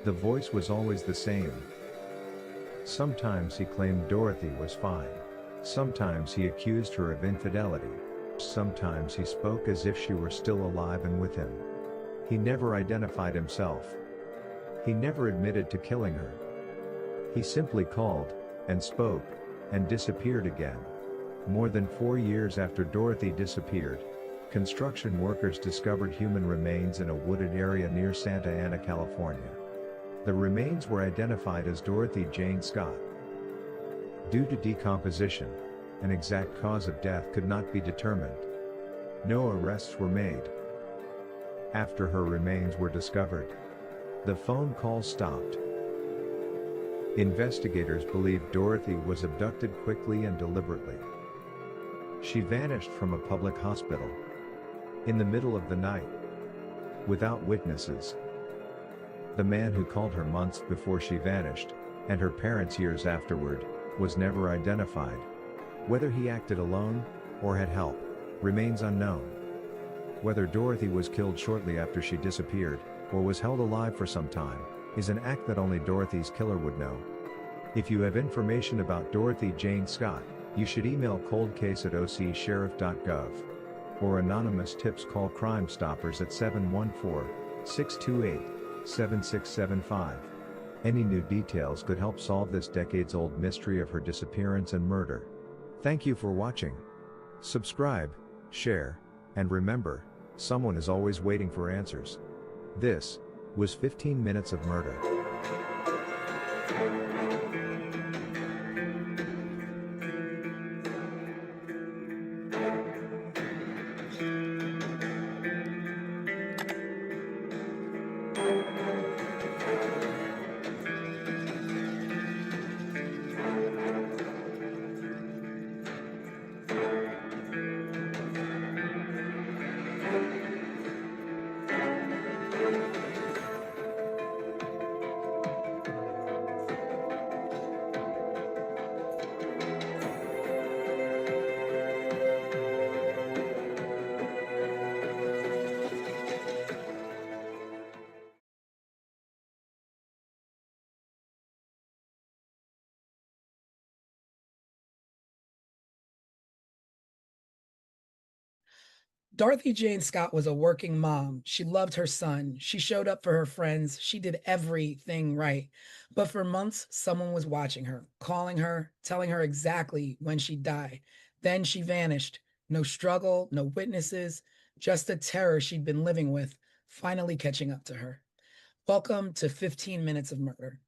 The voice was always the same. Sometimes he claimed Dorothy was fine. Sometimes he accused her of infidelity. Sometimes he spoke as if she were still alive and with him. He never identified himself. He never admitted to killing her. He simply called, and spoke, and disappeared again. More than 4 years after Dorothy disappeared, construction workers discovered human remains in a wooded area near Santa Ana, California. The remains were identified as Dorothy Jane Scott. Due to decomposition, an exact cause of death could not be determined. No arrests were made. After her remains were discovered, the phone calls stopped. Investigators believe Dorothy was abducted quickly and deliberately. She vanished from a public hospital in the middle of the night without witnesses. The man who called her months before she vanished, and her parents years afterward, was never identified. Whether he acted alone or had help remains unknown. Whether Dorothy was killed shortly after she disappeared, or was held alive for some time, is an act that only Dorothy's killer would know. If you have information about Dorothy Jane Scott, you should email coldcase@ocsheriff.gov. Or anonymous tips, call Crime Stoppers at 714-628-7675. Any new details could help solve this decades-old mystery of her disappearance and murder. Thank you for watching. Subscribe, share, and remember, someone is always waiting for answers. This was 15 Minutes of Murder. Dorothy Jane Scott was a working mom. She loved her son. She showed up for her friends. She did everything right. But for months, someone was watching her, calling her, telling her exactly when she'd die. Then she vanished. No struggle, no witnesses, just a terror she'd been living with, finally catching up to her. Welcome to 15 Minutes of Murder.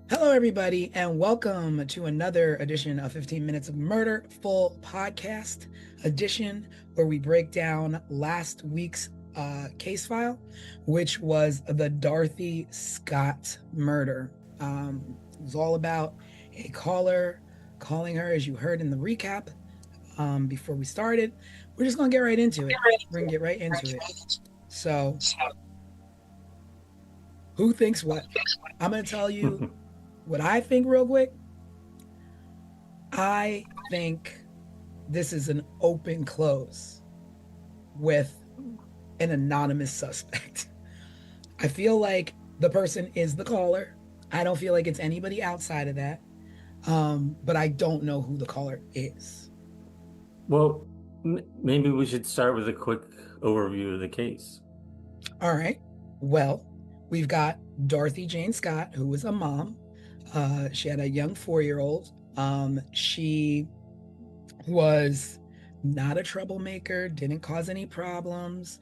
Hello, everybody, and welcome to another edition of 15 Minutes of Murder, full podcast edition, where we break down last week's case file, which was the Dorothy Scott murder. It was all about a caller calling her, as you heard in the recap before we started. We're just going to get right into it. We're going to get right into it. So, who thinks what? I'm going to tell you what I think real quick. I think this is an open close with an anonymous suspect. I feel like the person is the caller. I don't feel like it's anybody outside of that. But I don't know who the caller is. Well, maybe we should start with a quick overview of the case. All right. Well, we've got Dorothy Jane Scott, who was a mom. She had a young 4-year-old. She was not a troublemaker, didn't cause any problems.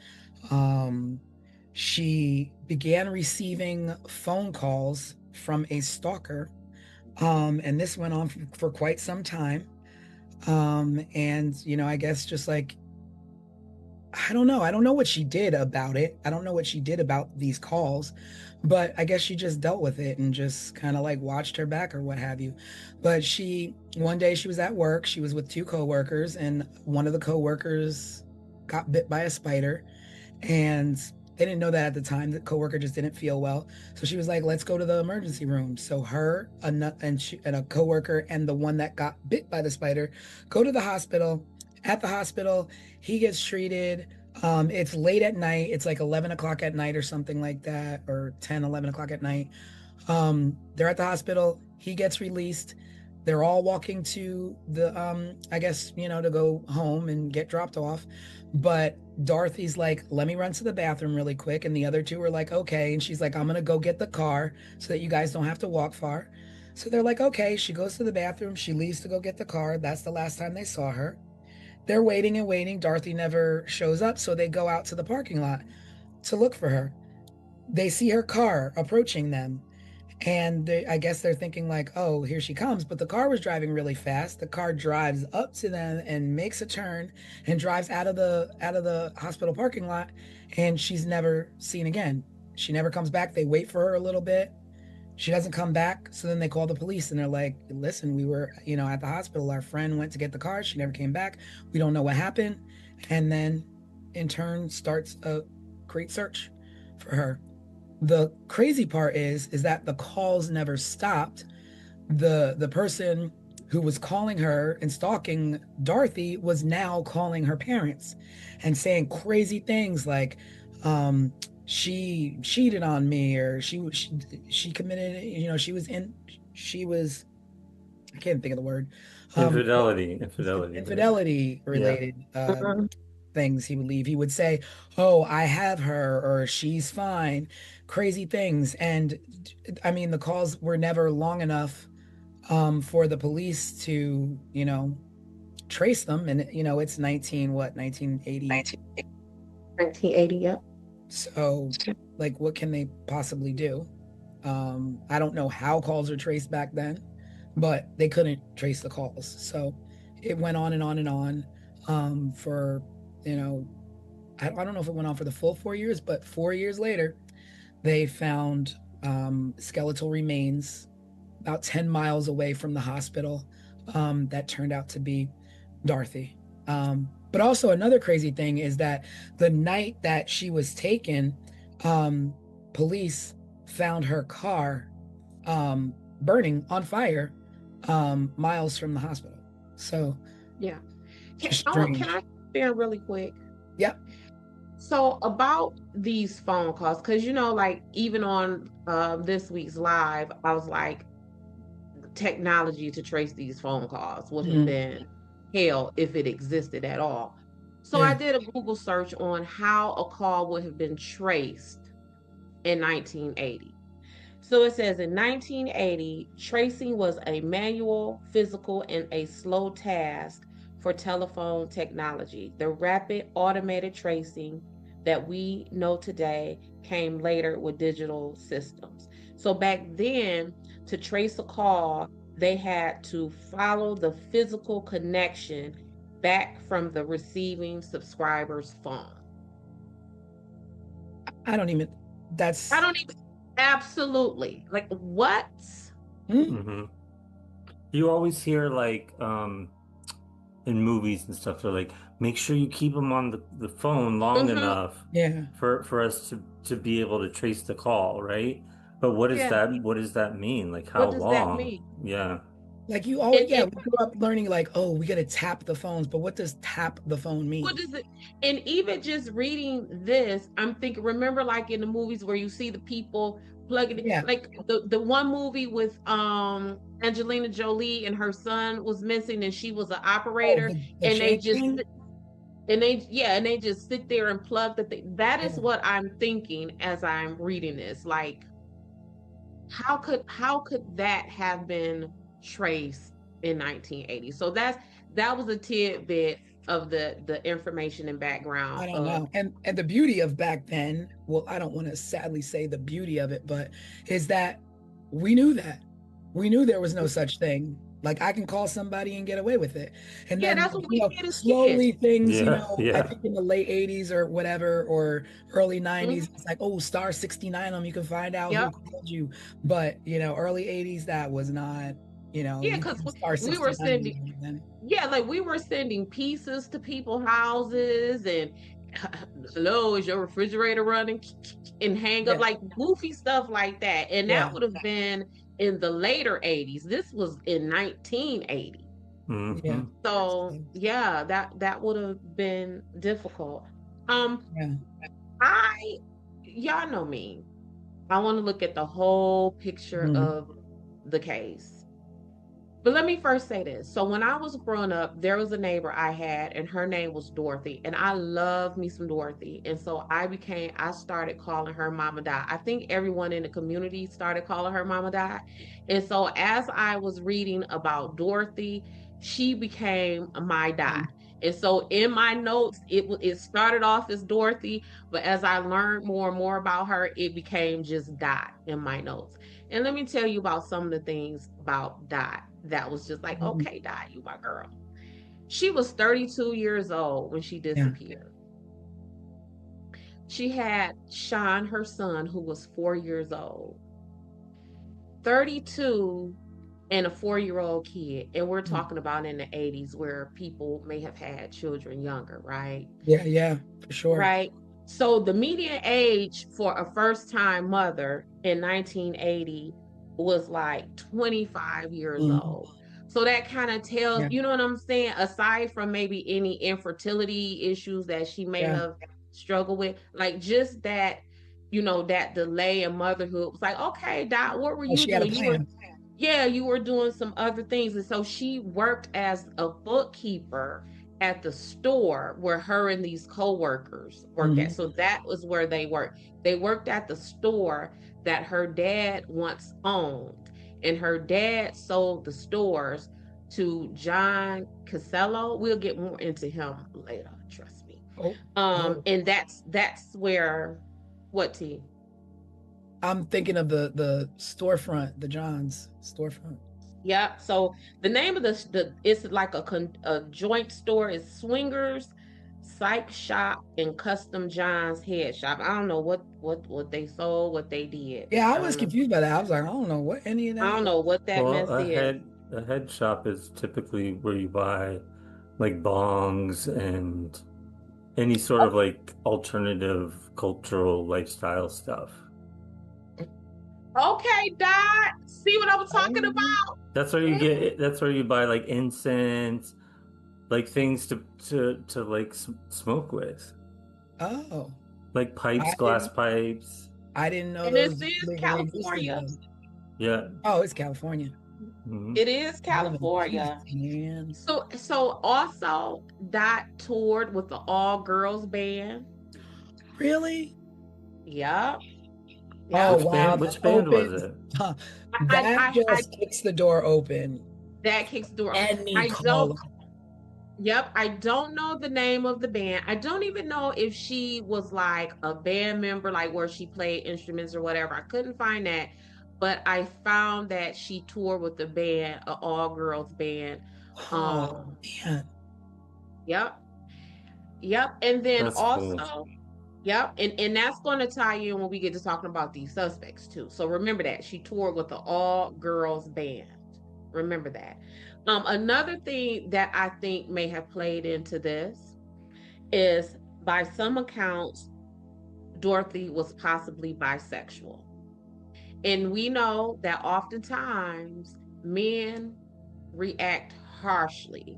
She began receiving phone calls from a stalker, and this went on for quite some time. And, I guess just like, I don't know what she did about it. I don't know what she did about these calls, but I guess she just dealt with it and just kind of like watched her back or what have you. But one day she was at work, she was with 2 coworkers, and one of the coworkers got bit by a spider, and they didn't know that at the time. The coworker just didn't feel well. So she was like, let's go to the emergency room. So her and a coworker and the one that got bit by the spider go to the hospital. At the hospital, he gets treated. It's late at night. It's like 11 o'clock at night or something like that, or 10, 11 o'clock at night. They're at the hospital. He gets released. They're all walking to the, I guess, to go home and get dropped off. But Dorothy's like, let me run to the bathroom really quick. And the other 2 are like, okay. And she's like, I'm going to go get the car so that you guys don't have to walk far. So they're like, okay. She goes to the bathroom. She leaves to go get the car. That's the last time they saw her. They're waiting and waiting. Dorothy never shows up, so they go out to the parking lot to look for her. They see her car approaching them, And I guess they're thinking like, oh, here she comes. But the car was driving really fast. The car drives up to them and makes a turn and drives out of the hospital parking lot. And she's never seen again. She never comes back. They wait for her a little bit. She doesn't come back. So then they call the police and they're like, listen, we were, at the hospital. Our friend went to get the car. She never came back. We don't know what happened. And then in turn starts a great search for her. The crazy part is that the calls never stopped. The person who was calling her and stalking Dorothy was now calling her parents and saying crazy things like, she cheated on me, or she committed, she was, I can't think of the word, Infidelity. infidelity related things he would leave. He would say, oh, I have her, or she's fine, crazy things. And I mean, the calls were never long enough for the police to, trace them. And, it's 1980. 1980, yep. So, like, what can they possibly do? I don't know how calls are traced back then, but they couldn't trace the calls. So it went on and on and on for, I don't know if it went on for the full 4 years, but 4 years later, they found skeletal remains about 10 miles away from the hospital that turned out to be Dorothy. But also another crazy thing is that the night that she was taken, police found her car burning on fire miles from the hospital. So yeah. Can I share really quick? Yep. So about these phone calls, because like even on this week's live, I was like, technology to trace these phone calls would have been hell if it existed at all. So I did a Google search on how a call would have been traced in 1980. So it says in 1980, tracing was a manual, physical, and a slow task for telephone technology. The rapid automated tracing that we know today came later with digital systems. So back then, to trace a call, they had to follow the physical connection back from the receiving subscriber's phone. Absolutely. Like, what? Mm-hmm. You always hear like in movies and stuff, they're like, make sure you keep them on the phone long enough for us to be able to trace the call, right? But what does that mean? Like, how long? That mean? Yeah. Like you always, we grew up learning like, oh, we got to tap the phones, but what does tap the phone mean? What does it? And even just reading this, I'm thinking, remember like in the movies where you see the people plugging it, like the one movie with Angelina Jolie and her son was missing and she was an operator, and they just and they just sit there and plug the thing. That is what I'm thinking as I'm reading this. Like, how could that have been traced in 1980? So that was a tidbit of the information and background. I don't know. And the beauty of back then, well, I don't want to sadly say the beauty of it, but is that we knew there was no such thing. Like, I can call somebody and get away with it. And then that's what we did as slowly kids. things, I think in the late 80s or whatever, or early 90s, it's like, oh, star 69 them, you can find out who called you. But early 80s, that was not, because we were sending we were sending pieces to people's houses and hello, is your refrigerator running, and hang up, like goofy stuff like that. And that would have been in the later 80s. This was in 1980. So that would have been difficult. Y'all know me, I want to look at the whole picture of the case. But let me first say this. So when I was growing up, there was a neighbor I had, and her name was Dorothy, and I love me some Dorothy. And so I started calling her Mama Di. I think everyone in the community started calling her Mama Di. And so as I was reading about Dorothy, she became my Di. And so in my notes, it started off as Dorothy, but as I learned more and more about her, it became just Dot in my notes. And let me tell you about some of the things about Dot that was just like, Mhm. okay, Dot, you my girl. She was 32 years old when she Yeah. disappeared. She had Sean, her son, who was 4 years old. 32 and a 4-year-old kid. And we're Mm. talking about in the 80s where people may have had children younger, right? Yeah, for sure. Right. So the median age for a first time mother in 1980 was like 25 years Mhm. old. So that kind of tells, Yeah, you know what I'm saying? Aside from maybe any infertility issues that she may yeah. have struggled with, like just that, that delay in motherhood was like, okay, Dot, what were Oh, you she had a doing? plan. Yeah, you were doing some other things. And so she worked as a bookkeeper at the store where her and these co-workers worked at. Mhm. So that was where they worked. They worked at the store that her dad once owned. And her dad sold the stores to John Casello. We'll get more into him later, trust me. Oh, oh. And that's where what T? I'm thinking of the storefront, the John's storefront. Yeah. So the name of the it's like a joint store is Swingers, Psych Shop, and Custom John's Head Shop. I don't know what they sold, what they did. Yeah, I I was don't know. confused by that. I was like, I don't know what any of I that don't is. know what that Well, mess is. a head shop is typically where you buy like bongs and any sort of like alternative cultural lifestyle stuff. Okay, Dot. See what I'm talking Oh, about? That's where you get that's where you buy like incense, like things to like smoke with. oh. Like I pipes, glass didn't pipes. I didn't know And this those is legally existed California. though. Yeah. Oh, it's California. Mhm. It is Northern Beach, California. man. So also Dot toured with the all girls band. Really? Yep. Oh Yep. wow, Which that band was opens. it? Huh, that I just kicks the door open. that kicks the door. Any I don't. caller. Yep, I don't know the name of the band. I don't even know if she was like a band member, like where she played instruments or whatever. I couldn't find that, but I found that she toured with the band, an all girls band. Oh Um, man. yep, yep, and then That's cool. also. Yep, and that's going to tie in when we get to talking about these suspects too. So remember that she toured with the all girls band. Remember that. Another thing that I think may have played into this is by some accounts, Dorothy was possibly bisexual. And we know that oftentimes men react harshly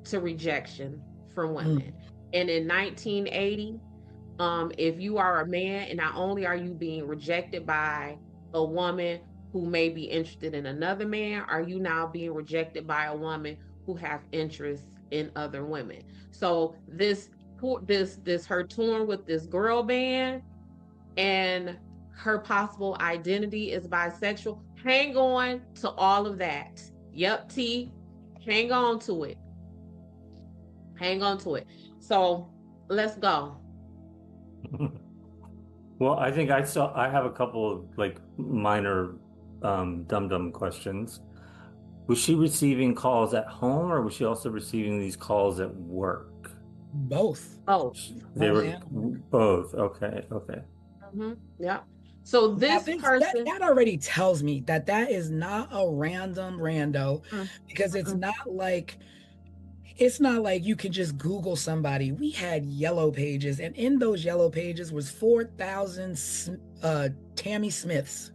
to rejection from women. Mm. And in 1980, if you are a man and not only are you being rejected by a woman who may be interested in another man, are you now being rejected by a woman who have interests in other women? So this her touring with this girl band and her possible identity is bisexual. Hang on to all of that. Yep, T. Hang on to it. Hang on to it. So let's go. Well, I think I have a couple of like minor dum-dum questions. Was she receiving calls at home or was she also receiving these calls at work? Both. Oh, They Home were and work. both. Okay, okay. yeah. So Now, this person, that already tells me that that is not a random rando mm, because mm, it's not like you can just Google somebody. We had yellow pages, and in those yellow pages was 4,000 Tammy Smiths.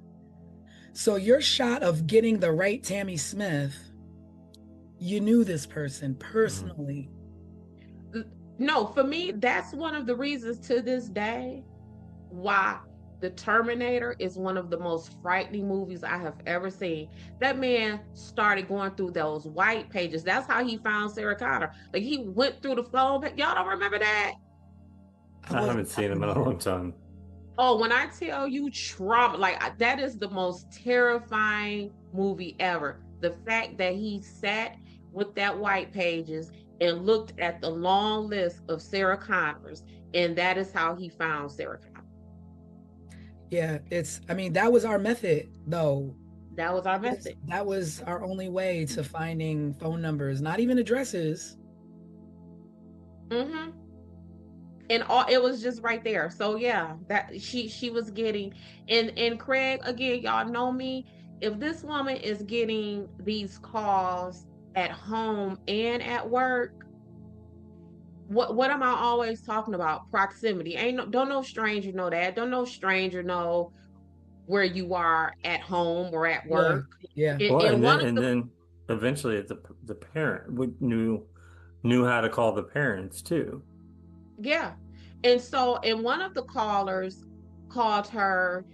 So your shot of getting the right Tammy Smith, you knew this person personally. no, for me, that's one of the reasons to this day why The Terminator is one of the most frightening movies I have ever seen. That man started going through those white pages. That's how he found Sarah Connor. Like he went through the phone. Y'all don't remember that? I I wasn't haven't seen him in a there. long time. Oh, when I tell you trauma, that is the most terrifying movie ever. The fact that he sat with that white pages and looked at the long list of Sarah Connors, and that is how he found Sarah Connor. Yeah, I mean, that was our method, though. That was our method. That was our only way to finding phone numbers, not even addresses. Mm-hmm. And all it was just right there. So yeah, that she was getting, and Craig, again, y'all know me. If this woman is getting these calls at home and at work, what am I always talking about? Proximity. Don't no stranger know that. Don't no stranger know where you are at home or at Yeah, work. yeah. Well, And one of and the then eventually the parent knew how to call the parents too. Yeah. And one of the callers called her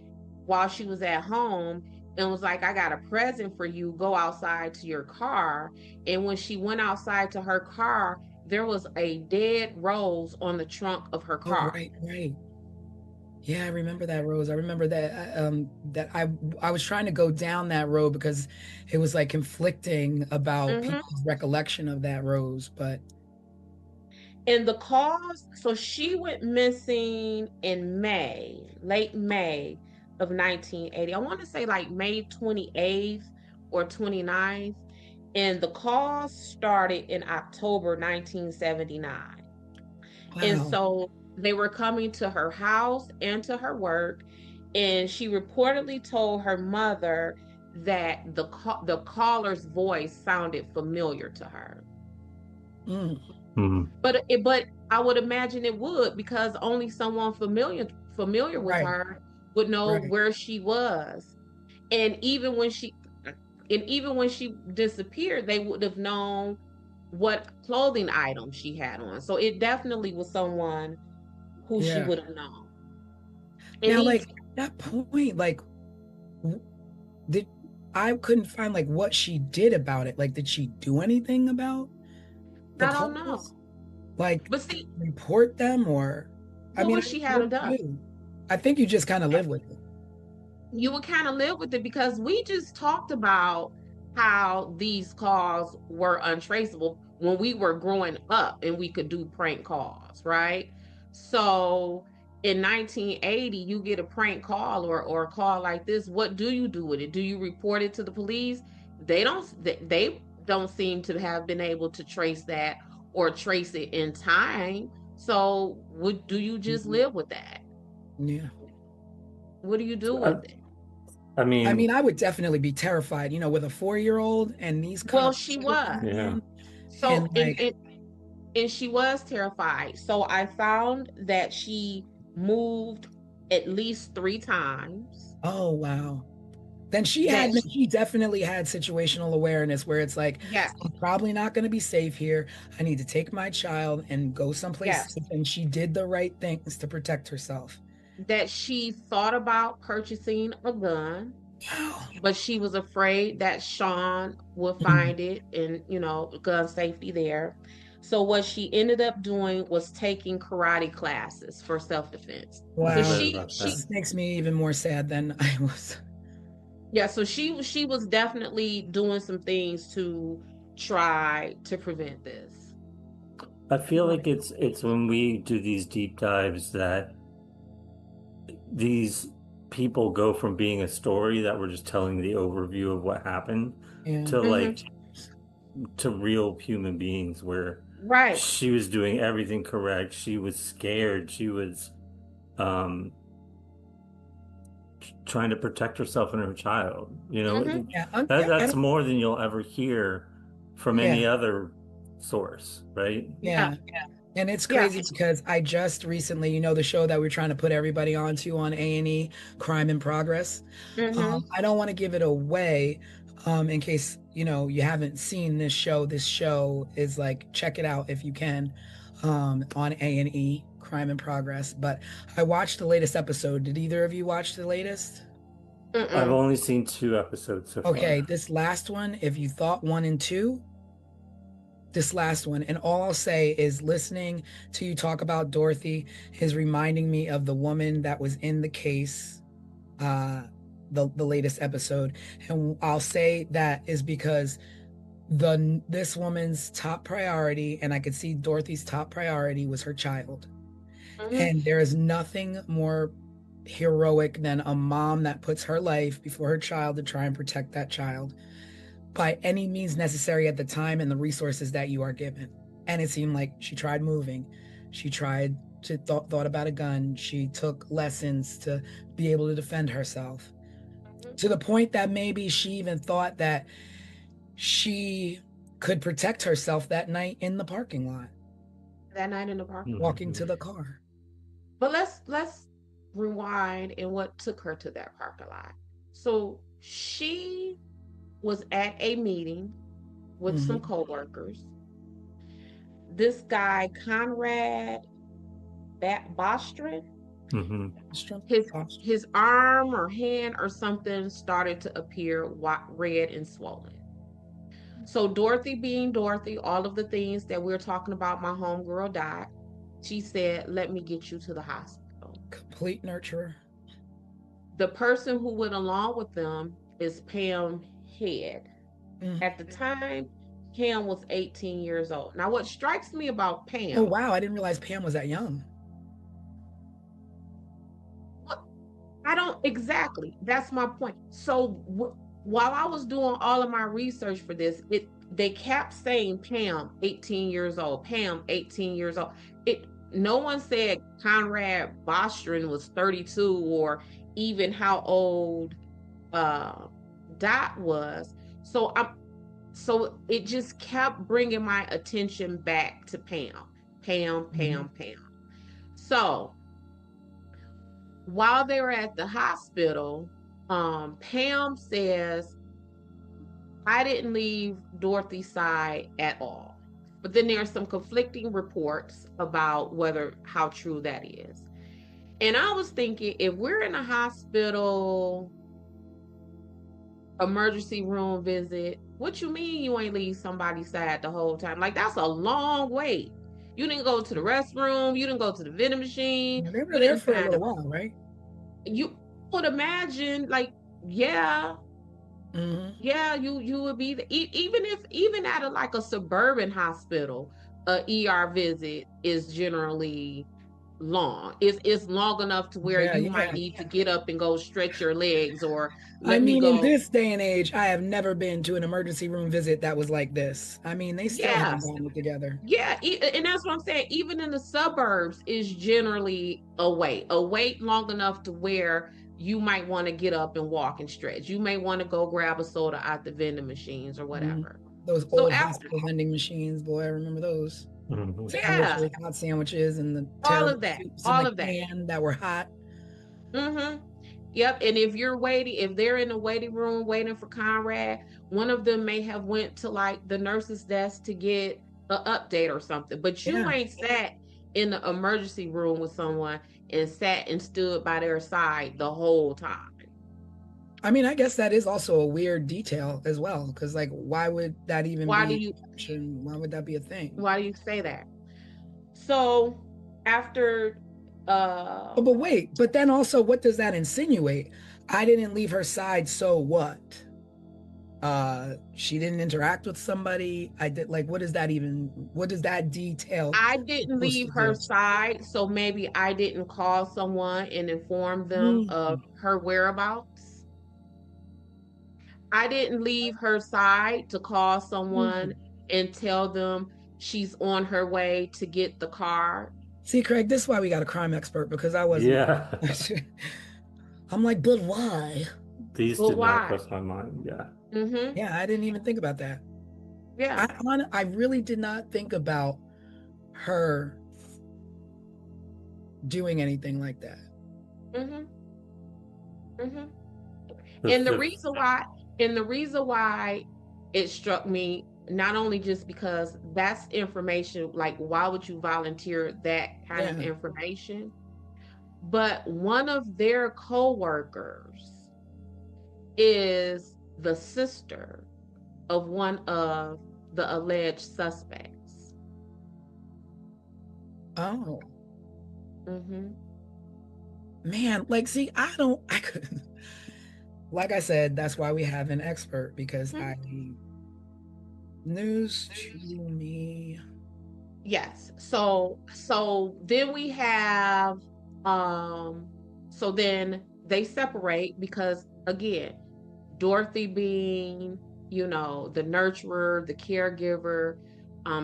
while she was at home and was like, I got a present for you. Go outside to your car. And when she went outside to her car, there was a dead rose on the trunk of her Oh, car. right. Yeah, I remember that, Rose. I remember that that I was trying to go down that road because it was like conflicting about Mhm. people's recollection of that rose, but And the cause, so she went missing in late May of 1980. I want to say like May 28th or 29th. And the cause started in October 1979. And wow. so they were coming to her house and to her work. And she reportedly told her mother that the caller's voice sounded familiar to her. Mm, But I would imagine it would, because only someone familiar with right, her would know right. where she was. And even when she disappeared, they would have known what clothing item she had on. So it definitely was someone who she Yeah. would have known. And Now, these like that point, like w- did I couldn't find like what she did about it. Like, did she do anything about the I don't know. calls? Like, But see, report them or I what mean, would I she what have do done? you do? I think you just kind of live with it. You would kind of live with it, because we just talked about how these calls were untraceable when we were growing up and we could do prank calls, right? So in 1980, you get a prank call or a call like this. What do you do with it? Do you report it to the police? They don't seem to have been able to trace that or trace it in time. So do you just Mhm. live with that? Yeah. What do you do I, with it? I I mean, mean, I would definitely be terrified, with a 4-year-old and these Well, cops she still was. coming yeah. in. So, And like, and she was terrified. So I found that she moved at least 3 times. oh wow. That Then she definitely had situational awareness where it's like, Yes, I'm probably not going to be safe here. I need to take my child and go someplace yes, safe. And she did the right things to protect herself. that she thought about purchasing a gun, Wow. but she was afraid that Sean would Mhm. find it and, gun safety there. So what she ended up doing was taking karate classes for self-defense. So I Wow. read she about that. she This makes me even more sad than I was. Yeah, so she was definitely doing some things to try to prevent this. I feel like it's when we do these deep dives that these people go from being a story that we're just telling the overview of what happened Yeah. to Hmm. like to real human beings where Right. she was doing everything correct. She was scared. She was um trying to protect herself and her child. Hmm. Yeah. That's more than you'll ever hear from Yeah. any other source, right? Yeah. Yeah. And it's Yeah. crazy because I just recently, the show that we're trying to put everybody onto on A&E, Crime in Progress. Hmm. I don't want to give it away, in case, you haven't seen this show. This show is like, check it out if you can, on A&E, Crime in Progress. But I watched the latest episode. Did either of you watch the latest? I've Mm-mm. only seen 2 episodes so Okay, far. this last one, if you thought 1 and 2, this last one, and all I'll say is listening to you talk about Dorothy is reminding me of the woman that was in the case, uh the latest episode. And I'll say that is because this woman's top priority, and I could see Dorothy's top priority was her child. And there is nothing more heroic than a mom that puts her life before her child to try and protect that child by any means necessary at the time and the resources that you are given. And it seemed like she tried moving. She tried to thought about a gun. She took lessons to be able to defend herself, to the point that maybe she even thought that she could protect herself that night in the parking lot, walking to the car. But let's rewind and what took her to that parking lot. So she was at a meeting with some coworkers. This guy, Conrad Bostrom, his arm or hand or something started to appear red and swollen. So Dorothy being Dorothy, all of the things that we're talking about, my homegirl died. She said, let me get you to the hospital. Complete nurturer. The person who went along with them is Pam Head. At the time, Pam was 18 years old. Now, what strikes me about Pam... Oh, wow. I didn't realize Pam was that young. I don't... Exactly. That's my point. So while I was doing all of my research for this, they kept saying Pam, 18 years old. Pam, 18 years old. No one said Conrad Bostrom was 32 or even how old Dot was. So it just kept bringing my attention back to Pam. So while they were at the hospital, Pam says, I didn't leave Dorothy's side at all. But then there's some conflicting reports about how true that is. And I was thinking, if we're in a hospital emergency room visit, what you mean you ain't leave somebody's side the whole time? Like, that's a long wait. You didn't go to the restroom. You didn't go to the vending machine. They were there for a little while, right? You would imagine, like, yeah, you would be even at a suburban hospital, a ER visit is generally long. It's long enough to where you might need to get up and go stretch your legs or in this day and age, I have never been to an emergency room visit that was like this. I mean, they still haven't gotten it together. Yeah, and that's what I'm saying. Even in the suburbs is generally a wait long enough to where you might want to get up and walk and stretch. You may want to go grab a soda out the vending machines or whatever. Those old hospital vending machines, boy, I remember those. Hot sandwiches and the all of that that were hot. Yep. And if they're in the waiting room waiting for Conrad, one of them may have went to like the nurse's desk to get an update or something. But you ain't sat in the emergency room with someone and sat and stood by their side the whole time. I mean, I guess that is also a weird detail as well, because like, why would that even why would that be a thing? Why do you say that? So after but then also, what does that insinuate? I didn't leave her side, so what? She didn't interact with somebody. I did. Like, what does that detail? I didn't leave her side, so maybe I didn't call someone and inform them of her whereabouts. I didn't leave her side to call someone and tell them she's on her way to get the car. See, Craig, this is why we got a crime expert, because I wasn't. Yeah. I'm like, but why? These did not cross my mind. Yeah. Yeah, I didn't even think about that. Yeah. I really did not think about her doing anything like that. And the reason why it struck me, not only just because that's information, like, why would you volunteer that kind of information? But one of their co-workers is the sister of one of the alleged suspects. Oh. Man, like, see, I couldn't. Like I said, that's why we have an expert, because News to me. Yes. So then we have so then they separate because again, Dorothy being, the nurturer, the caregiver,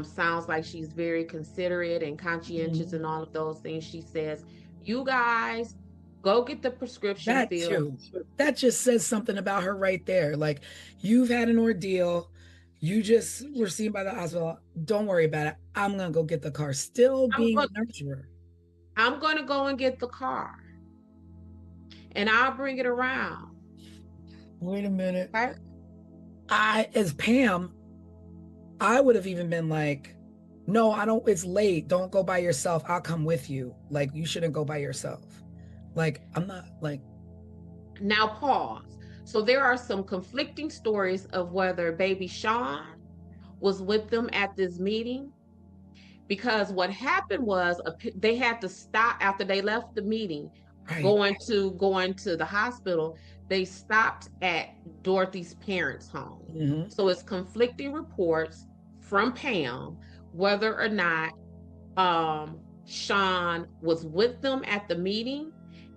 sounds like she's very considerate and conscientious and all of those things. She says, "You guys go get the prescription That filled." too. That just says something about her right there. Like, you've had an ordeal. You just were seen by the hospital. Don't worry about it. I'm gonna go get the car. Still I'm being going, a nurturer. I'm going to go and get the car and I'll bring it around. Wait a minute. Right? As Pam, I would have even been like, no, I don't, it's late. Don't go by yourself. I'll come with you. Like, you shouldn't go by yourself. Like, I'm not like. Now pause. So there are some conflicting stories of whether baby Sean was with them at this meeting, because what happened was they had to stop after they left the meeting, Right. going to the hospital. They stopped at Dorothy's parents' home. So it's conflicting reports from Pam whether or not Sean was with them at the meeting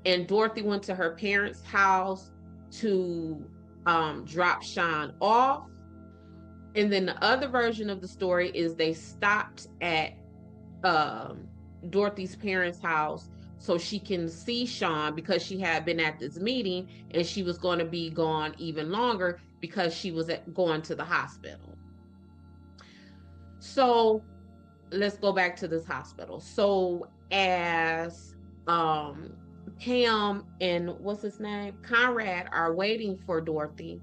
and Dorothy went to her parents' house to drop Sean off. And then the other version of the story is they stopped at Dorothy's parents' house so she can see Sean because she had been at this meeting and she was going to be gone even longer because she was going to the hospital. So let's go back to this hospital. So as Pam and what's his name, Conrad, are waiting for Dorothy,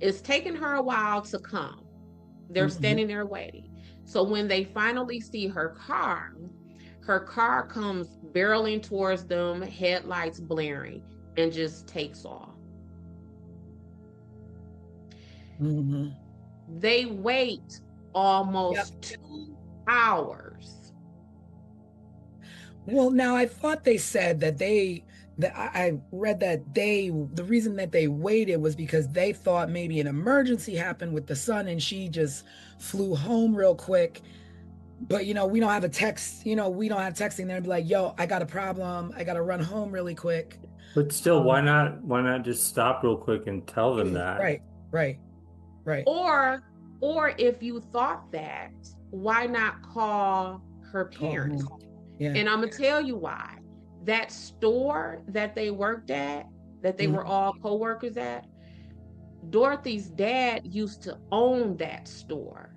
it's taken her a while to come. They're standing there waiting. So when they finally see her car comes barreling towards them, headlights blaring, and just takes off. They wait almost 2 hours. Well, now I thought they said that I read that the reason that they waited was because they thought maybe an emergency happened with the son and she just flew home real quick. But we don't have a text, we don't have texting there and be like, yo, I got a problem. I got to run home really quick. But still, why not just stop real quick and tell them that? Right. Or if you thought that, why not call her parents? Yeah. And I'm gonna tell you why. That store that they worked at, that they were all co-workers at, Dorothy's dad used to own that store.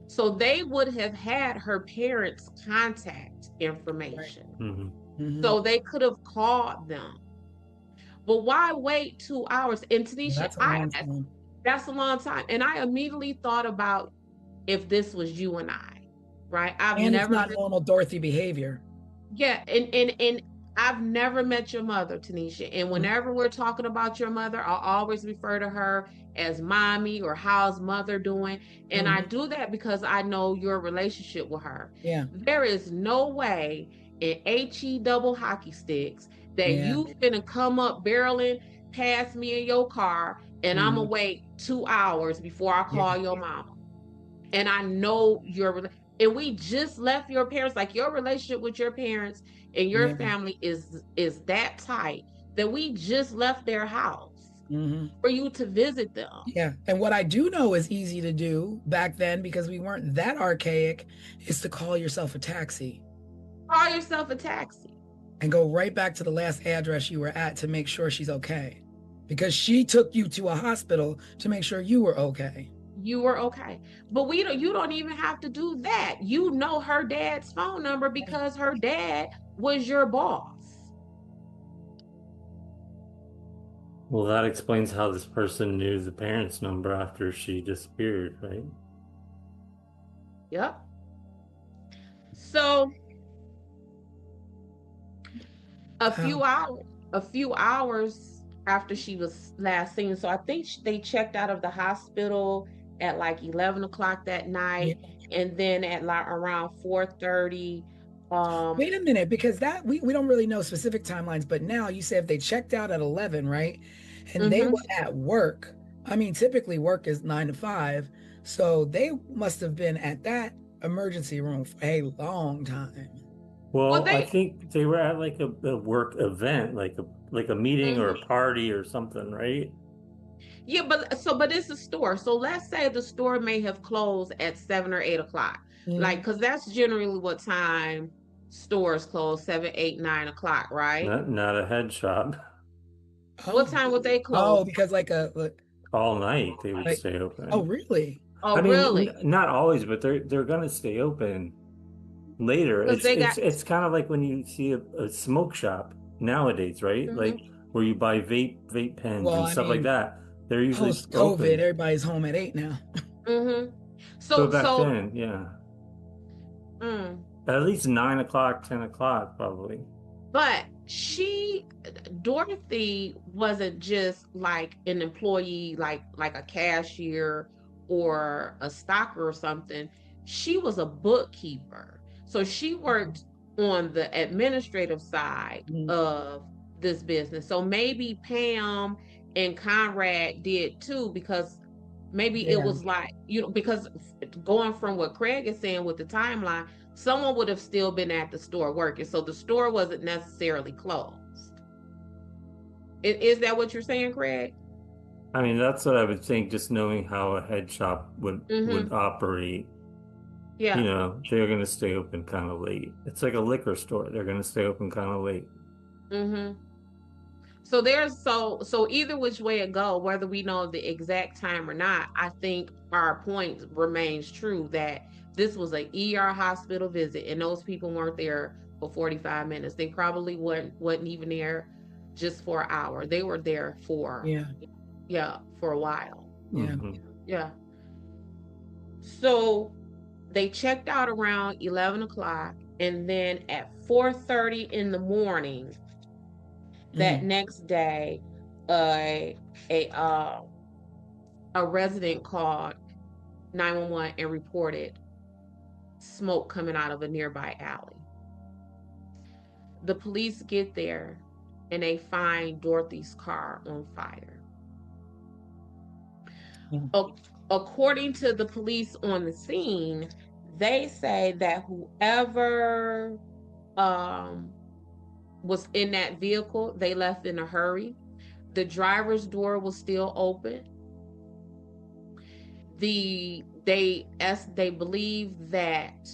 So they would have had her parents' contact information. So they could have called them. But why wait 2 hours? And Tanisha, that's a long time. And I immediately thought about if this was you and I, right? It's not normal Dorothy behavior. Yeah, and I've never met your mother, Tanisha. And whenever we're talking about your mother, I'll always refer to her as mommy or how's mother doing. And I do that because I know your relationship with her. Yeah. There is no way in HE double hockey sticks that you finna come up barreling past me in your car and I'm gonna wait 2 hours before I call your mama. And I know and we just left your parents, like your relationship with your parents and your family is that tight that we just left their house for you to visit them. Yeah. And what I do know is easy to do back then, because we weren't that archaic, is to call yourself a taxi. Call yourself a taxi. And go right back to the last address you were at to make sure she's okay. Because she took you to a hospital to make sure you were okay. You were okay. But you don't even have to do that. You know her dad's phone number because her dad was your boss. Well, that explains how this person knew the parents' number after she disappeared, right? Yep. So a few hours after she was last seen, so I think they checked out of the hospital at like 11 o'clock that night, and then at like around 4:30. Wait a minute, because that we don't really know specific timelines, but now you say if they checked out at 11, right? And they were at work. I mean, typically work is 9 to 5. So they must have been at that emergency room for a long time. Well, I they think they were at like a work event, like a meeting or a Mhm. party or something, right? Yeah, but it's a store. So let's say the store may have closed at 7 or 8 o'clock. Like, Mhm. because that's generally what time stores close, 7, 8, 9 o'clock, right? Not a head shop. What Oh, time would they oh, close? because All night they would like, stay oh, open. really? Oh, I mean, really? not always, but they're gonna stay open later. Because they got It's kind of like when you see a smoke shop nowadays, right? Like Mhm. where you buy vape pens Well, and I stuff like mean, that. They're usually post COVID, open. everybody's home at 8 now. Mhm. But So back so then, yeah, mm. at least 9 o'clock, 10 o'clock, probably. But Dorothy wasn't just like an employee, like a cashier or a stocker or something. She was a bookkeeper. So she worked on the administrative side Mhm. of this business. So maybe Pam and Conrad did too, because maybe it Yeah. was like, because going from what Craig is saying with the timeline, someone would have still been at the store working. So the store wasn't necessarily closed. Is that what you're saying, Craig? I mean, that's what I would think, just knowing how a head shop would Mm-hmm. operate. You Yeah. know, they're gonna stay open kind of late. It's like a liquor store. They're gonna stay open kind of late. Mm-hmm. So either which way it go, whether we know the exact time or not, I think our point remains true that this was a ER hospital visit, and those people weren't there for 45 minutes. They probably wasn't even there just for an hour. They were there for, Yeah. yeah, for a while. Yeah. Hmm. Yeah. So they checked out around 11 o'clock, and then at 4:30 in the morning that Mhm. next day, a a uh, a resident called 911 and reported smoke coming out of a nearby alley. The police get there and they find Dorothy's car on fire. Yeah. According to the police on the scene, they say that whoever um, was in that vehicle, they left in a hurry. The driver's door was still open. They believe that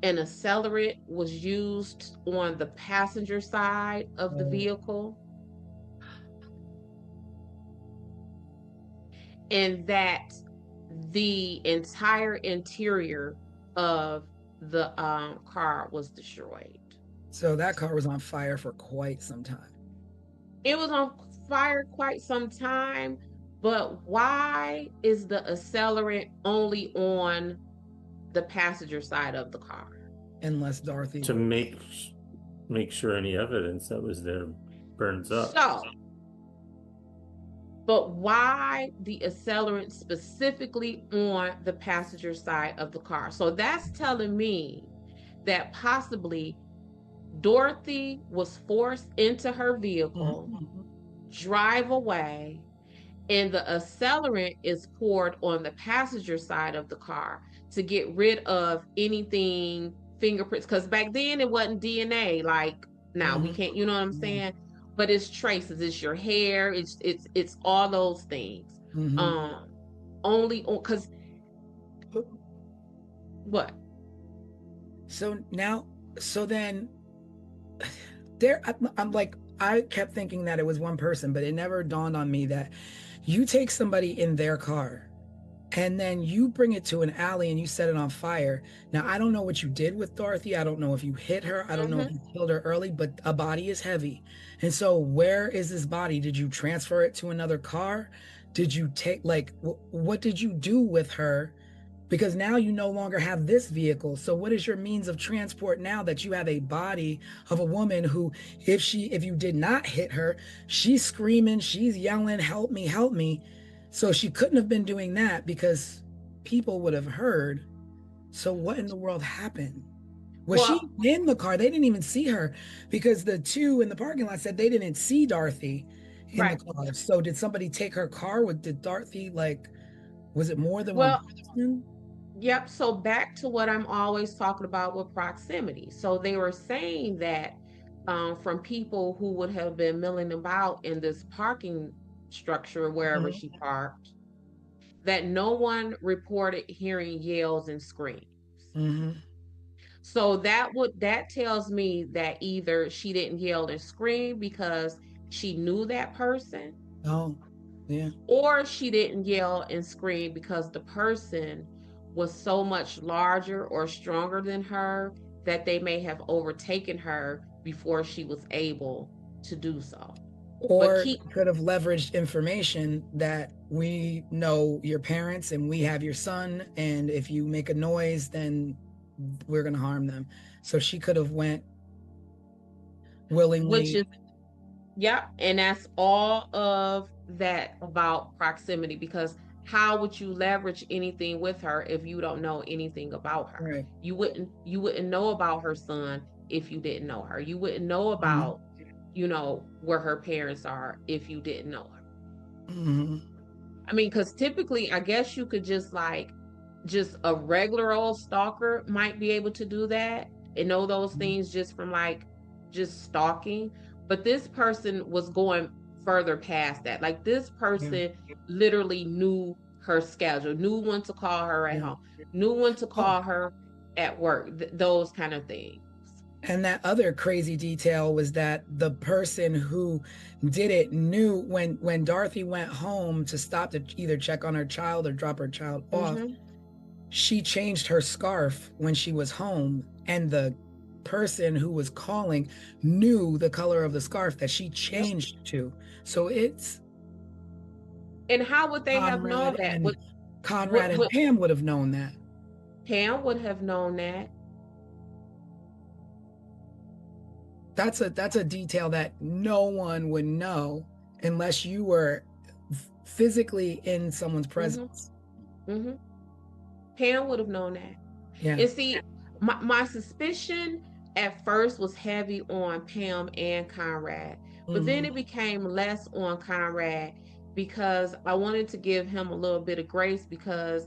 an accelerant was used on the passenger side of the Oh, vehicle, and that the entire interior of the car was destroyed. so that car was on fire for quite some time. It was on fire quite some time, but why is the accelerant only on the passenger side of the car? Unless Dorothy To would. make sure any evidence that was there burns up. So, but why the accelerant specifically on the passenger side of the car? So that's telling me that possibly Dorothy was forced into her vehicle, Mhm. drive away, and the accelerant is poured on the passenger side of the car to get rid of anything, fingerprints, because back then it wasn't DNA like now. We Mhm. can't, you know what I'm Yeah. saying? But it's traces, it's your hair, it's all those things. Mhm. um Only on, because what? So now, so then I'm like, I kept thinking that it was one person, but it never dawned on me that you take somebody in their car and then you bring it to an alley and you set it on fire. Now, I don't know what you did with Dorothy. I don't know if you hit her. I don't know if Mm-hmm. you killed her early, but a body is heavy. And so, where is this body? Did you transfer it to another car? Did you take, like, what did you do with her? Because now you no longer have this vehicle. So what is your means of transport now that you have a body of a woman who, if you did not hit her, she's screaming, she's yelling, help me, help me. So she couldn't have been doing that because people would have heard. So what in the world happened? Was she Well, in the car? They didn't even see her because the two in the parking lot said they didn't see Dorothy in the right. car. So did somebody take her car? Did Dorothy, like, Was it more than Well, one person? yep. So back to what I'm always talking about with proximity. So they were saying that from people who would have been milling about in this parking structure wherever Mhm. she parked, that no one reported hearing yells and screams. Mhm. So that tells me that either she didn't yell and scream because she knew that person, Oh, yeah. or she didn't yell and scream because the person was so much larger or stronger than her that they may have overtaken her before she was able to do so. But Or keep could have leveraged information that we know your parents and we have your son, and if you make a noise, then we're gonna harm them. So she could have went which willingly. is yeah, and that's all of that about proximity, because how would you leverage anything with her if you don't know anything about her? Right. You wouldn't know about her son if you didn't know her. You wouldn't know about, where her parents are if you didn't know her. Mhm. I mean, because typically, I guess you could just a regular old stalker might be able to do that and know those things just from like just stalking. But this person was going further past that. Like this Yeah. person literally knew her schedule, knew when to call her at Yeah. home, knew when to Oh, call her at work, those kind of things. and that other crazy detail was that the person who did it knew when Dorothy went home to stop to either check on her child or drop her child off, Mhm. she changed her scarf when she was home, and the person who was calling knew the color of the scarf that she changed to. So it's And how would they have known Conrad that? and Conrad and Would Pam would have known that. Pam would have known that. That's a detail that no one would know unless you were physically in someone's Hmm. presence. Hmm. Pam would have known that. Yeah. And see, my suspicion at first was heavy on Pam and Conrad, but then Mhm. it became less on Conrad because I wanted to give him a little bit of grace, because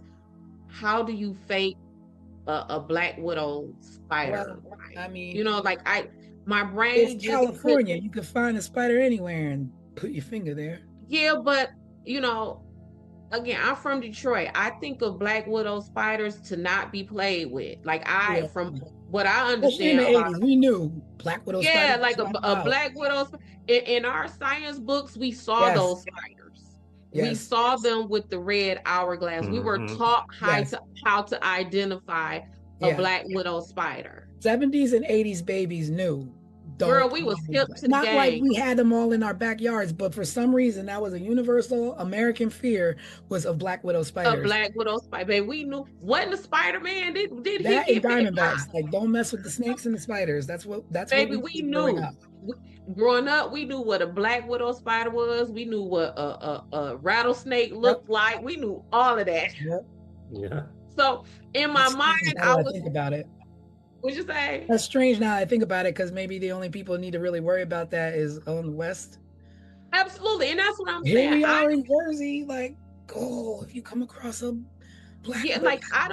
how do you fake a black widow spider? Well, Like, I mean, like my it's brain just could, California. You could find a spider anywhere and put your finger there. yeah, but you know, again, I'm from Detroit. I think of black widow spiders to not be played with. Like Yeah. from what I Especially in the understand about, 80s, we knew black widow yeah, spiders like was a out. black widow. In our science books, we saw Yes. those spiders. We Yes. saw them with the red hourglass. We were Mhm. taught Yes. how to identify a Yeah. black widow spider. 70s and 80s babies knew. Girl, Don't we was hip to the not like game. we had them all in our backyards, but for some reason that was a universal American fear was of black widow A spiders. black widow spider. Baby, we knew. Wasn't the Spider Man? Did he That and get bit by? diamondbacks. Like, don't mess with the snakes and the spiders. That's what Baby, we we did growing knew. up. Growing up, we knew what a black widow spider was. We knew what a rattlesnake Yep. looked like. We knew all of that. Yep. Yeah. So in my That's strange mind, now that I think about it. what'd you say? That's strange now I think about it, because maybe the only people who need to really worry about that is on the West. Absolutely. And that's what I'm Here saying. we are in Jersey, like, oh, if you come across a black Yeah, widow. like I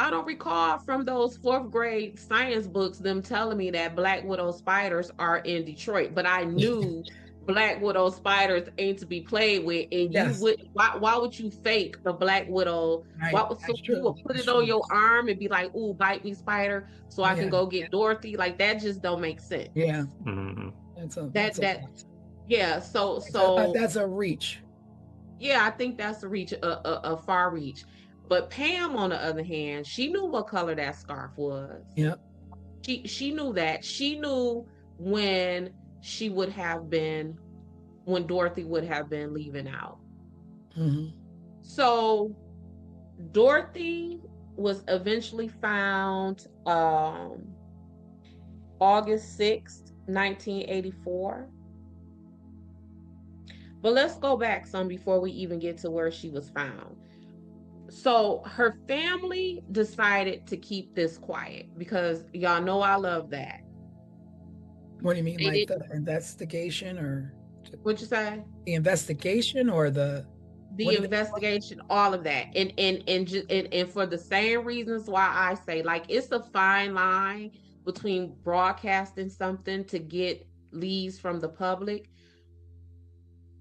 don't recall from those fourth grade science books them telling me that black widow spiders are in Detroit, but I knew black widow spiders ain't to be played with, and you Yes, would why would you fake a black widow? right. So That's you true. would put That's it on true. your arm and be like, "Ooh, bite me, spider," so I can Yeah, go get Dorothy. Like that just don't make sense. yeah. Mhm. That's a That yeah. that's a reach. Yeah, I think that's a reach, a far reach. But Pam, on the other hand, she knew what color that scarf was. Yep. She knew that. She knew when she would have been, when Dorothy would have been leaving out. Hmm. So Dorothy was eventually found August 6th, 1984. But let's go back some before we even get to where she was found. So her family decided to keep this quiet because y'all know I love that. What do you mean, They like did the investigation or what you say? the investigation or the the investigation, all of that. And for the same reasons why I say, like, it's a fine line between broadcasting something to get leads from the public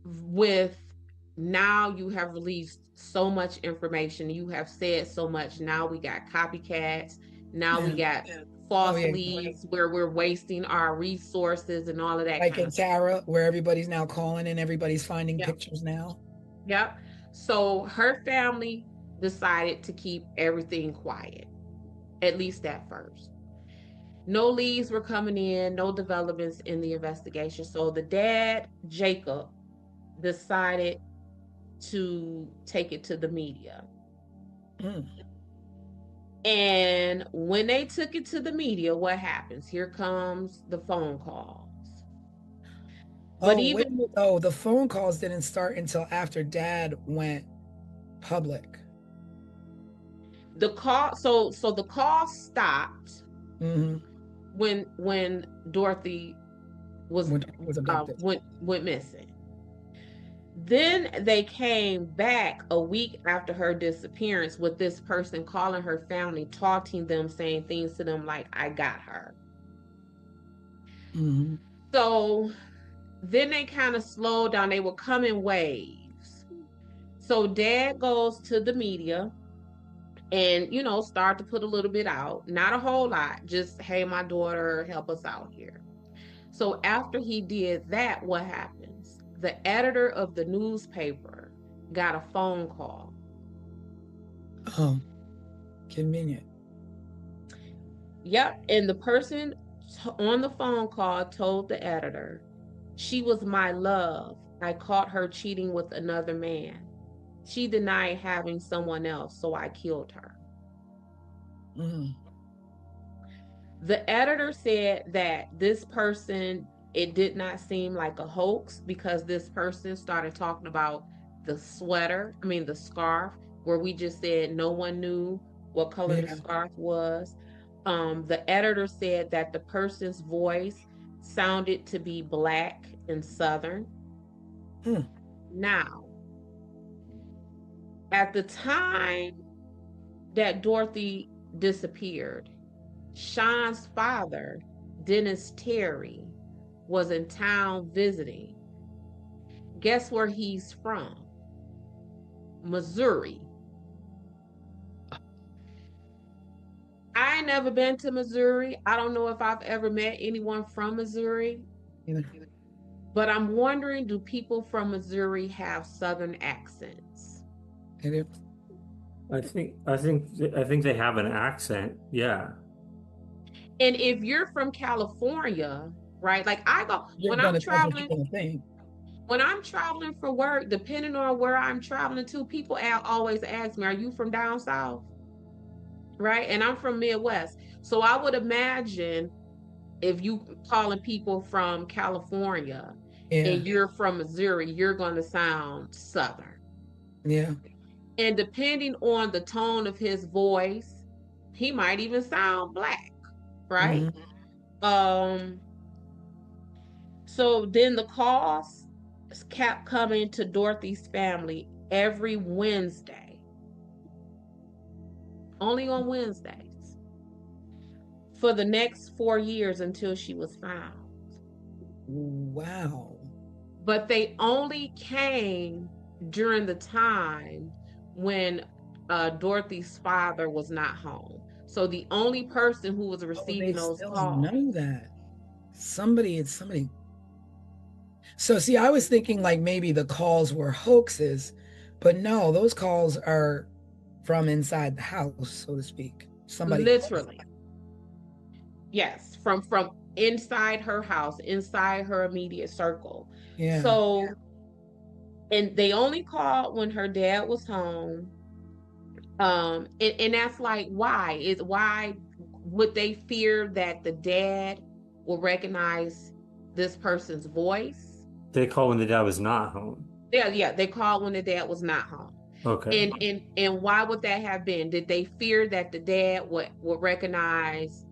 with now you have released so much information, you have said so much, now we got copycats, now we got false leads where we're wasting our resources and all of that. Like in Tara, where everybody's now calling and everybody's finding pictures now. Yep. So her family decided to keep everything quiet, at least at first. No leads were coming in, no developments in the investigation. So the dad, Jacob, decided to take it to the media. And when they took it to the media, what happens? Here comes the phone calls. But the phone calls didn't start until after Dad went public. The call, so the call stopped when Dorothy went missing. Then they came back a week after her disappearance with this person calling her family, taunting them, saying things to them like, I got her. So then they kind of slowed down. They would come in waves. So Dad goes to the media and, start to put a little bit out. Not a whole lot. Just, hey, my daughter, help us out here. So after he did that, what happens? The editor of the newspaper got a phone call. Oh, convenient. Yep. And the person on the phone call told the editor, she was my love. I caught her cheating with another man. She denied having someone else, so I killed her. The editor said that this person, it did not seem like a hoax because this person started talking about the scarf, where we just said no one knew what color the scarf was. The editor said that the person's voice sounded to be Black and Southern. Now, at the time that Dorothy disappeared, Sean's father, Dennis Terry, was in town visiting. Guess where he's from? Missouri. I ain't never been to Missouri. I don't know if I've ever met anyone from Missouri. But I'm wondering, do people from Missouri have Southern accents? I think they have an accent. Yeah. And if you're from California, right? Like I go when I'm traveling for work, depending on where I'm traveling to, people always ask me, "Are you from down south?" Right? And I'm from Midwest, so I would imagine if you calling people from California and you're from Missouri, you're going to sound Southern. Yeah. And depending on the tone of his voice, he might even sound Black, right? So then the calls kept coming to Dorothy's family every Wednesday. Only on Wednesdays. For the next 4 years until she was found. Wow. But they only came during the time when Dorothy's father was not home. So the only person who was receiving those calls. Know that somebody. So see, I was thinking like maybe the calls were hoaxes, but no, those calls are from inside the house, so to speak. Somebody literally. Yes, from inside her house, inside her immediate circle. Yeah. So, and they only called when her dad was home. And that's like, why would they fear that the dad will recognize this person's voice? They call when the dad was not home. Yeah, they called when the dad was not home. Okay. And why would that have been? Did they fear that the dad would recognize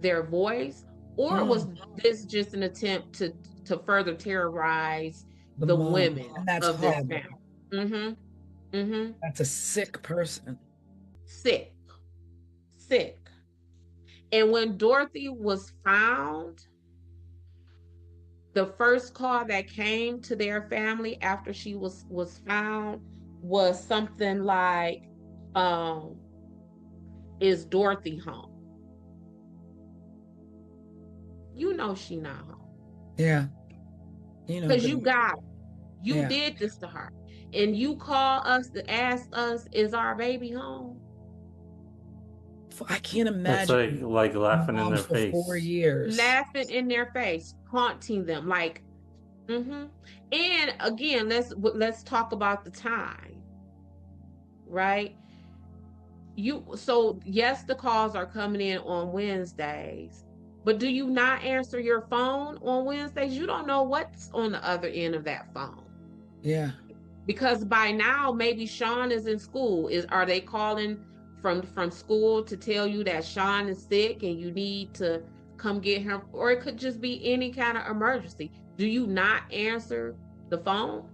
their voice, or was this just an attempt to further terrorize the women and that's of this family? Mm-hmm. That's a sick person. Sick. Sick. And when Dorothy was found, the first call that came to their family after she was found was something like, um, is Dorothy home? You know she not home. Yeah. You know, Because good. you got her. You Yeah. did this to her. And you call us to ask us, is our baby home? I can't That's imagine like laughing in mom their for 4 face. years. Laughing in their face, taunting them, like, And again, let's talk about the time, right? So yes, the calls are coming in on Wednesdays, but do you not answer your phone on Wednesdays? You don't know what's on the other end of that phone. Yeah. Because by now maybe Sean is in school. Are they calling from school to tell you that Sean is sick and you need to come get him? Or it could just be any kind of emergency. Do you not answer the phone?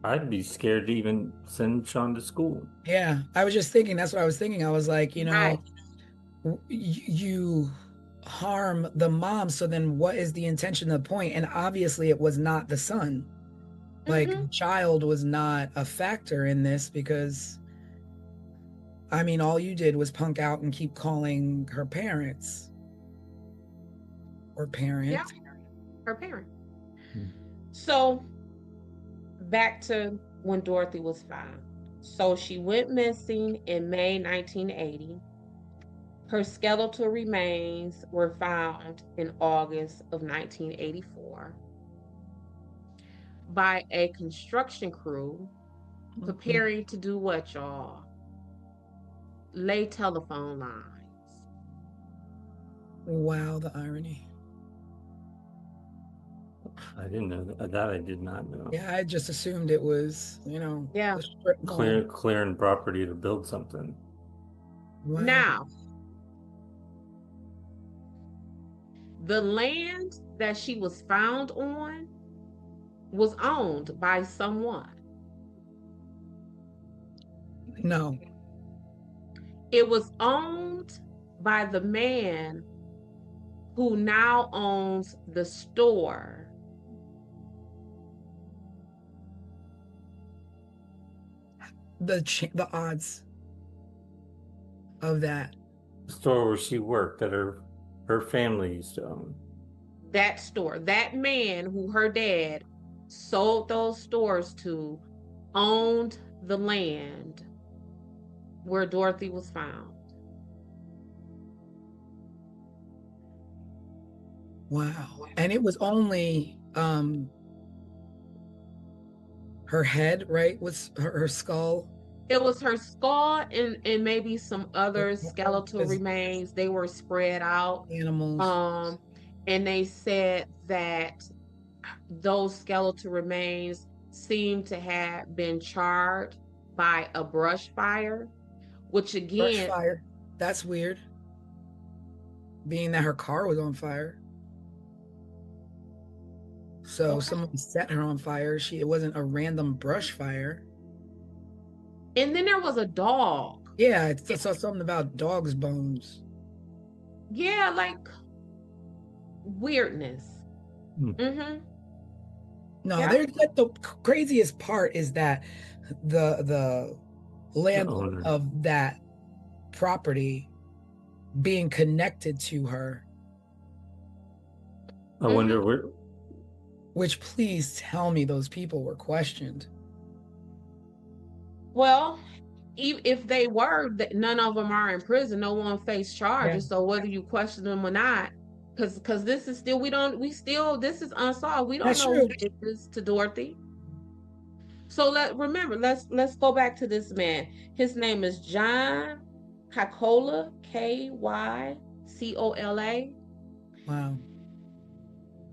I'd be scared to even send Sean to school. Yeah. I was just thinking, that's what I was thinking. I was like, Right. you harm the mom. So then what is the intention, the point? And obviously it was not the son. Like the child was not a factor in this because I mean, all you did was punk out and keep calling her parents or parent. Yeah, her parent. So back to when Dorothy was found. So she went missing in May 1980. Her skeletal remains were found in August of 1984 by a construction crew preparing to do what, y'all? Lay telephone lines. Wow, the irony. I didn't know that. I did not know. Yeah, I just assumed it was, Yeah, Clearing property to build something. Wow. Now, the land that she was found on was owned by someone. No. It was owned by the man who now owns the store. The odds of that. The store where she worked that her family used to own. That store, that man who her dad sold those stores to, owned the land where Dorothy was found. Wow. And it was only her head, right? Was her skull? It was her skull and maybe some other skeletal remains. They were spread out. Animals. And they said that those skeletal remains seemed to have been charred by a brush fire, which again, Brush fire. That's weird. Being that her car was on fire. So someone set her on fire. It wasn't a random brush fire. And then there was a dog. Yeah, I saw something about dog's bones. Yeah, like weirdness. No, the craziest part is that the landlord of that property being connected to her. I wonder where. Which, please tell me those people were questioned. Well, if they were, none of them are in prison. No one faced charges. Yeah. So whether you question them or not, because this is still, this is unsolved. We don't know who did this to Dorothy. So let's go back to this man. His name is John Kycola, Kycola. Wow.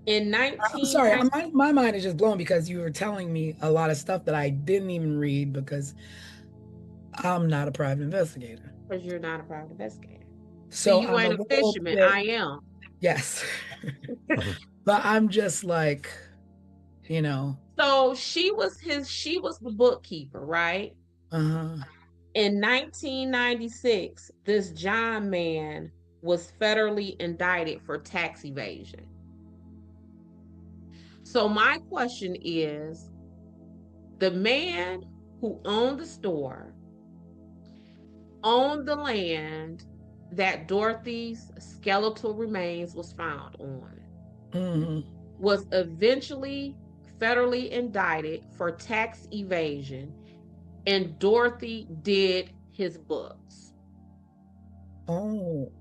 I'm sorry, my mind is just blown because you were telling me a lot of stuff that I didn't even read because I'm not a private investigator. Because you're not a private investigator. So you ain't a fisherman. I am. Yes. But I'm just like, So she was the bookkeeper, right? In 1996, this John man was federally indicted for tax evasion. So my question is, the man who owned the store, owned the land that Dorothy's skeletal remains was found on, was eventually federally indicted for tax evasion, and Dorothy did his books. Oh.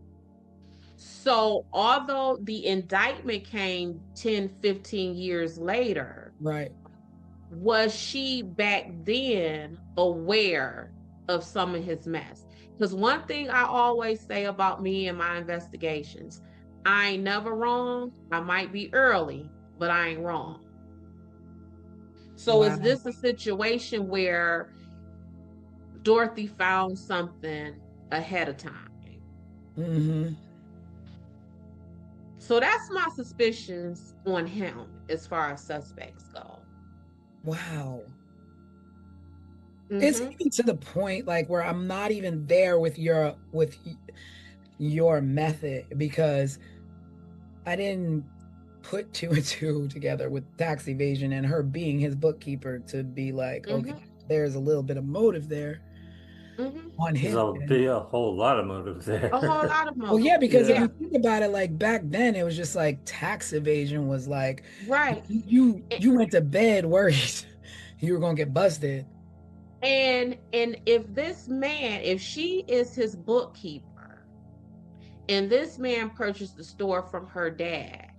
So although the indictment came 10, 15 years later, Right. was she back then aware of some of his mess? Because one thing I always say about me and my investigations, I ain't never wrong. I might be early, but I ain't wrong. So Wow. is this a situation where Dorothy found something ahead of time? So that's my suspicions on him as far as suspects go. Wow. It's even to the point like where I'm not even there with your method, because I didn't put two and two together with tax evasion and her being his bookkeeper to be like, okay, there's a little bit of motive there on his There's be a whole lot of motive there. A whole lot of motive. Well, yeah, because if you think about it, like back then, it was just like tax evasion was like, right. You went to bed worried you were gonna get busted. And if this man, if she is his bookkeeper, and this man purchased the store from her dad,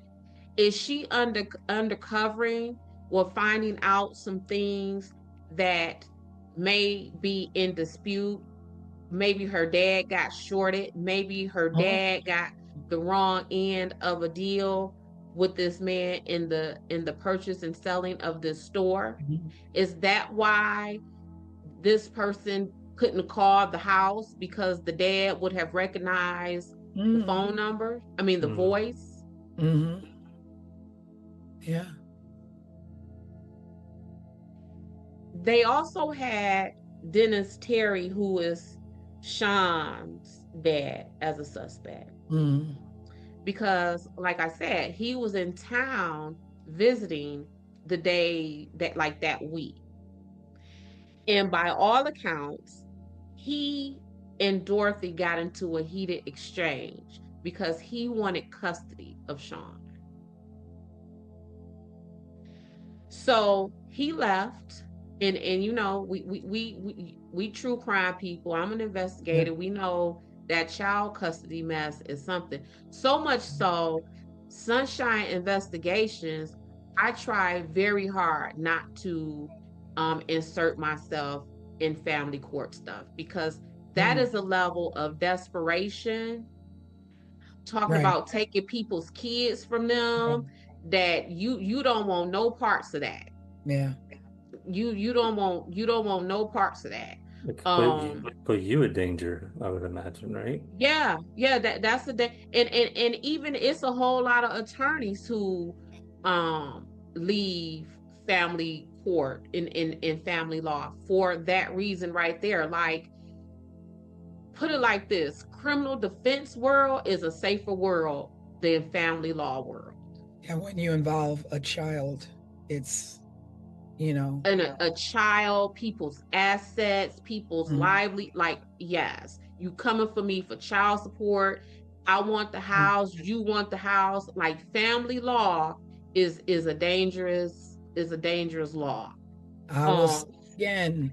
is she undercovering or finding out some things that may be in dispute? Maybe her dad got shorted. Maybe her dad got the wrong end of a deal with this man in the purchase and selling of this store. Is that why this person couldn't call the house, because the dad would have recognized the phone number? I mean, the voice. Yeah. They also had Dennis Terry, who is Sean's dad, as a suspect. Because, like I said, he was in town visiting the day that week. And by all accounts, he and Dorothy got into a heated exchange because he wanted custody of Sean. So he left, and you know, we true crime people. I'm an investigator. We know that child custody mess is something. So much so, Sunshine Investigations, I try very hard not to insert myself in family court stuff, because that is a level of desperation, talking about taking people's kids from them, that you don't want no parts of that. You don't want no parts of that. Put you in danger, I would imagine, right? Yeah, that's the day. And even it's a whole lot of attorneys who leave family court in family law for that reason right there. Like, put it like this: criminal defense world is a safer world than family law world. Yeah, when you involve a child, it's, you know, and a child, people's assets, people's lively, like, yes, you coming for me for child support. I want the house, you want the house. Like, family law is a dangerous law. I will say again,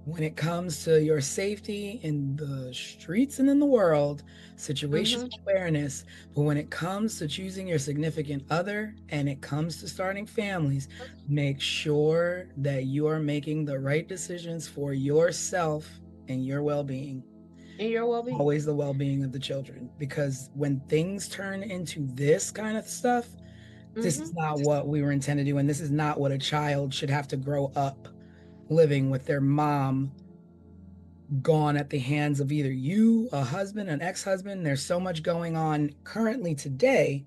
when it comes to your safety in the streets and in the world, situational awareness. But when it comes to choosing your significant other and it comes to starting families, make sure that you are making the right decisions for yourself and your well-being. And your well-being. Always the well-being of the children. Because when things turn into this kind of stuff, this is not what we were intended to do. And this is not what a child should have to grow up living with, their mom gone at the hands of either you, a husband, an ex-husband. There's so much going on currently today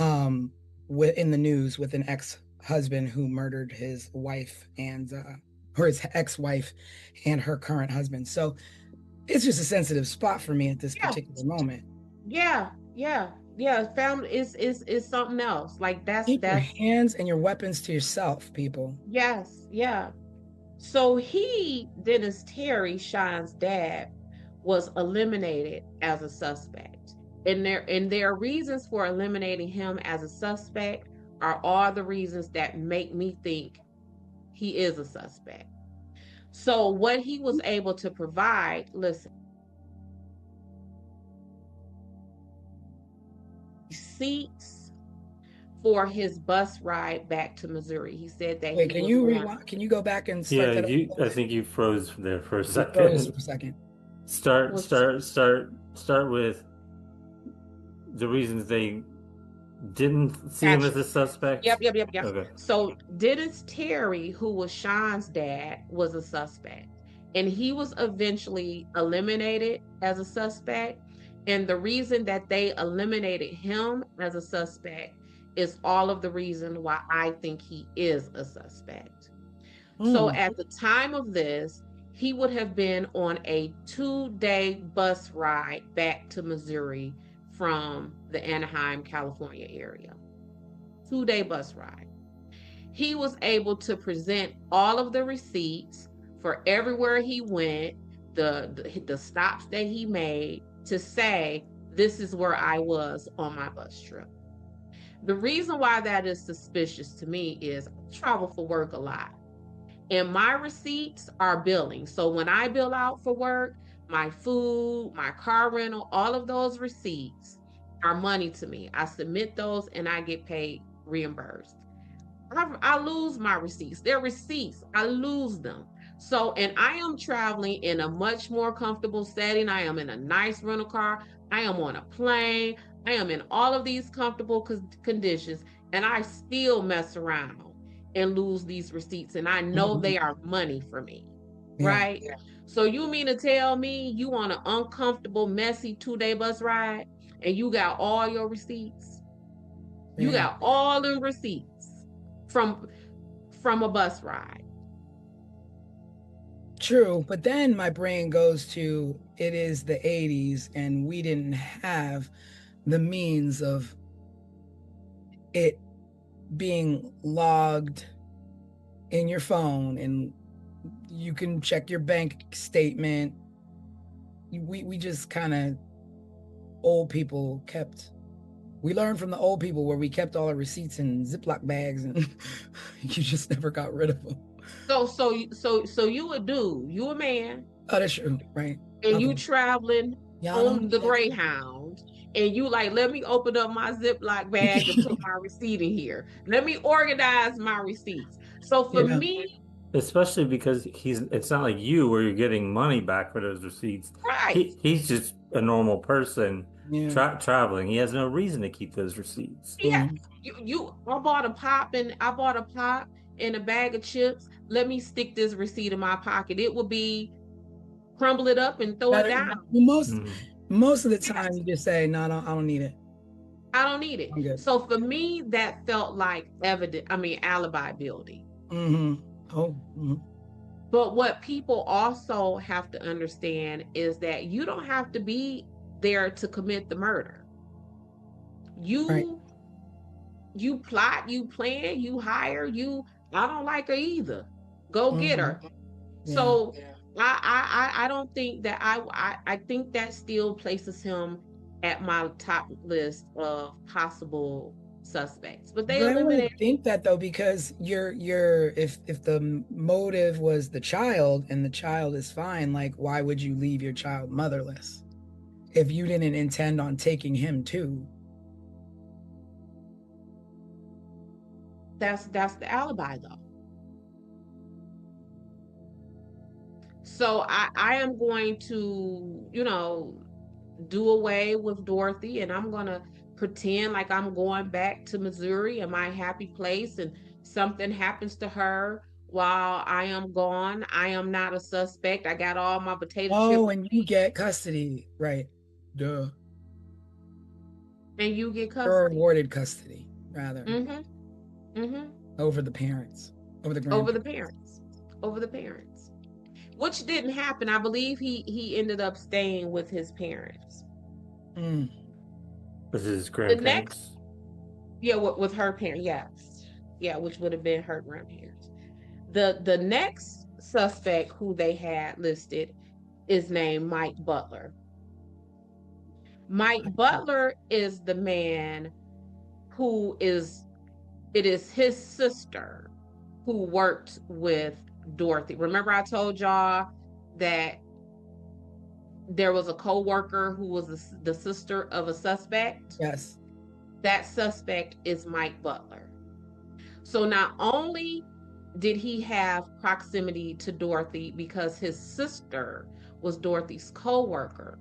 in the news with an ex-husband who murdered his wife and or his ex-wife and her current husband. So it's just a sensitive spot for me at this Yeah. particular moment. Yeah, family is something else. Like Keep your that's hands and your weapons to yourself, people. yes, yeah. So Dennis Terry, Sean's dad, was eliminated as a suspect. And there are reasons for eliminating him as a suspect are all the reasons that make me think he is a suspect. So what he was able to provide, listen, receipts for his bus ride back to Missouri. He said that Wait, he was going. rewind? Can you go back and start Yeah, that I think you froze there for a froze second. for a second. Start with the reasons they didn't see him as a suspect. Yep. Okay. So Dennis Terry, who was Sean's dad, was a suspect. And he was eventually eliminated as a suspect. And the reason that they eliminated him as a suspect is all of the reason why I think he is a suspect. So at the time of this, he would have been on a 2-day bus ride back to Missouri from the Anaheim, California area. 2-day bus ride. He was able to present all of the receipts for everywhere he went, the stops that he made to say, this is where I was on my bus trip. The reason why that is suspicious to me is I travel for work a lot. And my receipts are billing. So when I bill out for work, my food, my car rental, all of those receipts are money to me. I submit those and I get paid, reimbursed. I lose my receipts. They're receipts. I lose them. So, and I am traveling in a much more comfortable setting. I am in a nice rental car. I am on a plane. I am in all of these comfortable conditions, and I still mess around and lose these receipts. And I know they are money for me, right? Yeah. So you mean to tell me you on an uncomfortable, messy 2-day bus ride and you got all your receipts? You got all them receipts from a bus ride. True, but then my brain goes to it is the 80s and we didn't have the means of it being logged in your phone and you can check your bank statement. We just kind of old people we learned from the old people where we kept all our receipts in Ziploc bags and you just never got rid of them. So you a man. Oh, that's true, right? And you traveling on the Greyhound, and you like, let me open up my Ziploc bag and put my receipt in here. Let me organize my receipts. So for me, especially because it's not like you where you're getting money back for those receipts. Right. He's just a normal person traveling. He has no reason to keep those receipts. Yeah. I bought a pop and a bag of chips. Let me stick this receipt in my pocket. It will be crumble it up and throw it down. Most of the time you just say, no, I don't need it. I don't need it. So for me, that felt like alibi building. But what people also have to understand is that you don't have to be there to commit the murder. You plot, you plan, you hire, I don't like her either. Go get her. Yeah. So I don't think that I think that still places him at my top list of possible suspects. But they eliminated. I think that though, because if the motive was the child and the child is fine, like why would you leave your child motherless if you didn't intend on taking him too? That's the alibi though. So I am going to, do away with Dorothy, and I'm going to pretend like I'm going back to Missouri and my happy place, and something happens to her while I am gone. I am not a suspect. I got all my potato chips. Oh, and you get custody, right? Duh. And you get custody. Or awarded custody, rather. Over the parents. Over the parents. over the parents, which didn't happen. I believe he ended up staying with his parents. Mm. This is his The grandparents. next, yeah, with her parents, yes, yeah, which would have been her grandparents. The next suspect who they had listed is named Mike Butler. Mike Butler is the man who is, it is his sister who worked with Dorothy. Remember I told y'all that there was a co-worker who was the sister of a suspect? Yes. That suspect is Mike Butler. So not only did he have proximity to Dorothy because his sister was Dorothy's co-worker,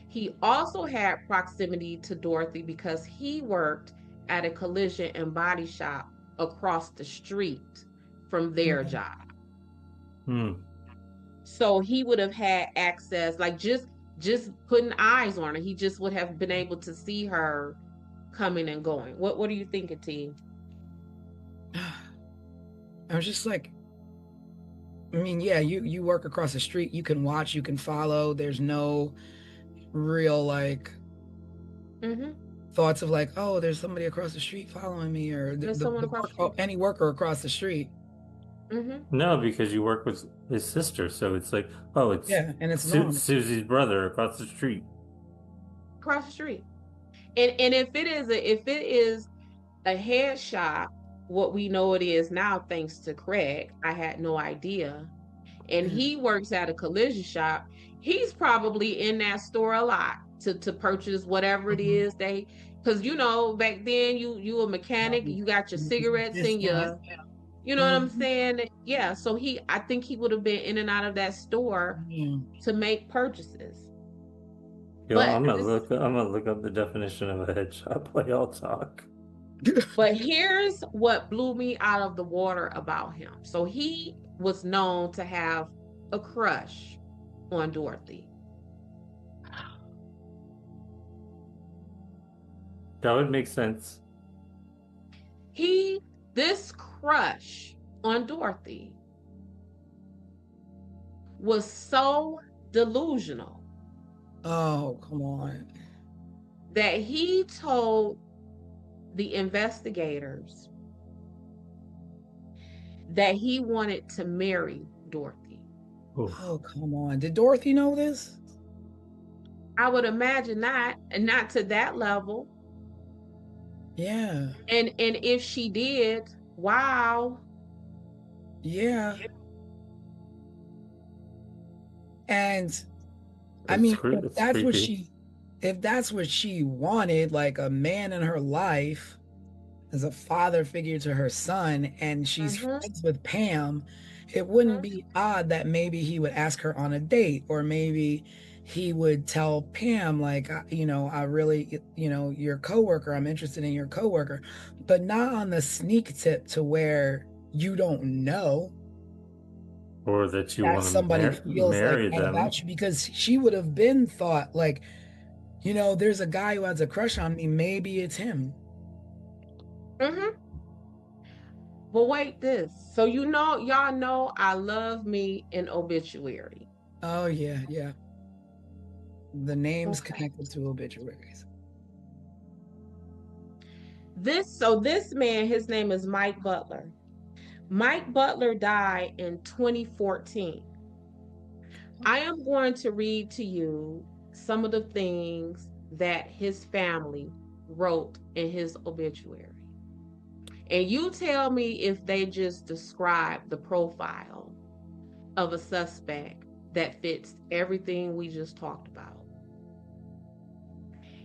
he also had proximity to Dorothy because he worked at a collision and body shop across the street from their job. So he would have had access, like just putting eyes on her. He just would have been able to see her coming and going. What are you thinking, T? I was just like, I mean, yeah, you work across the street, you can watch, you can follow. There's no real like thoughts of like, oh, there's somebody across the street following me, or There's someone across the street. any worker across the street. No, because you work with his sister, so it's like, oh, it's and it's normal. Susie's brother across the street. Across the street. And if it is a head shop, what we know it is now, thanks to Craig, I had no idea. And he works at a collision shop. He's probably in that store a lot to purchase whatever it is they, because you know, back then you a mechanic, you got your cigarettes in your, you know what I'm saying? Yeah. So I think he would have been in and out of that store to make purchases. Yo, I'm gonna look up the definition of a head shop while y'all talk. But here's what blew me out of the water about him. So he was known to have a crush on Dorothy. That would make sense. This crush on Dorothy was so delusional. Oh, come on. That he told the investigators that he wanted to marry Dorothy. Oh, come on. Did Dorothy know this? I would imagine not, and not to that level. Yeah. And if she did, wow. Yeah. And I mean, if that's what she wanted, like a man in her life as a father figure to her son, and she's friends with Pam, it wouldn't be odd that maybe he would ask her on a date, or maybe he would tell Pam, like, you know, I really, you know, your coworker, I'm interested in your coworker, but not on the sneak tip to where you don't know. Or that you want to somebody feels marry like that them about you, because she would have been thought like, you know, there's a guy who has a crush on me, maybe it's him. But wait, this. So you know, y'all know I love me an obituary. Oh yeah, yeah. The names connected to obituaries. This man, his name is Mike Butler. Mike Butler died in 2014. I am going to read to you some of the things that his family wrote in his obituary. And you tell me if they just describe the profile of a suspect that fits everything we just talked about.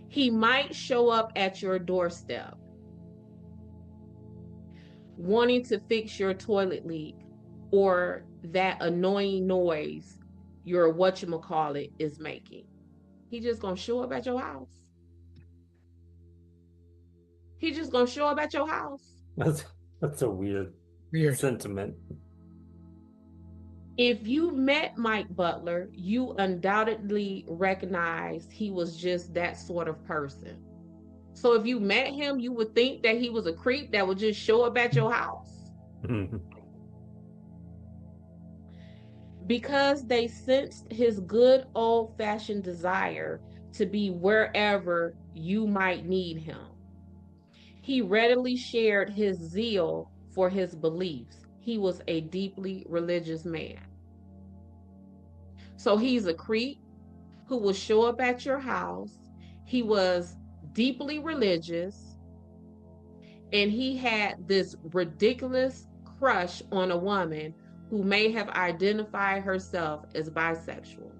He might show up at your doorstep wanting to fix your toilet leak or that annoying noise your whatchamacallit is making. He just gonna show up at your house. He just gonna show up at your house. That's a weird sentiment. If you met Mike Butler, you undoubtedly recognized he was just that sort of person. So if you met him, you would think that he was a creep that would just show up at your house. because they sensed his good old-fashioned desire to be wherever you might need him. He readily shared his zeal for his beliefs. He was a deeply religious man. So he's a creep who will show up at your house. He was deeply religious, and he had this ridiculous crush on a woman who may have identified herself as bisexual.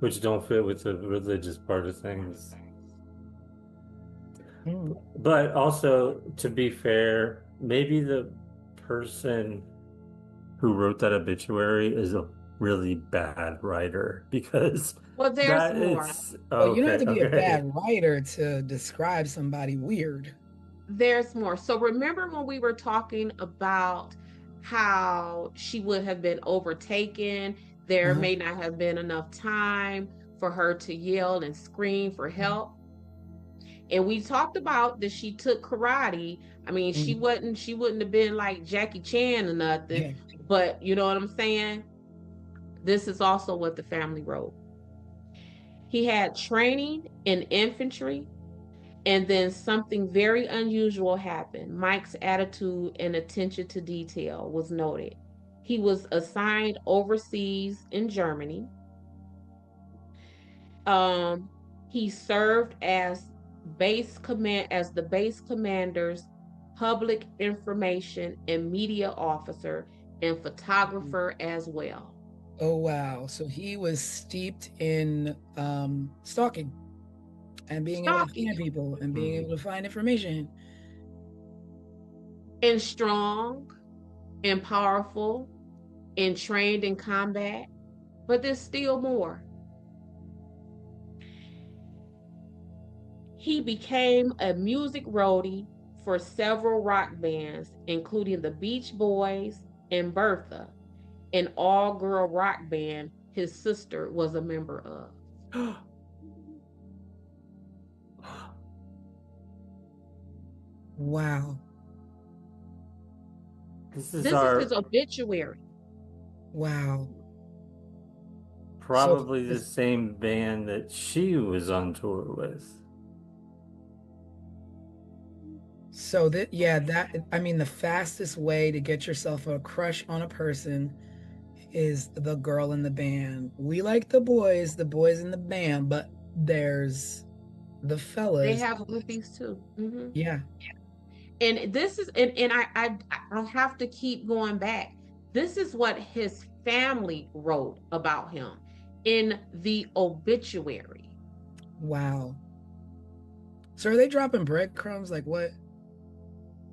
Which don't fit with the religious part of things. But also, to be fair, maybe the person who wrote that obituary is a really bad writer, because Well, there's more. Well, you don't have to be a bad writer to describe somebody weird. There's more. So remember when we were talking about how she would have been overtaken, there may not have been enough time for her to yell and scream for help. And we talked about that she took karate. I mean, she wouldn't have been like Jackie Chan or nothing, but you know what I'm saying? This is also what the family wrote. He had training in infantry, and then something very unusual happened. Mike's attitude and attention to detail was noted. He was assigned overseas in Germany. He served as the base commander's public information and media officer and photographer as well. Oh wow! So he was steeped in stalking and being able to find people and being able to find information. And strong and powerful and trained in combat, but there's still more. He became a music roadie for several rock bands, including the Beach Boys and Bertha, an all-girl rock band his sister was a member of. Wow. This is his obituary. Wow. Probably the same band that she was on tour with. So the fastest way to get yourself a crush on a person is the girl in the band. We like the boys in the band, but there's the fellas. They have groupies too. Mm-hmm. Yeah. And this is, and I have to keep going back. This is what his family wrote about him in the obituary. Wow. So are they dropping breadcrumbs? Like what?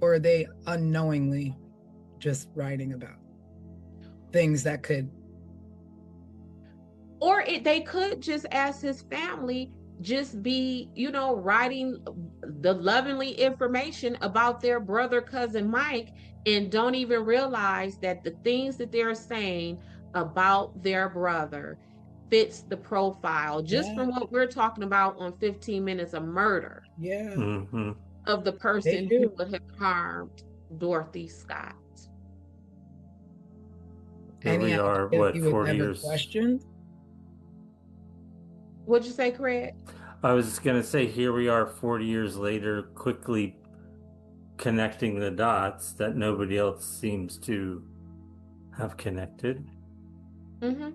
Or are they unknowingly just writing about things that could? Or they could just, as his family, just be, writing the lovingly information about their brother, cousin Mike, and don't even realize that the things that they're saying about their brother fits the profile just from what we're talking about on 15 Minutes of Murder. Yeah. Mm-hmm. Of the person who would have harmed Dorothy Scott. Here we are, what, 40 years? Questioned? What'd you say, Craig? I was just going to say, here we are 40 years later, quickly connecting the dots that nobody else seems to have connected. Mm-hmm.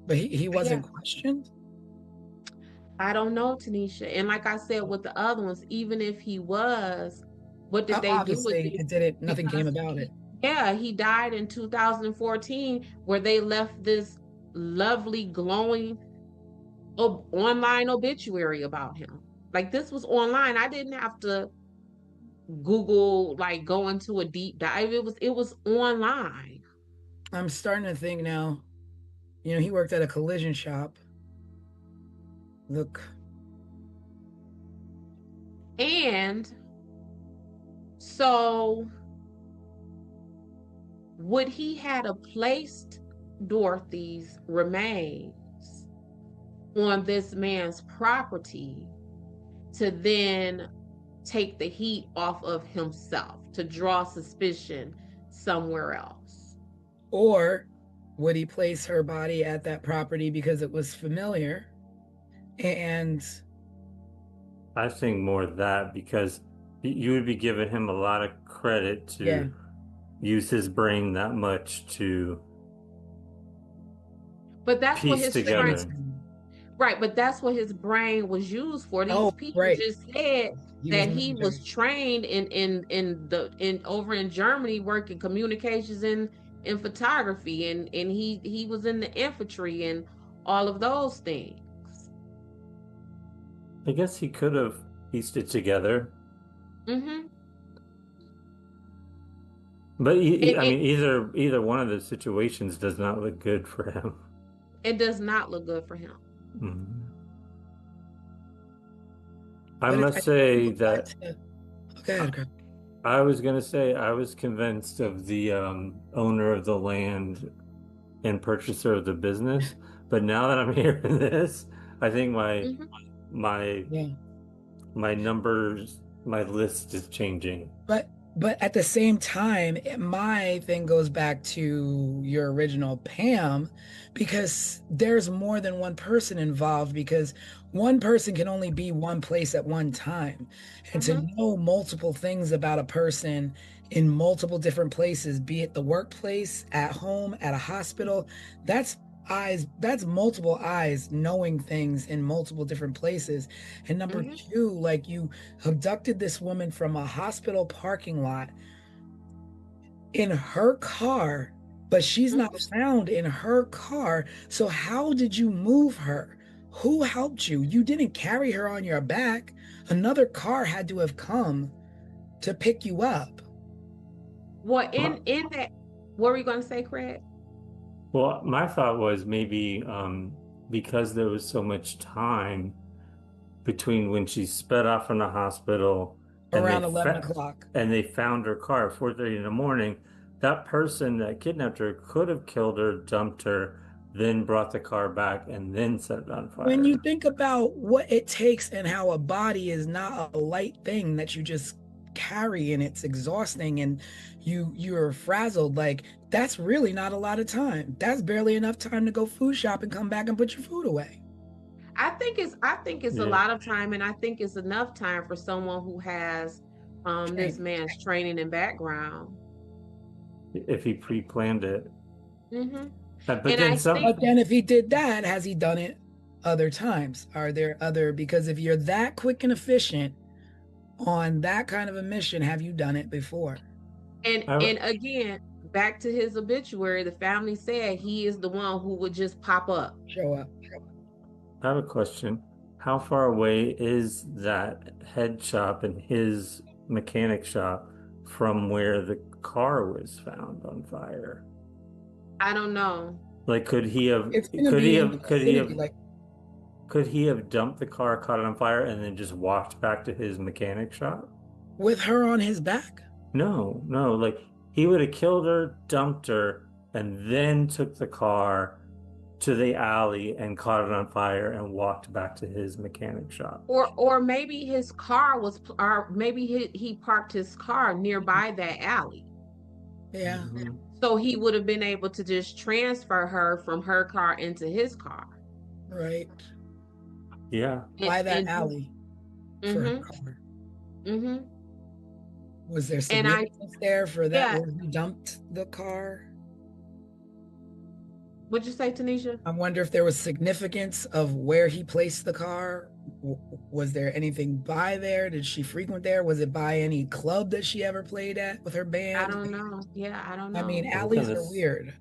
But he wasn't questioned? I don't know, Tanisha. And like I said with the other ones, even if he was, what did they do with it? Nothing came about it. Yeah, he died in 2014, where they left this lovely, glowing online obituary about him. Like, this was online. I didn't have to Google, like, go into a deep dive. It was online. I'm starting to think now, he worked at a collision shop. Look. And so would he had placed Dorothy's remains on this man's property to then take the heat off of himself, to draw suspicion somewhere else? Or would he place her body at that property because it was familiar? And I think more that because you would be giving him a lot of credit to yeah, use his brain that much to But that's what piece his brain, together. right? But that's what his brain was used for. These Oh, people right. just said He was that he was military. trained in over in Germany working communications in photography, and he was in the infantry and all of those things. I guess he could have pieced it together. Mm-hmm. But It, I it mean, either one of the situations does not look good for him. it does not look good for him. Mhm. I But must I say go back that to, go ahead, Greg. I was going to say I was convinced of the owner of the land and purchaser of the business, but now that I'm hearing this, I think Mhm. my Yeah. my numbers, my list is changing. But at the same time, my thing goes back to your original Pam, because there's more than one person involved, because one person can only be one place at one time. And to Mhm. know multiple things about a person in multiple different places, be it the workplace, at home, at a hospital, that's that's multiple eyes knowing things in multiple different places. And number Mhm. two, like, you abducted this woman from a hospital parking lot in her car, but she's not Mhm. found in her car. So how did you move her? Who helped you? You didn't carry her on your back. Another car had to have come to pick you up. Well, in that, what were you going to say, Craig? Well, my thought was maybe because there was so much time between when she sped off from the hospital and Around 11 o'clock. they found her car at 4:30 in the morning, that person that kidnapped her could have killed her, dumped her, then brought the car back and then set it on When you fire. think about what it takes and how a body is not a light thing that you just carry and it's exhausting and you're frazzled, like, that's really not a lot of time. That's barely enough time to go food shop and come back and put your food away. I think it's a Yeah. lot of time, and I think it's enough time for someone who has this Train. man's training and background. If he pre-planned it. Hmm. But And then I some, think But then if he did that, has he done it other times? Are there other, because if you're that quick and efficient on that kind of a mission, have you done it before? and I, and again, back to his obituary, the family said he is the one who would just pop up. Show up. I have a question. How far away is that head shop and his mechanic shop from where the car was found on fire? I don't know. Like, It's gonna be in the vicinity, like, could he have dumped the car, caught it on fire, and then just walked back to his mechanic shop? with her on his back. No, no, like he would have killed her, dumped her, and then took the car to the alley and caught it on fire and walked back to his mechanic shop. Or maybe his car was, or maybe he parked his car nearby that alley. Yeah, Mhm. So he would have been able to just transfer her from her car into his car. right. Yeah. Why that And alley for her mm-hmm, car? mm-hmm. Was there And I, significance there for that yeah, where he dumped the car? what'd you say, Tanisha? I wonder if there was significance of where he placed the car. Was there anything by there? Did she frequent there? Was it by any club that she ever played at with her I band? don't know. Yeah, I don't I mean, know. Well, alleys are weird.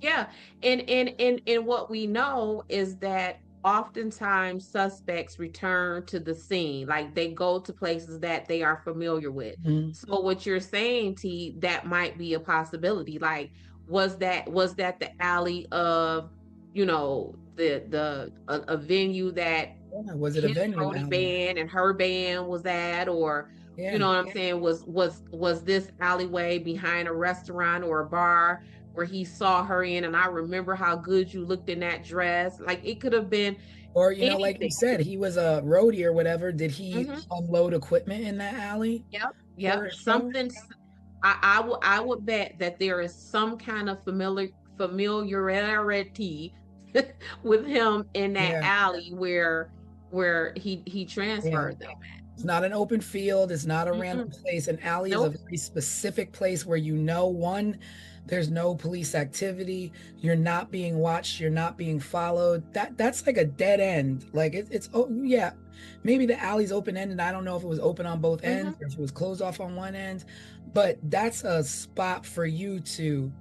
Yeah, and what we know is that oftentimes suspects return to the scene, like they go to places that they are familiar with. Mhm. So what you're saying, T, that might be a possibility. Like, was that the alley of, a venue that Yeah, was it a his venue roadie alley? band and her band was at, or you Yeah. know what I'm saying, was this alleyway behind a restaurant or a bar where he saw her in, and I remember how good you looked in that dress. Like, it could have been Or, like you anything. said, he was a roadie or whatever. Did he Hmm. unload equipment in that alley Yep, for yep. a show? I would bet that there is some kind of familiarity with him in that Yeah. alley where he transferred them. It's not an open field. It's not a random Mm-mm. place. An alley is a Nope. very specific place where one, there's no police activity. You're not being watched. You're not being followed. That's like a dead end. Like it's oh yeah, maybe the alley's open ended. I don't know if it was open on both ends or if it was closed off on one end, but that's a spot for you to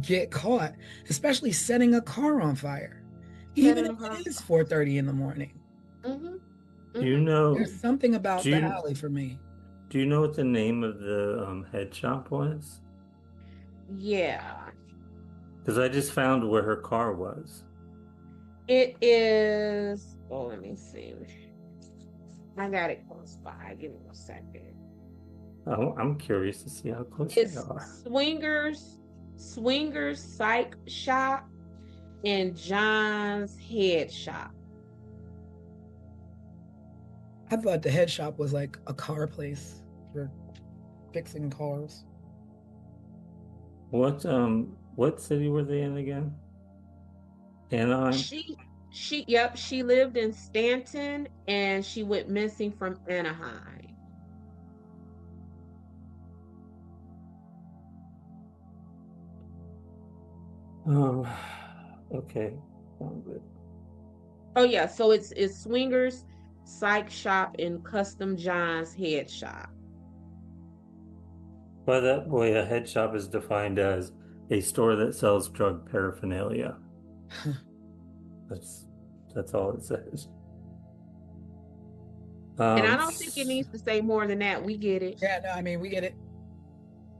get caught, especially setting a car on fire, even if it is 4:30 in the morning. Mm-hmm. Do you know? There's something about do the you, alley for me. do you know what the name of the head shop was? Yeah. Because I just found where her car was. It is, oh, let me see. I got it close by. Give me a second. Oh, I'm curious to see how close It's they are. Swingers Psych Shop and John's Head Shop. I thought the head shop was like a car place for fixing cars. What city were they in again? Anaheim? She lived in Stanton and she went missing from Anaheim. Okay. Found it. Oh yeah, so it's Swingers Psych Shop and Custom John's Head Shop. By that way, a head shop is defined as a store that sells drug paraphernalia. That's all it says. And I don't think it needs to say more than that. We get it. Yeah, no, I mean we get it.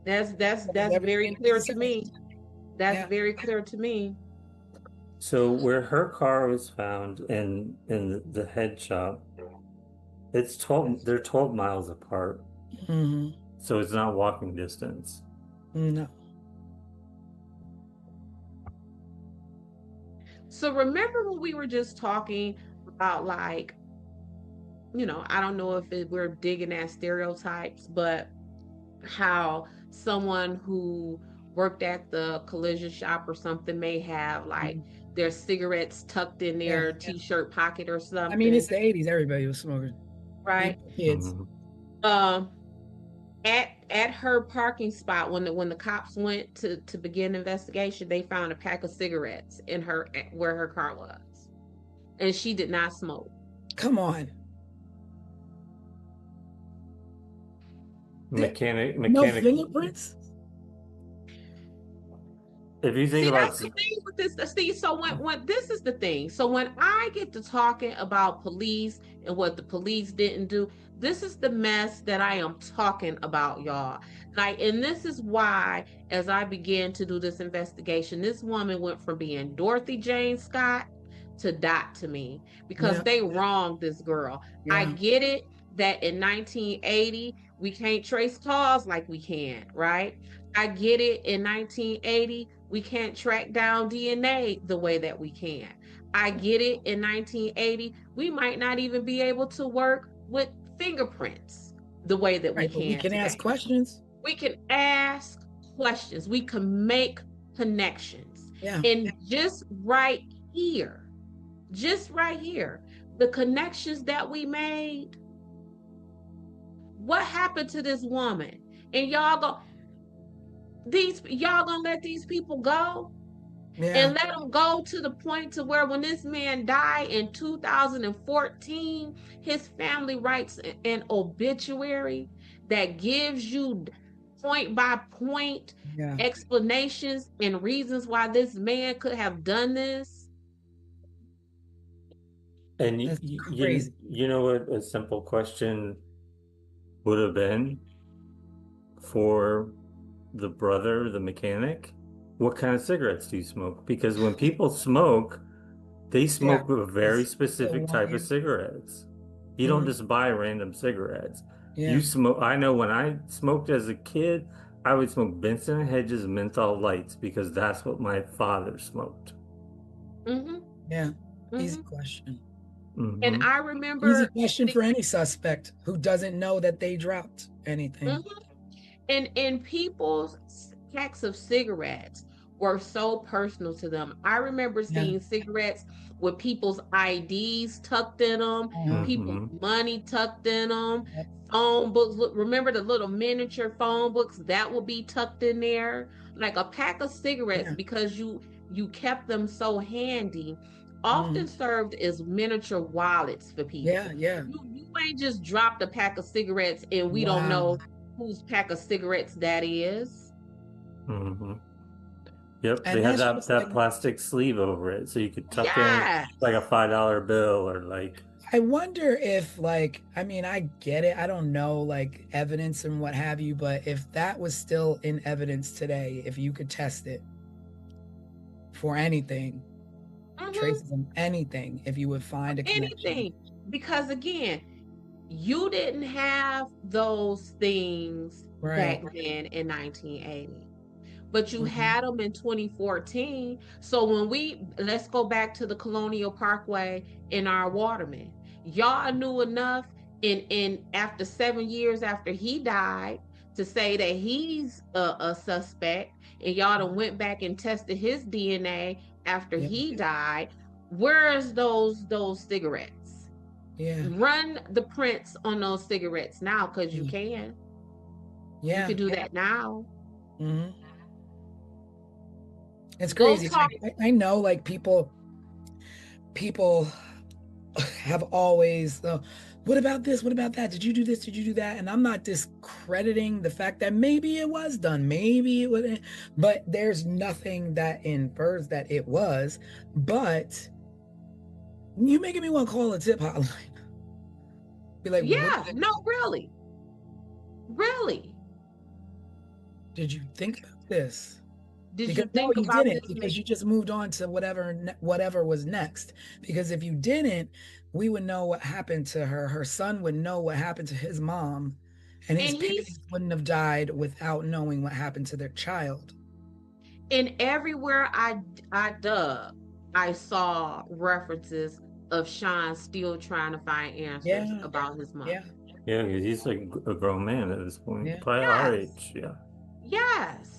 That's very everything clear needs to to say. me. That's Yeah. very clear to me. So where her car was found in the head shop, it's 12, they're 12 miles apart. Mhm. So it's not walking distance. No. So remember when we were just talking about, like, I don't know if we're digging at stereotypes, but how someone who worked at the collision shop or something may have like their cigarettes tucked in their t-shirt pocket or something. I mean, it's the 80s. Everybody was smoking. Right. Kids. At her parking spot, when the cops went to begin investigation, they found a pack of cigarettes in where her car was, and she did not smoke. Come on. Mechanic. No fingerprints? If you think about that's the thing with this, Steve. So when this is the thing. So when I get to talking about police and what the police didn't do, this is the mess that I am talking about, y'all. Like, and this is why, as I began to do this investigation, this woman went from being Dorothy Jane Scott to Dot to me, because they wronged this girl. I get it that in 1980 we can't trace cars like we can, right? I get it in 1980 we can't track down DNA the way that we can. I get it in 1980 we might not even be able to work with fingerprints the way that we can. We can today. ask questions. We can ask questions. We can make connections. Yeah. And just right here, the connections that we made, what happened to this woman? And y'all gonna let these people go? And let them go to the point to where when this man died in 2014, his family writes an obituary that gives you point by point explanations and reasons why this man could have done this. And you know what a simple question would have been for the brother, the mechanic? What kind of cigarettes do you smoke? Because when people smoke, they smoke a very specific type of cigarettes. You don't just buy random cigarettes. You smoke. I know when I smoked as a kid, I would smoke Benson and Hedges menthol lights because that's what my father smoked. Easy question. And I remember easy question for any suspect who doesn't know that they dropped anything. And people's packs of cigarettes were so personal to them. I remember seeing cigarettes with people's IDs tucked in them, people's money tucked in them, phone books. Look, remember the little miniature phone books that would be tucked in there? Like a pack of cigarettes, because you kept them so handy, often served as miniature wallets for people. You ain't just dropped a pack of cigarettes and we don't know whose pack of cigarettes that is. Yep, And they had that's that like, plastic sleeve over it, so you could tuck in like a $5 bill or like. I wonder if, like, I mean, I get it. I don't know, like, evidence and what have you, but if that was still in evidence today, if you could test it for anything, traces of anything, if you would find a connection. Because again, you didn't have those things back then in 1980. But you had them in 2014. So let's go back to the Colonial Parkway in our Waterman. Y'all knew enough in after 7 years after he died to say that he's a suspect, and y'all done went back and tested his DNA after he died. Where's those cigarettes? Run the prints on those cigarettes now, because you can. You can do that now. It's crazy. I know, like, people have always, what about this? What about that? Did you do this? Did you do that? And I'm not discrediting the fact that maybe it was done, maybe it wasn't, but there's nothing that infers that it was. But you making me want to call a tip hotline. Be like, no, really. Did you think about this? Did you think about this? Because you just moved on to whatever was next. Because if you didn't, we would know what happened to her. Her son would know what happened to his mom, and his parents wouldn't have died without knowing what happened to their child. And everywhere I dug, I saw references of Sean still trying to find answers about his mom. Yeah, because he's like a grown man at this point, probably our age. Yes.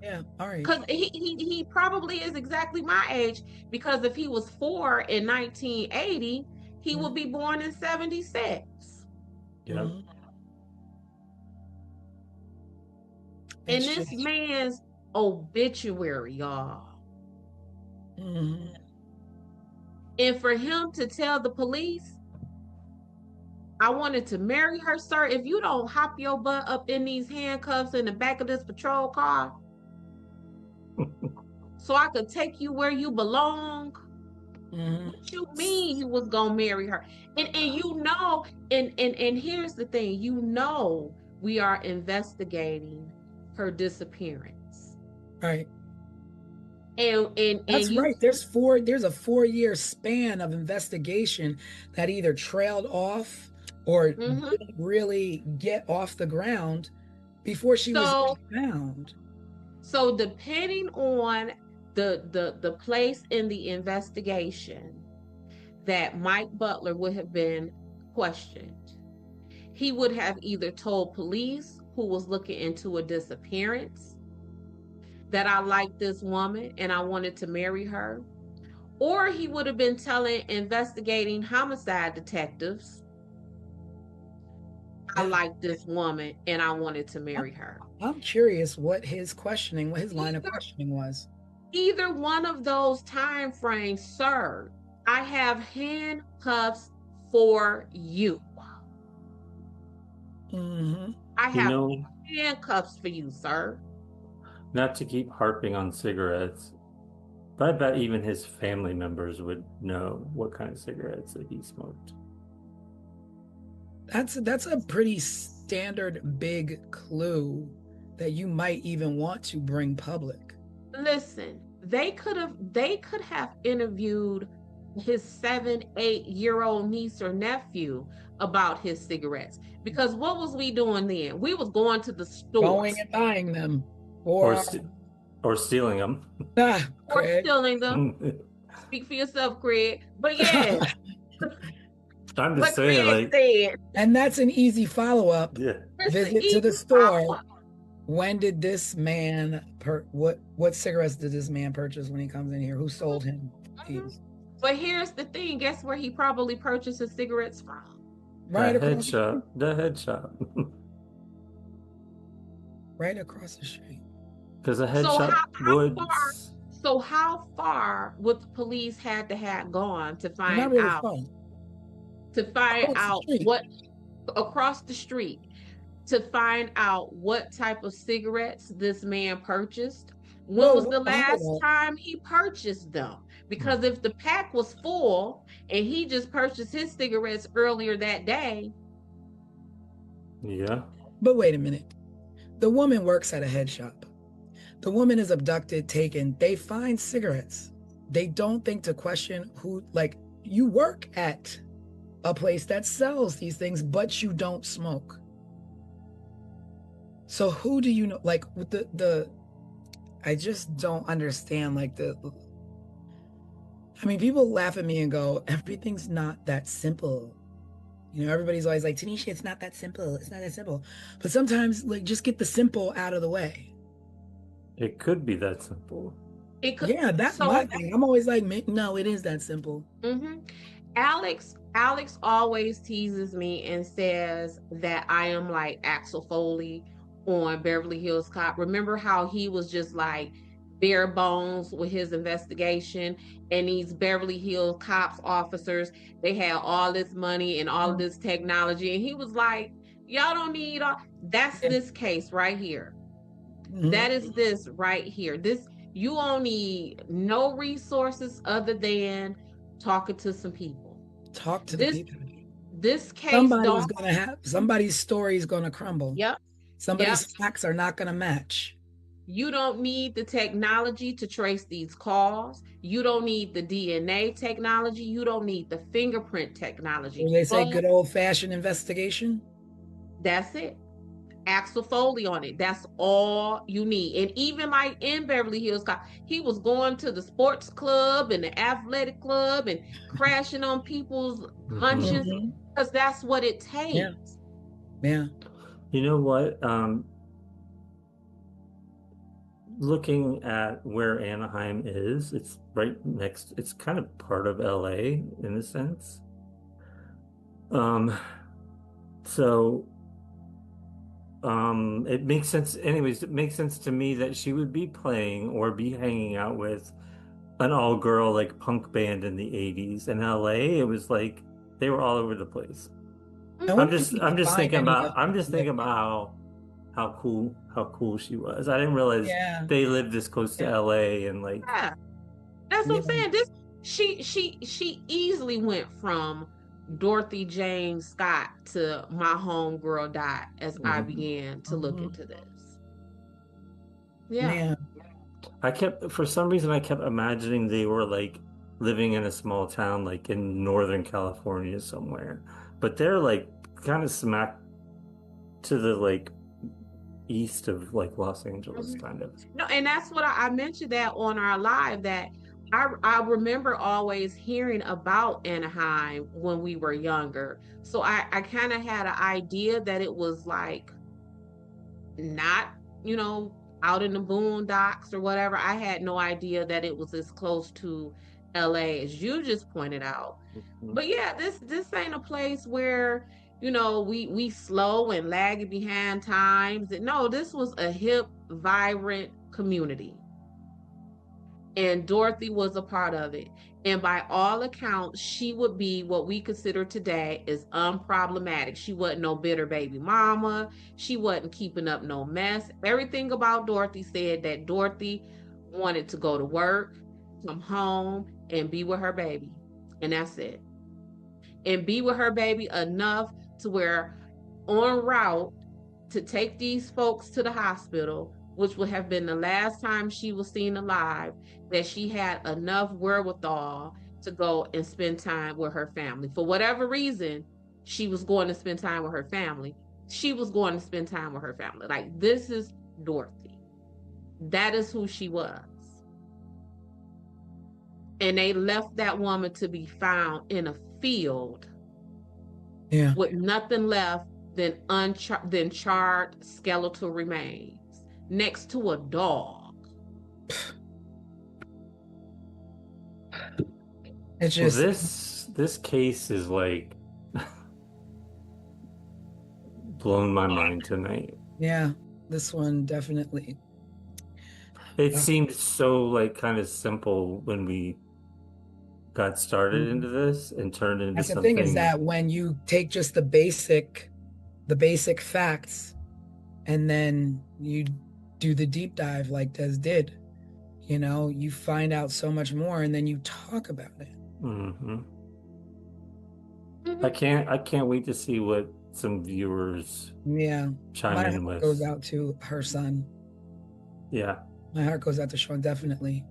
Yeah, all right. Because he probably is exactly my age, because if he was 4 in 1980, he would be born in 76. Yeah. And this man's obituary, y'all. And for him to tell the police, I wanted to marry her, sir. If you don't hop your butt up in these handcuffs in the back of this patrol car so I could take you where you belong, what you mean you was gonna marry her? And you know, and here's the thing, you know, we are investigating her disappearance. Right. And that's right. There's a 4-year span of investigation that either trailed off or didn't really get off the ground before she was found. So depending on the place in the investigation that Mike Butler would have been questioned, he would have either told police who was looking into a disappearance that I liked this woman and I wanted to marry her, or he would have been telling investigating homicide detectives, I like this woman and I wanted to marry her. I'm curious what his line of questioning was. Either one of those time frames, sir. I have handcuffs for you. I have handcuffs for you, sir. Not to keep harping on cigarettes, but I bet even his family members would know what kind of cigarettes that he smoked. That's a pretty standard big clue that you might even want to bring public. Listen, they could have interviewed his 7-8-year-old niece or nephew about his cigarettes, because what was we doing then? We was going to the store, going and buying them, or stealing them, or stealing them. Speak for yourself, Craig. But yeah. I'm just saying, like, and that's an easy follow-up. Yeah. Visit to the store When did this man what cigarettes did this man purchase when he comes in here? Who sold him these? But here's the thing, guess where he probably purchases cigarettes from? Right That across the street. headshot. The headshot. Right across the street. Because a So headshot would. how far would the police had to have gone to It's find not really out fun. to find Across the out street. what across the street to find out what type of cigarettes this man purchased? When Well, was the last hold on. time he purchased them? Because if the pack was full and he just purchased his cigarettes earlier that day. Yeah. But wait a minute. The woman works at a head shop. The woman is abducted, taken. They find cigarettes. They don't think to question who, like, you work at a place that sells these things, but you don't smoke. So who do you know? Like, with I just don't understand, like, I mean, people laugh at me and go, everything's not that simple. You know, everybody's always like, Tanisha, it's not that simple. It's not that simple. But sometimes, like, just get the simple out of the way. It could be that simple. It could, Yeah, that's my thing. I'm always like, no, it is that simple. Alex always teases me and says that I am like Axel Foley on Beverly Hills Cop. Remember how he was just like bare bones with his investigation, and these Beverly Hills Cops officers, they had all this money and all of this technology, and he was like, y'all don't need all. That's this case right here. That is this right here. This, you don't need no resources other than talking to some people. Talk to the people. This case, somebody's story is gonna crumble. Yep. Somebody's facts are not gonna match. You don't need the technology to trace these calls. You don't need the DNA technology. You don't need the fingerprint technology. When they say good old-fashioned investigation, that's it. Axel Foley on it. That's all you need. And even like in Beverly Hills Cop, he was going to the sports club and the athletic club and crashing on people's hunches because that's what it takes. Yeah. You know what? Looking at where Anaheim is, it's right next, it's kind of part of LA in a sense. It makes sense. Anyways, it makes sense to me that she would be playing or be hanging out with an all-girl like punk band in the 80s. In LA, it was like they were all over the place. I'm just thinking about how cool she was. I didn't realize they lived this close to LA and like. Yeah. That's what I'm saying. She easily went from Dorothy James Scott to My Homegirl Died as I began to look into this. Yeah. For some reason I kept imagining they were like living in a small town like in Northern California somewhere. But they're like kind of smack to the like east of like Los Angeles kind of. No, and that's what I mentioned that on our live, that I remember always hearing about Anaheim when we were younger. So I kind of had an idea that it was like not, out in the boondocks or whatever. I had no idea that it was as close to LA as you just pointed out. But yeah, this ain't a place where, we slow and lagging behind times. No, this was a hip, vibrant community. And Dorothy was a part of it. And by all accounts, she would be what we consider today is unproblematic. She wasn't no bitter baby mama. She wasn't keeping up no mess. Everything about Dorothy said that Dorothy wanted to go to work, come home, and be with her baby. And that's it. And be with her baby enough to where en route to take these folks to the hospital, which would have been the last time she was seen alive, that she had enough wherewithal to go and spend time with her family. For whatever reason, she was going to spend time with her family. She was going to spend time with her family. Like, this is Dorothy. That is who she was. And they left that woman to be found in a field with nothing left than charred skeletal remains. next to a dog. It's Well, just this case is like blown my mind tonight. yeah, this one definitely. It Uh, seemed so like kind of simple when we got started into this and turned into That's the thing, is something. that when you take just the basic facts and then you do the deep dive like Des did, you find out so much more and then you talk about it. Mhm. Mhm. I can't wait to see what some viewers Yeah. chime My in heart with. goes out to her son. Yeah. My heart goes out to Sean, definitely.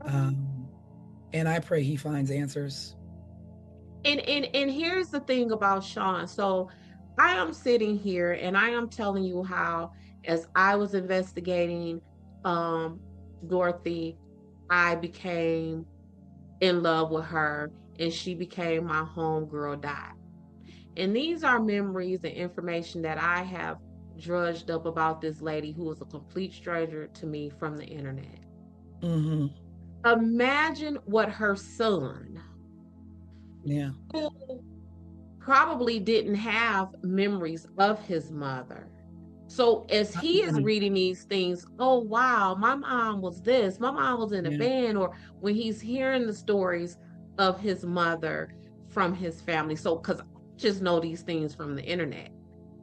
And I pray he finds answers. And here's the thing about Sean. So I am sitting here and I am telling you how, as I was investigating Dorothy, I became in love with her and she became my homegirl Dot. And these are memories and information that I have drudged up about this lady who was a complete stranger to me from the internet. Mm-hmm. Imagine what her son, Yeah. who probably didn't have memories of his mother. So as he is reading these things, oh wow, my mom was this, my mom was in a Yeah. band, or when he's hearing the stories of his mother from his family. So because I just know these things from the internet.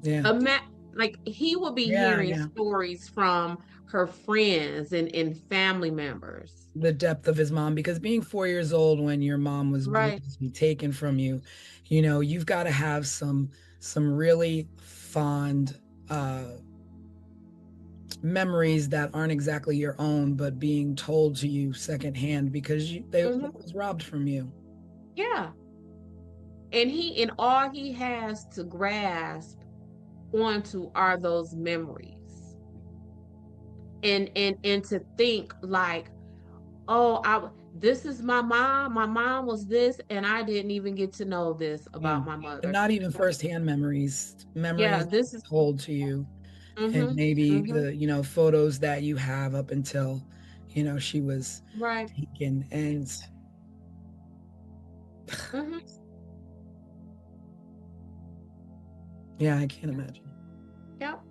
Yeah. Like he will be Yeah. hearing Yeah. stories from her friends and family members. The depth of his mom, because being 4 years old when your mom was Right. brutally taken from you, you've got to have some really fond memories that aren't exactly your own, but being told to you secondhand because they was robbed from you. Yeah. And all he has to grasp onto are those memories. And to think like, oh, this is my mom. My mom was this, and I didn't even get to know this Yeah. about my And mother. not even firsthand memories Yeah, this is told to you. And mm-hmm, maybe mm-hmm, the photos that you have up until she was right. taken. And Mm-hmm. yeah, I can't imagine. Yep.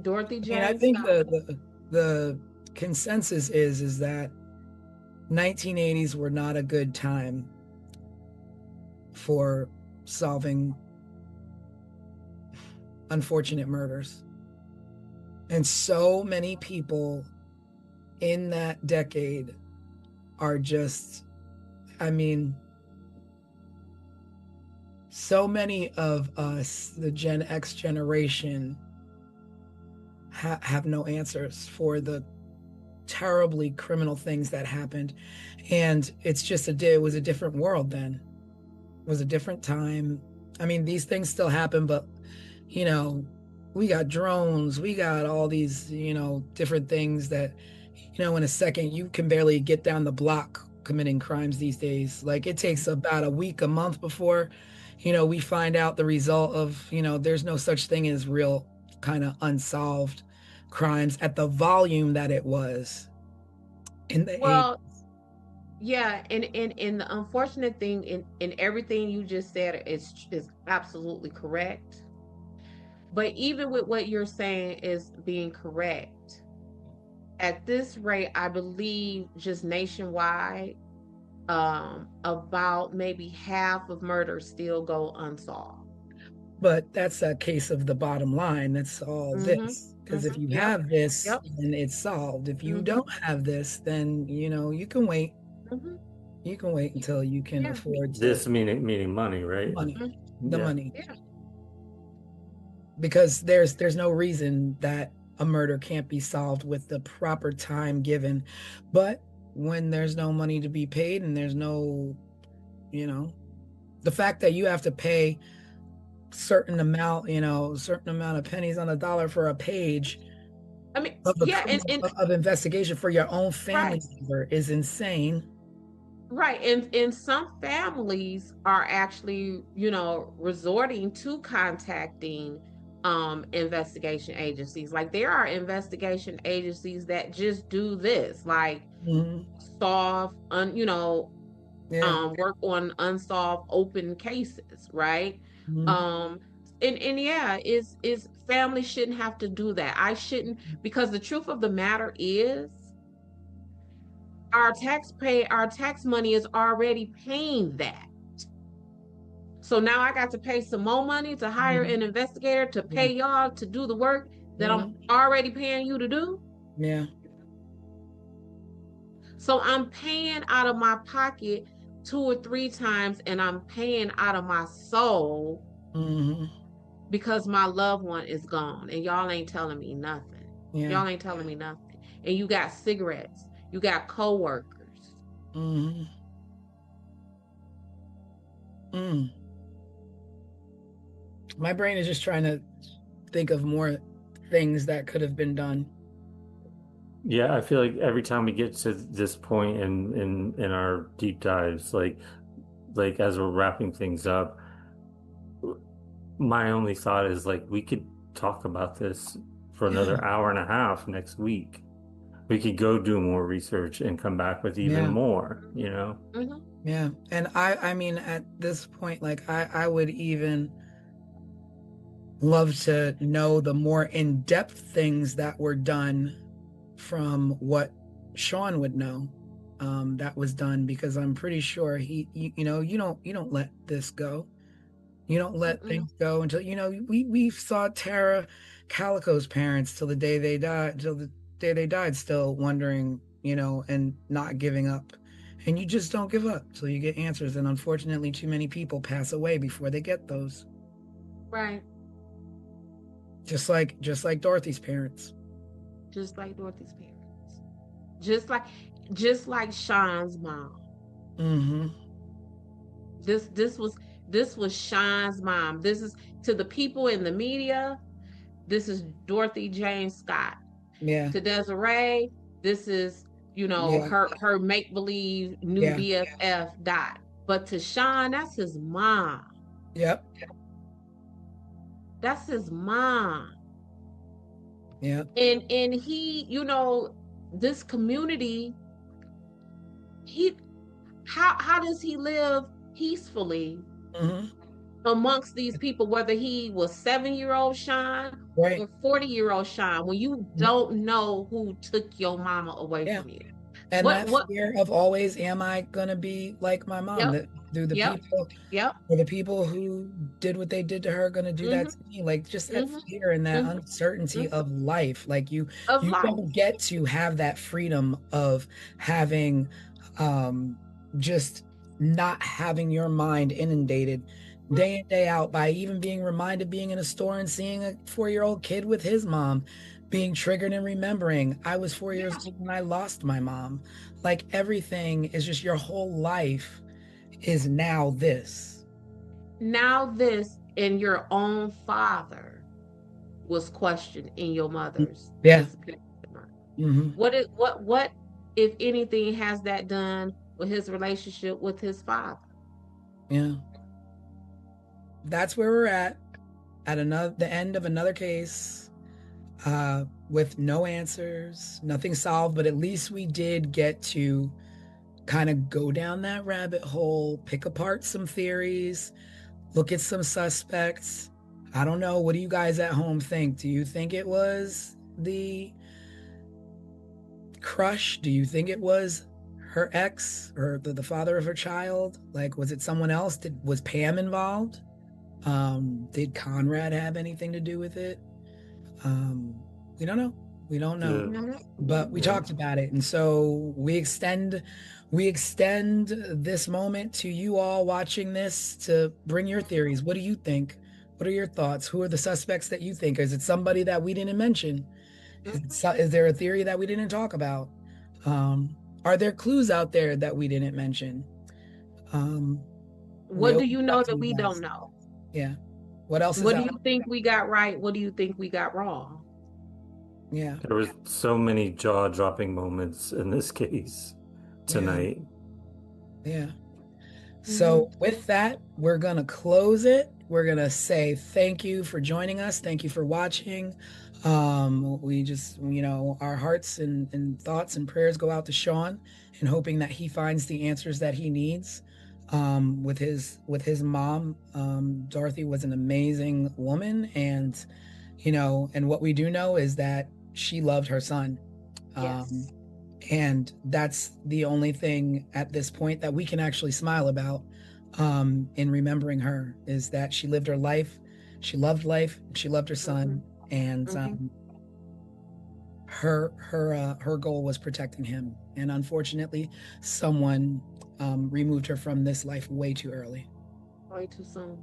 Dorothy I mean, I Jane think Scott. the consensus is that 1980s were not a good time for solving unfortunate murders. And so many people in that decade are just, I mean, so many of us, the Gen X generation, have no answers for the terribly criminal things that happened. And it was a different world then. It was a different time. I mean, these things still happen, but we got drones, we got all these different things that in a second you can barely get down the block committing crimes these days. Like, it takes about a week, a month before we find out the result of there's no such thing as real kind of unsolved crimes at the volume that it was in the Well, 80s. yeah, and the unfortunate thing in everything you just said is absolutely correct. But even with what you're saying is being correct, at this rate, I believe just nationwide, about maybe half of murders still go unsolved. But that's a case of the bottom line. That's all Mm-hmm. this. Because if you Yep. have this, Yep. then it's solved. If you Mm-hmm. don't have this, then you can wait. Mm-hmm. You can wait until you can Yeah. afford This meaning money, right? money, Mm-hmm. the Yeah. money. Yeah. Because there's no reason that a murder can't be solved with the proper time given. But when there's no money to be paid and there's no, the fact that you have to pay certain amount of pennies on a dollar for a page I mean, of yeah, and of investigation for your own family right. member is insane. Right. And some families are actually, resorting to contacting investigation agencies. Like there are investigation agencies that just do this, like solve work on unsolved open cases, right? And yeah, is family shouldn't have to do that. I shouldn't, because the truth of the matter is our tax money is already paying that. So now I got to pay some more money to hire an investigator to pay y'all to do the work that I'm already paying you to do. Yeah. So I'm paying out of my pocket 2 or 3 times, and I'm paying out of my soul because my loved one is gone, and y'all ain't telling me nothing. Y'all ain't telling me nothing. And you got cigarettes, you got coworkers. My brain is just trying to think of more things that could have been done. Yeah, I feel like every time we get to this point in our deep dives, like as we're wrapping things up, my only thought is like we could talk about this for another hour and a half next week. We could go do more research and come back with even more, you know? Yeah. And I mean, at this point, like I would even love to know the more in-depth things that were done from what Sean would know that was done, because I'm pretty sure you don't let this go. You don't let things go until, we saw Tara Calico's parents till the day they died, still wondering, and not giving up. And you just don't give up till you get answers. And unfortunately, too many people pass away before they get those. Right. Just like Dorothy's parents. Just like Dorothy's parents. Just like Sean's mom. This was Sean's mom. This is, to the people in the media, this is Dorothy Jane Scott. Yeah. To Desiree, this is, her make-believe new BFF Dot. But to Sean, that's his mom. Yep. That's his mom. Yeah. And he, this community, how does he live peacefully amongst these people, whether he was 7-year-old Sean or 40-year-old Sean, when you don't know who took your mama away from you? And that fear of always, am I gonna be like my mom? That do the people or the people who did what they did to her gonna do that to me? Like, just that fear and that uncertainty of life. Like you don't get to have that freedom of having just not having your mind inundated day in, day out by even being reminded, being in a store and seeing a 4-year-old kid with his mom, being triggered and remembering, I was 4 years old when I lost my mom. Like, everything is just, your whole life is now this. Now this, and your own father was questioned in your mother's disappearance. What if anything has that done with his relationship with his father? Yeah. That's where we're at the end of another case, with no answers, nothing solved, but at least we did get to kind of go down that rabbit hole, pick apart some theories, look at some suspects. I don't know. What do you guys at home think? Do you think it was the crush? Do you think it was her ex or the father of her child? Like, was it someone else? Was Pam involved? Did Conrad have anything to do with it? We don't know. We don't know. But we talked about it. And so we extend this moment to you all watching this to bring your theories. What do you think? What are your thoughts? Who are the suspects that you think? Is it somebody that we didn't mention? Is there a theory that we didn't talk about? Are there clues out there that we didn't mention? What do you know that we don't know? Yeah. What else is What do you think we got right? What do you think we got wrong? Yeah. There was so many jaw-dropping moments in this case tonight. Yeah. So with that, we're going to close it we're gonna say thank you for joining us. Thank you for watching. We just, our hearts and thoughts and prayers go out to Sean, and hoping that he finds the answers that he needs. With his mom, Dorothy was an amazing woman, and and what we do know is that she loved her son. Yes. And that's the only thing at this point that we can actually smile about, in remembering her, is that she lived her life, she loved life, she loved her son, and her goal was protecting him. And unfortunately, someone removed her from this life way too early. Way too soon.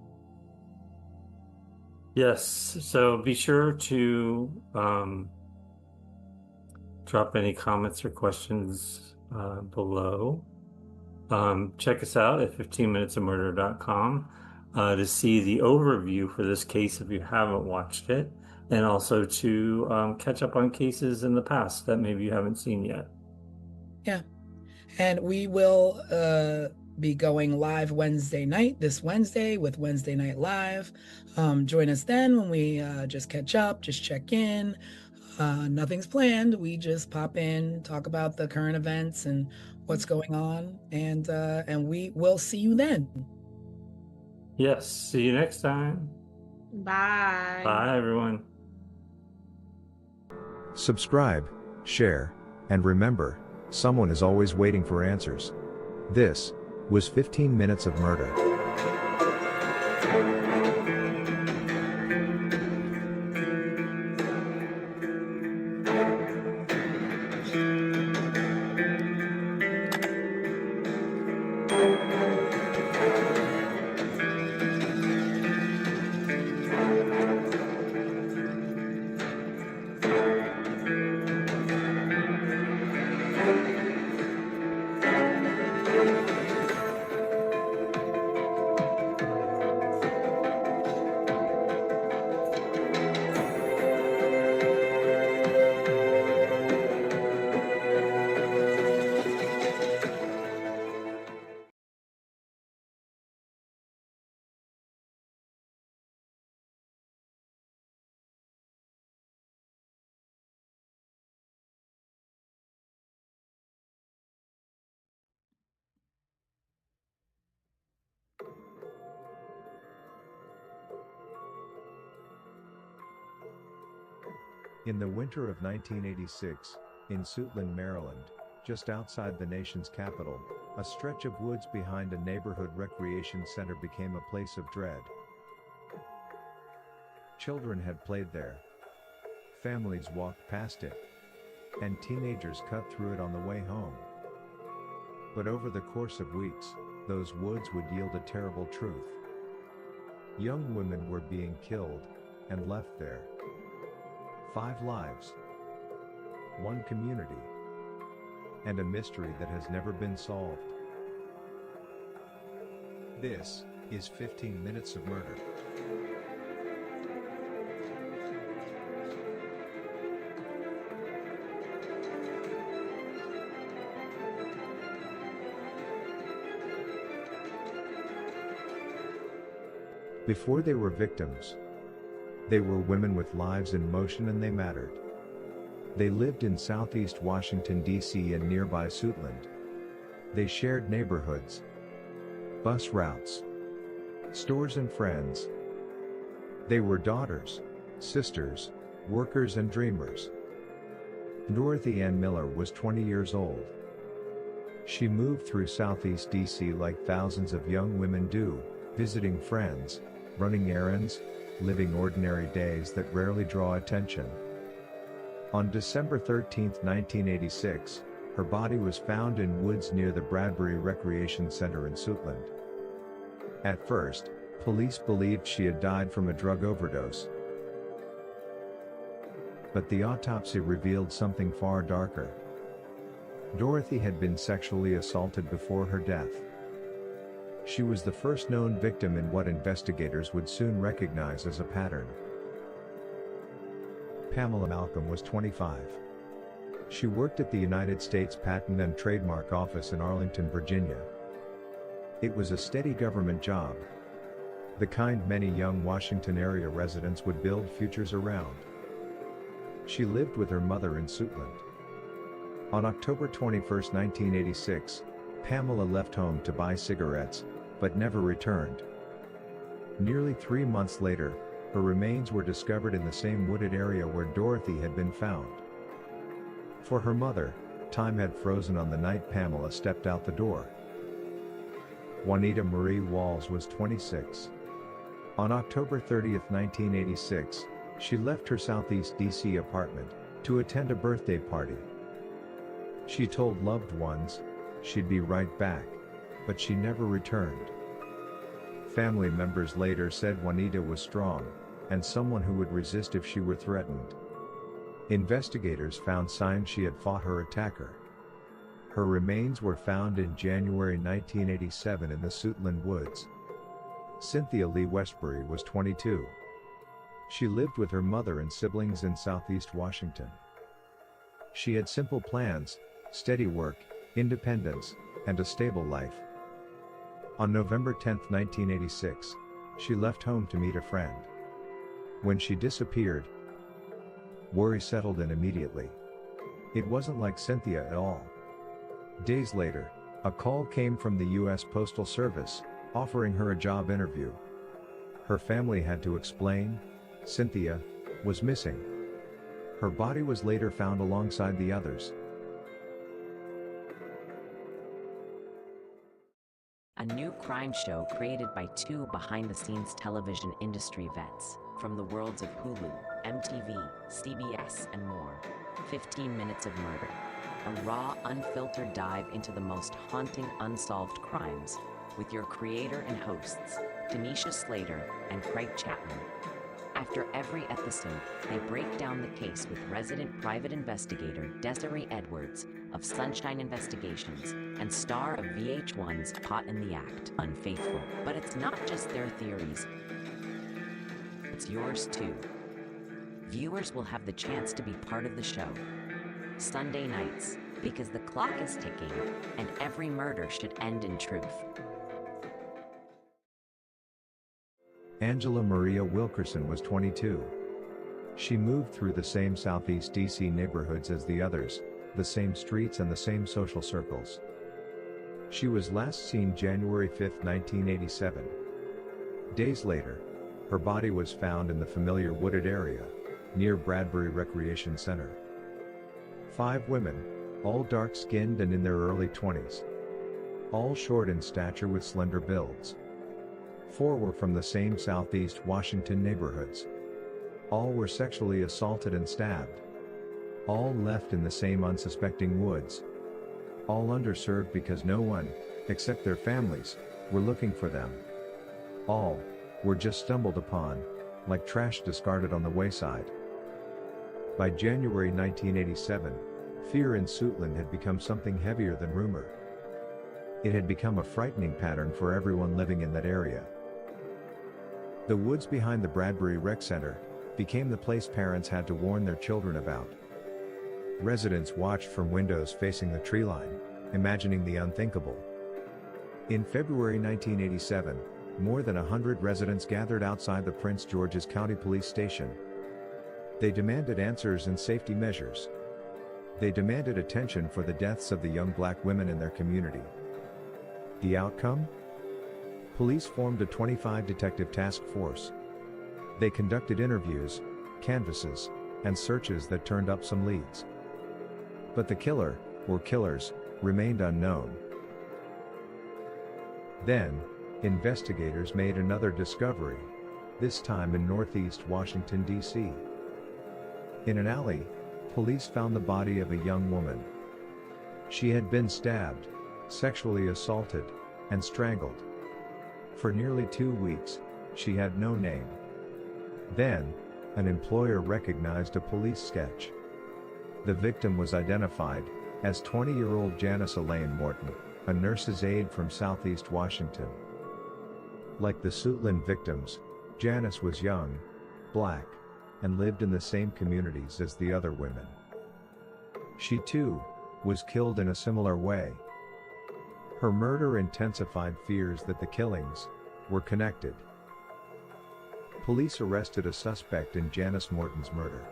Yes, so be sure to drop any comments or questions below. Check us out at 15minutesofmurder.com to see the overview for this case if you haven't watched it, and also to catch up on cases in the past that maybe you haven't seen yet. Yeah. And we will be going live Wednesday night, this Wednesday, with Wednesday Night Live. Join us then when we just catch up, just check in. Nothing's planned. We just pop in, talk about the current events and what's going on, and we will see you then. Yes, see you next time. Bye. Bye, everyone. Subscribe, share, and remember, someone is always waiting for answers. This was 15 Minutes of Murder. In the winter of 1986, in Suitland, Maryland, just outside the nation's capital, a stretch of woods behind a neighborhood recreation center became a place of dread. Children had played there. Families walked past it. And teenagers cut through it on the way home. But over the course of weeks, those woods would yield a terrible truth. Young women were being killed and left there. 5 lives, 1 community, and a mystery that has never been solved. This is 15 Minutes of Murder. Before they were victims, they were women with lives in motion, and they mattered. They lived in southeast Washington, D.C. and nearby Suitland. They shared neighborhoods, bus routes, stores and friends. They were daughters, sisters, workers and dreamers. Dorothy Ann Miller was 20 years old. She moved through southeast D.C. like thousands of young women do, visiting friends, running errands, living ordinary days that rarely draw attention. On December 13, 1986, her body was found in woods near the Bradbury Recreation Center in Suitland. At first, police believed she had died from a drug overdose. But the autopsy revealed something far darker. Dorothy had been sexually assaulted before her death. She was the first known victim in what investigators would soon recognize as a pattern. Pamela Malcolm was 25. She worked at the United States Patent and Trademark Office in Arlington, Virginia. It was a steady government job. the kind many young Washington area residents would build futures around. She lived with her mother in Suitland. On October 21, 1986, Pamela left home to buy cigarettes, but never returned. Nearly 3 months later, her remains were discovered in the same wooded area where Dorothy had been found. For her mother, time had frozen on the night Pamela stepped out the door. Juanita Marie Walls was 26. On October 30, 1986, she left her Southeast DC apartment to attend a birthday party. She told loved ones she'd be right back, but she never returned. Family members later said Juanita was strong and someone who would resist if she were threatened. Investigators found signs she had fought her attacker. Her remains were found in January 1987 in the Suitland Woods. Cynthia Lee Westbury was 22. She lived with her mother and siblings in Southeast Washington. She had simple plans, steady work, independence, and a stable life. On November 10, 1986, she left home to meet a friend. When she disappeared, worry settled in immediately. It wasn't like Cynthia at all. Days later, a call came from the U.S. Postal Service, offering her a job interview. Her family had to explain, Cynthia was missing. Her body was later found alongside the others. A new crime show created by two behind-the-scenes television industry vets from the worlds of Hulu, MTV, CBS, and more. 15 Minutes of Murder. A raw, unfiltered dive into the most haunting unsolved crimes with your creator and hosts, Tanisha Slater and Craig Chapman. After every episode, they break down the case with resident private investigator Desiree Edwards of Sunshine Investigations and star of VH1's Caught in the Act, Unfaithful. But it's not just their theories, it's yours too. Viewers will have the chance to be part of the show. Sunday nights, because the clock is ticking and every murder should end in truth. Angela Maria Wilkerson was 22. She moved through the same Southeast DC neighborhoods as the others, the same streets and the same social circles. She was last seen January 5, 1987. Days later, her body was found in the familiar wooded area, near Bradbury Recreation Center. 5 women, all dark-skinned and in their early 20s. All short in stature with slender builds. 4 were from the same Southeast Washington neighborhoods. All were sexually assaulted and stabbed. All left in the same unsuspecting woods. All underserved because no one, except their families, were looking for them. All were just stumbled upon, like trash discarded on the wayside. By January 1987, fear in Suitland had become something heavier than rumor. It had become a frightening pattern for everyone living in that area. The woods behind the Bradbury Rec Center became the place parents had to warn their children about. Residents watched from windows facing the tree line, imagining the unthinkable. In February 1987, more than 100 residents gathered outside the Prince George's County Police Station. They demanded answers and safety measures. They demanded attention for the deaths of the young black women in their community. The outcome? Police formed a 25-detective task force. They conducted interviews, canvasses, and searches that turned up some leads. But the killer, or killers, remained unknown. Then, investigators made another discovery, this time in Northeast Washington, D.C. In an alley, police found the body of a young woman. She had been stabbed, sexually assaulted, and strangled. For nearly 2 weeks, she had no name. Then, an employer recognized a police sketch. The victim was identified as 20-year-old Janice Elaine Morton, a nurse's aide from Southeast Washington. Like the Suitland victims, Janice was young, black, and lived in the same communities as the other women. She too was killed in a similar way. Her murder intensified fears that the killings were connected. Police arrested a suspect in Janice Morton's murder.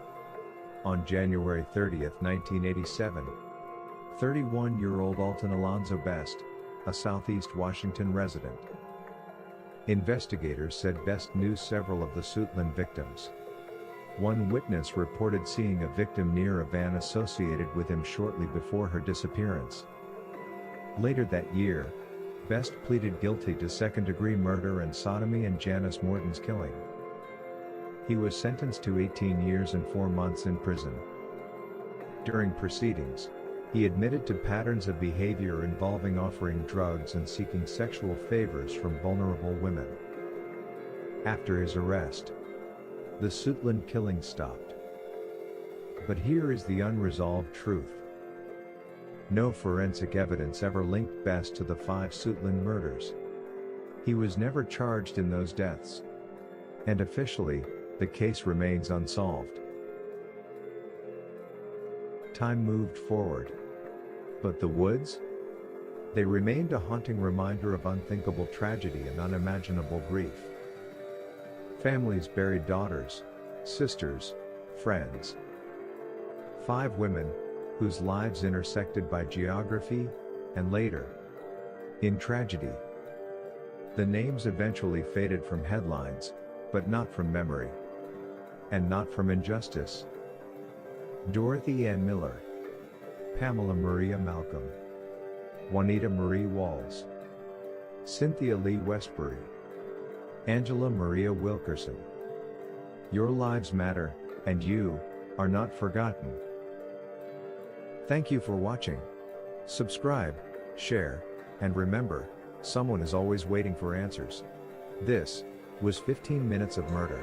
On January 30, 1987, 31-year-old Alton Alonzo Best, a Southeast Washington resident. Investigators said Best knew several of the Suitland victims. One witness reported seeing a victim near a van associated with him shortly before her disappearance. Later that year, Best pleaded guilty to second-degree murder and sodomy in Janice Morton's killing. He was sentenced to 18 years and 4 months in prison. During proceedings, he admitted to patterns of behavior involving offering drugs and seeking sexual favors from vulnerable women. After his arrest, the Suitland killing stopped. But here is the unresolved truth. No forensic evidence ever linked Best to the 5 Suitland murders. He was never charged in those deaths. And officially, the case remains unsolved. Time moved forward. But the woods? They remained a haunting reminder of unthinkable tragedy and unimaginable grief. Families buried daughters, sisters, friends. 5 women, whose lives intersected by geography, and later, in tragedy. The names eventually faded from headlines, but not from memory. And not from injustice. Dorothy Ann Miller, Pamela Maria Malcolm, Juanita Marie Walls, Cynthia Lee Westbury, Angela Maria Wilkerson. Your lives matter, and you are not forgotten. Thank you for watching. Subscribe, share, and remember, someone is always waiting for answers. This was 15 Minutes of Murder.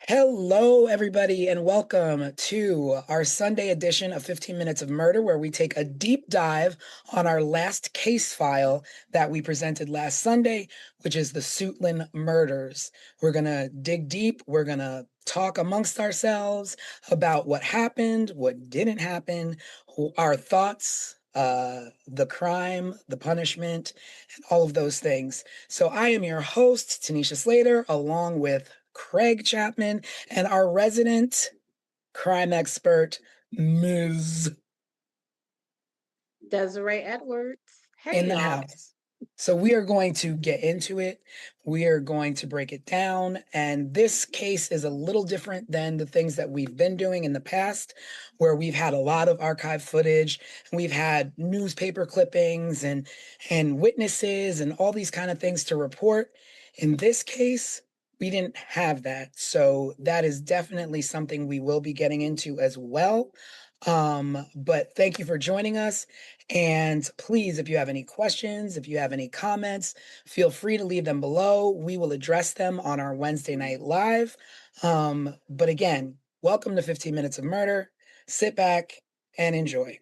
Hello, everybody, and welcome to our Sunday edition of 15 Minutes of Murder, where we take a deep dive on our last case file that we presented last Sunday, which is the Suitland murders. We're going to dig deep. We're going to talk amongst ourselves about what happened, what didn't happen, our thoughts, the crime, the punishment, and all of those things. So I am your host, Tanisha Slater, along with Craig Chapman and our resident crime expert, Ms. Desiree Edwards. Hey, in the y'all. house. So we are going to get into it. We are going to break it down. And this case is a little different than the things that we've been doing in the past, where we've had a lot of archive footage and we've had newspaper clippings and witnesses and all these kind of things to report. In this case, we didn't have that. So that is definitely something we will be getting into as well. But thank you for joining us. And please, if you have any questions, if you have any comments, feel free to leave them below. We will address them on our Wednesday night live. But again, welcome to 15 Minutes of Murder. Sit back and enjoy.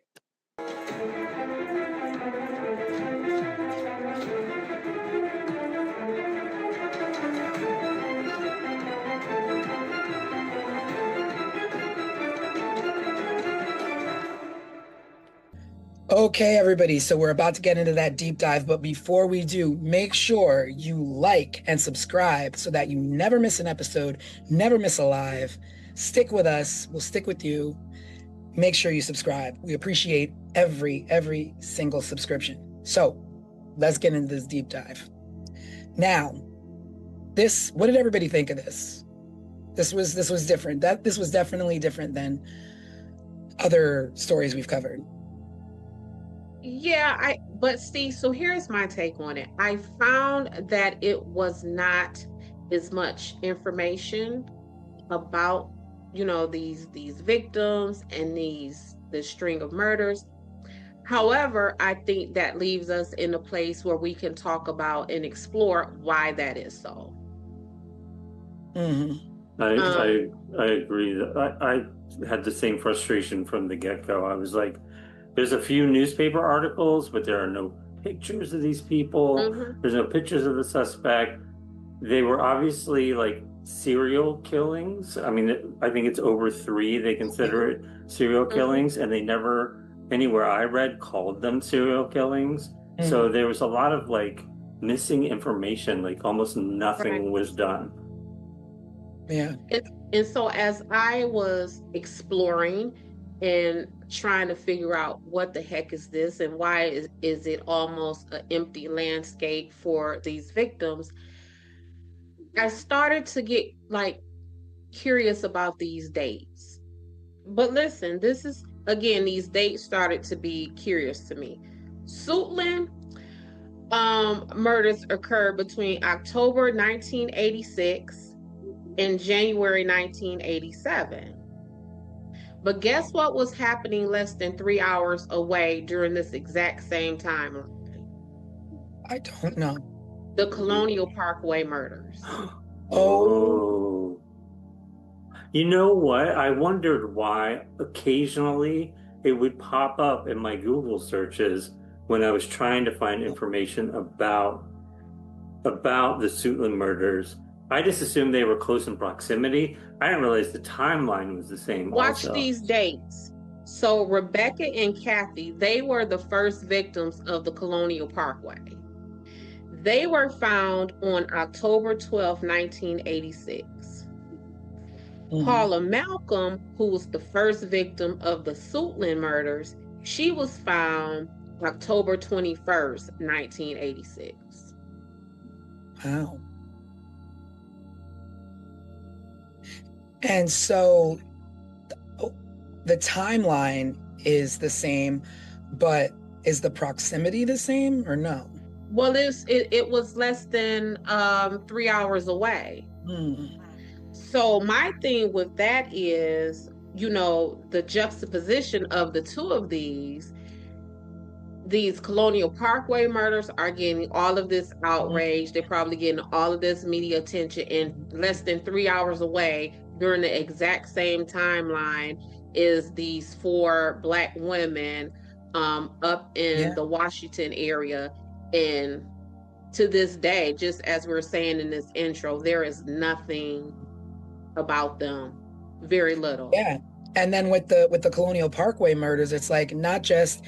Okay, everybody, so we're about to get into that deep dive, but before we do, make sure you like and subscribe so that you never miss an episode, never miss a live. Stick with us, we'll stick with you. Make sure you subscribe. We appreciate every single subscription. So let's get into this deep dive. Now, what did everybody think of this? This was different. This was definitely different than other stories we've covered. Yeah, but see, so here's my take on it. I found that it was not as much information about, these victims and this string of murders. However, I think that leaves us in a place where we can talk about and explore why that is so. Mm-hmm. I agree. I had the same frustration from the get-go. I was like, there's a few newspaper articles, but there are no pictures of these people. Mhm. There's no pictures of the suspect. They were obviously like serial killings. I mean, I think it's over 3. They consider it serial killings, and they never, anywhere I read, called them serial killings. So there was a lot of like missing information, like almost nothing was done. Yeah. And so as I was exploring and trying to figure out what the heck is this and why is it almost an empty landscape for these victims, I started to get like curious about these dates. But listen, this is again, these dates started to be curious to me. Suitland murders occurred between October 1986 and January 1987. But guess what was happening less than 3 hours away during this exact same timeline? I don't know. The Colonial Parkway murders. Oh. You know what? I wondered why occasionally it would pop up in my Google searches when I was trying to find information about the Suitland murders. I just assumed they were close in proximity. I didn't realize the timeline was the same. Watch also. these dates. So Rebecca and Kathy, they were the first victims of the Colonial Parkway. They were found on October 12, 1986. Paula Malcolm, who was the first victim of the Suitland murders, she was found October 21st, 1986. Wow. And so the timeline is the same, but is the proximity the same or no? Well, it was less than 3 hours away. So my thing with that is, the juxtaposition of the two of these Colonial Parkway murders are getting all of this outrage. They're probably getting all of this media attention, and less than 3 hours away during the exact same timeline is these 4 Black women up in the Washington area. And to this day, just as we were saying in this intro, there is nothing about them, very little. Yeah. And then with the Colonial Parkway murders, it's like not just,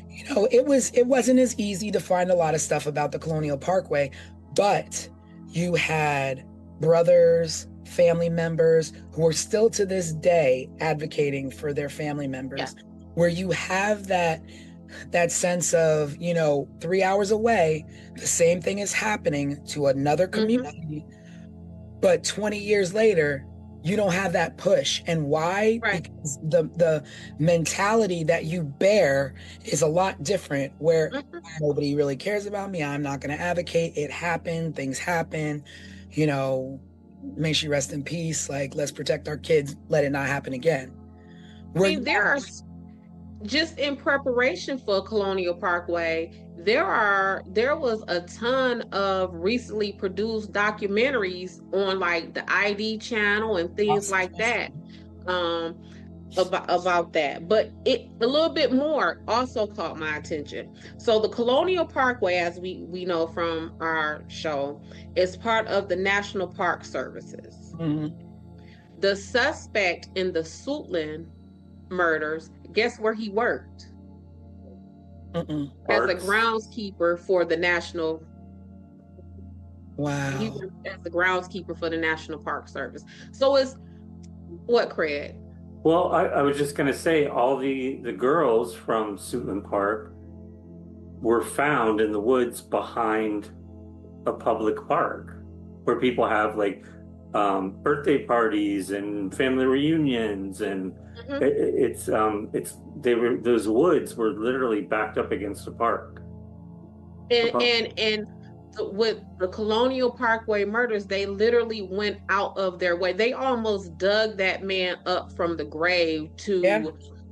it wasn't as easy to find a lot of stuff about the Colonial Parkway, but you had brothers, family members who are still to this day advocating for their family members, where you have that sense of, 3 hours away, the same thing is happening to another community, but 20 years later, you don't have that push. And why? Right. Because the mentality that you bear is a lot different, where nobody really cares about me. I'm not going to advocate. It happened. Things happen. May she rest in peace. Like, let's protect our kids. Let it not happen again. Just in preparation for Colonial Parkway, there was a ton of recently produced documentaries on like the ID channel and things like that about that. But a little bit more also caught my attention. So the Colonial Parkway, as we know from our show, is part of the National Park Services. The suspect in the Suitland murders, guess where he worked? As a groundskeeper for the National. Wow. He worked as a groundskeeper for the National Park Service. So it's what, Craig? Well, I was just going to say all the girls from Suitland Park were found in the woods behind a public park where people have like birthday parties and family reunions, and Mhm. those woods were literally backed up against the park. And with the Colonial Parkway murders, they literally went out of their way. They almost dug that man up from the grave Yeah.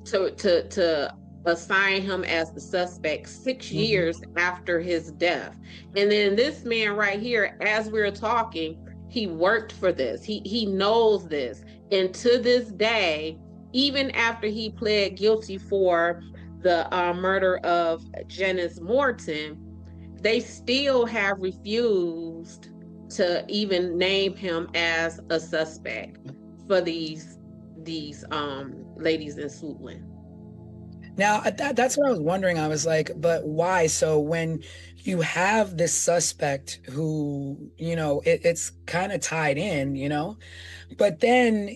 to assign him as the suspect 6 Mhm. years after his death. And then this man right here, as we're talking, he worked for this. He knows this. And to this day, even after he pled guilty for the murder of Janice Morton, they still have refused to even name him as a suspect for these ladies in Suitland. Now, that's what I was wondering. I was like, but why? So when you have this suspect who, it's kind of tied in, but then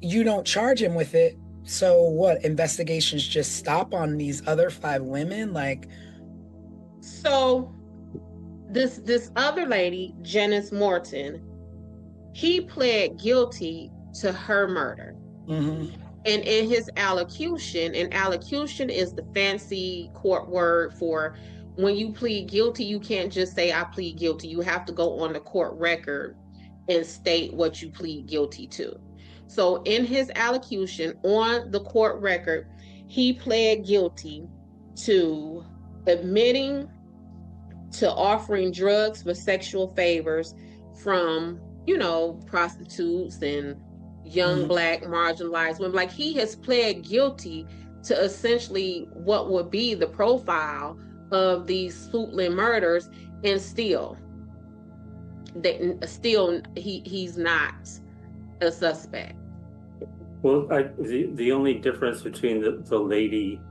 you don't charge him with it. So what? Investigations just stop on these other 5 women? Like, So this other lady, Janice Morton, he pled guilty to her murder. mhm. And in his allocution, and allocution is the fancy court word for when you plead guilty, you can't just say, I plead guilty. You have to go on the court record and state what you plead guilty to. So in his allocution on the court record, he pled guilty to admitting to offering drugs for sexual favors from, prostitutes and young Mhm. Black marginalized women. Like, he has pled guilty to essentially what would be the profile of these Suitland murders, and still he's not a suspect. Well, the only difference between the lady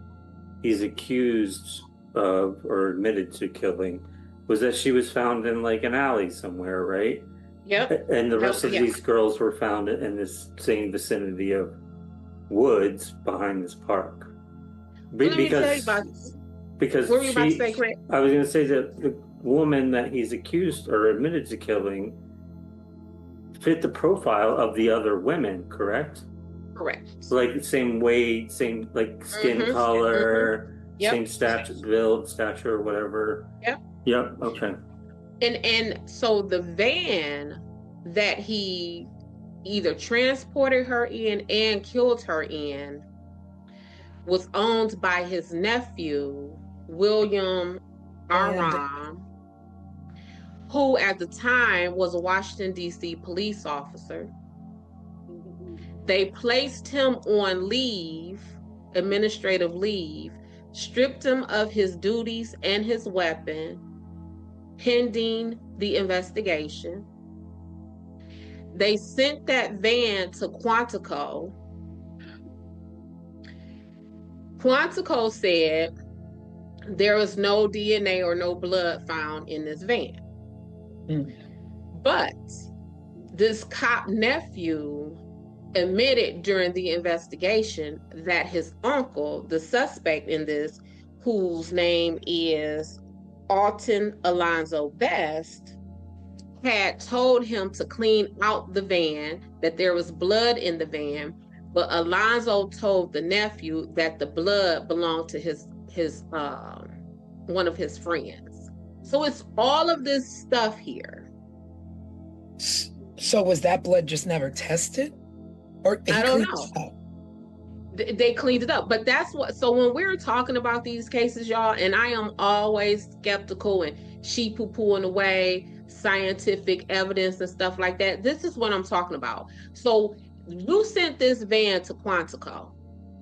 he's accused of or admitted to killing was that she was found in like an alley somewhere, right? Yep. And the rest of Yeah. these girls were found in this same vicinity of woods behind this park. Let me tell you about because what were you about to say, Craig? I was going to say that the woman that he's accused or admitted to killing fit the profile of the other women, correct? Correct. Like same weight, same like skin Mhm. color, Yep. same stature, whatever. Yep. Yep. Okay. And so the van that he either transported her in and killed her in was owned by his nephew, William Aram, who at the time was a Washington, D.C. police officer. They placed him on leave, administrative leave, stripped him of his duties and his weapon, pending the investigation. They sent that van to Quantico. Quantico said there was no DNA or no blood found in this van. But this cop nephew admitted during the investigation that his uncle, the suspect in this, whose name is Alton Alonzo Best, had told him to clean out the van, that there was blood in the van, but Alonzo told the nephew that the blood belonged to his one of his friends. So it's all of this stuff here. So was that blood just never tested? Or I don't know. They cleaned it up, but that's what. So when we're talking about these cases, y'all, and I am always skeptical and sheep poo-pooing away scientific evidence and stuff like that. This is what I'm talking about. So you sent this van to Quantico.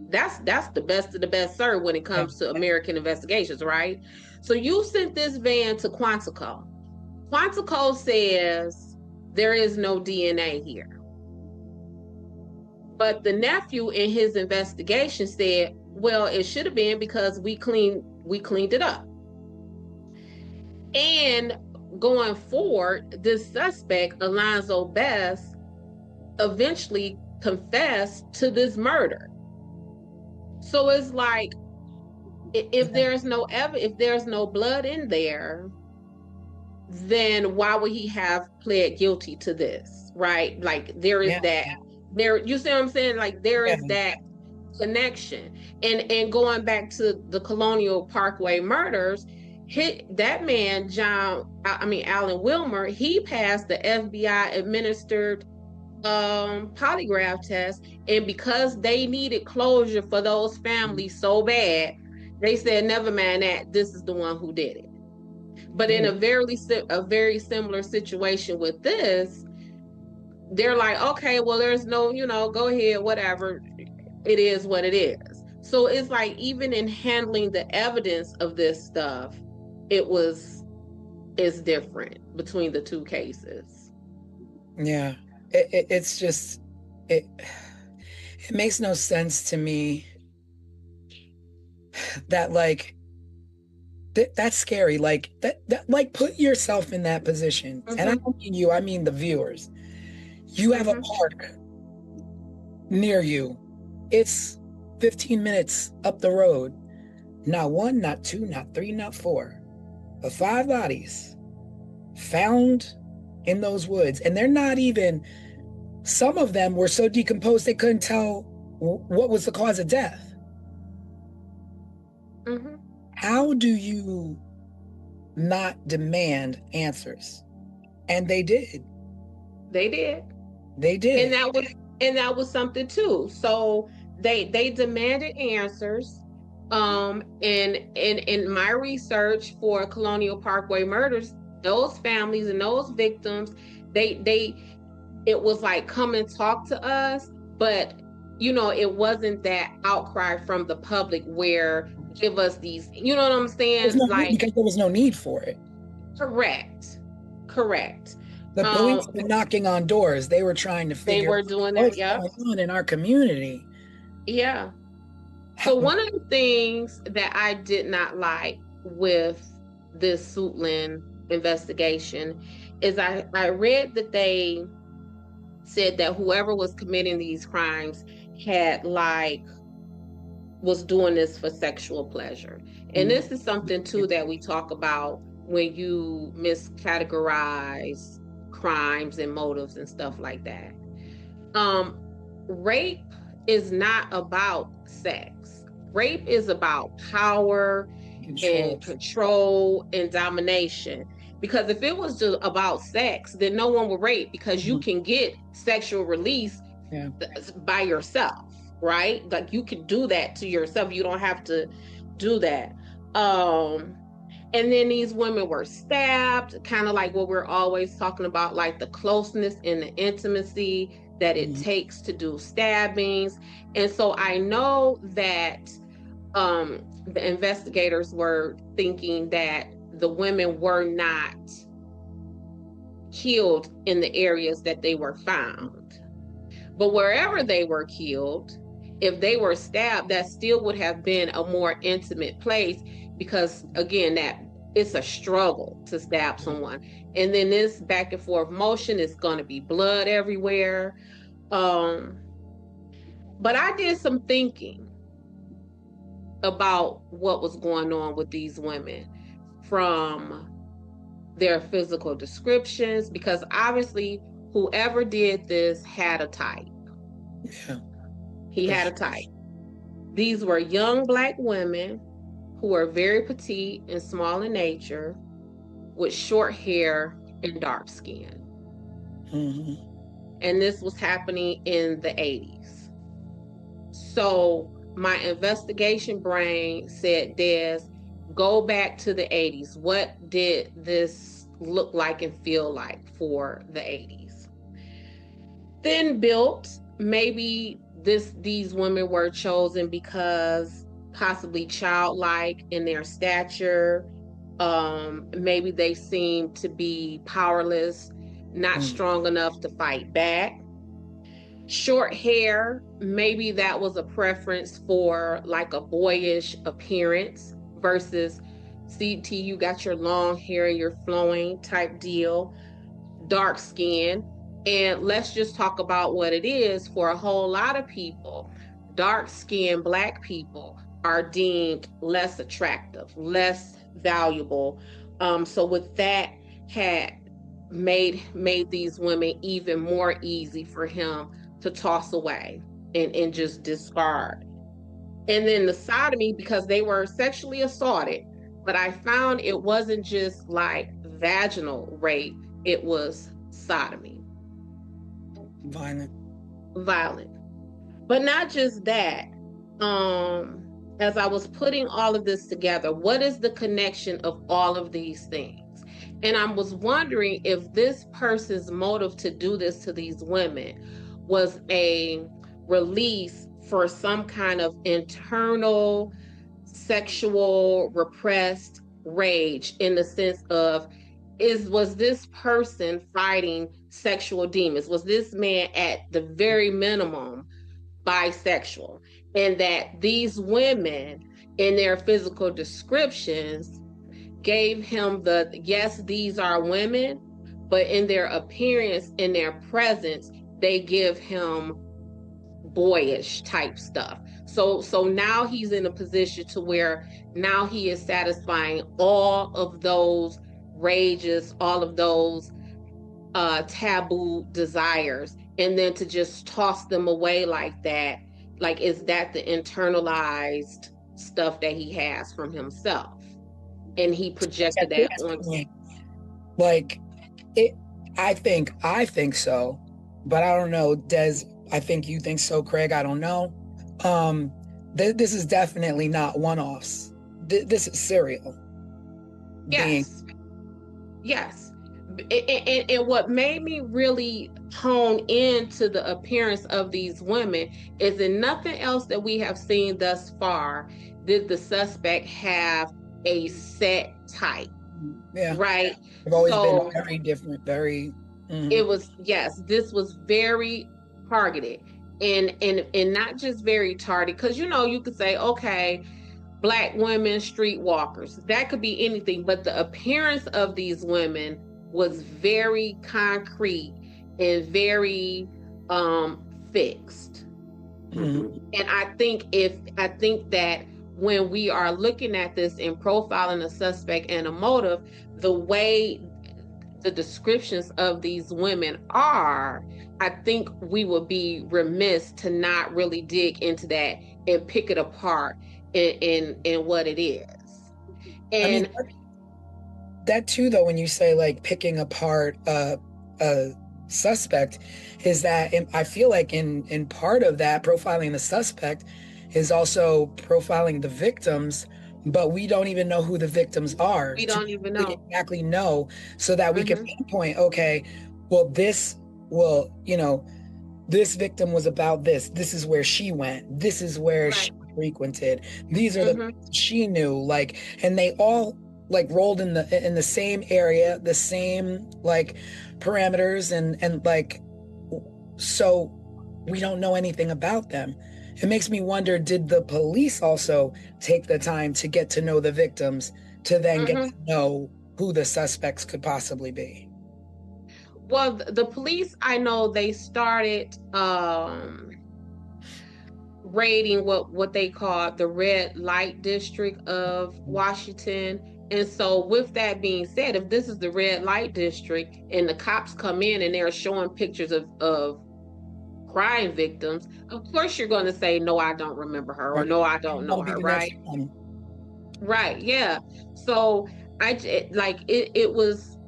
That's the best of the best, sir, when it comes to American investigations, right? So you sent this van to Quantico. Quantico says there is no DNA here. But the nephew in his investigation said, well, it should have been because we cleaned it up. And going forward, this suspect, Alonzo Best, eventually confessed to this murder. So it's like, if there's no blood in there, then why would he have pled guilty to this, right? Like there is that there, you see what I'm saying? Like there is that connection. And going back to the Colonial Parkway murders, that man, Alan Wilmer, he passed the FBI administered polygraph test, and because they needed closure for those families so bad, they said, never mind that, this is the one who did it. But in a very similar situation with this, they're like, okay, well, there's no, go ahead, whatever, it is what it is. So it's like, even in handling the evidence of this stuff, it's different between the two cases. Yeah, it's just it makes no sense to me that like that's scary. Like that like put yourself in that position. And I don't mean you, I mean the viewers. You have a park near you. It's 15 minutes up the road. Not one, not two, not three, not four, but 5 bodies found in those woods. And they're not even, some of them were so decomposed they couldn't tell what was the cause of death. How do you not demand answers? And they did. They did. And that was something too. So they demanded answers. And in my research for Colonial Parkway murders, those families and those victims, it was like, come and talk to us, but it wasn't that outcry from the public where give us these, you know what I'm saying? Because there was no need for it. Correct. The police were knocking on doors. They were trying to figure out what's going on in our community. Yeah. So one of the things that I did not like with this Suitland investigation is I read that they said that whoever was committing these crimes was doing this for sexual pleasure. And this is something too that we talk about when you miscategorize crimes and motives and stuff like that. Rape is not about sex. Rape is about power and control and domination. Because if it was just about sex, then no one would rape, because you can get sexual release by yourself, right? Like you can do that to yourself. You don't have to do that. And then these women were stabbed, kind of like what we're always talking about, like the closeness and the intimacy that it takes to do stabbings. And so I know that the investigators were thinking that the women were not killed in the areas that they were found. But wherever they were killed, if they were stabbed, that still would have been a more intimate place, because again, that it's a struggle to stab someone. And then this back and forth motion is going to be blood everywhere. But I did some thinking about what was going on with these women from their physical descriptions, because obviously whoever did this had a type. Yeah. He had a type. These were young Black women who were very petite and small in nature, with short hair and dark skin. And this was happening in the 80s. So my investigation brain said, Des, go back to the 80s. What did this look like and feel like for the 80s? Thin built, maybe these women were chosen because possibly childlike in their stature. Maybe they seemed to be powerless, not strong enough to fight back. Short hair, maybe that was a preference for like a boyish appearance versus CT, you got your long hair, you're flowing type deal. Dark skin. And let's just talk about what it is. For a whole lot of people, dark-skinned Black people are deemed less attractive, less valuable. So with that, had made these women even more easy for him to toss away and just discard. And then the sodomy, because they were sexually assaulted, but I found it wasn't just like vaginal rape, it was sodomy. Violent. But not just that. As I was putting all of this together, what is the connection of all of these things? And I was wondering if this person's motive to do this to these women was a release for some kind of internal sexual repressed rage, in the sense of, was this person fighting sexual demons? Was this man at the very minimum bisexual? And that these women in their physical descriptions gave him the, yes, these are women, but in their appearance, in their presence, they give him boyish type stuff. So now he's in a position to where now he is satisfying all of those rages, all of those taboo desires, and then to just toss them away like that, like, is that the internalized stuff that he has from himself? And he projected that on. Like, I think so, but I don't know. Des, I think you think so. Craig, I don't know. This is definitely not one-offs. This is serial. Yes. And what made me really hone into the appearance of these women is in nothing else that we have seen thus far did the suspect have a set type. Yeah. Right. They've always been very different, very. It was, yes, this was very targeted, and not just very targeted, because you could say, okay, Black women, streetwalkers, that could be anything, but the appearance of these women was very concrete and very fixed. And I think that when we are looking at this and profiling a suspect and a motive, the way the descriptions of these women are, I think we would be remiss to not really dig into that and pick it apart in what it is. And I mean, that too, though, when you say like picking apart a suspect, is that I feel like in part of that profiling the suspect is also profiling the victims, but we don't even know who the victims are. We don't even know. Exactly know, so that we can pinpoint, okay, well, this victim was about this. This is where she went. This is where she frequented. These are the she knew, like, and they all like rolled in the same area, the same like parameters, and like, so we don't know anything about them. It makes me wonder, did the police also take the time to get to know the victims to then get to know who the suspects could possibly be? Well, the police, I know they started raiding what they call the red light district of Washington. And so with that being said, if this is the red light district and the cops come in and they're showing pictures of crime victims, of course you're going to say, no, I don't remember her, or no, I don't know her, right? Right, yeah. So it was,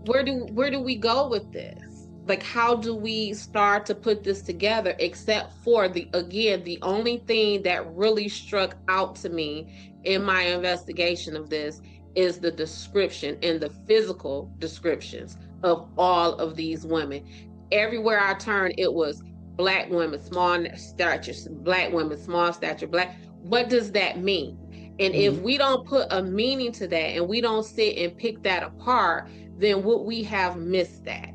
where do we go with this? Like, how do we start to put this together, except for the only thing that really struck out to me in my investigation of this is the description and the physical descriptions of all of these women. Everywhere I turned, it was Black women, small stature, Black women, small stature, Black. What does that mean? And if we don't put a meaning to that and we don't sit and pick that apart, then would we have missed that?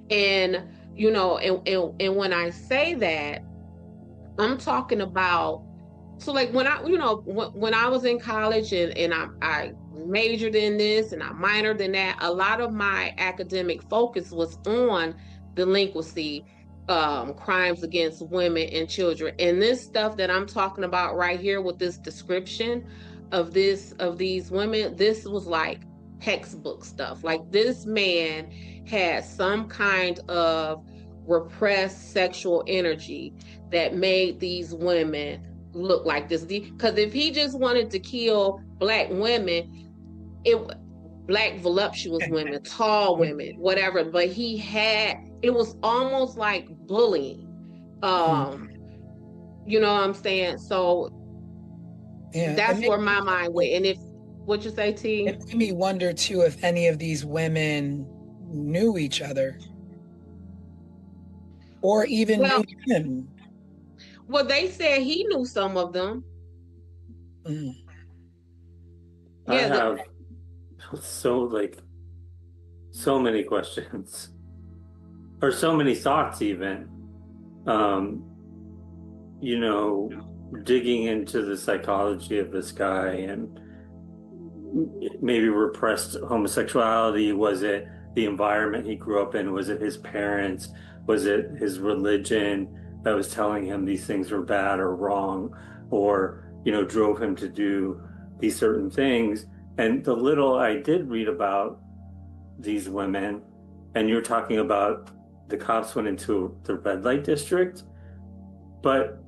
And, and when I say that, I'm talking about, so like when I was in college and I majored in this and I minored in that, a lot of my academic focus was on delinquency, crimes against women and children. And this stuff that I'm talking about right here with this description of these women, this was like textbook stuff. Like, this man had some kind of repressed sexual energy that made these women look like this. Because if he just wanted to kill black women, black voluptuous women, tall women, whatever, but it was almost like bullying. You know what I'm saying? So that's where my mind went. And if what you say, T? It made me wonder too if any of these women knew each other or even knew him. Well, they said he knew some of them. I have so many questions or so many thoughts even. You know, digging into the psychology of this guy and maybe repressed homosexuality. Was it the environment he grew up in? Was it his parents? Was it his religion that was telling him these things were bad or wrong, or, you know, drove him to do these certain things? And the little I did read about these women, and you're talking about the cops went into the red light district, but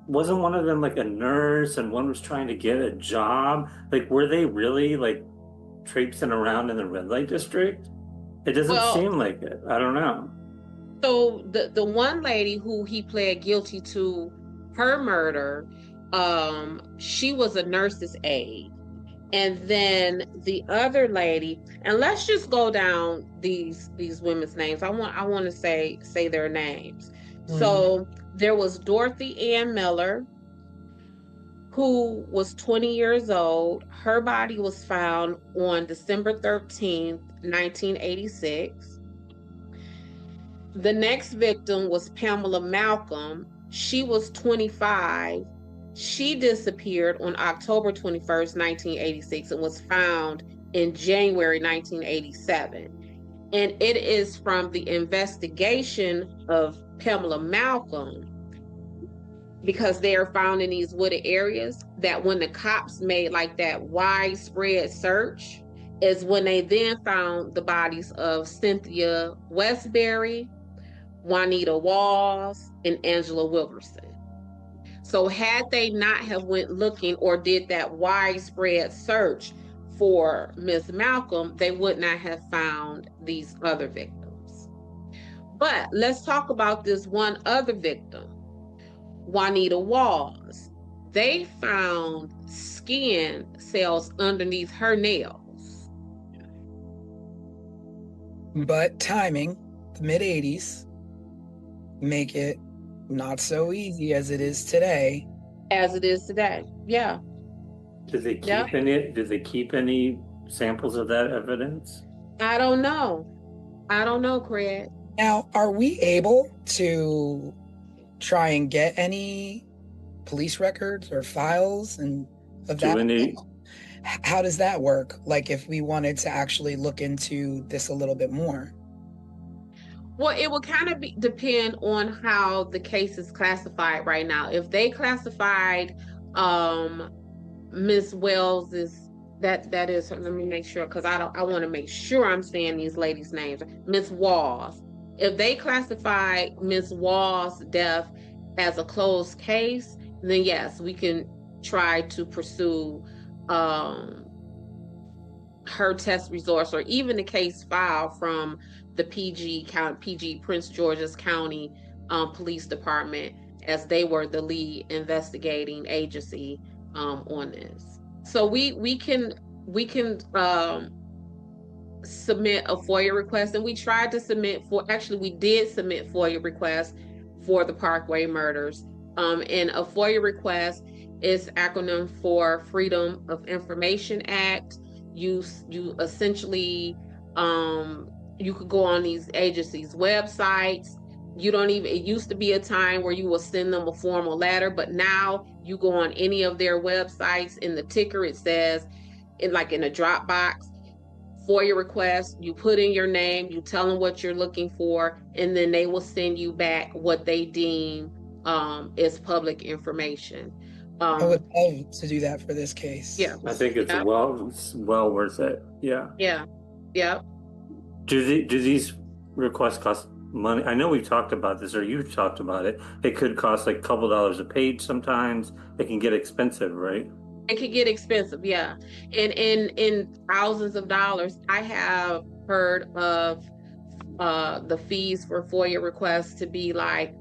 wasn't one of them like a nurse and one was trying to get a job? Like, were they really like traipsing around in the red light district? It doesn't seem like it. I don't know. So the one lady who he pled guilty to her murder, she was a nurse's aide. And then the other lady, and let's just go down these women's names. I want to say their names. So there was Dorothy Ann Miller, who was 20 years old. Her body was found on December 13th, 1986. The next victim was Pamela Malcolm. She was 25. She disappeared on October 21st, 1986, and was found in January 1987. And it is from the investigation of Pamela Malcolm, because they are found in these wooded areas, that when the cops made like that widespread search is when they then found the bodies of Cynthia Westbury, Juanita Walls, and Angela Wilkerson. So had they not have went looking or did that widespread search for Miss Malcolm, they would not have found these other victims. But let's talk about this one other victim, Juanita Walls. They found skin cells underneath her nails. But timing, the mid-'80s, make it not so easy as it is today. Yeah. Did they keep any? Did they keep any samples of that evidence? I don't know, Craig. Now, are we able to try and get any police records or files and of that? How does that work? Like, if we wanted to actually look into this a little bit more? Well, it will kind of depend on how the case is classified right now. If they classified Miss Wells that is, let me make sure, because I want to make sure I'm saying these ladies' names. Miss Walls. If they classified Miss Walls' death as a closed case, then yes, we can try to pursue her test results, or even the case file from the PG Prince George's County Police Department, as they were the lead investigating agency on this. So we can submit a FOIA request, and we did submit FOIA requests for the Parkway murders. And a FOIA request is acronym for Freedom of Information Act. You essentially you could go on these agencies' websites. It used to be a time where you will send them a formal letter, but now you go on any of their websites. In the ticker, it says, in a Dropbox, FOIA request, you put in your name, you tell them what you're looking for, and then they will send you back what they deem is public information. I would love to do that for this case. Yeah. I think it's well worth it. Yeah. Yeah. Do these requests cost money? I know we've talked about this, or you've talked about it. It could cost like a couple dollars a page sometimes. It can get expensive, right? It could get expensive, yeah. And in thousands of dollars. I have heard of the fees for FOIA requests to be like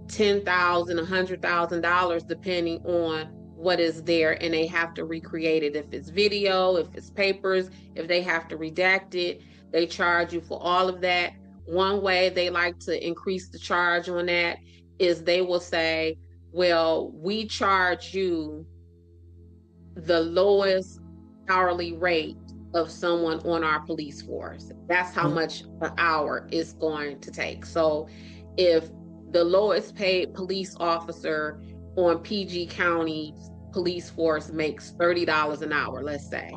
$10,000, $100,000, depending on what is there, and they have to recreate it. If it's video, if it's papers, if they have to redact it, they charge you for all of that. One way they like to increase the charge on that is they will say, well, we charge you the lowest hourly rate of someone on our police force. That's how much an hour is going to take. So if the lowest paid police officer on PG County police force makes $30 an hour, let's say,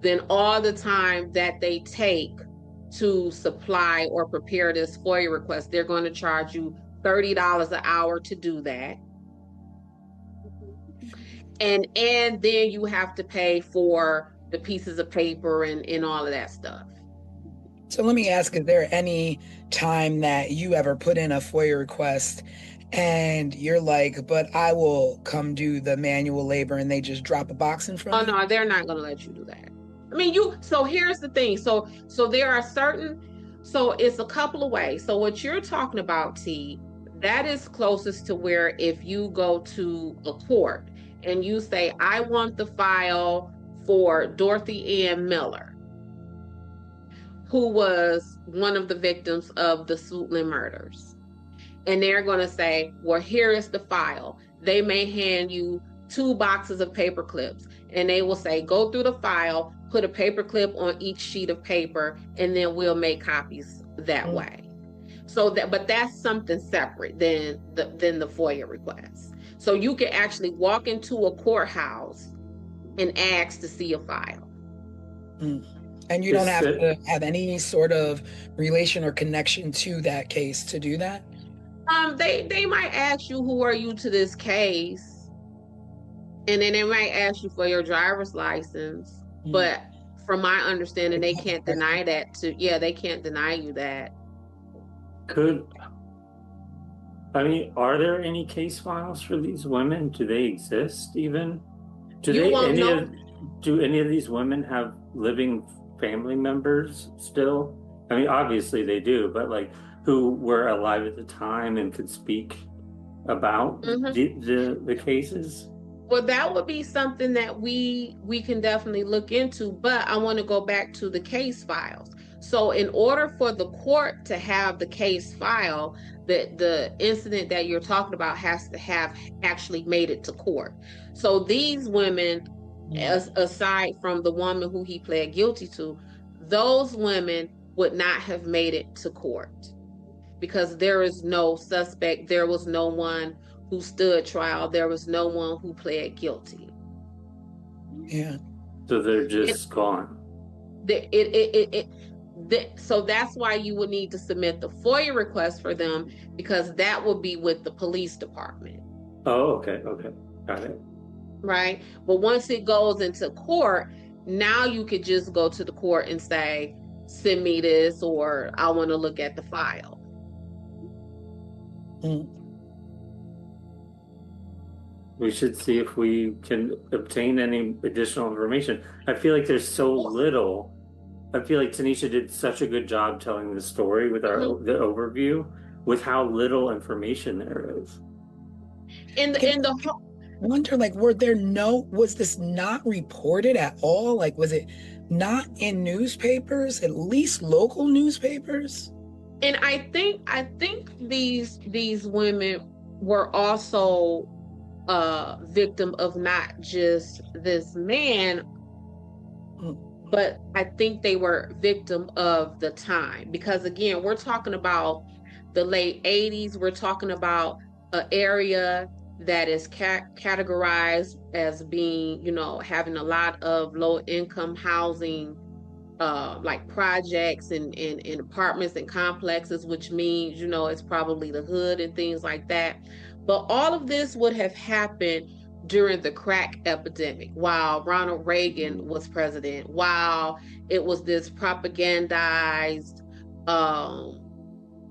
then all the time that they take to supply or prepare this FOIA request, they're going to charge you $30 an hour to do that. And then you have to pay for the pieces of paper and all of that stuff. So let me ask, is there any time that you ever put in a FOIA request and you're like, but I will come do the manual labor, and they just drop a box in front of you? Oh no, they're not going to let you do that. I mean, so here's the thing. So there are so it's a couple of ways. So what you're talking about, T, that is closest to where if you go to a court and you say, I want the file for Dorothy Ann Miller, who was one of the victims of the Suitland murders. And they're going to say, well, here is the file. They may hand you 2 boxes of paper clips, and they will say, go through the file, put a paper clip on each sheet of paper, and then we'll make copies that way. So but that's something separate than the FOIA request. So you can actually walk into a courthouse and ask to see a file. And you don't have to have any sort of relation or connection to that case to do that? They might ask you, who are you to this case? And then they might ask you for your driver's license. But from my understanding, they can't deny that they can't deny you that. Are there any case files for these women? Do they exist even? Do any of these women have living family members still? I mean, obviously they do, but like, who were alive at the time and could speak about the cases? Well, that would be something that we can definitely look into, but I want to go back to the case files. So in order for the court to have the case file, the incident that you're talking about has to have actually made it to court. So these women, aside from the woman who he pled guilty to, those women would not have made it to court because there is no suspect. There was no one who stood trial. There was no one who pled guilty. Yeah. So they're just gone. So that's why you would need to submit the FOIA request for them, because that will be with the police department. Oh, okay. Got it. Right. But once it goes into court, now you could just go to the court and say, send me this, or I want to look at the file. We should see if we can obtain any additional information. I feel like there's so little. I feel like Tanisha did such a good job telling the story with the overview, with how little information there is. I wonder, like, was this not reported at all? Like, was it not in newspapers, at least local newspapers? And I think these women were also victim of not just this man, but I think they were victim of the time, because again, we're talking about the late 80s. We're talking about an area that is categorized as being, having a lot of low income housing, like projects and apartments and complexes, which means, it's probably the hood and things like that. But all of this would have happened during the crack epidemic, while Ronald Reagan was president, while it was this propagandized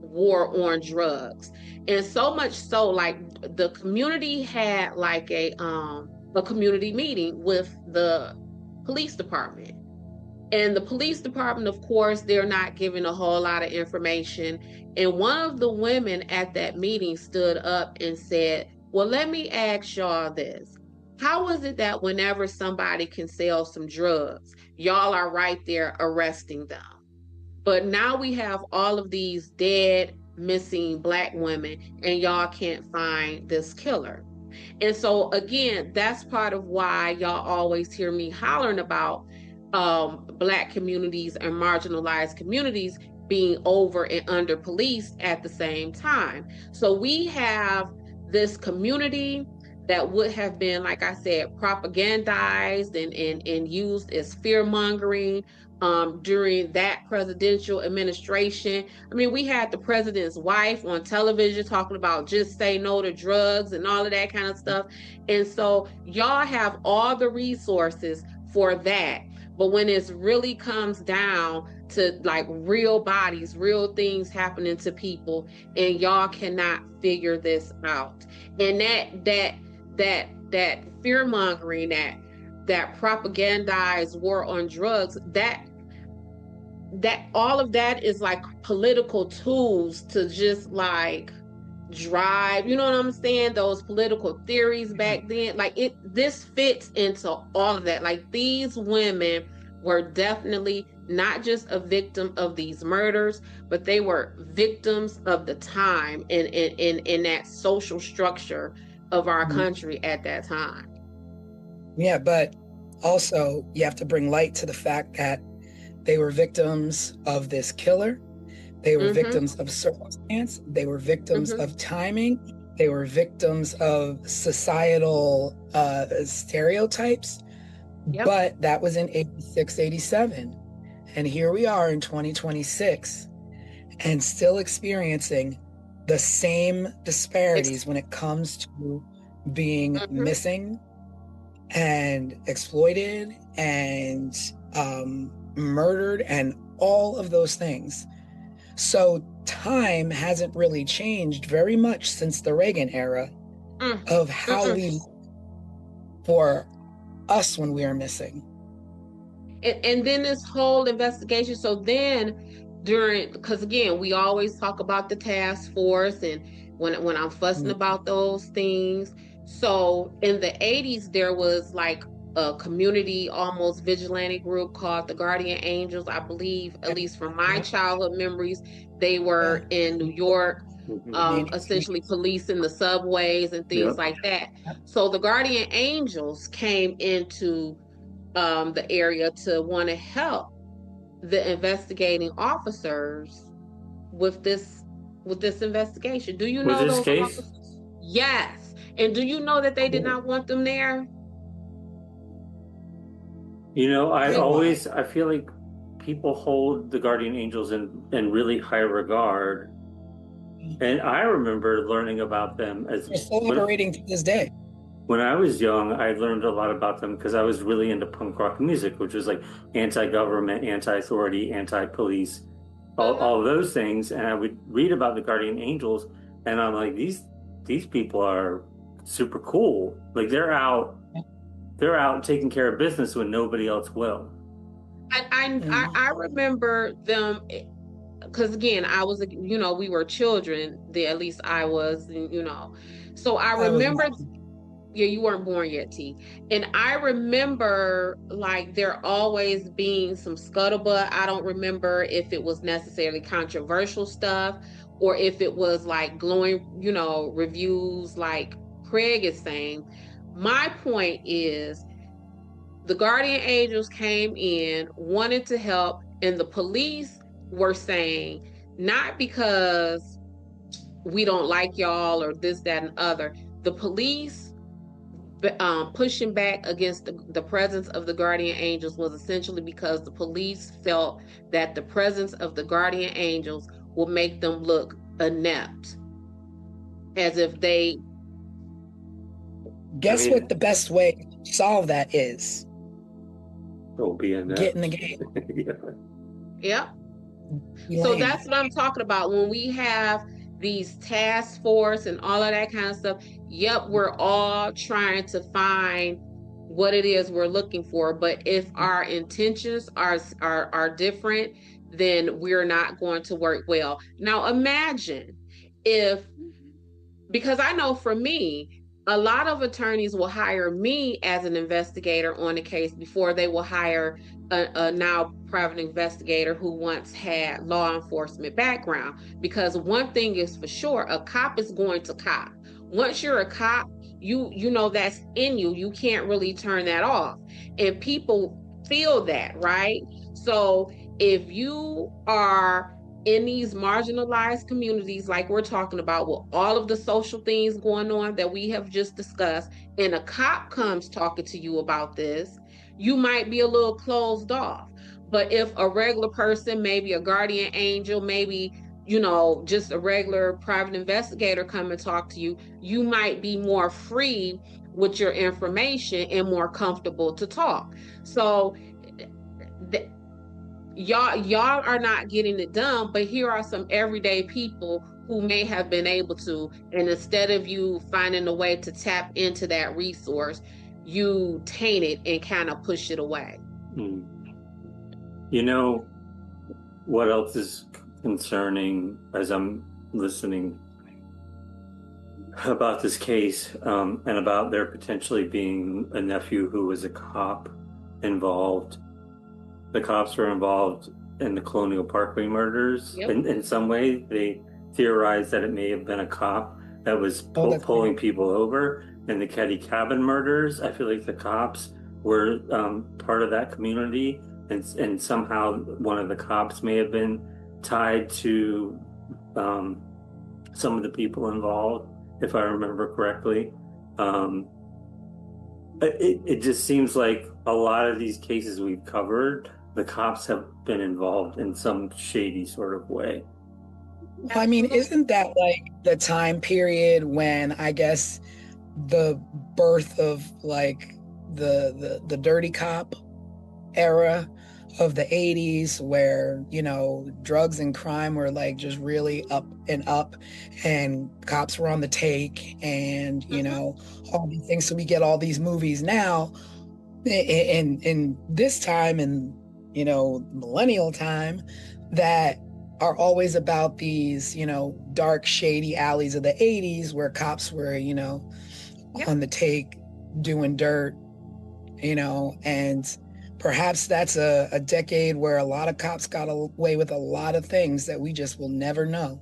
war on drugs. And so much so, like, the community had like a community meeting with the police department. And the police department, of course, they're not giving a whole lot of information. And one of the women at that meeting stood up and said, well, let me ask y'all this. How is it that whenever somebody can sell some drugs, y'all are right there arresting them? But now we have all of these dead, missing Black women, and y'all can't find this killer. And so, again, that's part of why y'all always hear me hollering about Black communities and marginalized communities being over and under policed at the same time. So we have this community that would have been, like I said, propagandized and used as fear mongering during that presidential administration. I mean, we had the president's wife on television talking about just say no to drugs and all of that kind of stuff. And so y'all have all the resources for that. But when it really comes down to like real bodies, real things happening to people, and y'all cannot figure this out. And that fear mongering, that propagandized war on drugs, that all of that is like political tools to just like drive, you know what I'm saying, those political theories back then. Like this fits into all of that. Like these women were definitely not just a victim of these murders, but they were victims of the time in that social structure of our country at that time. Yeah, but also you have to bring light to the fact that they were victims of this killer. They were victims of circumstance. They were victims of timing. They were victims of societal stereotypes. Yep. But that was in 86, 87. And here we are in 2026 and still experiencing the same disparities when it comes to being missing and exploited and murdered and all of those things. So time hasn't really changed very much since the Reagan era of how we for us when we are missing. And then this whole investigation. So then because again, we always talk about the task force and when I'm fussing about those things. So in the 80s, there was like a community, almost vigilante group called the Guardian Angels. I believe, at least from my childhood memories, they were in New York, essentially policing the subways and things like that. So the Guardian Angels came into the area to want to help the investigating officers with this investigation. Do you know this those case? officers? Yes. And do you know that they did not want them there? You know, I feel like people hold the Guardian Angels in really high regard. And I remember learning about them as they're still operating to this day. When I was young, I learned a lot about them because I was really into punk rock music, which was like anti-government, anti-authority, anti-police, all of those things. And I would read about the Guardian Angels, and I'm like, these people are super cool. Like they're out taking care of business when nobody else will. I remember them because again, I was, we were children. At least I was, So I remember. Yeah, you weren't born yet, T. And I remember like there always being some scuttlebutt. I don't remember if it was necessarily controversial stuff or if it was like glowing, reviews like Craig is saying. My point is the Guardian Angels came in, wanted to help, and the police were saying, not because we don't like y'all or this, that, and other. The police pushing back against the presence of the Guardian Angels was essentially because the police felt that the presence of the Guardian Angels will make them look inept, as if they Guess what the best way to solve that is? Will be in Get in the game. Yep. Be So lame. that's what I'm talking about. When we have these task force and all of that kind of stuff, yep, we're all trying to find what it is we're looking for. But if our intentions are different, then we're not going to work well. Now imagine if, because I know for me, a lot of attorneys will hire me as an investigator on a case before they will hire a now private investigator who once had law enforcement background. Because one thing is for sure, a cop is going to cop. Once you're a cop, you know that's in you. You can't really turn that off. And people feel that, right? So if you are in these marginalized communities, like we're talking about, with all of the social things going on that we have just discussed, and a cop comes talking to you about this, you might be a little closed off. But if a regular person, maybe a guardian angel, maybe, you know, just a regular private investigator come and talk to you, you might be more free with your information and more comfortable to talk. So y'all are not getting it done, but here are some everyday people who may have been able to, and instead of you finding a way to tap into that resource, you taint it and kind of push it away. You know what else is concerning as I'm listening about this case, and about there potentially being a nephew who was a cop involved. The cops were involved in the Colonial Parkway murders. Yep. In some way, they theorized that it may have been a cop that was pulling people over. In the Ketty Cabin murders, I feel like the cops were part of that community, and somehow one of the cops may have been tied to some of the people involved, if I remember correctly. It just seems like a lot of these cases we've covered, the cops have been involved in some shady sort of way. Well, I mean, isn't that like the time period when I guess the birth of like the dirty cop era of the 80s, where, you know, drugs and crime were like just really up and up, and cops were on the take, and, you know, all these things. So we get all these movies now in this time, and, you know, millennial time, that are always about these, you know, dark, shady alleys of the 80s where cops were, you know, on the take doing dirt, you know. And perhaps that's a decade where a lot of cops got away with a lot of things that we just will never know.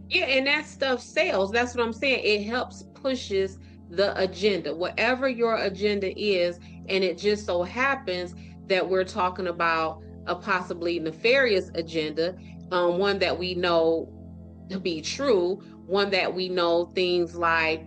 Yeah, and that stuff sells. That's what I'm saying. It helps pushes the agenda, whatever your agenda is. And it just so happens that we're talking about a possibly nefarious agenda, one that we know to be true, one that we know things like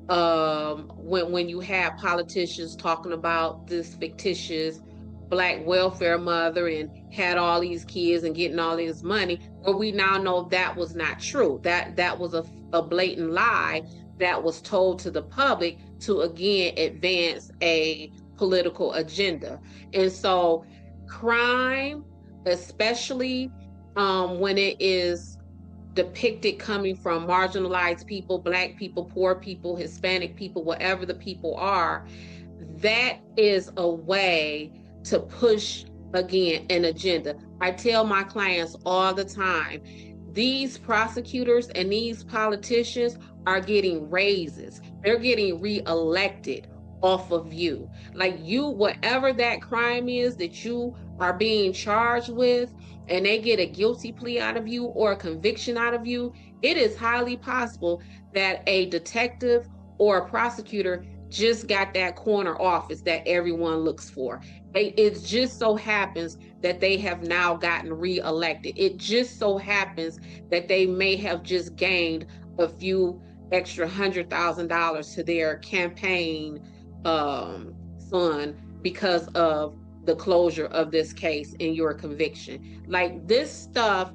when you have politicians talking about this fictitious black welfare mother and had all these kids and getting all this money, but we now know that was not true. That was a blatant lie that was told to the public to again advance a political agenda. And so crime, especially when it is depicted coming from marginalized people, black people, poor people, Hispanic people, whatever the people are, that is a way to push again an agenda. I tell my clients all the time, these prosecutors and these politicians are getting raises. They're getting reelected off of you. Like, you, whatever that crime is that you are being charged with, and they get a guilty plea out of you or a conviction out of you, it is highly possible that a detective or a prosecutor just got that corner office that everyone looks for. It just so happens that they have now gotten reelected. It just so happens that they may have just gained a few extra $100,000 to their campaign fund because of the closure of this case and your conviction. Like, this stuff,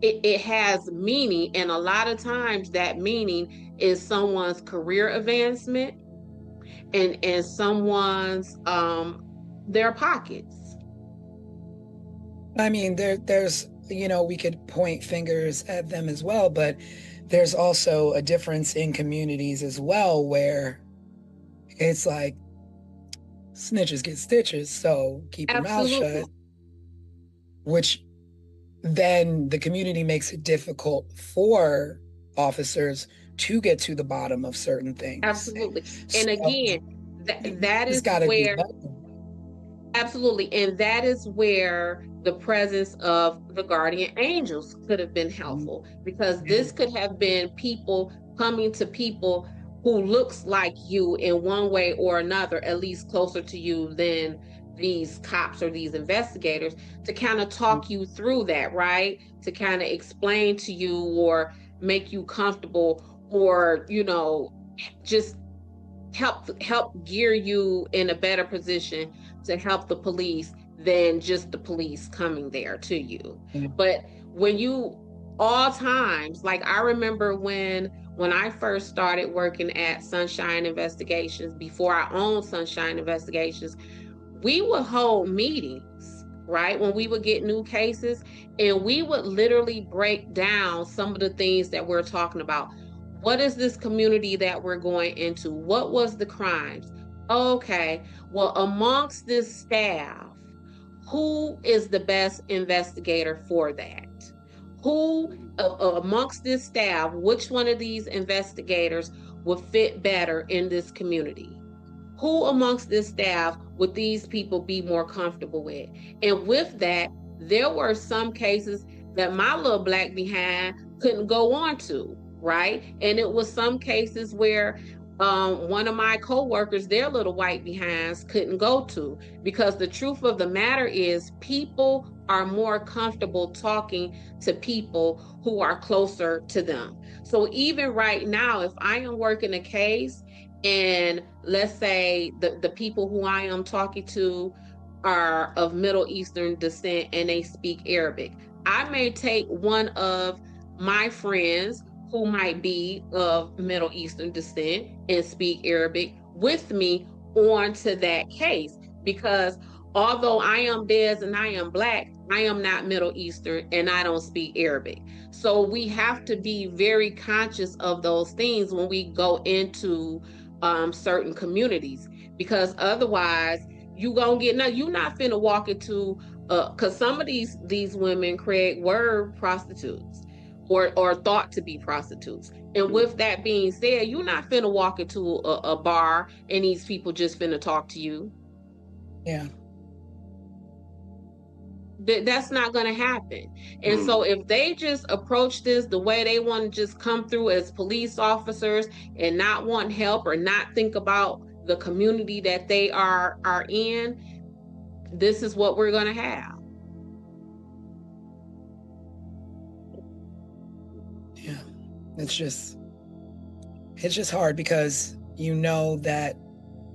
it has meaning, and a lot of times that meaning is someone's career advancement, in someone's their pockets. I mean, there's, we could point fingers at them as well, but there's also a difference in communities as well, where it's like snitches get stitches, so keep your mouth Absolutely. shut, which then the community makes it difficult for officers to get to the bottom of certain things. Absolutely. So And again, that it's is gotta be where better. absolutely, and that is where the presence of the guardian angels could have been helpful, because this could have been people coming to people who looks like you in one way or another, at least closer to you than these cops or these investigators, to kind of talk you through that, right? To kind of explain to you or make you comfortable, or just help gear you in a better position to help the police than just the police coming there to you. But when you all times, like I remember when I first started working at Sunshine Investigations, before I owned Sunshine Investigations, we would hold meetings, right? When we would get new cases, and we would literally break down some of the things that we're talking about. What is this community that we're going into? What was the crimes? Okay, well, amongst this staff, who is the best investigator for that? Who amongst this staff, which one of these investigators would fit better in this community? Who amongst this staff would these people be more comfortable with? And with that, there were some cases that my little black behind couldn't go on to, right? And it was some cases where one of my coworkers, their little white behinds couldn't go to, because the truth of the matter is people are more comfortable talking to people who are closer to them. So even right now, if I am working a case, and let's say the people who I am talking to are of Middle Eastern descent and they speak Arabic, I may take one of my friends who might be of Middle Eastern descent and speak Arabic with me onto that case, because although I am Des and I am black, I am not Middle Eastern and I don't speak Arabic. So we have to be very conscious of those things when we go into certain communities, because otherwise you gonna get, now you're not finna walk into because some of these women, Craig, were prostitutes or thought to be prostitutes. And with that being said, you're not finna walk into a bar and these people just finna talk to you. Yeah. That's not going to happen. And so if they just approach this the way they want to just come through as police officers and not want help or not think about the community that they are in, this is what we're going to have. Yeah. It's just hard, because that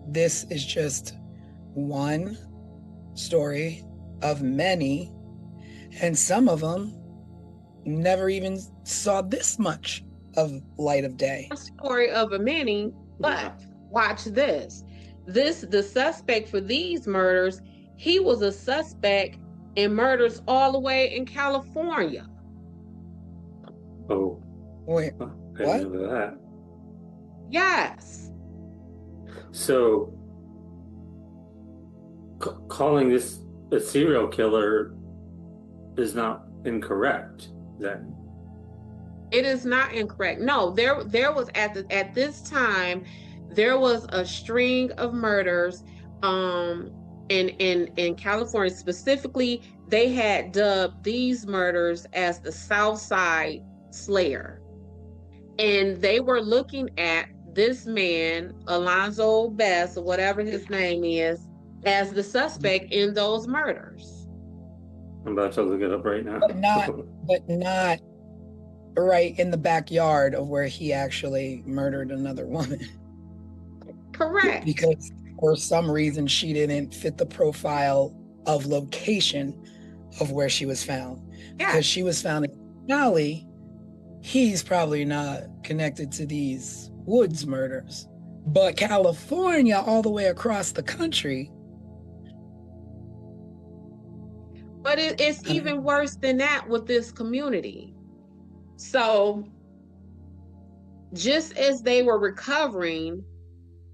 this is just one story of many, and some of them never even saw this much of light of day. A story of a many, but watch this. The suspect for these murders, he was a suspect in murders all the way in California. Oh. Wait, I what? didn't know that. Yes. So, calling this a serial killer is not incorrect, then? It is not incorrect. No, there was at this time, there was a string of murders in California. Specifically, they had dubbed these murders as the South Side Slayer. And they were looking at this man, Alonzo Bess, or whatever his name is, as the suspect in those murders. I'm about to look it up right now. But not right in the backyard of where he actually murdered another woman. Correct. Because for some reason she didn't fit the profile of location of where she was found. Yeah. Because she was found in Cali, he's probably not connected to these Woods murders. But California, all the way across the country. But it's even worse than that with this community. So just as they were recovering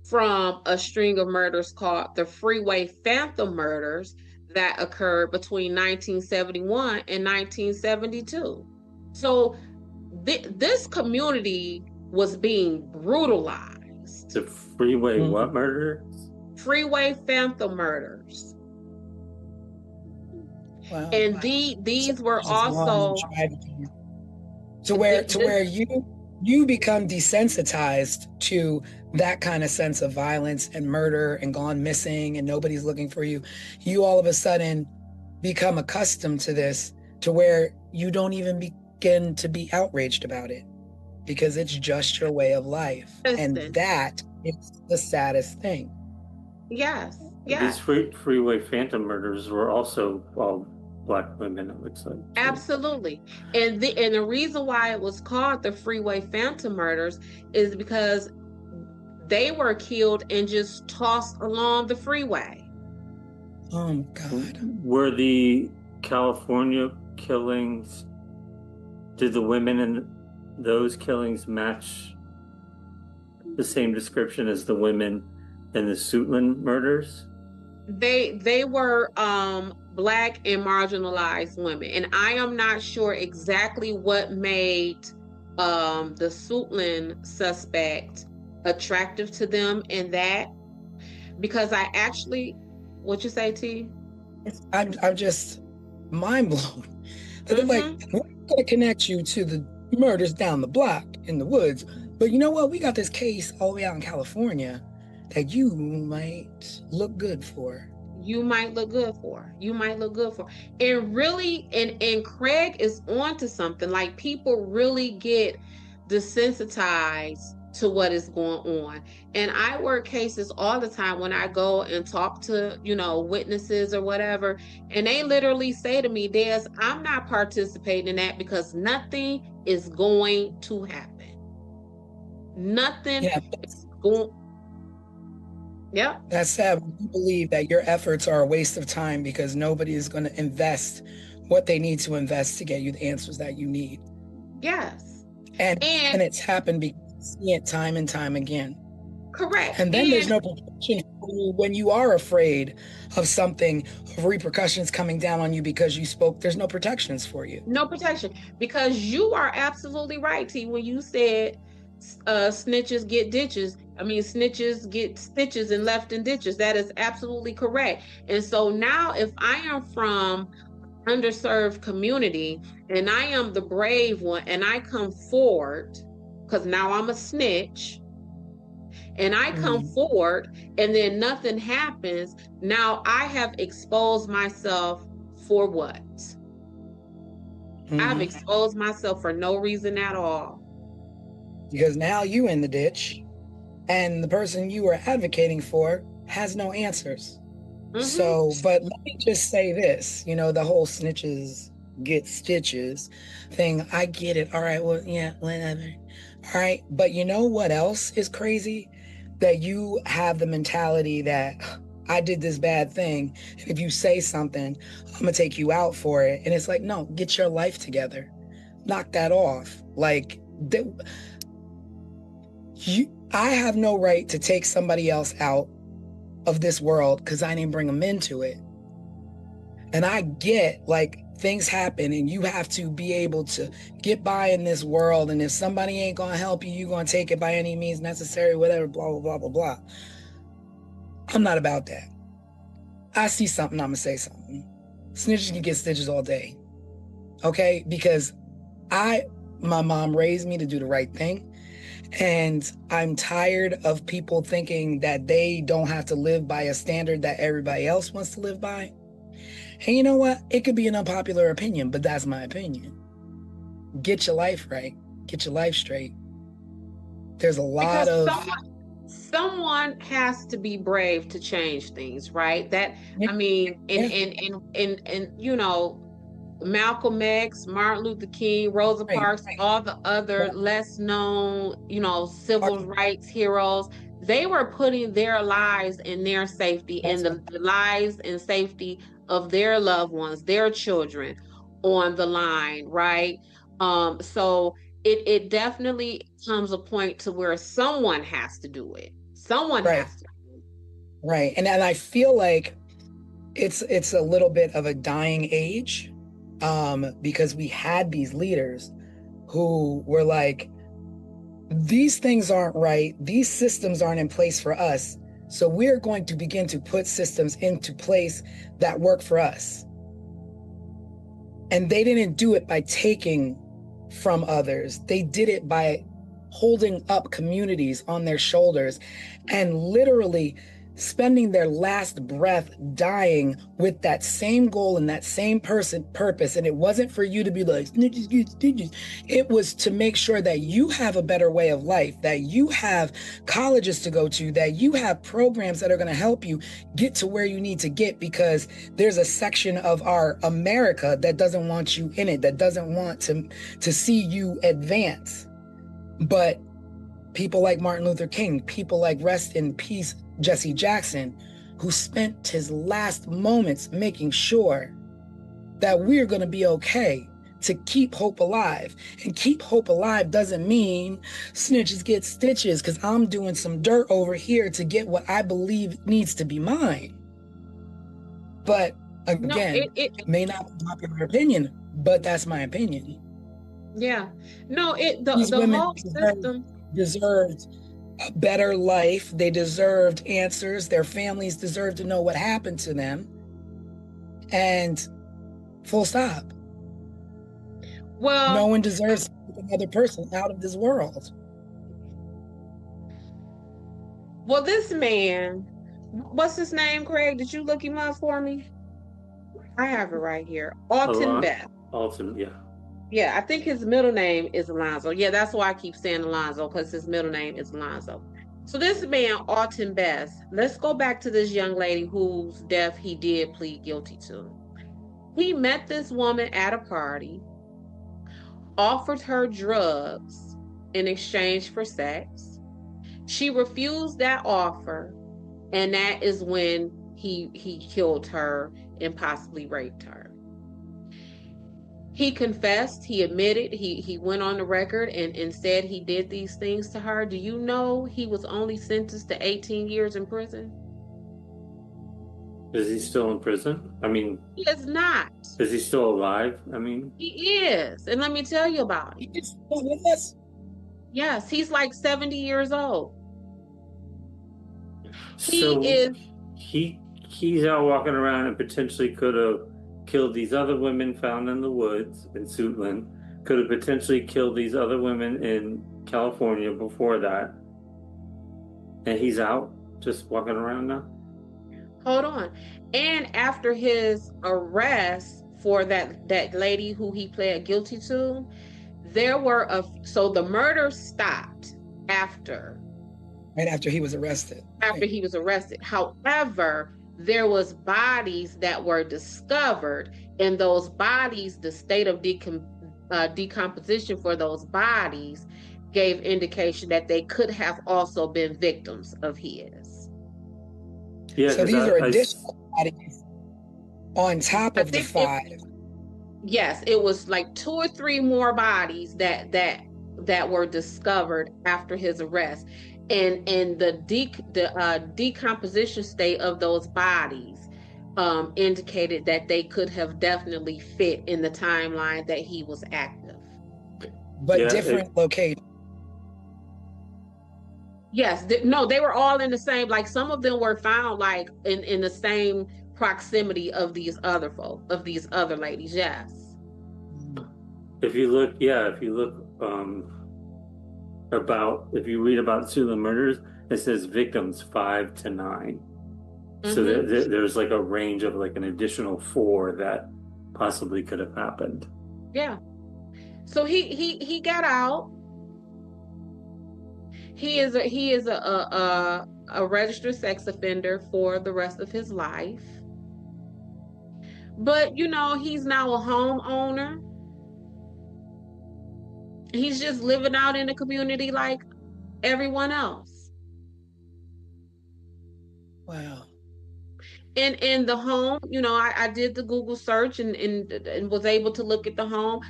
from a string of murders called the Freeway Phantom murders that occurred between 1971 and 1972. So this community was being brutalized. The freeway what murder? Freeway Phantom murders. Wow. And these were also to where you become desensitized to that kind of sense of violence and murder and gone missing and nobody's looking for you. You all of a sudden become accustomed to this, to where you don't even begin to be outraged about it because it's just your way of life. And that is the saddest thing. Yes. These freeway phantom murders were also all Black women, it looks like. Too. Absolutely. And the reason why it was called the Freeway Phantom murders is because they were killed and just tossed along the freeway. Oh God. Were the California killings, did the women in those killings match the same description as the women in the Suitland murders? They were Black and marginalized women, and I am not sure exactly what made the Suitland suspect attractive to them in that, because I actually, what you say, T? I'm just mind blown. Like, we're gonna connect you to the murders down the block in the woods, but you know what? We got this case all the way out in California that you might look good for. You might look good for. And really, and Craig is onto something. Like, people really get desensitized to what is going on. And I work cases all the time when I go and talk to, witnesses or whatever. And they literally say to me, Des, I'm not participating in that because nothing is going to happen. Nothing is going. Yeah. That's sad. You believe that your efforts are a waste of time because nobody is going to invest what they need to invest to get you the answers that you need. Yes. And it's happened because you see it time and time again. Correct. And then there's no protection when you are afraid of something, of repercussions coming down on you because you spoke. There's no protections for you. No protection, because you are absolutely right, T, when you said snitches get ditches. I mean, snitches get stitches and left in ditches. That is absolutely correct. And so now, if I am from underserved community and I am the brave one and I come forward, because now I'm a snitch, and I come forward and then nothing happens, now I have exposed myself for what? I've exposed myself for no reason at all. Because now you in the ditch and the person you were advocating for has no answers. So, but let me just say this, the whole snitches get stitches thing. I get it. All right. Well, yeah, whatever. All right. But you know what else is crazy? That you have the mentality that I did this bad thing. And if you say something, I'm going to take you out for it. And it's like, no, get your life together. Knock that off. Like, I have no right to take somebody else out of this world because I didn't bring them into it. And I get, like, things happen and you have to be able to get by in this world. And if somebody ain't going to help you, you're going to take it by any means necessary, whatever, blah, blah, blah, blah, blah. I'm not about that. I see something, I'm going to say something. Snitches can get stitches all day. Okay? Because my mom raised me to do the right thing. And I'm tired of people thinking that they don't have to live by a standard that everybody else wants to live by. And you know what? It could be an unpopular opinion, but that's my opinion. Get your life right. Get your life straight. There's a lot of... Someone has to be brave to change things, right? I mean, and Malcolm X, Martin Luther King, Rosa Parks, all the other less known, civil rights heroes, They were putting their lives and their safety and the lives and safety of their loved ones, their children on the line, right? So it definitely comes a point to where someone has to do it. Someone Right. has to do it. Right. And I feel like it's a little bit of a dying age, because we had these leaders who were like, these things aren't right, these systems aren't in place for us, so we're going to begin to put systems into place that work for us. And they didn't do it by taking from others, they did it by holding up communities on their shoulders and literally spending their last breath dying with that same goal and that same purpose. And it wasn't for you to be like snitches get stitches. It was to make sure that you have a better way of life, that you have colleges to go to, that you have programs that are going to help you get to where you need to get, because there's a section of our America that doesn't want you in it, that doesn't want to see you advance. But people like Martin Luther King, people like rest in peace Jesse Jackson, who spent his last moments making sure that we're going to be okay, to keep hope alive. And keep hope alive doesn't mean snitches get stitches because I'm doing some dirt over here to get what I believe needs to be mine. But again, it may not be popular opinion, but that's my opinion. Yeah. No, the whole system deserved a better life. They deserved answers. Their families deserved to know what happened to them. And full stop. Well, no one deserves to keep another person out of this world. Well, this man, what's his name, Craig? Did you look him up for me? I have it right here. Alton Beth. Alton, yeah. Yeah, I think his middle name is Alonzo. Yeah, that's why I keep saying Alonzo, because his middle name is Alonzo. So this man, Alton Beth, let's go back to this young lady whose death he did plead guilty to. He met this woman at a party, offered her drugs in exchange for sex. She refused that offer, and that is when he killed her and possibly raped her. He confessed, he admitted, he went on the record and said he did these things to her. Do you know he was only sentenced to 18 years in prison? Is he still in prison? I mean, he is not. Is he still alive? I mean, he is. And let me tell you about it. He's still with us? Yes, he's like 70 years old. So he's out walking around and potentially could have killed these other women found in the woods in Suitland, could have potentially killed these other women in California before that. And he's out just walking around now? Hold on. And after his arrest for that lady who he pled guilty to, so the murder stopped after. Right after he was arrested. After he was arrested. However, there was bodies that were discovered, and those bodies, the state of decomposition for those bodies gave indication that they could have also been victims of his. Yeah, so these are additional bodies on top of the 5. Yes, it was like 2 or 3 more bodies that were discovered after his arrest. And the decomposition state of those bodies indicated that they could have definitely fit in the timeline that he was active. But different locations. Yes, no, they were all in the same, like some of them were found like in the same proximity of these other folk, of these other ladies, yes. If you look if you read about Suitland murders, it says victims 5 to 9. Mm-hmm. So there's like a range of like an additional 4 that possibly could have happened. Yeah. So he got out. He is a registered sex offender for the rest of his life. But he's now a homeowner. He's just living out in the community like everyone else. Wow. And in the home, I did the Google search and was able to look at the home.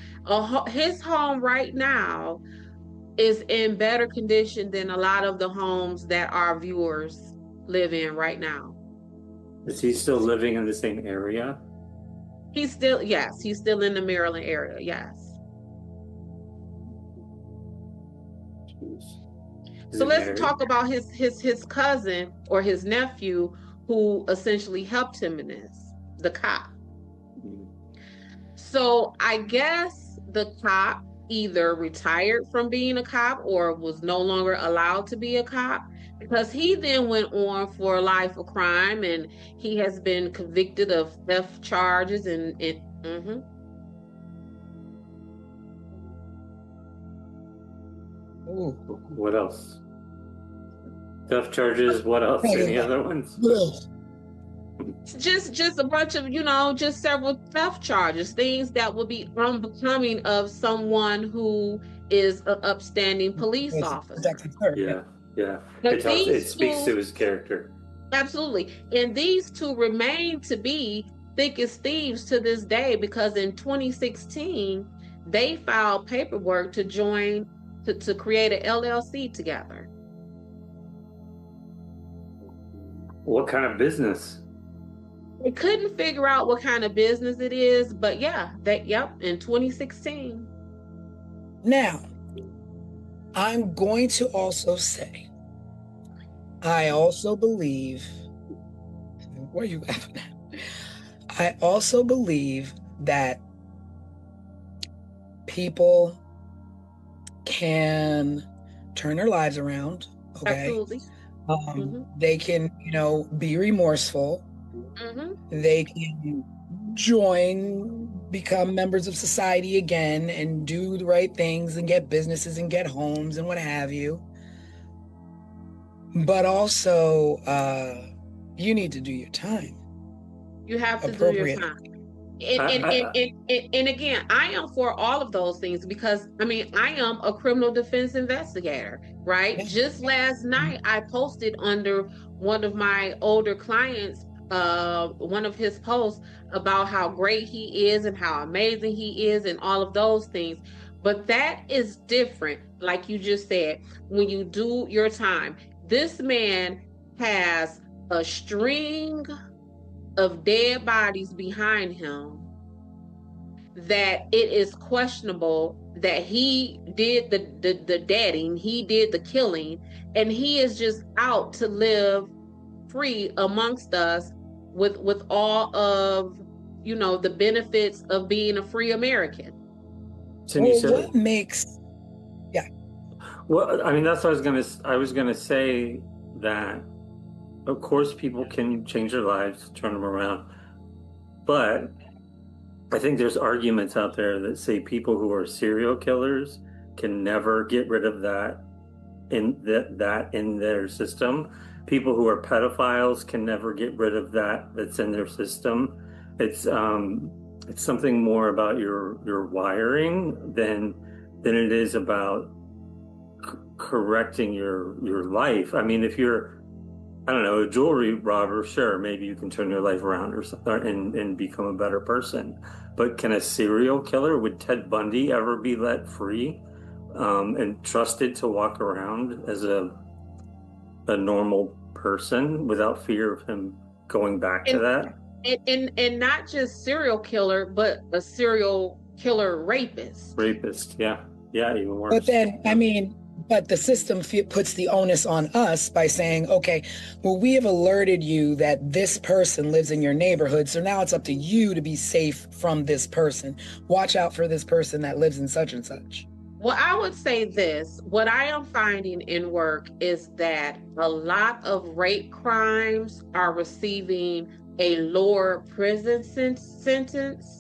His home right now is in better condition than a lot of the homes that our viewers live in right now. Is he still living in the same area? Yes, he's still in the Maryland area. Yes. Is So he let's married? talk about his cousin or his nephew who essentially helped him in this, the cop. So I guess the cop either retired from being a cop or was no longer allowed to be a cop, because he then went on for a life of crime and he has been convicted of theft charges and it. Ooh. What else? Theft charges. What else? Any other ones? Just a bunch of, just several theft charges, things that would be unbecoming of someone who is an upstanding police officer. Yeah. But It speaks to his character. Absolutely. And these two remain to be thick as thieves to this day, because in 2016, they filed paperwork to create an LLC together. What kind of business? They couldn't figure out what kind of business it is, but yeah, in 2016. Now, I'm going to also say, I also believe, where are you laughing at? I also believe that people can turn their lives around, okay? Absolutely. They can, be remorseful. They can become members of society again and do the right things and get businesses and get homes and what have you. But also, you need to do your time. You have to do your time. And again, I am for all of those things, because I am a criminal defense investigator, right? Yeah. Just last night, I posted under one of my older clients, one of his posts about how great he is and how amazing he is and all of those things. But that is different, like you just said, when you do your time. This man has a string of dead bodies behind him that it is questionable that he did the deading, he did the killing, and he is just out to live free amongst us with all of the benefits of being a free American. What makes Well, that's what I was gonna say, that of course people can change their lives, turn them around, but I think there's arguments out there that say people who are serial killers can never get rid of that in their system. People who are pedophiles can never get rid of that's in their system. It's something more about your wiring than it is about correcting your life. If you're, I don't know, a jewelry robber, sure, maybe you can turn your life around and become a better person. But can a serial killer, would Ted Bundy ever be let free and trusted to walk around as a normal person without fear of him going back to that? And not just serial killer, but a serial killer rapist. Yeah, even worse. But then, but the system puts the onus on us by saying, okay, well, we have alerted you that this person lives in your neighborhood, so now it's up to you to be safe from this person. Watch out for this person that lives in such and such. Well, I would say this. What I am finding in work is that a lot of rape crimes are receiving a lower prison sentence.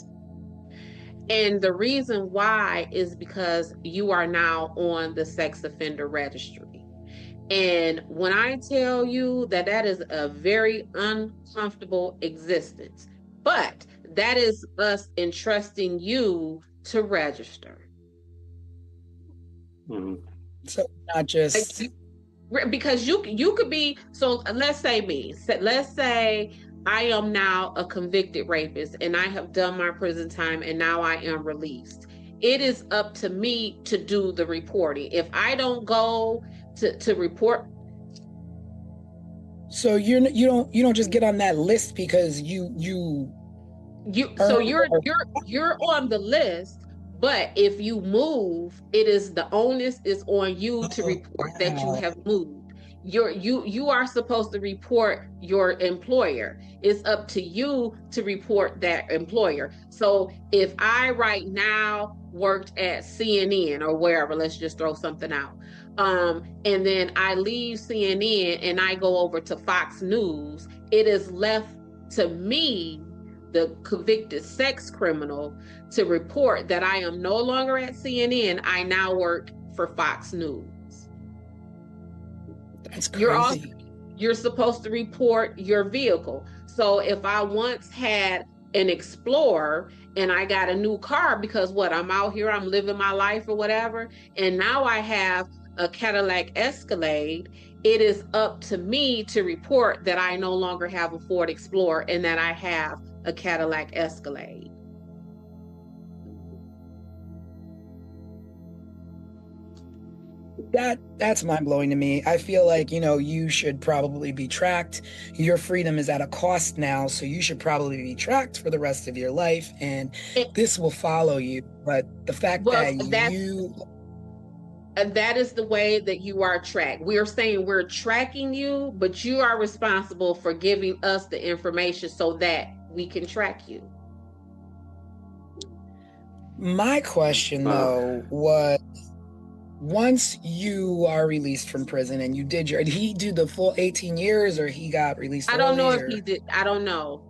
And the reason why is because you are now on the sex offender registry. And when I tell you that is a very uncomfortable existence, but that is us entrusting you to register. Mm-hmm. So not just Because you could be, so let's say me, let's say I am now a convicted rapist and I have done my prison time and now I am released. It is up to me to do the reporting. If I don't go to report. So you don't just get on that list because so you're on the list, but if you move, the onus is on you to report that you have moved. You are supposed to report your employer. It's up to you to report that employer. So if I right now worked at CNN or wherever, let's just throw something out. And then I leave CNN and I go over to Fox News, it is left to me, the convicted sex criminal, to report that I am no longer at CNN. I now work for Fox News. That's crazy. You're supposed to report your vehicle. So if I once had an Explorer and I got a new car because I'm out here, I'm living my life or whatever, and now I have a Cadillac Escalade, it is up to me to report that I no longer have a Ford Explorer and that I have a Cadillac Escalade. That's mind-blowing to me. I feel like, you should probably be tracked. Your freedom is at a cost now, so you should probably be tracked for the rest of your life, and this will follow you. But the fact that My question, though, was, once you are released from prison and did he do the full 18 years or he got released early? I don't know if he did. I don't know.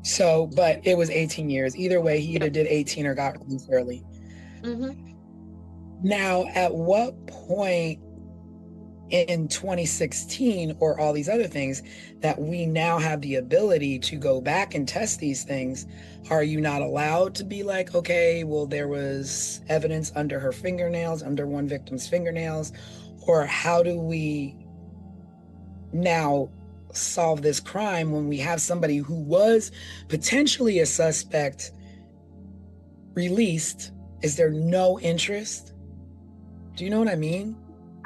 So, but it was 18 years. Either way, he either did 18 or got released early. Mm-hmm. Now, at what point in 2016 or all these other things that we now have the ability to go back and test these things, are you not allowed to be like, okay, well, there was evidence under her fingernails, under one victim's fingernails, or how do we now solve this crime when we have somebody who was potentially a suspect released? Is there no interest? Do you know what I mean?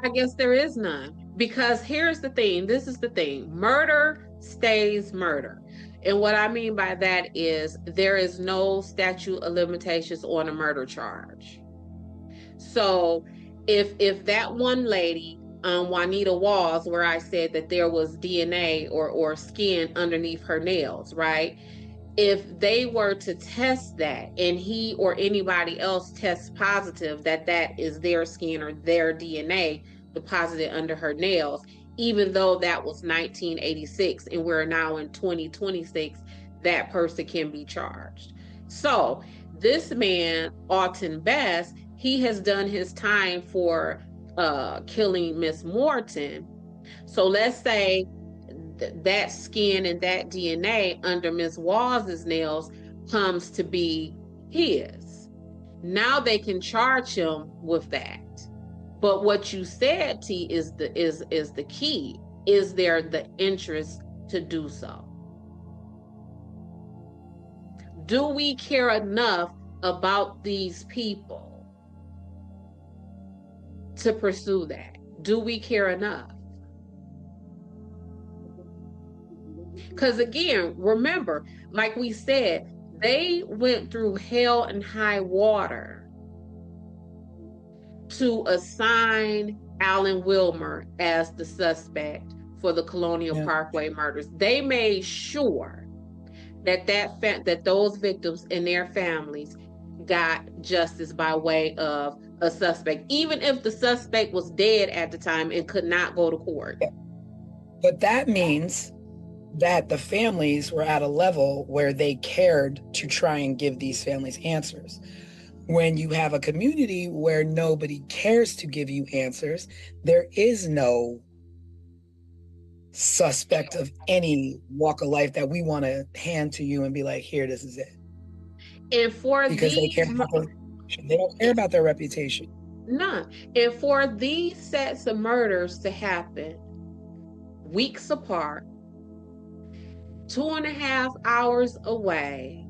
I guess there is none, because here's the thing. This is the thing. Murder stays murder. And what I mean by that is there is no statute of limitations on a murder charge. So if that one lady, Juanita Walls, where I said that there was DNA or skin underneath her nails, right? If they were to test that and he or anybody else tests positive that is their skin or their DNA deposited under her nails, even though that was 1986 and we're now in 2026, that person can be charged. So this man, Alton Bass, he has done his time for killing Miss Morton. So let's say that skin and that DNA under Miss Walls's nails comes to be his. Now they can charge him with that. But what you said, T, is the key. Is there the interest to do so? Do we care enough about these people to pursue that? Do we care enough? Because again, remember, like we said, they went through hell and high water to assign Alan Wilmer as the suspect for the Colonial Parkway murders. They made sure that those victims and their families got justice by way of a suspect, even if the suspect was dead at the time and could not go to court. But that means that the families were at a level where they cared to try and give these families answers. When you have a community where nobody cares to give you answers, there is no suspect of any walk of life that we want to hand to you and be like, here, this is it. And for because they don't care about their reputation. None. And for these sets of murders to happen weeks apart, 2.5 hours away,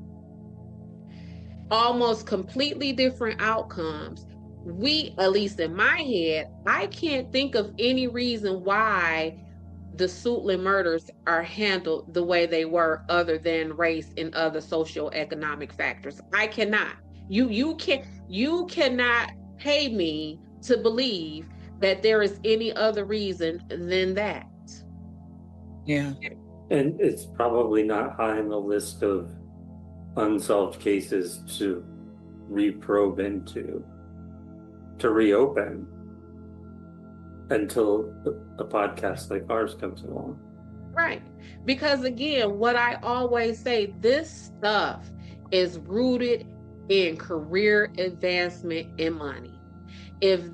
almost completely different outcomes. At least in my head, I can't think of any reason why the Suitland murders are handled the way they were, other than race and other socioeconomic factors. I cannot. You cannot pay me to believe that there is any other reason than that. Yeah. And it's probably not high on the list of unsolved cases to reprobe into, to reopen, until a podcast like ours comes along. Right. Because again, what I always say, this stuff is rooted in career advancement and money. If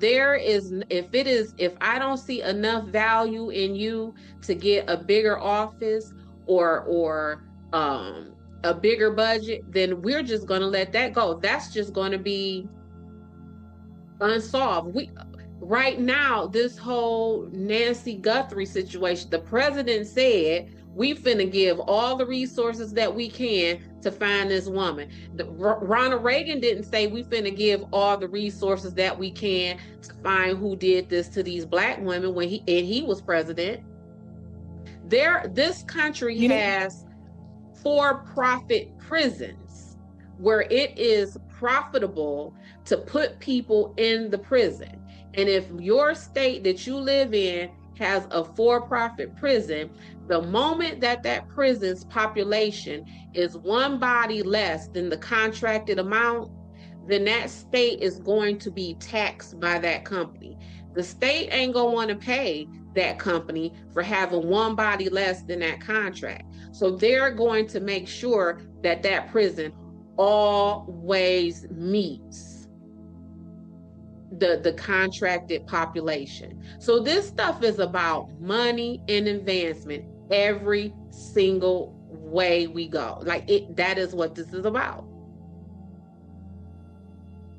I don't see enough value in you to get a bigger office or a bigger budget, then we're just going to let that go. That's just going to be unsolved. Right now, this whole Nancy Guthrie situation, the president said we finna give all the resources that we can to find this woman. Ronald Reagan didn't say we finna give all the resources that we can to find who did this to these Black women when he was president. This country has for-profit prisons where it is profitable to put people in the prison. And if your state that you live in has a for-profit prison, the moment that prison's population is one body less than the contracted amount, then that state is going to be taxed by that company. The state ain't gonna want to pay that company for having one body less than that contract. So they're going to make sure that prison always meets the contracted population. So this stuff is about money and advancement every single way we go. That is what this is about.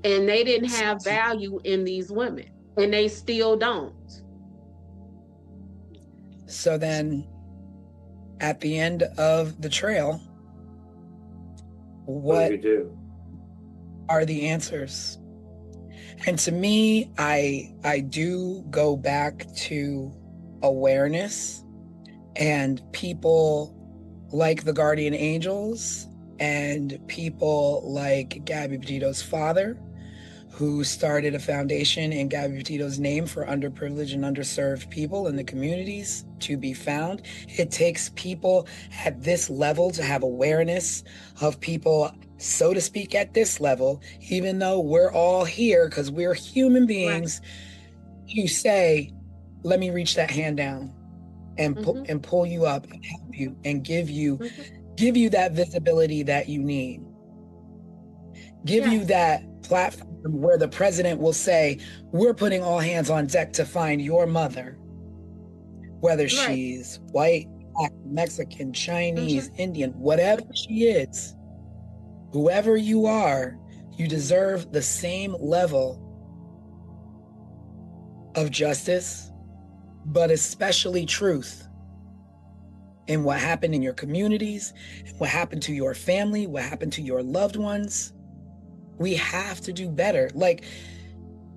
And they didn't have value in these women, and they still don't. So then at the end of the trail, what do we do? Are the answers? And to me, I do go back to awareness, and people like the Guardian Angels and people like Gabby Petito's father, who started a foundation in Gabby Petito's name for underprivileged and underserved people in the communities to be found. It takes people at this level to have awareness of people, so to speak, at this level, even though we're all here because we're human beings. Right. You say, let me reach that hand down and and pull you up and help you and give you that visibility that you need. Give you that platform where the president will say, we're putting all hands on deck to find your mother, whether she's white, Black, Mexican, Chinese, Indian, whatever she is, whoever you are, you deserve the same level of justice, but especially truth in what happened in your communities, what happened to your family, what happened to your loved ones. We have to do better.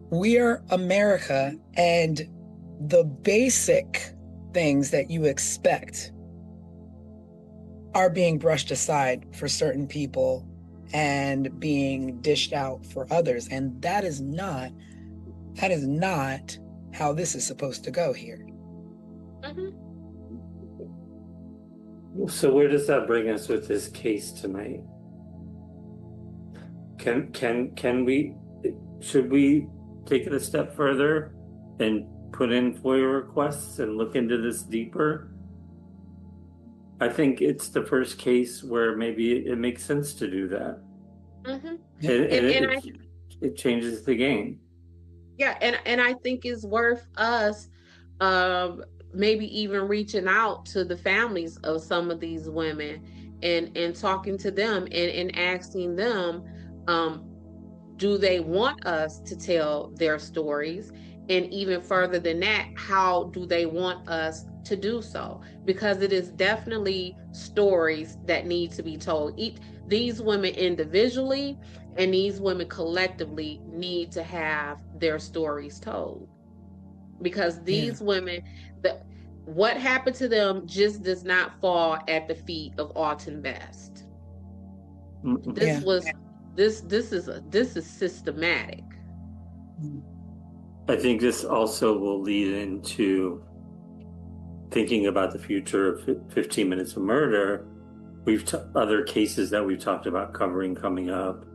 We're America, and the basic things that you expect are being brushed aside for certain people and being dished out for others. And that is not how this is supposed to go here. So where does that bring us with this case tonight? Should we take it a step further and put in FOIA requests and look into this deeper? I think it's the first case where maybe it makes sense to do that. It changes the game. Yeah, and I think it's worth us maybe even reaching out to the families of some of these women and talking to them and asking them, do they want us to tell their stories? And even further than that, how do they want us to do so? Because it is definitely stories that need to be told. These women individually and these women collectively need to have their stories told. Because these women, what happened to them just does not fall at the feet of Alton Best. This is systematic. I think this also will lead into thinking about the future of 15 Minutes of Murder. We've other cases that we've talked about covering coming up.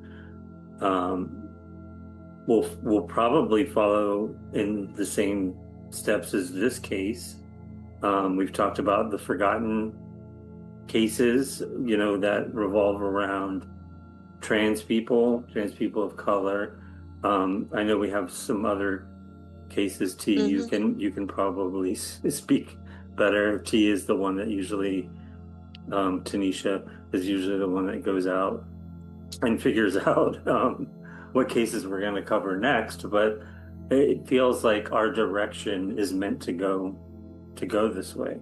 We'll probably follow in the same steps as this case. We've talked about the forgotten cases, that revolve around trans people of color. I know we have some other cases. T, you can probably speak better. T is the one that usually, Tanisha is usually the one that goes out and figures out what cases we're going to cover next. But it feels like our direction is meant to go this way.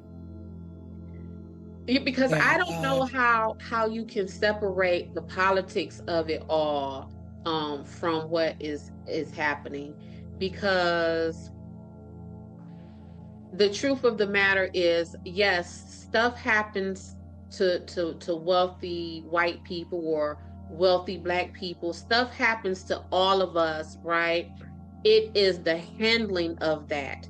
Because I don't know how you can separate the politics of it all from what is happening, because the truth of the matter is, yes, stuff happens to wealthy white people or wealthy Black people. Stuff happens to all of us, right? It is the handling of that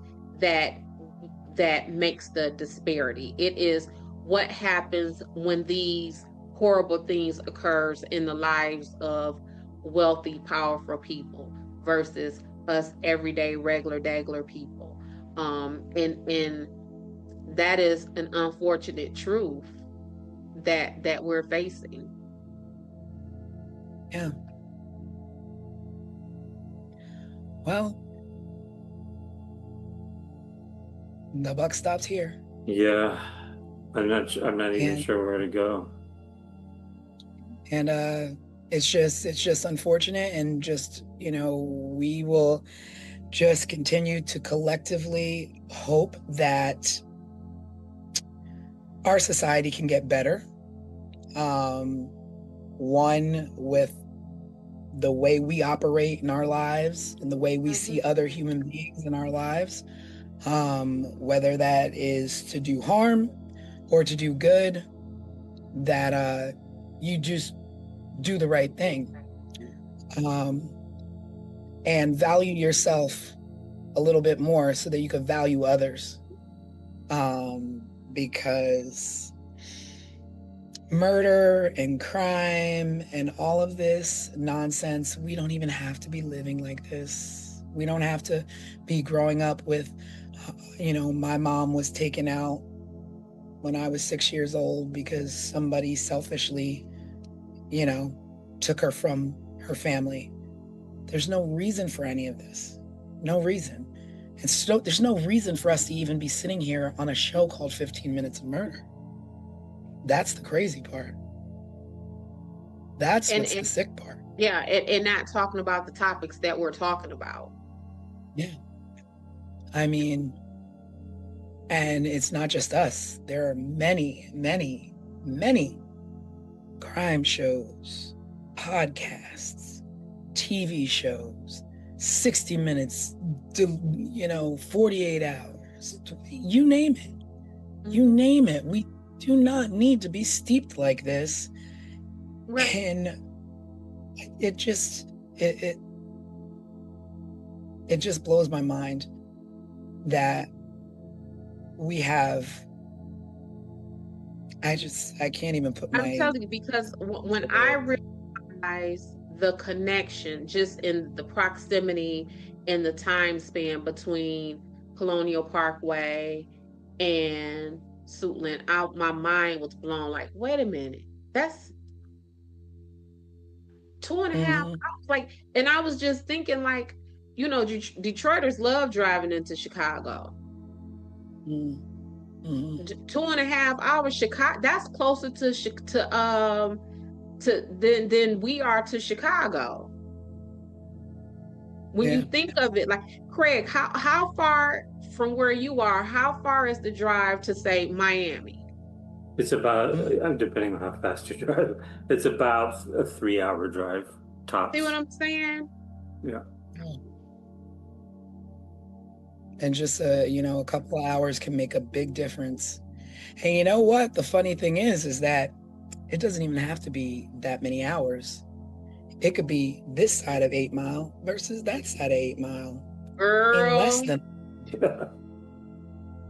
makes the disparity. It is what happens when these horrible things occurs in the lives of wealthy, powerful people versus us everyday, regular, daggler people. And that is an unfortunate truth that we're facing. Yeah. Well, the buck stops here. Yeah, I'm not even sure where to go. And it's just unfortunate, and just, we will just continue to collectively hope that our society can get better. One, with the way we operate in our lives and the way we see other human beings in our lives, whether that is to do harm or to do good, that you just do the right thing, and value yourself a little bit more so that you can value others, because murder and crime and all of this nonsense, we don't even have to be living like this. We don't have to be growing up with, my mom was taken out when I was 6 years old because somebody selfishly, took her from her family. There's no reason for any of this. No reason. And so there's no reason for us to even be sitting here on a show called 15 Minutes of Murder. That's the crazy part. That's what's the sick part. Yeah, and not talking about the topics that we're talking about. Yeah. I mean, and it's not just us. There are many, many, many crime shows, podcasts, TV shows, 60 minutes, 48 hours, you name it. You name it. We do not need to be steeped like this. Right. And it just blows my mind that we have, I can't even put I'm telling you, because when I realize the connection just in the proximity and the time span between Colonial Parkway and Suitland, my mind was blown. Like, wait a minute, that's 2.5 hours. And I was just thinking, like, Detroiters love driving into Chicago. 2.5 hours, Chicago. That's closer than we are to Chicago. When Yeah. you think of it, like Craig, how far from where you are, how far is the drive to say Miami? It's about, depending on how fast you drive, it's about a 3 hour drive tops. See what I'm saying? Yeah. And just a couple of hours can make a big difference. And you know what? The funny thing is that it doesn't even have to be that many hours. It could be this side of 8 Mile versus that side of 8 Mile in less Girl, than.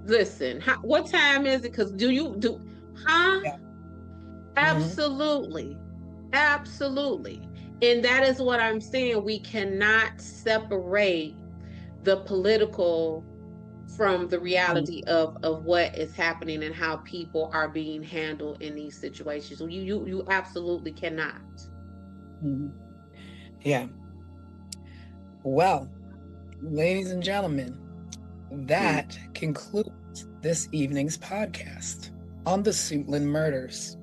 listen, what time is it? Because huh? Yeah. Absolutely. Absolutely. And that is what I'm saying. We cannot separate the political from the reality of what is happening and how people are being handled in these situations. You absolutely cannot. Yeah. Well, ladies and gentlemen, that concludes this evening's podcast on the Suitland murders.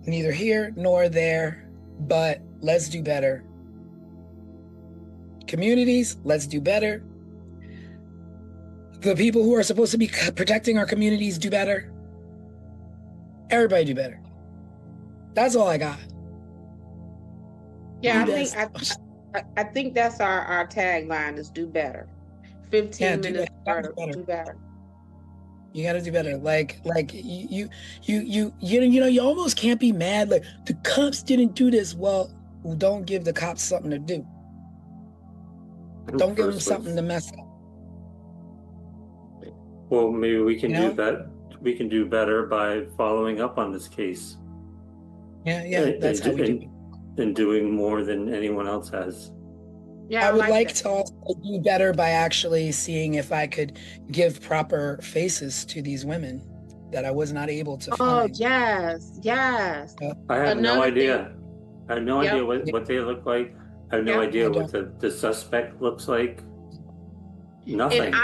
Neither here nor there, but let's do better. Communities, let's do better. The people who are supposed to be protecting our communities, do better. Everybody do better. That's all I got. Yeah, I think that's our tagline is do better. 15 minutes better. Do better. You got to do better. Like you almost can't be mad. Like, the cops didn't do this. Well, don't give the cops something to do. Don't give them something to mess up. Well, maybe we can do that. We can do better by following up on this case. Yeah, that's how we do it. And doing more than anyone else has. Yeah, I would like to also do better by actually seeing if I could give proper faces to these women that I was not able to find. Oh, yes. I have no idea. I have no idea what they look like. I have no idea what the suspect looks like. Nothing. And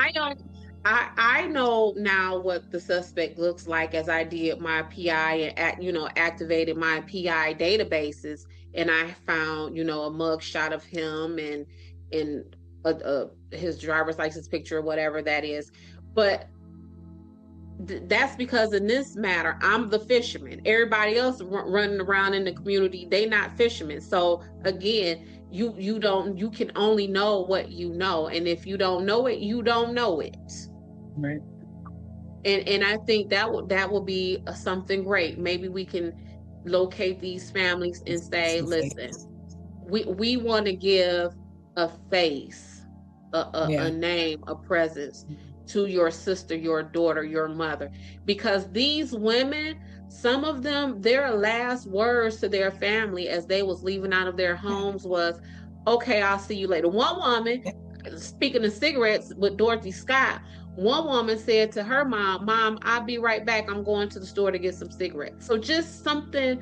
I know now what the suspect looks like, as I did my PI and activated my PI databases, and I found a mug shot of him and his driver's license picture or whatever that is. But that's because in this matter, I'm the fisherman. Everybody else running around in the community, they not fishermen. So again, you can only know what you know, and if you don't know it, you don't know it. Right. And I think that will be something great. Maybe we can locate these families and say, listen, we want to give a face, a name, a presence to your sister, your daughter, your mother, because these women, some of them, their last words to their family as they was leaving out of their homes was, okay, I'll see you later. One woman, speaking of cigarettes with Dorothy Scott, one woman said to her mom, I'll be right back. I'm going to the store to get some cigarettes. So just something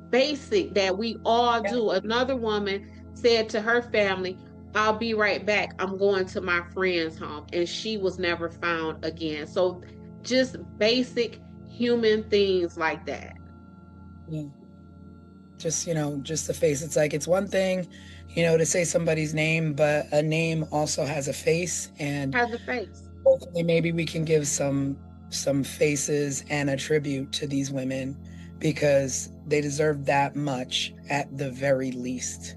basic that we all do. Another woman said to her family, I'll be right back. I'm going to my friend's home. And she was never found again. So just basic human things like that. Yeah. Just the face. It's like, it's one thing, to say somebody's name, but a name also has a face, and has a face. Hopefully maybe we can give some faces and a tribute to these women, because they deserve that much at the very least.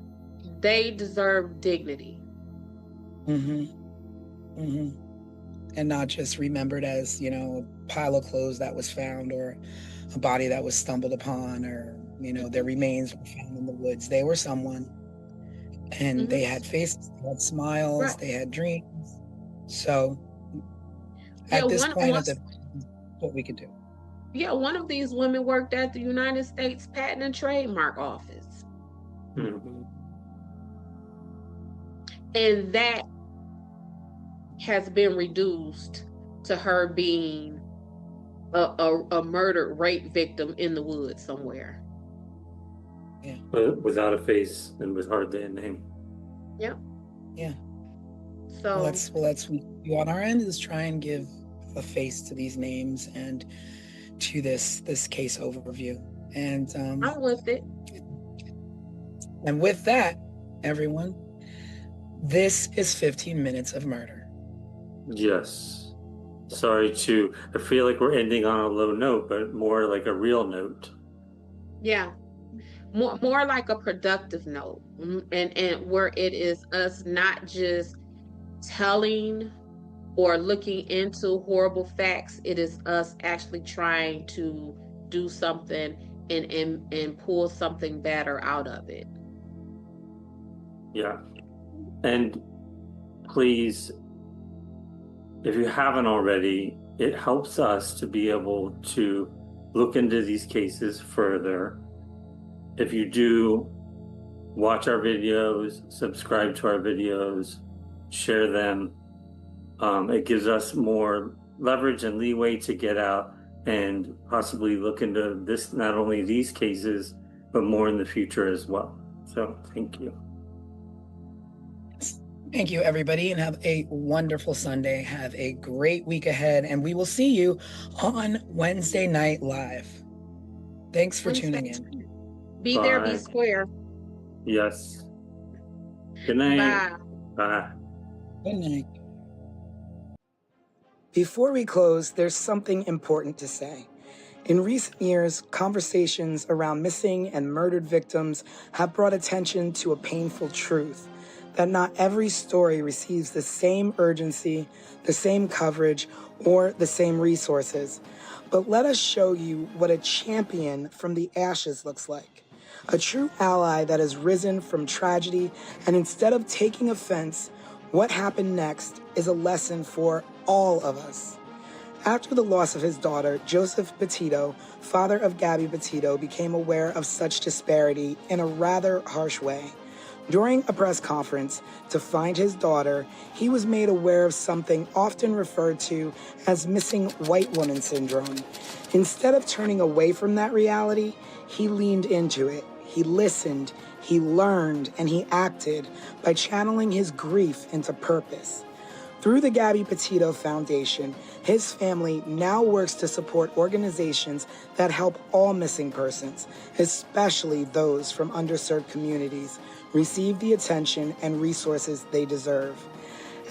They deserve dignity. And not just remembered as, a pile of clothes that was found, or a body that was stumbled upon, or, their remains were found in the woods. They were someone, and they had faces, they had smiles, they had dreams. So at this point, what we could do. Yeah, one of these women worked at the United States Patent and Trademark Office. And that has been reduced to her being a murdered rape victim in the woods somewhere. Yeah. But without a face and with hardly a name. Yep. Yeah. So let's on our end is try and give a face to these names and to this case overview. And I'm with it. And with that, everyone, This is 15 Minutes of Murder. Yes. Sorry I feel like we're ending on a low note, but more like a real note. Yeah. More like a productive note. And where it is us not just telling or looking into horrible facts, it is us actually trying to do something and pull something better out of it. Yeah. And please, if you haven't already, it helps us to be able to look into these cases further. If you do, watch our videos, subscribe to our videos, share them. It gives us more leverage and leeway to get out and possibly look into this, not only these cases, but more in the future as well. So thank you. Thank you, everybody, and have a wonderful Sunday. Have a great week ahead, and we will see you on Wednesday Night Live. Thanks for tuning in. Be there, be Bye. square. Yes. Good night. Bye. Bye. Good night. Before we close, there's something important to say. In recent years, conversations around missing and murdered victims have brought attention to a painful truth: that not every story receives the same urgency, the same coverage, or the same resources. But let us show you what a champion from the ashes looks like. A true ally that has risen from tragedy, and instead of taking offense, what happened next is a lesson for all of us. After the loss of his daughter, Joseph Petito, father of Gabby Petito, became aware of such disparity in a rather harsh way. During a press conference to find his daughter, he was made aware of something often referred to as missing white woman syndrome. Instead of turning away from that reality, he leaned into it. He listened, he learned, and he acted by channeling his grief into purpose. Through the Gabby Petito Foundation, his family now works to support organizations that help all missing persons, especially those from underserved communities, receive the attention and resources they deserve.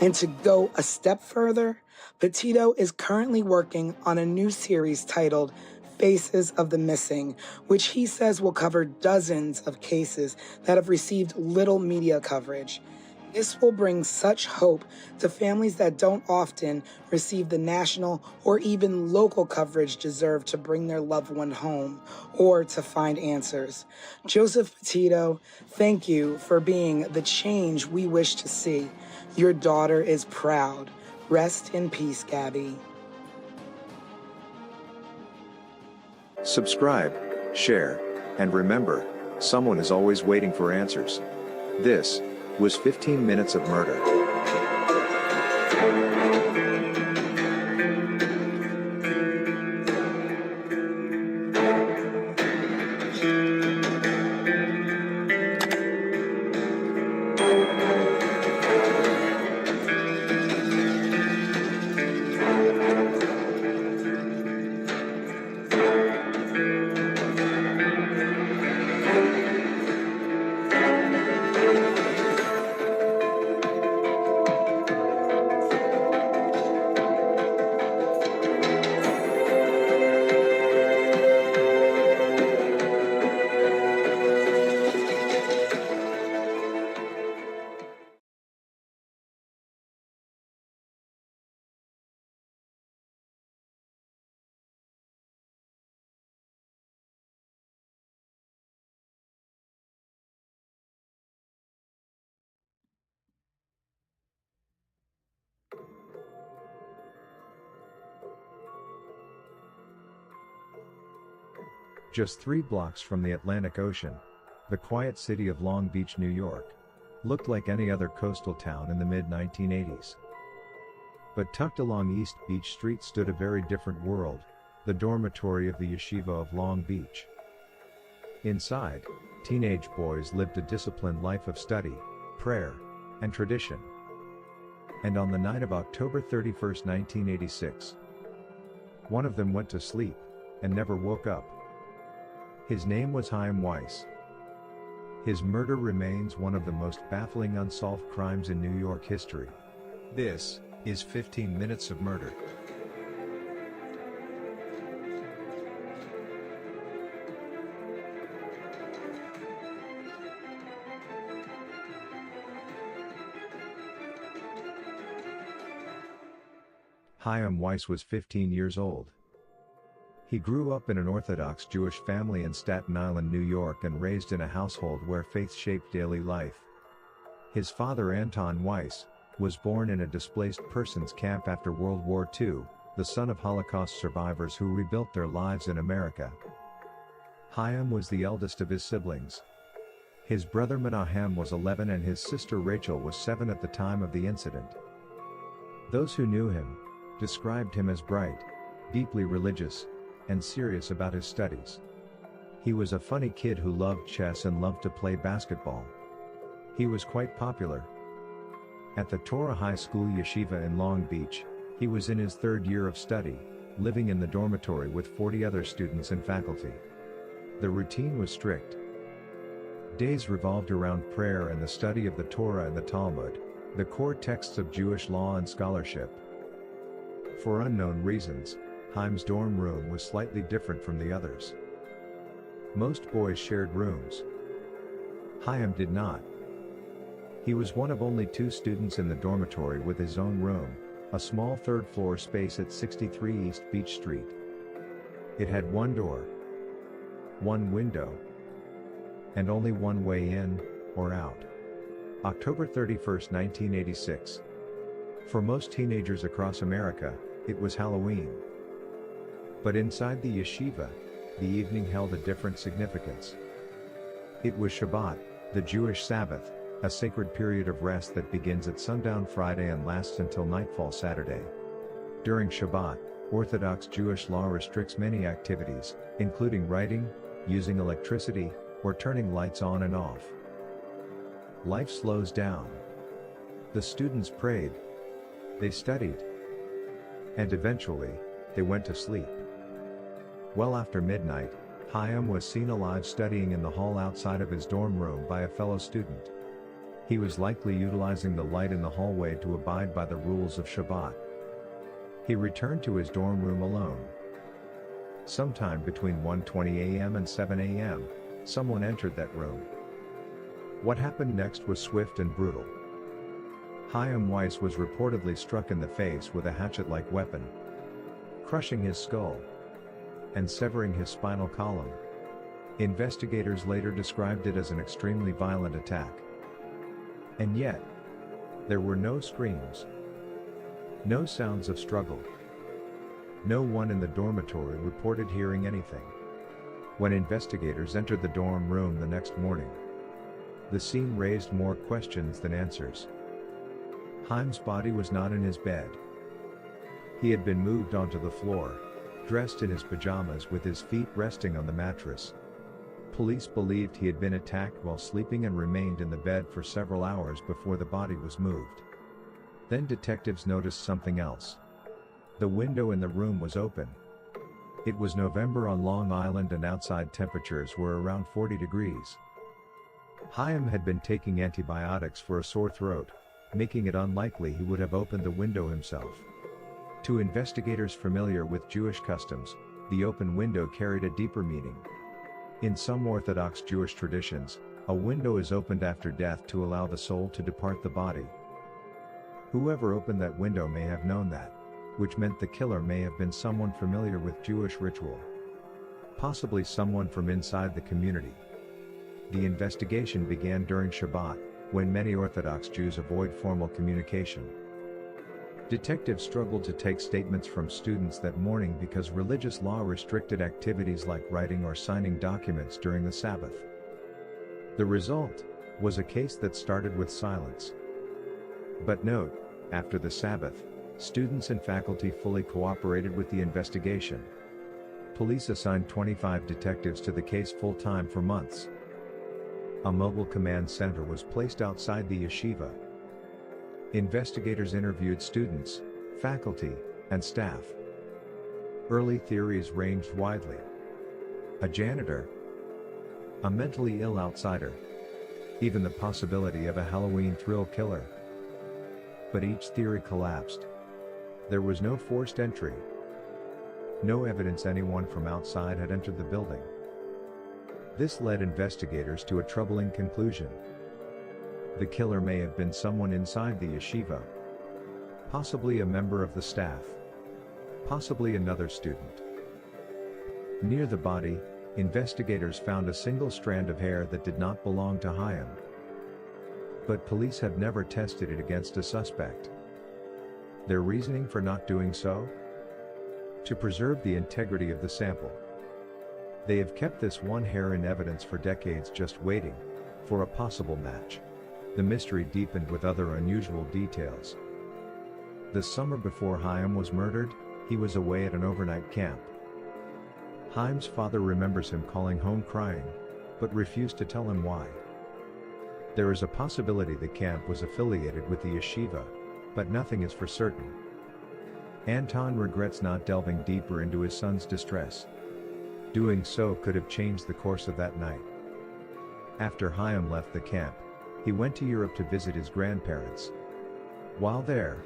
And to go a step further, Petito is currently working on a new series titled Faces of the Missing, which he says will cover dozens of cases that have received little media coverage. This will bring such hope to families that don't often receive the national or even local coverage deserved to bring their loved one home or to find answers. Joseph Petito, thank you for being the change we wish to see. Your daughter is proud. Rest in peace, Gabby. Subscribe, share, and remember, someone is always waiting for answers. This was 15 Minutes of Murder. Just 3 blocks from the Atlantic Ocean, the quiet city of Long Beach, New York, looked like any other coastal town in the mid-1980s. But tucked along East Beach Street stood a very different world, the dormitory of the Yeshiva of Long Beach. Inside, teenage boys lived a disciplined life of study, prayer, and tradition. And on the night of October 31, 1986, one of them went to sleep and never woke up. His name was Chaim Weiss. His murder remains one of the most baffling unsolved crimes in New York history. This is 15 Minutes of Murder. Chaim Weiss was 15 years old. He grew up in an Orthodox Jewish family in Staten Island, New York, and raised in a household where faith shaped daily life. His father, Anton Weiss, was born in a displaced persons camp after World War II, the son of Holocaust survivors who rebuilt their lives in America. Chaim was the eldest of his siblings. His brother Menahem was 11 and his sister Rachel was 7 at the time of the incident. Those who knew him described him as bright, deeply religious, and serious about his studies. He was a funny kid who loved chess and loved to play basketball. He was quite popular. At the Torah High School Yeshiva in Long Beach, he was in his third year of study, living in the dormitory with 40 other students and faculty. The routine was strict. Days revolved around prayer and the study of the Torah and the Talmud, the core texts of Jewish law and scholarship. For unknown reasons, Chaim's dorm room was slightly different from the others. Most boys shared rooms. Chaim did not. He was one of only 2 students in the dormitory with his own room, a small third-floor space at 63 East Beach Street. It had one door, one window, and only one way in or out. October 31, 1986. For most teenagers across America, it was Halloween. But inside the yeshiva, the evening held a different significance. It was Shabbat, the Jewish Sabbath, a sacred period of rest that begins at sundown Friday and lasts until nightfall Saturday. During Shabbat, Orthodox Jewish law restricts many activities, including writing, using electricity, or turning lights on and off. Life slows down. The students prayed. They studied. And eventually, they went to sleep. Well after midnight, Chaim was seen alive studying in the hall outside of his dorm room by a fellow student. He was likely utilizing the light in the hallway to abide by the rules of Shabbat. He returned to his dorm room alone. Sometime between 1:20 a.m. and 7 a.m., someone entered that room. What happened next was swift and brutal. Chaim Weiss was reportedly struck in the face with a hatchet-like weapon, crushing his skull and severing his spinal column. Investigators later described it as an extremely violent attack. And yet, there were no screams, no sounds of struggle. No one in the dormitory reported hearing anything. When investigators entered the dorm room the next morning, the scene raised more questions than answers. Chaim's body was not in his bed. He had been moved onto the floor, dressed in his pajamas with his feet resting on the mattress. Police believed he had been attacked while sleeping and remained in the bed for several hours before the body was moved. Then detectives noticed something else. The window in the room was open. It was November on Long Island and outside temperatures were around 40 degrees. Chaim had been taking antibiotics for a sore throat, making it unlikely he would have opened the window himself. To investigators familiar with Jewish customs, the open window carried a deeper meaning. In some Orthodox Jewish traditions, a window is opened after death to allow the soul to depart the body. Whoever opened that window may have known that, which meant the killer may have been someone familiar with Jewish ritual. Possibly someone from inside the community. The investigation began during Shabbat, when many Orthodox Jews avoid formal communication. Detectives struggled to take statements from students that morning because religious law restricted activities like writing or signing documents during the Sabbath. The result was a case that started with silence. But note, after the Sabbath, students and faculty fully cooperated with the investigation. Police assigned 25 detectives to the case full-time for months. A mobile command center was placed outside the yeshiva. Investigators interviewed students, faculty, and staff. Early theories ranged widely. A janitor, a mentally ill outsider, even the possibility of a Halloween thrill killer. But each theory collapsed. There was no forced entry. No evidence anyone from outside had entered the building. This led investigators to a troubling conclusion. The killer may have been someone inside the yeshiva. Possibly a member of the staff. Possibly another student. Near the body, investigators found a single strand of hair that did not belong to Chaim. But police have never tested it against a suspect. Their reasoning for not doing so? To preserve the integrity of the sample. They have kept this one hair in evidence for decades, just waiting for a possible match. The mystery deepened with other unusual details. The summer before Chaim was murdered, he was away at an overnight camp. Chaim's father remembers him calling home crying, but refused to tell him why. There is a possibility the camp was affiliated with the yeshiva, but nothing is for certain. Anton regrets not delving deeper into his son's distress. Doing so could have changed the course of that night. After Chaim left the camp, he went to Europe to visit his grandparents. While there,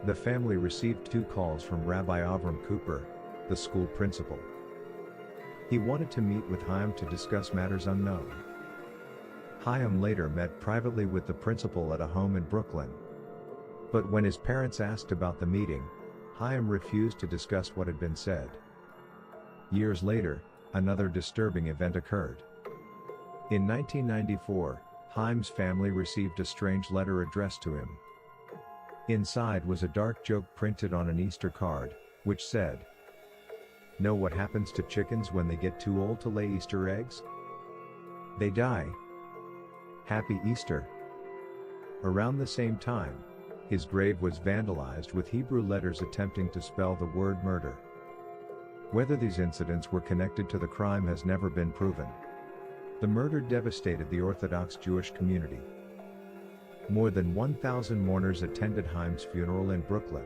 the family received 2 calls from Rabbi Avram Cooper, the school principal. He wanted to meet with Chaim to discuss matters unknown. Chaim later met privately with the principal at a home in Brooklyn. But when his parents asked about the meeting, Chaim refused to discuss what had been said. Years later, another disturbing event occurred. In 1994, Chaim's family received a strange letter addressed to him. Inside was a dark joke printed on an Easter card, which said, "Know what happens to chickens when they get too old to lay Easter eggs? They die. Happy Easter." Around the same time, his grave was vandalized with Hebrew letters attempting to spell the word murder. Whether these incidents were connected to the crime has never been proven. The murder devastated the Orthodox Jewish community. More than 1,000 mourners attended Chaim's funeral in Brooklyn.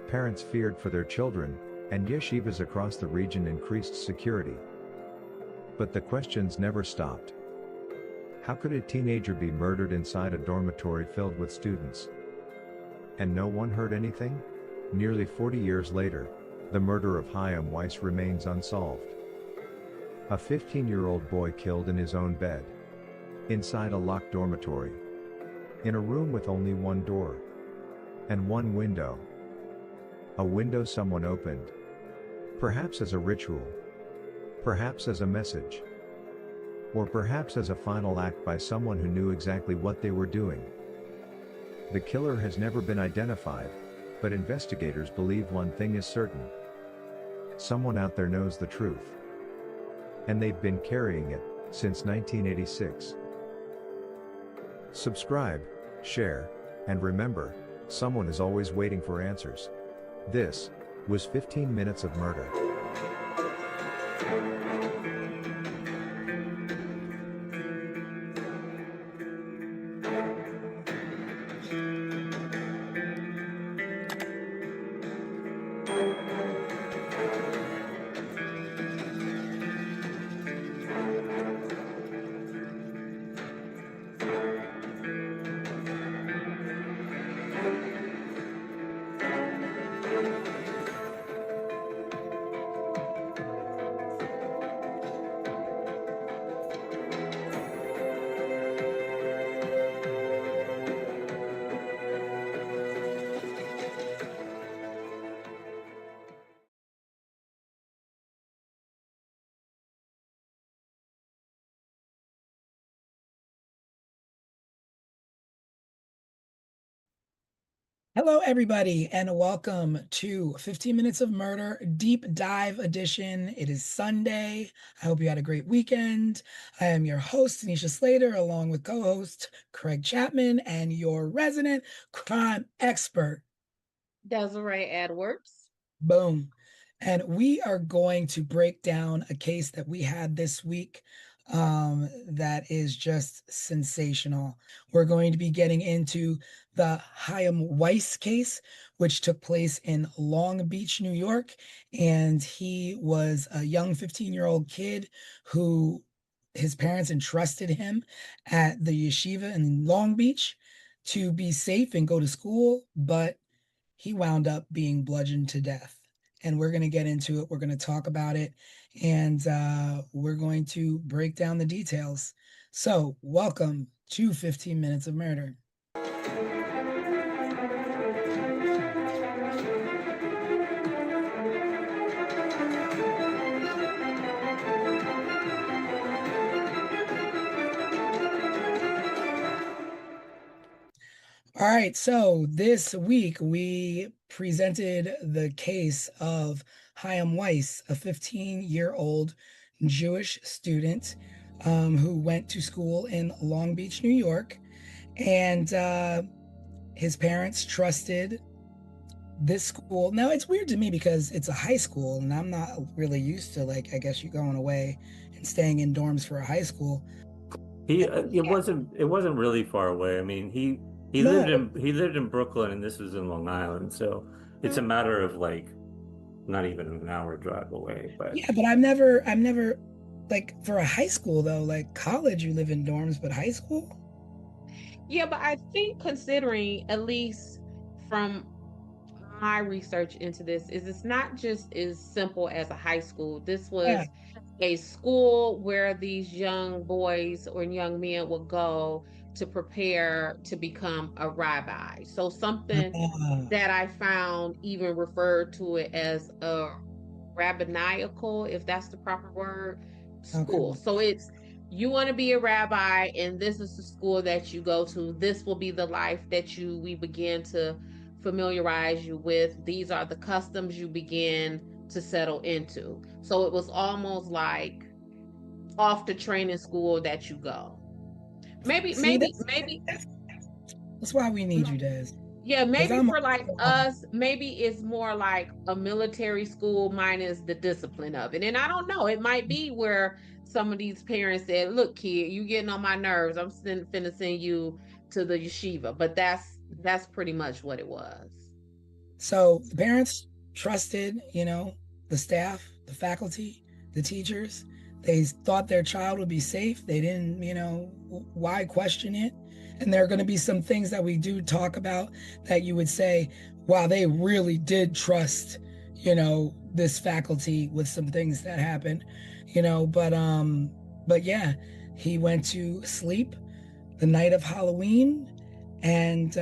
Parents feared for their children, and yeshivas across the region increased security. But the questions never stopped. How could a teenager be murdered inside a dormitory filled with students? And no one heard anything? Nearly 40 years later, the murder of Chaim Weiss remains unsolved. A 15-year-old boy killed in his own bed. Inside a locked dormitory. In a room with only one door. And one window. A window someone opened. Perhaps as a ritual. Perhaps as a message. Or perhaps as a final act by someone who knew exactly what they were doing. The killer has never been identified, but investigators believe one thing is certain. Someone out there knows the truth. And they've been carrying it since 1986. Subscribe, share, and remember, someone is always waiting for answers. This was 15 Minutes of Murder. Hello, everybody, and welcome to 15 Minutes of Murder Deep Dive Edition. It is Sunday. I hope you had a great weekend. I am your host, Tanisha Slater, along with co-host Craig Chapman and your resident crime expert, Desiree Edwards. Boom. And we are going to break down a case that we had this week that is just sensational. We're going to be getting into the Chaim Weiss case, which took place in Long Beach, New York. And he was a young 15-year-old kid who his parents entrusted him at the yeshiva in Long Beach to be safe and go to school, but he wound up being bludgeoned to death. And we're going to get into it. We're going to talk about it, and we're going to break down the details. So, welcome to 15 Minutes of Murder. All right, so this week we presented the case of Chaim Weiss, a 15-year-old Jewish student who went to school in Long Beach, New York, and his parents trusted this school. Now, it's weird to me because it's a high school, and I'm not really used to, like, I guess you going away and staying in dorms for a high school. It wasn't really far away. I mean, he lived in Brooklyn, and this was in Long Island, so it's a matter of like not even an hour drive away. But yeah, but I've never like for a high school though, like college you live in dorms, but high school? Yeah, but I think considering, at least from my research into this, is it's not just as simple as a high school. This was a school where these young boys or young men would go to prepare to become a rabbi. So something that I found even referred to it as a rabbinical, if that's the proper word, school. Okay. So it's, you want to be a rabbi, and this is the school that you go to. This will be the life that we begin to familiarize you with. These are the customs you begin to settle into. So it was almost like off the training school that you go. Maybe that's why we need you, Des. Yeah, maybe for like us, maybe it's more like a military school minus the discipline of it. And I don't know, it might be where some of these parents said, look, kid, you getting on my nerves. I'm finna send you to the yeshiva. But that's pretty much what it was. So the parents trusted, the staff, the faculty, the teachers. They thought their child would be safe. They didn't, why question it? And there are going to be some things that we do talk about that you would say, wow, they really did trust, this faculty with some things that happened, but yeah, he went to sleep the night of Halloween and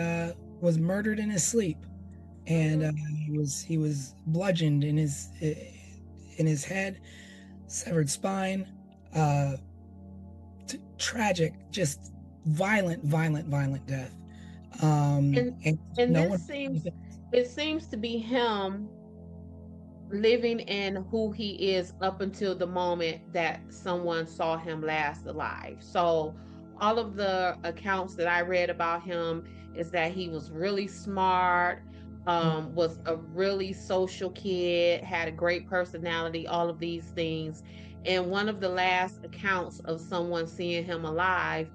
was murdered in his sleep. And he was bludgeoned in his head, severed spine, tragic, just violent death. It seems to be him living in who he is up until the moment that someone saw him last alive. So all of the accounts that I read about him is that he was really smart, was a really social kid, had a great personality, all of these things. And one of the last accounts of someone seeing him alive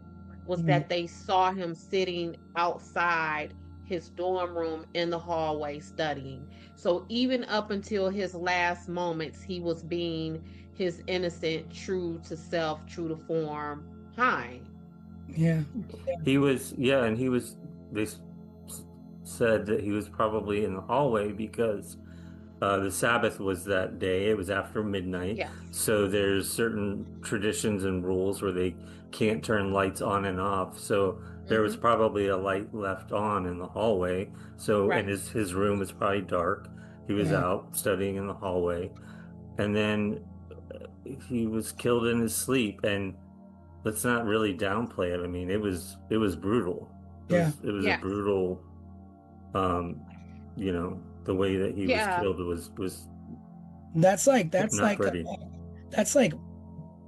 was that they saw him sitting outside his dorm room in the hallway studying. So even up until his last moments, he was being his innocent, true to self, true to form Chaim. Yeah. He was, and they said that he was probably in the hallway because the Sabbath was that day. It was after midnight. Yes. So there's certain traditions and rules where they can't turn lights on and off. So there was probably a light left on in the hallway. So, and his room was probably dark. He was out studying in the hallway. And then he was killed in his sleep. And let's not really downplay it. I mean, it was brutal. It was a brutal, the way that he was killed was that's like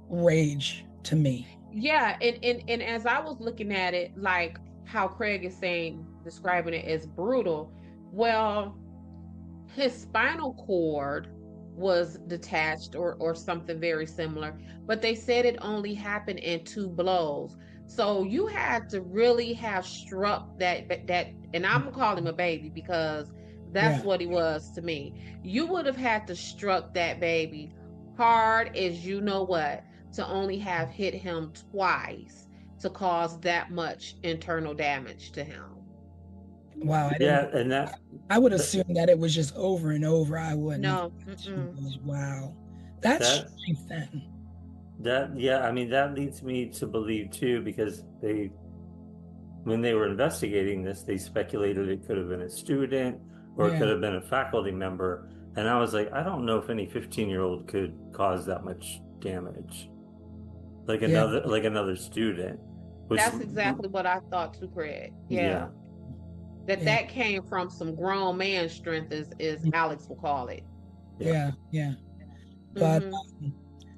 rage to me. Yeah, and as I was looking at it, like how Craig is describing it as brutal, well, his spinal cord was detached or something very similar, but they said it only happened in 2 blows. So you had to really have struck that, and I'm gonna call him a baby because that's what he was to me. You would have had to struck that baby hard as you know what. to only have hit him twice to cause that much internal damage to him. Wow, I Yeah, didn't. and that I would assume that it was just over and over. I wouldn't have. No, mm-mm. Wow, that's that strength then. that yeah, I mean that leads me to believe too, because when they were investigating this, they speculated it could have been a student or it could Yeah, have been a faculty member. And I was like, I don't know if any 15-year-old could cause that much damage. Like yeah, another student. Which That's exactly what I thought too, Craig. yeah. Yeah. That yeah, that came from some grown man strength, is Alex will call it. yeah, yeah. But Hmm.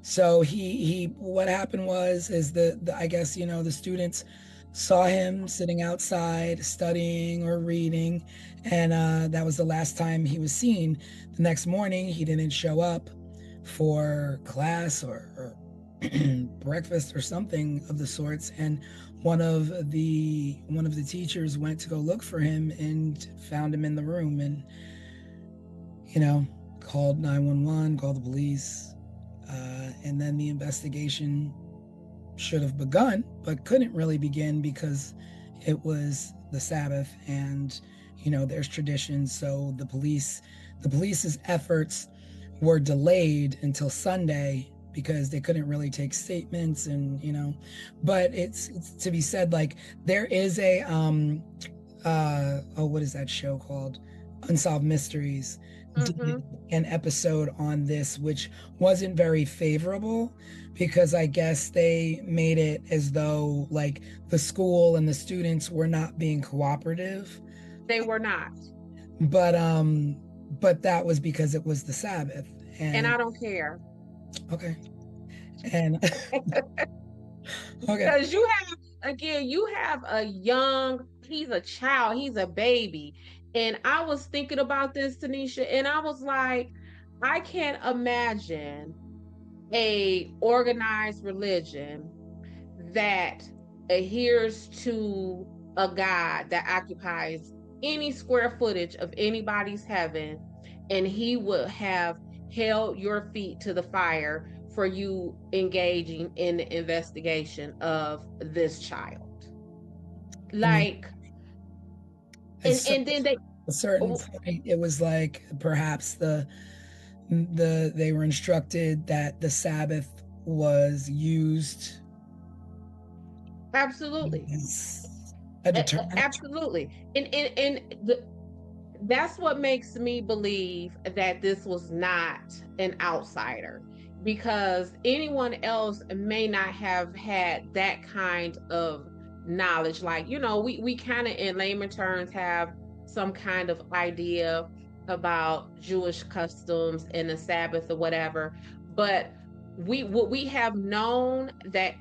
so he what happened is the I guess the students saw him sitting outside studying or reading, and that was the last time he was seen. The next morning he didn't show up for class or breakfast or something of the sorts, and one of the teachers went to go look for him and found him in the room, and called 911, called the police, and then the investigation should have begun, but couldn't really begin because it was the Sabbath, and there's tradition. So the police's efforts were delayed until Sunday because they couldn't really take statements, and but it's to be said, like, there is a what is that show called? Unsolved Mysteries Hmm. did an episode on this, which wasn't very favorable because I guess they made it as though like the school and the students were not being cooperative. They were not. But that was because it was the Sabbath. And And I don't care. okay. And okay. Because you have he's a child, he's a baby. And I was thinking about this, Tanisha, and I was like, I can't imagine a organized religion that adheres to a God that occupies any square footage of anybody's heaven, and he would have held your feet to the fire for you engaging in the investigation of this child. I mean, Like, at and then they, a certain oh, point, it was like perhaps they were instructed that the Sabbath was used absolutely. as a deterrent. Absolutely. That's what makes me believe that this was not an outsider, because anyone else may not have had that kind of knowledge. Like, we kind of in layman terms have some kind of idea about Jewish customs and the Sabbath or whatever, but we have known that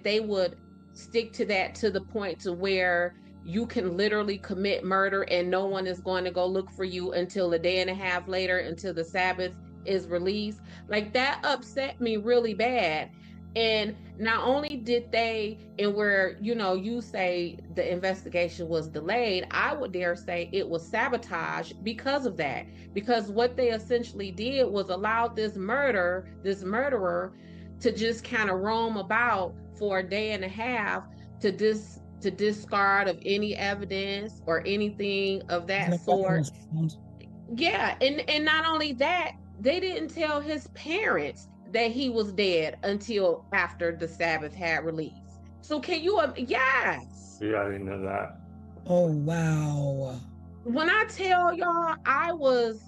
they would stick to that to the point to where you can literally commit murder and no one is going to go look for you until a day and a half later, until the Sabbath is released. Like, that upset me really bad. And not only did they, and where, you say the investigation was delayed, I would dare say it was sabotage because of that. Because what they essentially did was allow this murderer to just kind of roam about for a day and a half to discard of any evidence or anything of that Nothing sort. was found. Yeah, and not only that, they didn't tell his parents that he was dead until after the Sabbath had released. So can you? Yes. Yeah, I didn't know that. Oh wow. When I tell y'all, I was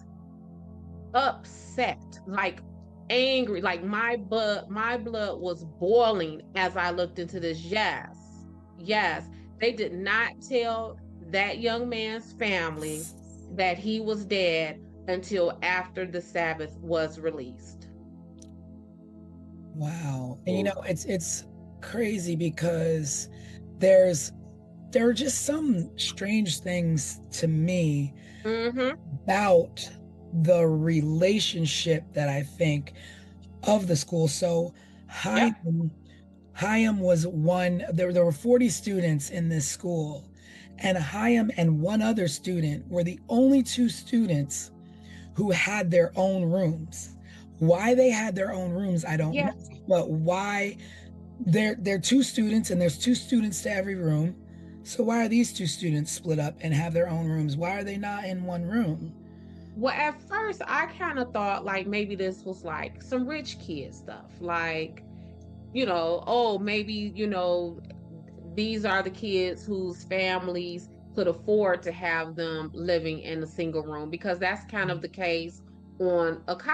upset, like angry, like my blood was boiling as I looked into this. Yes, they did not tell that young man's family that he was dead until after the Sabbath was released. Wow. And it's crazy because there are just some strange things to me Mm-hmm. about the relationship that I think of the school. So Yep. Hyam was one. There were 40 students in this school, and Hyam and one other student were the only two students who had their own rooms. Why they had their own rooms, I don't Yeah. know. But why? They're two students, and there's two students to every room. So why are these two students split up and have their own rooms? Why are they not in one room? Well, at first, I kind of thought like maybe this was like some rich kid stuff. Like, oh, maybe, these are the kids whose families could afford to have them living in a single room, because that's kind of the case on a